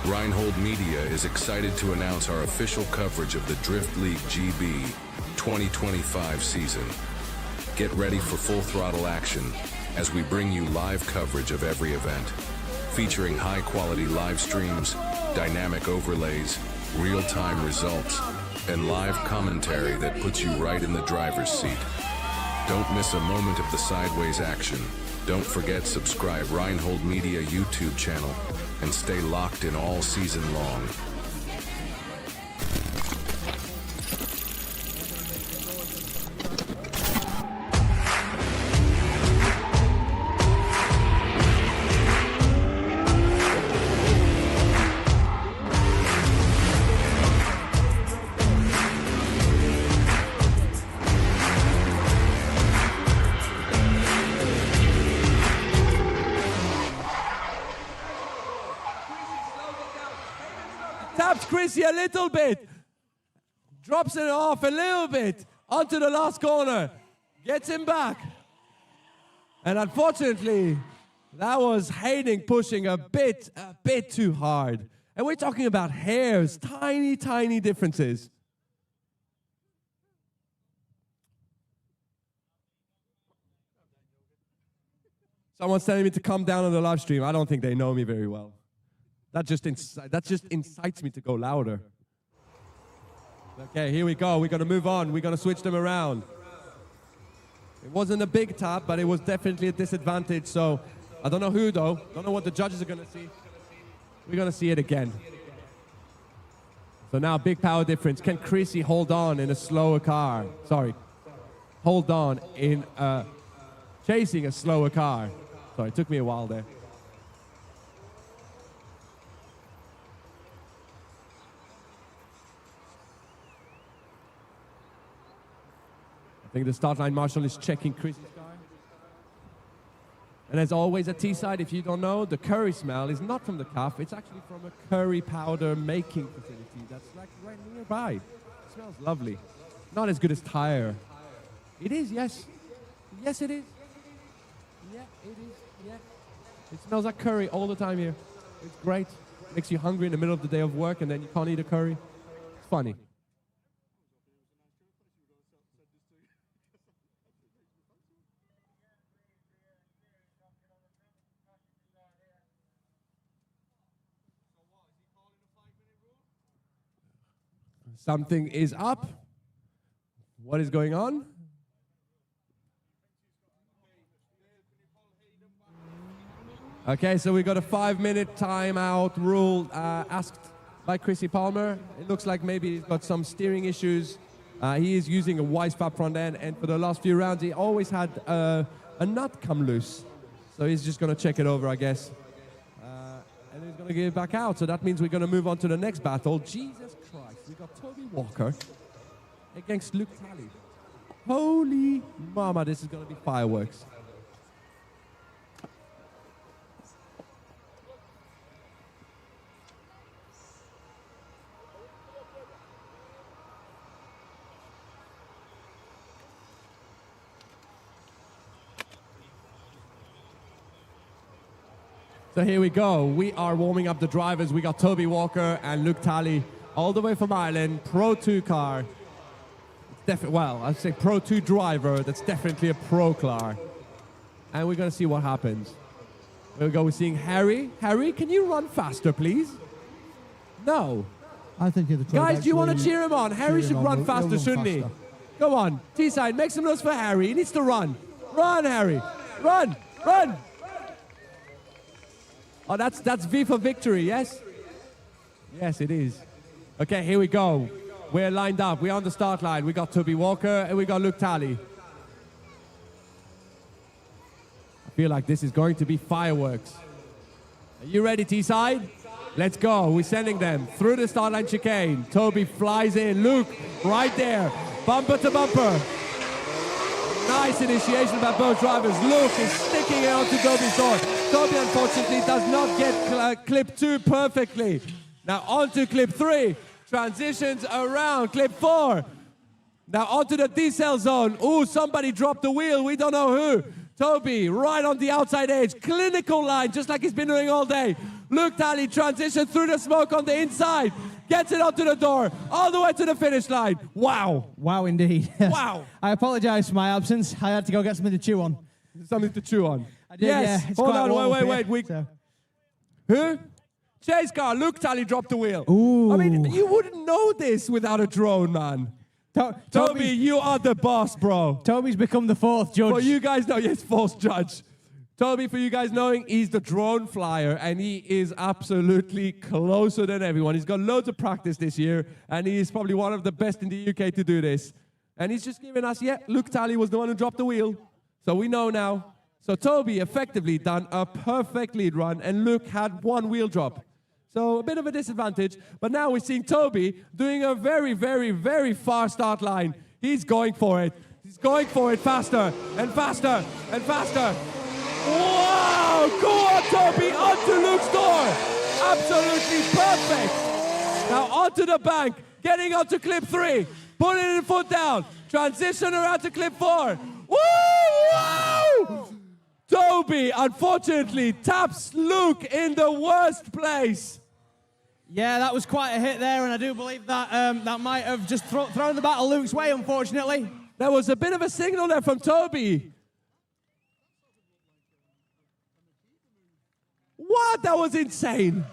Reinhold Media is excited to announce our official coverage of the Drift League GB 2025 season. Get ready for full throttle action as we bring you live coverage of every event, featuring high-quality live streams, dynamic overlays, real-time results, and live commentary that puts you right in the driver's seat. Don't miss a moment of the sideways action. Don't forget subscribe Reinhold Media YouTube channel and stay locked in all season long. Taps Chrissy a little bit. Drops it off a little bit onto the last corner. Gets him back. And unfortunately, that was Hayden pushing a bit too hard. And we're talking about hairs, tiny, tiny differences. Someone's telling me to come down on the live stream. I don't think they know me very well. That just incites me to go louder. Okay, here we go. We're going to move on. We're going to switch them around. It wasn't a big tap, but it was definitely a disadvantage. So I don't know who, though. Don't know what the judges are going to see. We're going to see it again. So now, big power difference. Can Chrissy hold on in a slower car? Sorry. Hold on in chasing a slower car. Sorry, it took me a while there. I think the start line marshal is checking Chrissy's car. And as always at Teesside, if you don't know, the curry smell is not from the calf. It's actually from a curry powder making facility that's like right nearby. It smells lovely. Not as good as tire. It is, yes. Yes, it is. Yeah, it is. Yeah. It smells like curry all the time here. It's great. Makes you hungry in the middle of the day of work and then you can't eat a curry. It's funny. Something is up. What is going on? Okay, so we got a 5-minute timeout rule asked by Chrissy Palmer. It looks like maybe he's got some steering issues. He is using a Wisefab front end, and for the last few rounds, he always had a nut come loose. So he's just going to check it over, I guess. And he's going to give it back out. So that means we're going to move on to the next battle. Jesus Christ, we got Toby Walker against Luke Talley. Holy mama, this is going to be fireworks. So here we go. We are warming up the drivers. We got Toby Walker and Luke Talley all the way from Ireland. Pro 2 car. Well, I'd say Pro 2 driver. That's definitely a pro car. And we're going to see what happens. Here we go. We're seeing Harry. Harry, can you run faster, please? No. I think you're the Guys, do you want to cheer him on? Harry should run faster, shouldn't he? Go on. Teesside, make some noise for Harry. He needs to run. Run, Harry. Run. Run. Oh, that's V for victory, yes? Yes, it is. Okay, here we go. We're lined up. We're on the start line. We got Toby Walker and we got Luke Talley. I feel like this is going to be fireworks. Are you ready, Teesside? Let's go. We're sending them through the start line chicane. Toby flies in. Luke, right there. Bumper to bumper. Nice initiation by both drivers. Luke is sticking it onto Toby's door. Toby, unfortunately, does not get clip 2 perfectly. Now onto clip 3. Transitions around clip 4. Now onto the decel zone. Ooh, somebody dropped the wheel. We don't know who. Toby, right on the outside edge. Clinical line, just like he's been doing all day. Luke Talley transition through the smoke on the inside. Gets it onto the door, all the way to the finish line. Wow. Wow, indeed. Wow. I apologize for my absence. I had to go get something to chew on. Something to chew on. I did, yes. yeah, Hold on, wait. Who? Chase car, Luke Talley dropped the wheel. Ooh. I mean, you wouldn't know this without a drone, man. Toby, you are the boss, bro. Toby's become the 4th judge. For you guys know, yes, 4th judge. Toby, for you guys knowing, he's the drone flyer, and he is absolutely closer than everyone. He's got loads of practice this year, and he is probably one of the best in the UK to do this. And he's just giving us, Luke Talley was the one who dropped the wheel. So we know now. So Toby effectively done a perfect lead run, and Luke had 1 wheel drop. So a bit of a disadvantage, but now we're seeing Toby doing a very, very, very far start line. He's going for it. He's going for it faster and faster and faster. Wow! Go on, Toby, onto Luke's door. Absolutely perfect. Now onto the bank, getting onto clip 3, putting his foot down, transition around to clip 4. Woo! Wow! Toby, unfortunately, taps Luke in the worst place. Yeah, that was quite a hit there, and I do believe that that might have just thrown the battle Luke's way, unfortunately. There was a bit of a signal there from Toby. What? That was insane.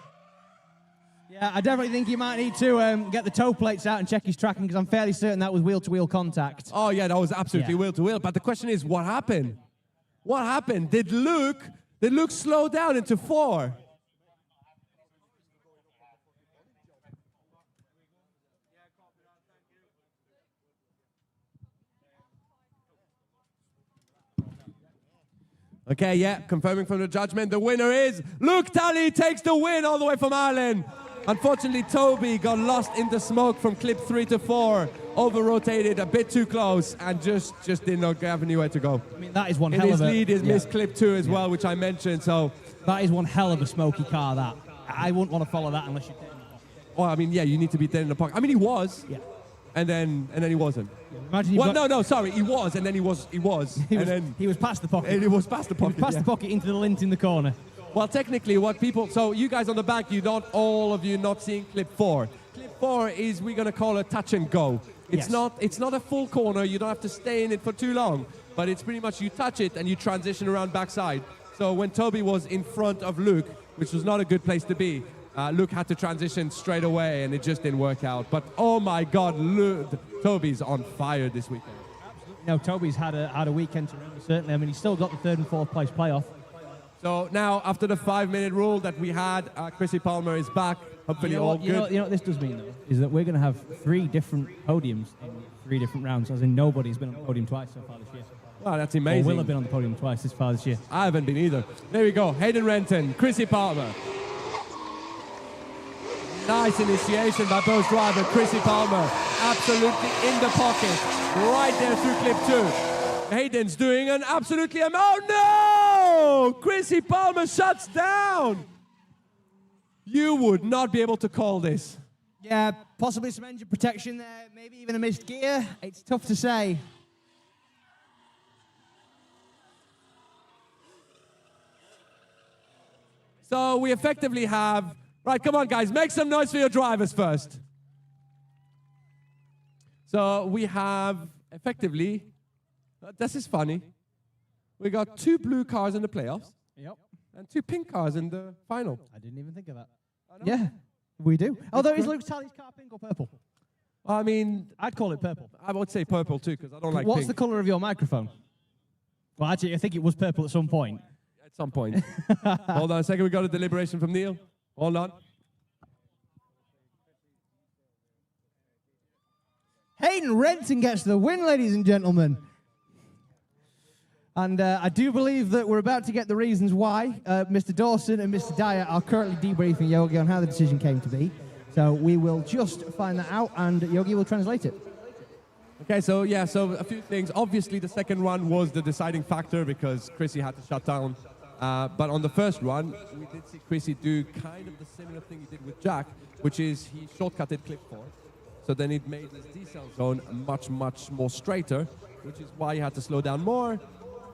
Yeah, I definitely think you might need to get the toe plates out and check his tracking, because I'm fairly certain that was wheel-to-wheel contact. Oh, yeah, that was absolutely Yeah. wheel-to-wheel. But the question is, what happened? What happened? Did Luke slow down into 4? Okay, yeah, confirming from the judgment, the winner is Luke Tully takes the win all the way from Ireland. Unfortunately, Toby got lost in the smoke from clip 3 to 4, over-rotated a bit too close, and just did not have anywhere to go. I mean, that is one In hell his of a... lead is missed clip 2 as well, which I mentioned, so... That is one hell of a smoky car, that. I wouldn't want to follow that unless you're dead in the pocket. Well, I mean, yeah, you need to be dead in the pocket. I mean, he was, Yeah. and then he wasn't. Imagine you've Well, got- no, sorry, he was, and then he was, he and was, then he was past the pocket. and he was past the He was pocket. past yeah. the pocket into the lint in the corner. Well, technically, what people... So you guys on the back, all of you not seeing clip 4. Clip 4 is, we're going to call it touch and go. It's Yes. it's not a full corner. You don't have to stay in it for too long. But it's pretty much you touch it and you transition around backside. So when Toby was in front of Luke, which was not a good place to be, Luke had to transition straight away and it just didn't work out. But oh my God, Toby's on fire this weekend. No, Toby's had a weekend to remember, certainly. I mean, he's still got the 3rd and 4th place playoff. So now, after the 5-minute rule that we had, Chrissy Palmer is back. Hopefully all good. You know what this does mean, though? Is that we're going to have 3 different podiums in 3 different rounds, as in nobody's been on the podium twice so far this year. Wow, that's Or amazing. will have been on the podium twice this far this year. I haven't been either. There we go. Hayden Renton, Chrissy Palmer. Nice initiation by both driver. Chrissy Palmer absolutely in the pocket. Right there through clip 2. Hayden's doing an absolutely... Oh no! Chrissy Palmer shuts down. You would not be able to call this. Yeah, possibly some engine protection there, maybe even a missed gear. It's tough to say. So we effectively have... Right, come on, guys. Make some noise for your drivers first. So we have effectively... This is funny. We got 2 blue cars in the playoffs Yep. and 2 pink cars in the final. I didn't even think of that. Yeah, we do. Although is Luke Tully's car pink or purple? I mean, I'd call it purple. I would say purple too, because I don't like What's pink the colour of your microphone? Well, actually, I think it was purple at some point. at some point. Hold on a second. We got a deliberation from Neil. Hold on. Hayden Renton gets the win, ladies and gentlemen. And I do believe that we're about to get the reasons why Mr. Dawson and Mr. Dyer are currently debriefing Yogi on how the decision came to be. So we will just find that out, and Yogi will translate it. Okay, so yeah, so a few things. Obviously, the second run was the deciding factor because Chrissy had to shut down. But on the first run, we did see Chrissy do kind of the similar thing he did with Jack, which is he shortcutted clip 4. So then it made his decel zone much, much more straighter, which is why he had to slow down more.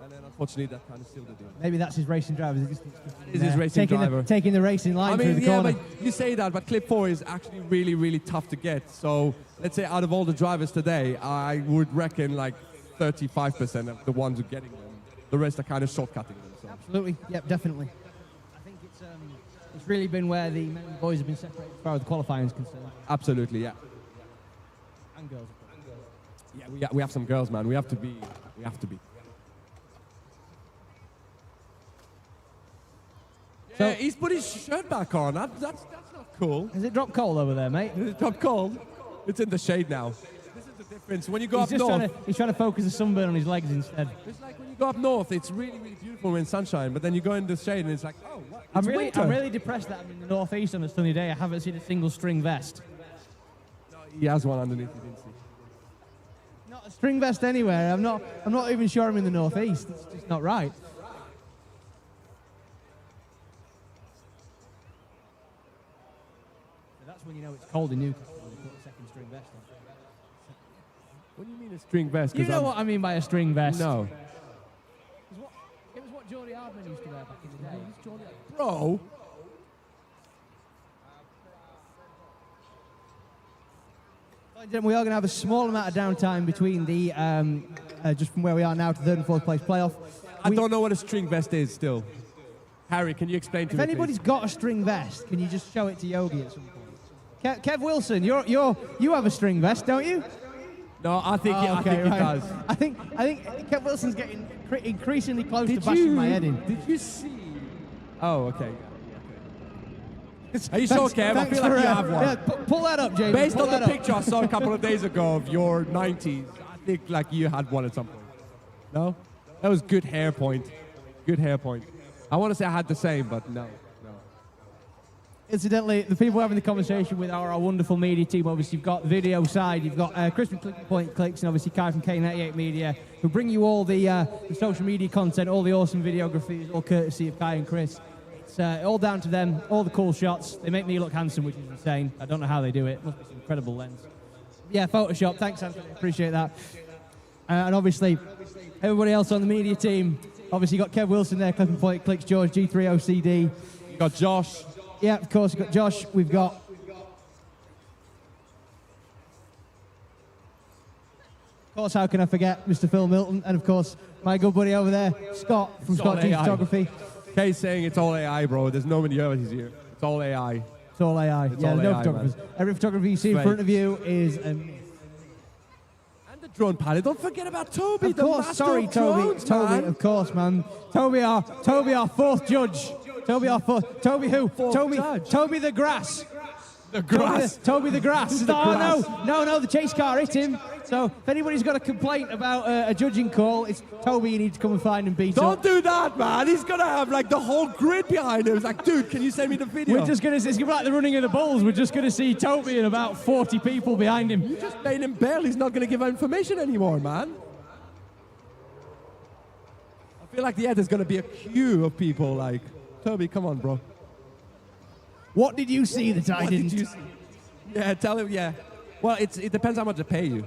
And then unfortunately, that kind of sealed the deal. Maybe that's his racing driver. Is his racing driver. Taking the racing line I through mean, the yeah, corner. but you say that, but clip 4 is actually really, really tough to get. So let's say out of all the drivers today, I would reckon like 35% of the ones who are getting them. The rest are kind of shortcutting them. So. Absolutely, yep, definitely. I think it's really been where the men and boys have been separated as far as the qualifying is concerned. Absolutely, yeah. And girls. Yeah, we have some girls, man. We have to be. So- Yeah, he's put his shirt back on. That's not cool. Has it dropped cold over there, mate? It's not cold. It's in the shade now. This is the difference. When you go He's up just north, he's trying to focus the sunburn on his legs instead. it's like when you go up north, it's really, really beautiful in sunshine. But then you go in the shade and it's like, oh, what? It's winter. I'm really depressed that I'm in the northeast on a sunny day. I haven't seen a single string vest. He has one underneath. You didn't see. Not a string vest anywhere. I'm not even sure I'm in the northeast. It's just not right. That's when you know it's cold in Newcastle when you put a second string vest on. What do you mean a string vest? You know what I mean by a string vest? No. It was what Geordie Hardman used to wear back in the day. Bro. We are going to have a small amount of downtime between the just from where we are now to 3rd and 4th place playoff. I don't know what a string vest is still. Harry, can you explain to If me, anybody's please? got a string vest, can you just show it to Yogi at some point? Kev Wilson, you have a string vest, don't you? No, I think he does. I think Kev Wilson's getting increasingly close to bashing my head in. Did you see? Oh, okay. Are you sure, Kev? I feel like you have one. Yeah, pull that up, Jamie. Based on the picture I saw a couple of days ago of your 90s, I think like you had one at some point. No? That was good hair point. Good hair point. I want to say I had the same, but no. Incidentally, the people we're having the conversation with are our wonderful media team. Obviously, you've got the video side, you've got Chris from Clicking Point Clicks, and obviously Kai from K98 Media, who bring you all the social media content, all the awesome videography, all courtesy of Kai and Chris. It's all down to them, all the cool shots. They make me look handsome, which is insane. I don't know how they do it. Must be some incredible lens. Yeah, Photoshop. Thanks, Anthony. Appreciate that. And obviously, everybody else on the media team. Obviously, you've got Kev Wilson there, Clicking Point Clicks, George, G3OCD. You got Josh. Yeah, of course, we've got Josh. We've got... Of course, how can I forget Mr. Phil Milton? And of course, my good buddy over there, Scott from Scott G Photography. Kay's saying it's all AI, bro. There's no maniabilities here. It's all AI. It's all AI. It's all no AI, photographers. man. Every photography you see in front of you is a myth. And the drone pilot. Don't forget about Toby. Of course, sorry, Toby. Toby, of course, man. Toby, our fourth judge. Toby who? Toby the grass. The grass. Toby the grass. No, the chase car hit him. So if anybody's got a complaint about a judging call, it's Toby you need to come and find and beat Don't up. do that, man. He's going to have like the whole grid behind him. It's like, dude, can you send me the video? We're just going to see, it's going to be like the running of the bulls. We're just going to see Toby and about 40 people behind him. You just made him bail. He's not going to give out information anymore, man. I feel like, there's going to be a queue of people like, Toby, come on, bro. What did you see that I didn't? Did you see? Yeah, tell him, yeah. Well, it depends how much they pay you.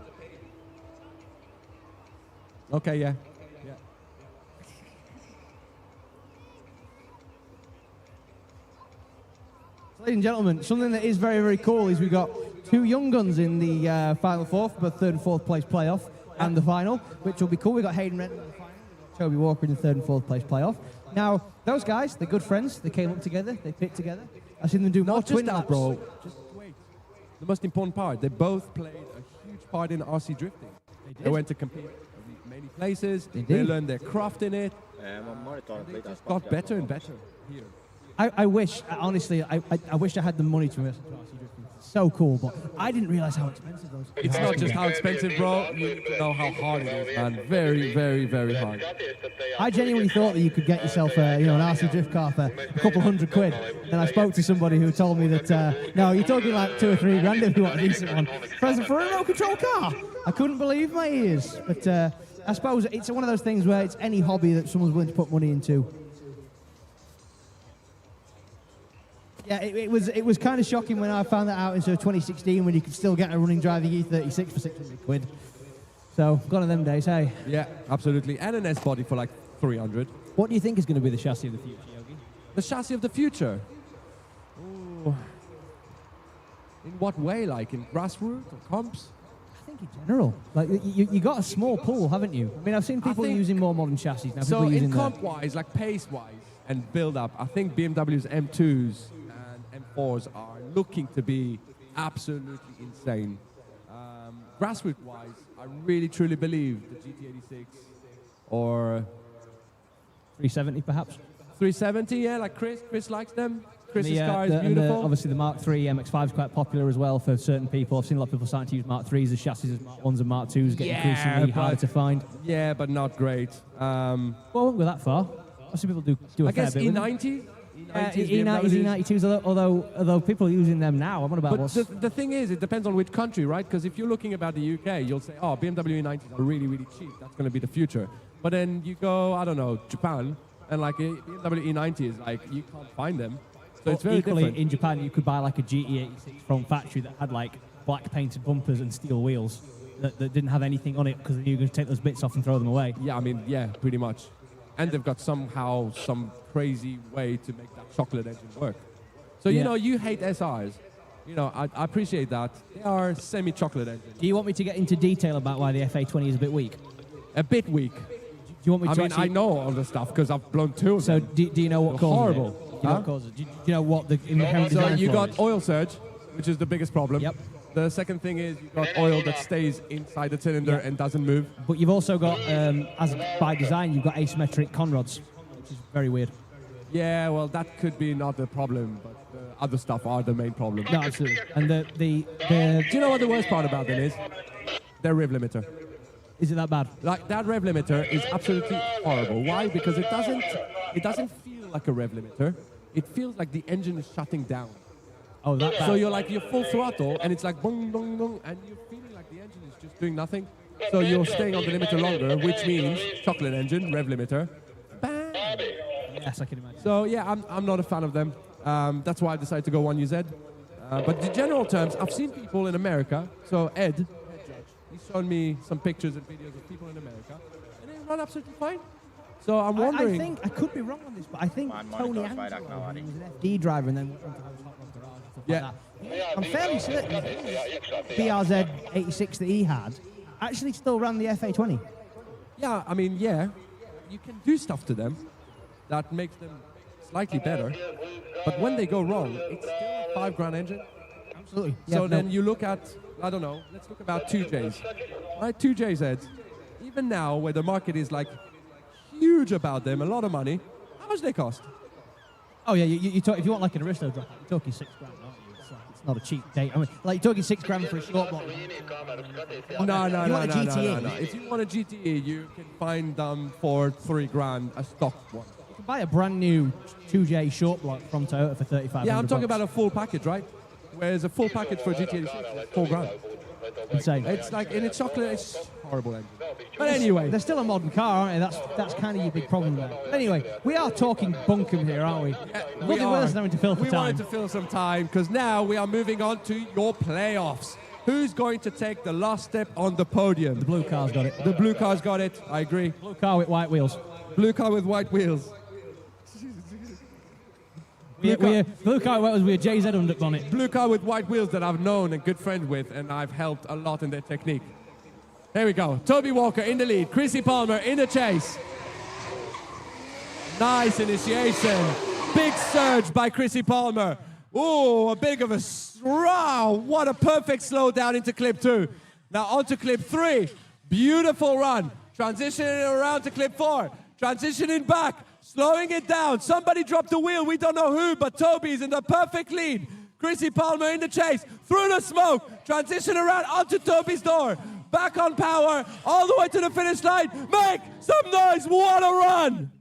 Okay, yeah. Ladies and gentlemen, something that is very, very cool is we've got two young guns in the final fourth, but third and fourth place playoff and the final, which will be cool. We've got Hayden Renton in the final, Toby Walker in the third and fourth place playoff. Now, those guys, they're good friends. They came up together. They picked together. I've seen them do more twin laps. Bro. Just wait. The most important part, they both played a huge part in RC drifting. They went to compete in many places. They learned their craft in it. They just got better and better here. I wish, honestly, I wish I had the money to invest in RC drifting. It's so cool, but I didn't realize how expensive those are. It's not just how expensive, bro. You need to know how hard it is, man. Very, very, very hard. I genuinely thought that you could get yourself an RC drift car for a couple £100. And I spoke to somebody who told me that, no, you're talking like $2 or $3 grand if you want a decent one. For a remote control car. I couldn't believe my ears. But I suppose it's one of those things where it's any hobby that someone's willing to put money into. Yeah, it was kind of shocking when I found that out in 2016 when you could still get a running driving E36 for £600. So, gone of them days, hey? Yeah, absolutely. And an S-body for like 300. What do you think is going to be the chassis of the future, Yogi? The chassis of the future? Ooh. In what way? Like in grassroots or comps? I think in general. Like, you got a small pool, haven't you? I mean, I've seen people using more modern chassis now. So in comp-wise, like pace-wise and build-up, I think BMW's M2s and M4s are looking to be absolutely insane. Grassroots-wise, I really truly believe the GT86 or 370 perhaps. 370, yeah, like Chris likes them. Chris's car is beautiful. Obviously the Mark III MX-5 is quite popular as well for certain people. I've seen a lot of people starting to use Mark IIIs as chassis as Mark 1s and Mark 2s, getting increasingly harder to find. Yeah, but not great. Well, I won't go that far. I've seen people do a fair bit. I guess E90? E90s, E92s, although people are using them now. I'm on about what's... But the thing is, it depends on which country, right? Because if you're looking about the UK, you'll say, oh, BMW E90s are really, really cheap. That's going to be the future. But then you go, I don't know, Japan, and like a BMW E90 is like, you can't find them. So it's very equally, different. In Japan, you could buy like a GT86 from factory that had like black painted bumpers and steel wheels that didn't have anything on it because you were going to take those bits off and throw them away. Yeah, I mean, yeah, pretty much. And they've got somehow some crazy way to make that chocolate engine work. So, you know, you hate SRs. You know, I appreciate that. They are semi-chocolate engines. Do you want me to get into detail about why the FA20 is a bit weak? A bit weak. Do you want me to I know all the stuff because I've blown two of them. So do you know what causes horrible. it? Do you know what causes it? Do you know what the inherent design So you flaw got is? oil surge. which is the biggest problem. Yep. The second thing is you've got oil that stays inside the cylinder and doesn't move. But you've also got, as by design, you've got asymmetric conrods, which is very weird. Yeah, well, that could be not the problem, but the other stuff are the main problem. No, absolutely. And the Do you know what the worst part about them is? Their rev limiter. is it that bad? Like, that rev limiter is absolutely horrible. Why? Because it doesn't feel like a rev limiter. It feels like the engine is shutting down. Oh, that bad. So you're full throttle, and it's like boom, boom, boom, and you're feeling like the engine is just doing nothing. So you're staying on the limiter longer, which means chocolate engine, rev limiter. Bang! Yes, I can imagine. So yeah, I'm not a fan of them. That's why I decided to go 1UZ. But in general terms, I've seen people in America. So Ed Judge, he's shown me some pictures and videos of people in America, and they run absolutely fine. So I'm wondering. I think I could be wrong on this, but I think Tony Angelo was an FD driver and then went on to have a Hot Rod Garage and stuff Yeah. like that. I'm fairly certain that his BRZ 86 that he had actually still ran the FA20. Yeah, I mean, yeah, you can do stuff to them that makes them slightly better. But when they go wrong, it's still a $5,000 engine. Absolutely. So Yeah, then you look at, I don't know, let's look about 2Js. Right, 2Js, Ed. Even now, where the market is like huge about them, a lot of money, how much they cost? Oh yeah, you talk, if you want like an Aristo drop, you're talking $6,000, aren't you? It's not a cheap date. I mean, like you're talking $6,000 for a short block. No. You want a GTE? No. If you want a GTE, you can find them for $3,000, a stock one. You can buy a brand new 2J short block from Toyota for $3,500. Yeah, I'm talking about a full package, right? Whereas a full package for a GTE is $4,000. Insane. It's like, in its chocolate, it's horrible engine. But anyway. They're still a modern car, aren't they? That's kind of your big problem there. But anyway, we are talking bunkum here, aren't we? Nothing worse than having to fill for We time. wanted to fill some time because now we are moving on to your playoffs. Who's going to take the last step on the podium? The blue car's got it. The blue car's got it. I agree. Blue car with white wheels. Blue car with white wheels. Blue car was with a JZ under bonnet. Blue car with white wheels that I've known and good friend with, and I've helped a lot in their technique. Here we go. Toby Walker in the lead. Chrissy Palmer in the chase. Nice initiation. Big surge by Chrissy Palmer. Ooh, a big of a... Wow, what a perfect slowdown into clip 2. Now on to clip 3. Beautiful run. Transitioning around to clip 4. Transitioning back. Slowing it down. Somebody dropped the wheel. We don't know who, but Toby's in the perfect lead. Chrissy Palmer in the chase. Through the smoke. Transition around onto Toby's door. Back on power. All the way to the finish line. Make some noise. What a run.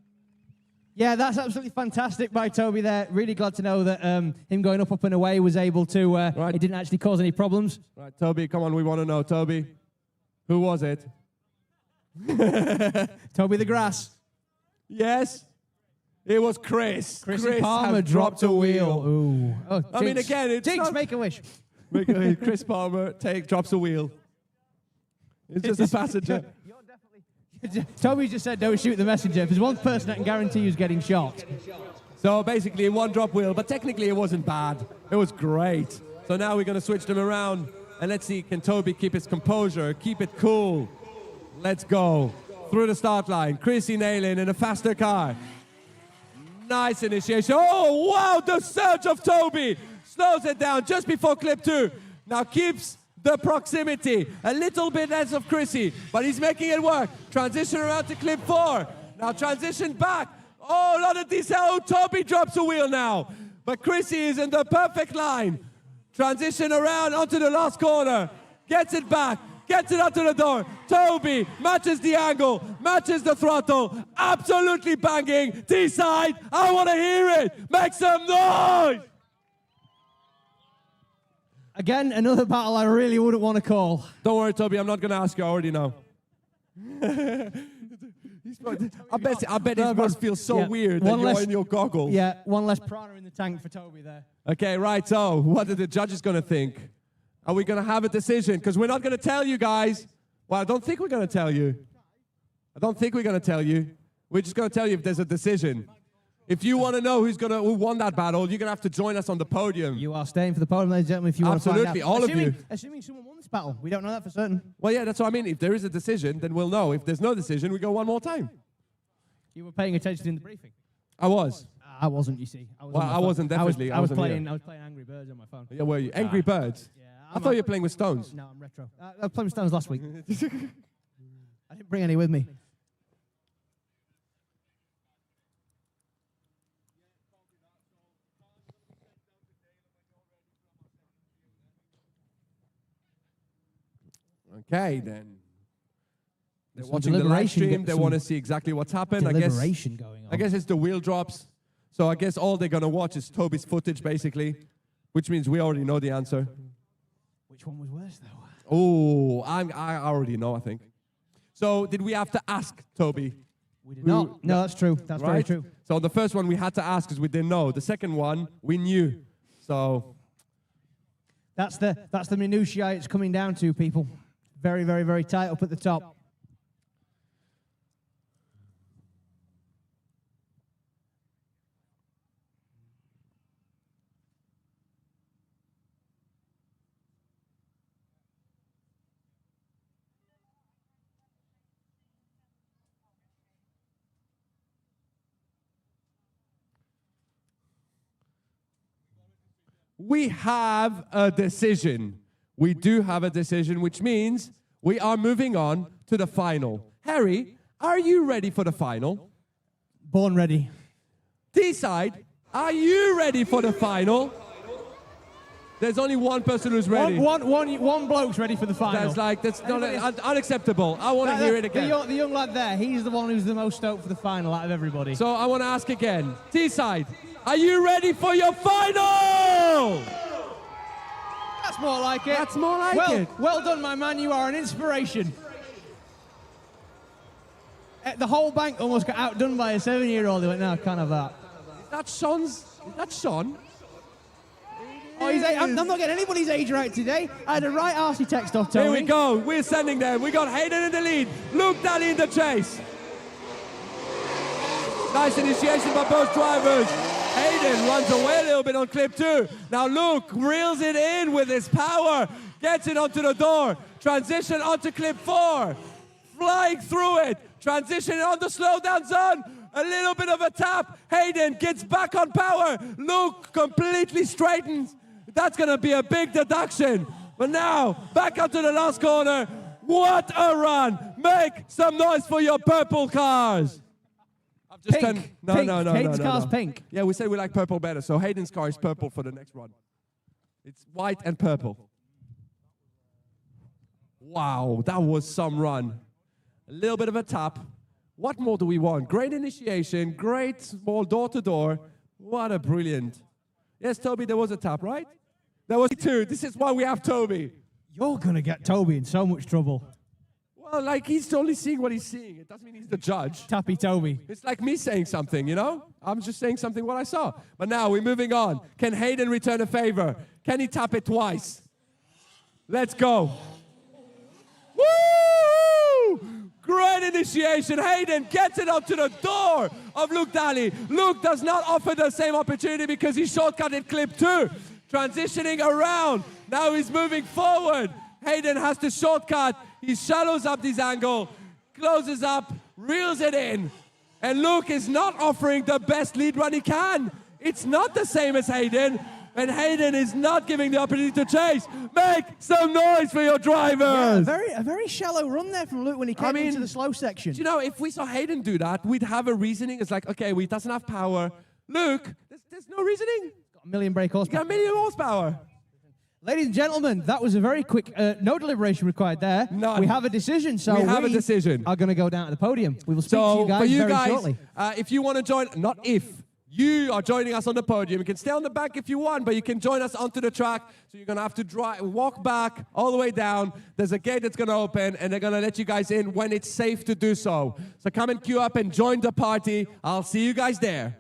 Yeah, that's absolutely fantastic by Toby there. Really glad to know that him going up and away was able to, it didn't actually cause any problems. Right, Toby, come on. We want to know. Toby, who was it? Toby the Grass. Yes. It was Chris. Chrissy Palmer dropped a wheel. Ooh. Oh, I mean, again, it's Jinx, not- make a wish. Chris Palmer drops a wheel. It's just a passenger. Toby just said don't shoot the messenger. If there's one person I can guarantee who's getting shot. So basically, one drop wheel, but technically it wasn't bad. It was great. So now we're going to switch them around, and let's see, can Toby keep his composure, keep it cool? Let's go. Through the start line, Chrissy nailing in a faster car. Nice initiation. Oh, wow, the surge of Toby. Slows it down just before clip 2. Now keeps the proximity. A little bit less of Chrissy, but he's making it work. Transition around to clip 4. Now transition back. Oh, a lot of decel. Oh, Toby drops a wheel now. But Chrissy is in the perfect line. Transition around onto the last corner. Gets it back. Gets it up to the door. Toby matches the angle, matches the throttle. Absolutely banging. Teesside, I want to hear it. Make some noise. Again, another battle I really wouldn't want to call. Don't worry, Toby. I'm not going to ask you. I already know. I bet it must feel so weird that you're in your goggles. Yeah, one less prana in the tank for Toby there. Okay, right. So what are the judges going to think? Are we going to have a decision? Because we're not going to tell you guys. Well, I don't think we're going to tell you. We're just going to tell you if there's a decision. If you want to know who won that battle, you're going to have to join us on the podium. You are staying for the podium, ladies and gentlemen, if you want to find out. Absolutely, all of you. Assuming someone won this battle. We don't know that for certain. Well, yeah, that's what I mean. If there is a decision, then we'll know. If there's no decision, we go one more time. You were paying attention in the briefing. I was. I wasn't, you see. Well, I wasn't definitely. I was wasn't here. playing Angry Birds on my phone. Yeah, were you? Angry Birds? Yeah. I thought you were playing with stones. No, I'm retro. I was playing with Stones last week. I didn't bring any with me. Okay, then. They're Some watching the live deliberation stream. They some want to see exactly what's happened. Deliberation going on. I guess it's the wheel drops. So I guess all they're going to watch is Toby's footage, basically, which means we already know the answer. Which one was worse, though? Oh, I already know, I think. So did we have to ask Toby? We did not. No, that's true. That's very Right? true. So the first one we had to ask because we didn't know. The second one, we knew. So That's the minutiae it's coming down to, people. Very, very, very tight up at the top. we have a decision. We do have a decision, which means we are moving on to the final. Harry, are you ready for the final? Born ready. Teesside, are you ready for the final? There's only one person who's ready. One bloke's ready for the final. That's not unacceptable. I want to hear it again. The young lad there, he's the one who's the most stoked for the final out of everybody. So I want to ask again. Teesside, are you ready for your final? That's more like it. That's more like it. Well done, my man. You are an inspiration. The whole bank almost got outdone by a 7-year-old. He went, no, kind of that. Is that Sean? Oh, I'm not getting anybody's age right today. I had a right arsey text off Tony. Here we go. We're sending them. We got Hayden in the lead. Luke Daly in the chase. Nice initiation by both drivers. Hayden runs away a little bit on clip 2. Now Luke reels it in with his power. Gets it onto the door. Transition onto clip 4. Flying through it. Transition on the slowdown zone. A little bit of a tap. Hayden gets back on power. Luke completely straightens. That's going to be a big deduction. But now, back up to the last corner. What a run. Make some noise for your purple cars. I've just Pink. No. Hayden's car's pink. Yeah, we said we like purple better. So Hayden's car is purple for the next run. It's white and purple. Wow, that was some run. A little bit of a tap. What more do we want? Great initiation, great small door-to-door. What a brilliant. Yes, Toby, there was a tap, right? There was 2. This is why we have Toby. You're going to get Toby in so much trouble. Well, like, he's only seeing what he's seeing. It doesn't mean he's the judge. Tappy Toby. It's like me saying something, you know? I'm just saying something what I saw. But now we're moving on. Can Hayden return a favor? Can he tap it twice? Let's go. Woo! Great initiation. Hayden gets it up to the door of Luke Daly. Luke does not offer the same opportunity because he shortcutted clip 2. Transitioning around. Now he's moving forward. Hayden has to shortcut. He shallows up this angle, closes up, reels it in. And Luke is not offering the best lead run he can. It's not the same as Hayden. And Hayden is not giving the opportunity to chase. Make some noise for your drivers. Yeah, a very shallow run there from Luke when he came into the slow section. Do you know, if we saw Hayden do that, we'd have a reasoning. It's like, okay, he doesn't have power. Luke, there's no reasoning. Got a million brake horsepower. Got a million horsepower. Ladies and gentlemen, that was a very quick, no deliberation required there. None. We have a decision, so we have a decision. Are going to go down to the podium. We will speak to you guys for you very guys, shortly. If you want to join, not if, you are joining us on the podium. You can stay on the back if you want, but you can join us onto the track. So you're going to have to walk back all the way down. There's a gate that's going to open, and they're going to let you guys in when it's safe to do so. So come and queue up and join the party. I'll see you guys there.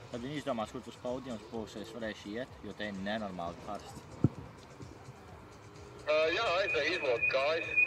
Tad viņi izdomās, kur tas podiums būs, es varēšu iet, jo te ir nenormāli karsts. Jā, aizēj izlot kājas.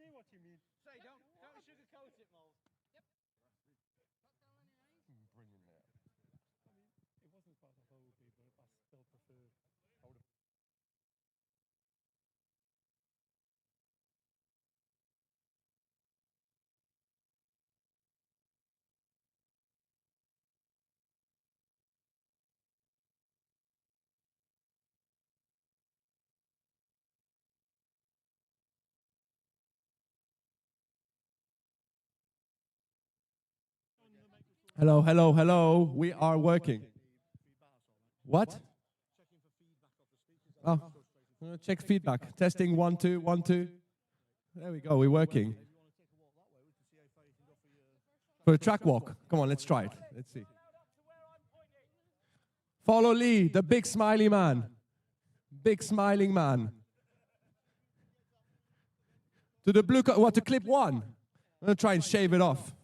See what you mean. Say, don't sugarcoat it, Moles. Brilliant there. I mean, it wasn't as bad as I thought it would be, but I still prefer. I would have. Hello, hello, hello. We are working. What? Oh, check feedback. Testing 1, 2, 1, 2. There we go. We're working. For a track walk. Come on, let's try it. Let's see. Follow Lee, the big smiley man. Big smiling man. To the blue, what, to clip 1? I'm going to try and shave it off.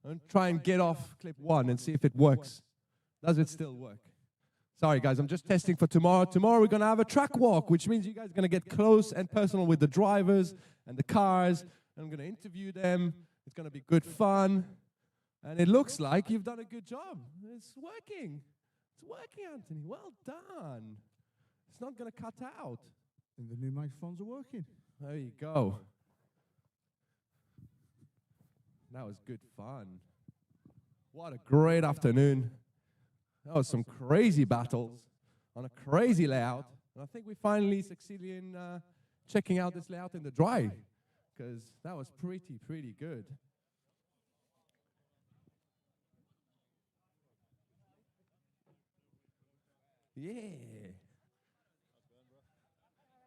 I'm going to try and get off clip 1 and see if it works. Does it still work? Sorry, guys, I'm just testing for tomorrow. Tomorrow we're going to have a track walk, which means you guys are going to get close and personal with the drivers and the cars. I'm going to interview them. It's going to be good fun. And it looks like you've done a good job. It's working. It's working, Anthony. Well done. It's not going to cut out. And the new microphones are working. There you go. That was good fun. What a great afternoon. That was some crazy battles on a crazy layout. And I think we finally succeeded in checking out this layout in the dry, because that was pretty good. Yeah.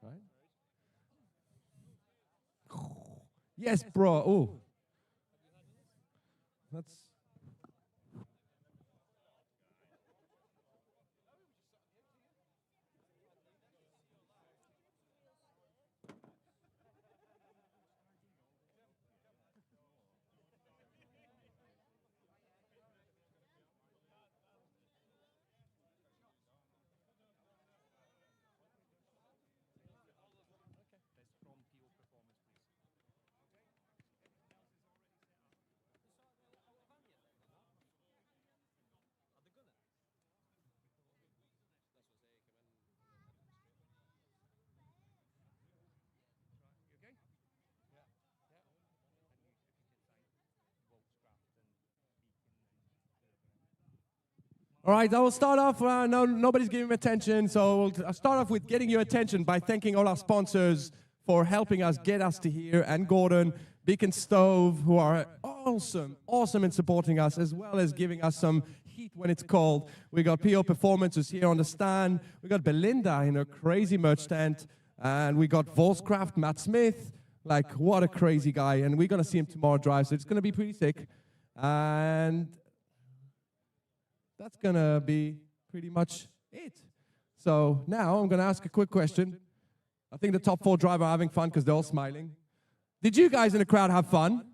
Right? Yes, bro. Oh. That's all right, I will start off, nobody's giving me attention, so I'll start off with getting your attention by thanking all our sponsors for helping us get us to here, and Gordon, Beacon Stove, who are awesome in supporting us, as well as giving us some heat when it's cold. We got PO Performance, who's here on the stand. We got Belinda in her crazy merch tent, and we got Volkscraft, Matt Smith. Like, what a crazy guy, and we're going to see him tomorrow drive, so it's going to be pretty sick. And that's going to be pretty much it. So now I'm going to ask a quick question. I think the top 4 drivers are having fun because they're all smiling. Did you guys in the crowd have fun?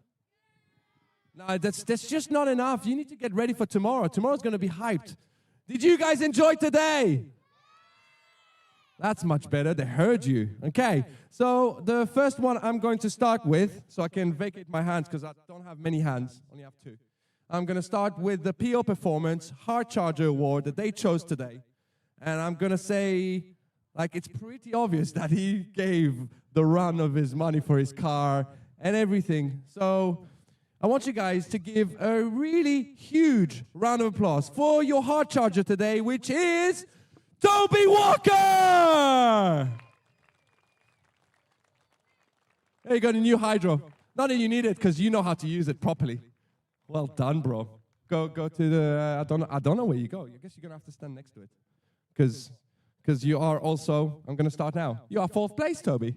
No, that's just not enough. You need to get ready for tomorrow. Tomorrow's going to be hyped. Did you guys enjoy today? That's much better. They heard you. Okay, so the first one I'm going to start with, so I can vacate my hands because I don't have many hands, only have 2. I'm going to start with the PO Performance Hard Charger Award that they chose today. And I'm going to say, like, it's pretty obvious that he gave the run of his money for his car and everything. So I want you guys to give a really huge round of applause for your hard charger today, which is Toby Walker! There you go, the new Hydro. Not that you need it, because you know how to use it properly. Well done, bro. Go to the, I don't know where you go. I guess you're going to have to stand next to it. Because you are also, I'm going to start now. You are 4th place, Toby.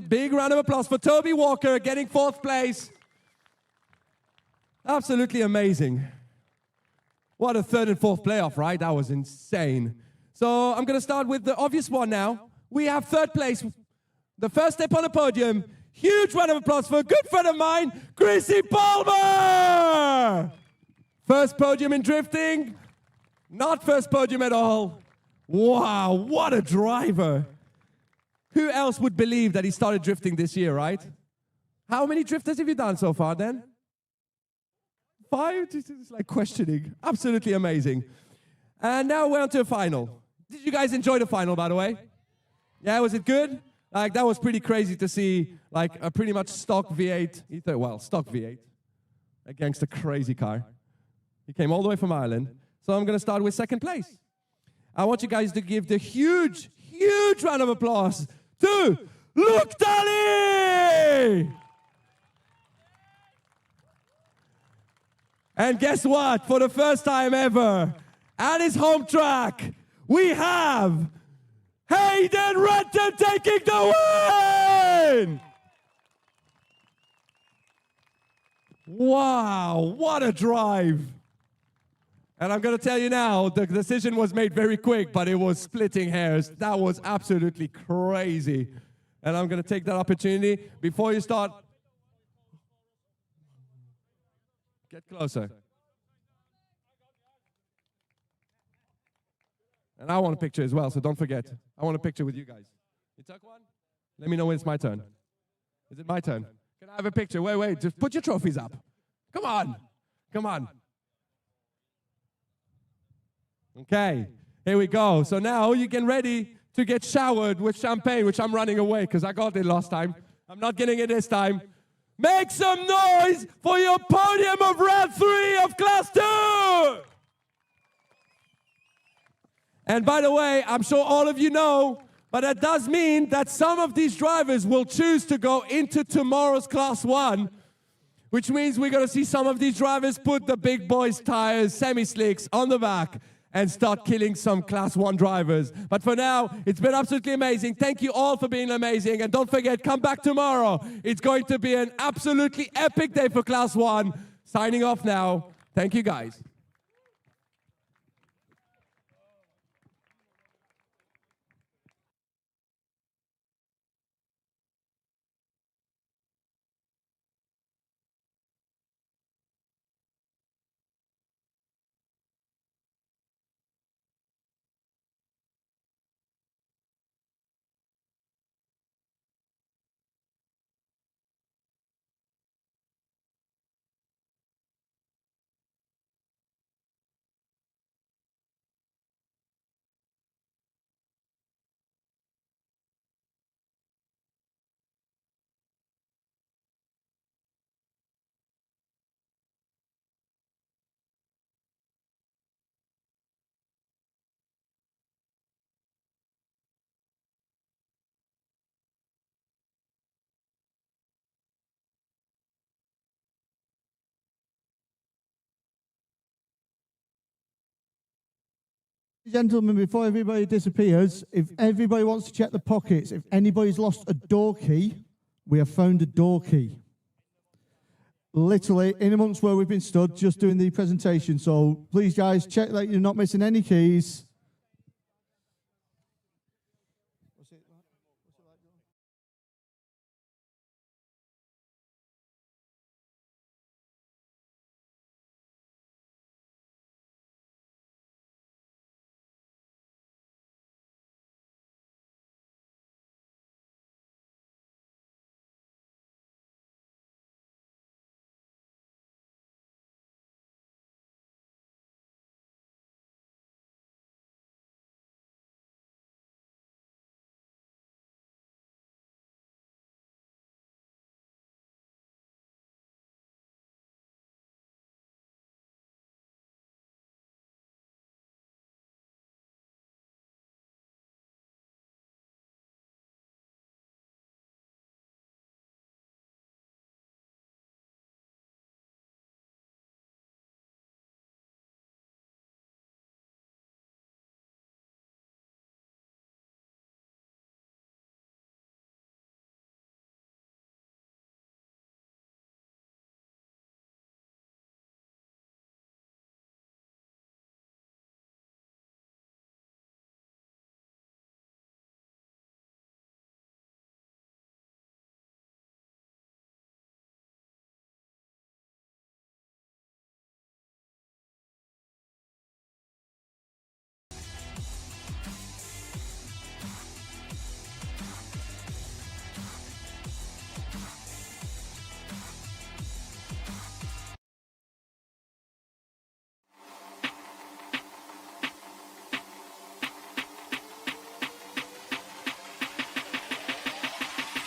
Big round of applause for Toby Walker getting 4th place. Absolutely amazing. What a 3rd and 4th playoff, right? That was insane. So I'm going to start with the obvious one now. We have 3rd place. The first step on the podium. Huge round of applause for a good friend of mine, Chrissy Palmer! First podium in drifting. Not first podium at all. Wow, what a driver. Who else would believe that he started drifting this year, right? How many drifters have you done so far then? 5? It's like questioning. Absolutely amazing. And now we're on to the final. Did you guys enjoy the final, by the way? Yeah, was it good? Like, that was pretty crazy to see, like, a pretty much stock V8, well, stock V8, against a crazy car. He came all the way from Ireland. So I'm going to start with 2nd place. I want you guys to give the huge round of applause to Luke Daly! And guess what? For the first time ever, at his home track, we have Hayden Renton taking the win! Wow, what a drive. And I'm going to tell you now, the decision was made very quick, but it was splitting hairs. That was absolutely crazy. And I'm going to take that opportunity before you start. Get closer. And I want a picture as well, so don't forget. I want a picture with you guys. You took one? Let me know when it's my turn. Is it my turn? Can I have a picture? Wait. Just put your trophies up. Come on. Come on. Okay. Here we go. So now you get ready to get showered with champagne, which I'm running away because I got it last time. I'm not getting it this time. Make some noise for your podium of round 3 of Class 2! And by the way, I'm sure all of you know, but that does mean that some of these drivers will choose to go into tomorrow's Class 1, which means we're going to see some of these drivers put the big boys' tires, semi-slicks, on the back and start killing some Class 1 drivers. But for now, it's been absolutely amazing. Thank you all for being amazing. And don't forget, come back tomorrow. It's going to be an absolutely epic day for Class 1. Signing off now. Thank you, guys. Gentlemen, before everybody disappears, if everybody wants to check the pockets, if anybody's lost a door key, we have found a door key. Literally, in amongst where we've been stood, just doing the presentation. So please, guys, check that you're not missing any keys.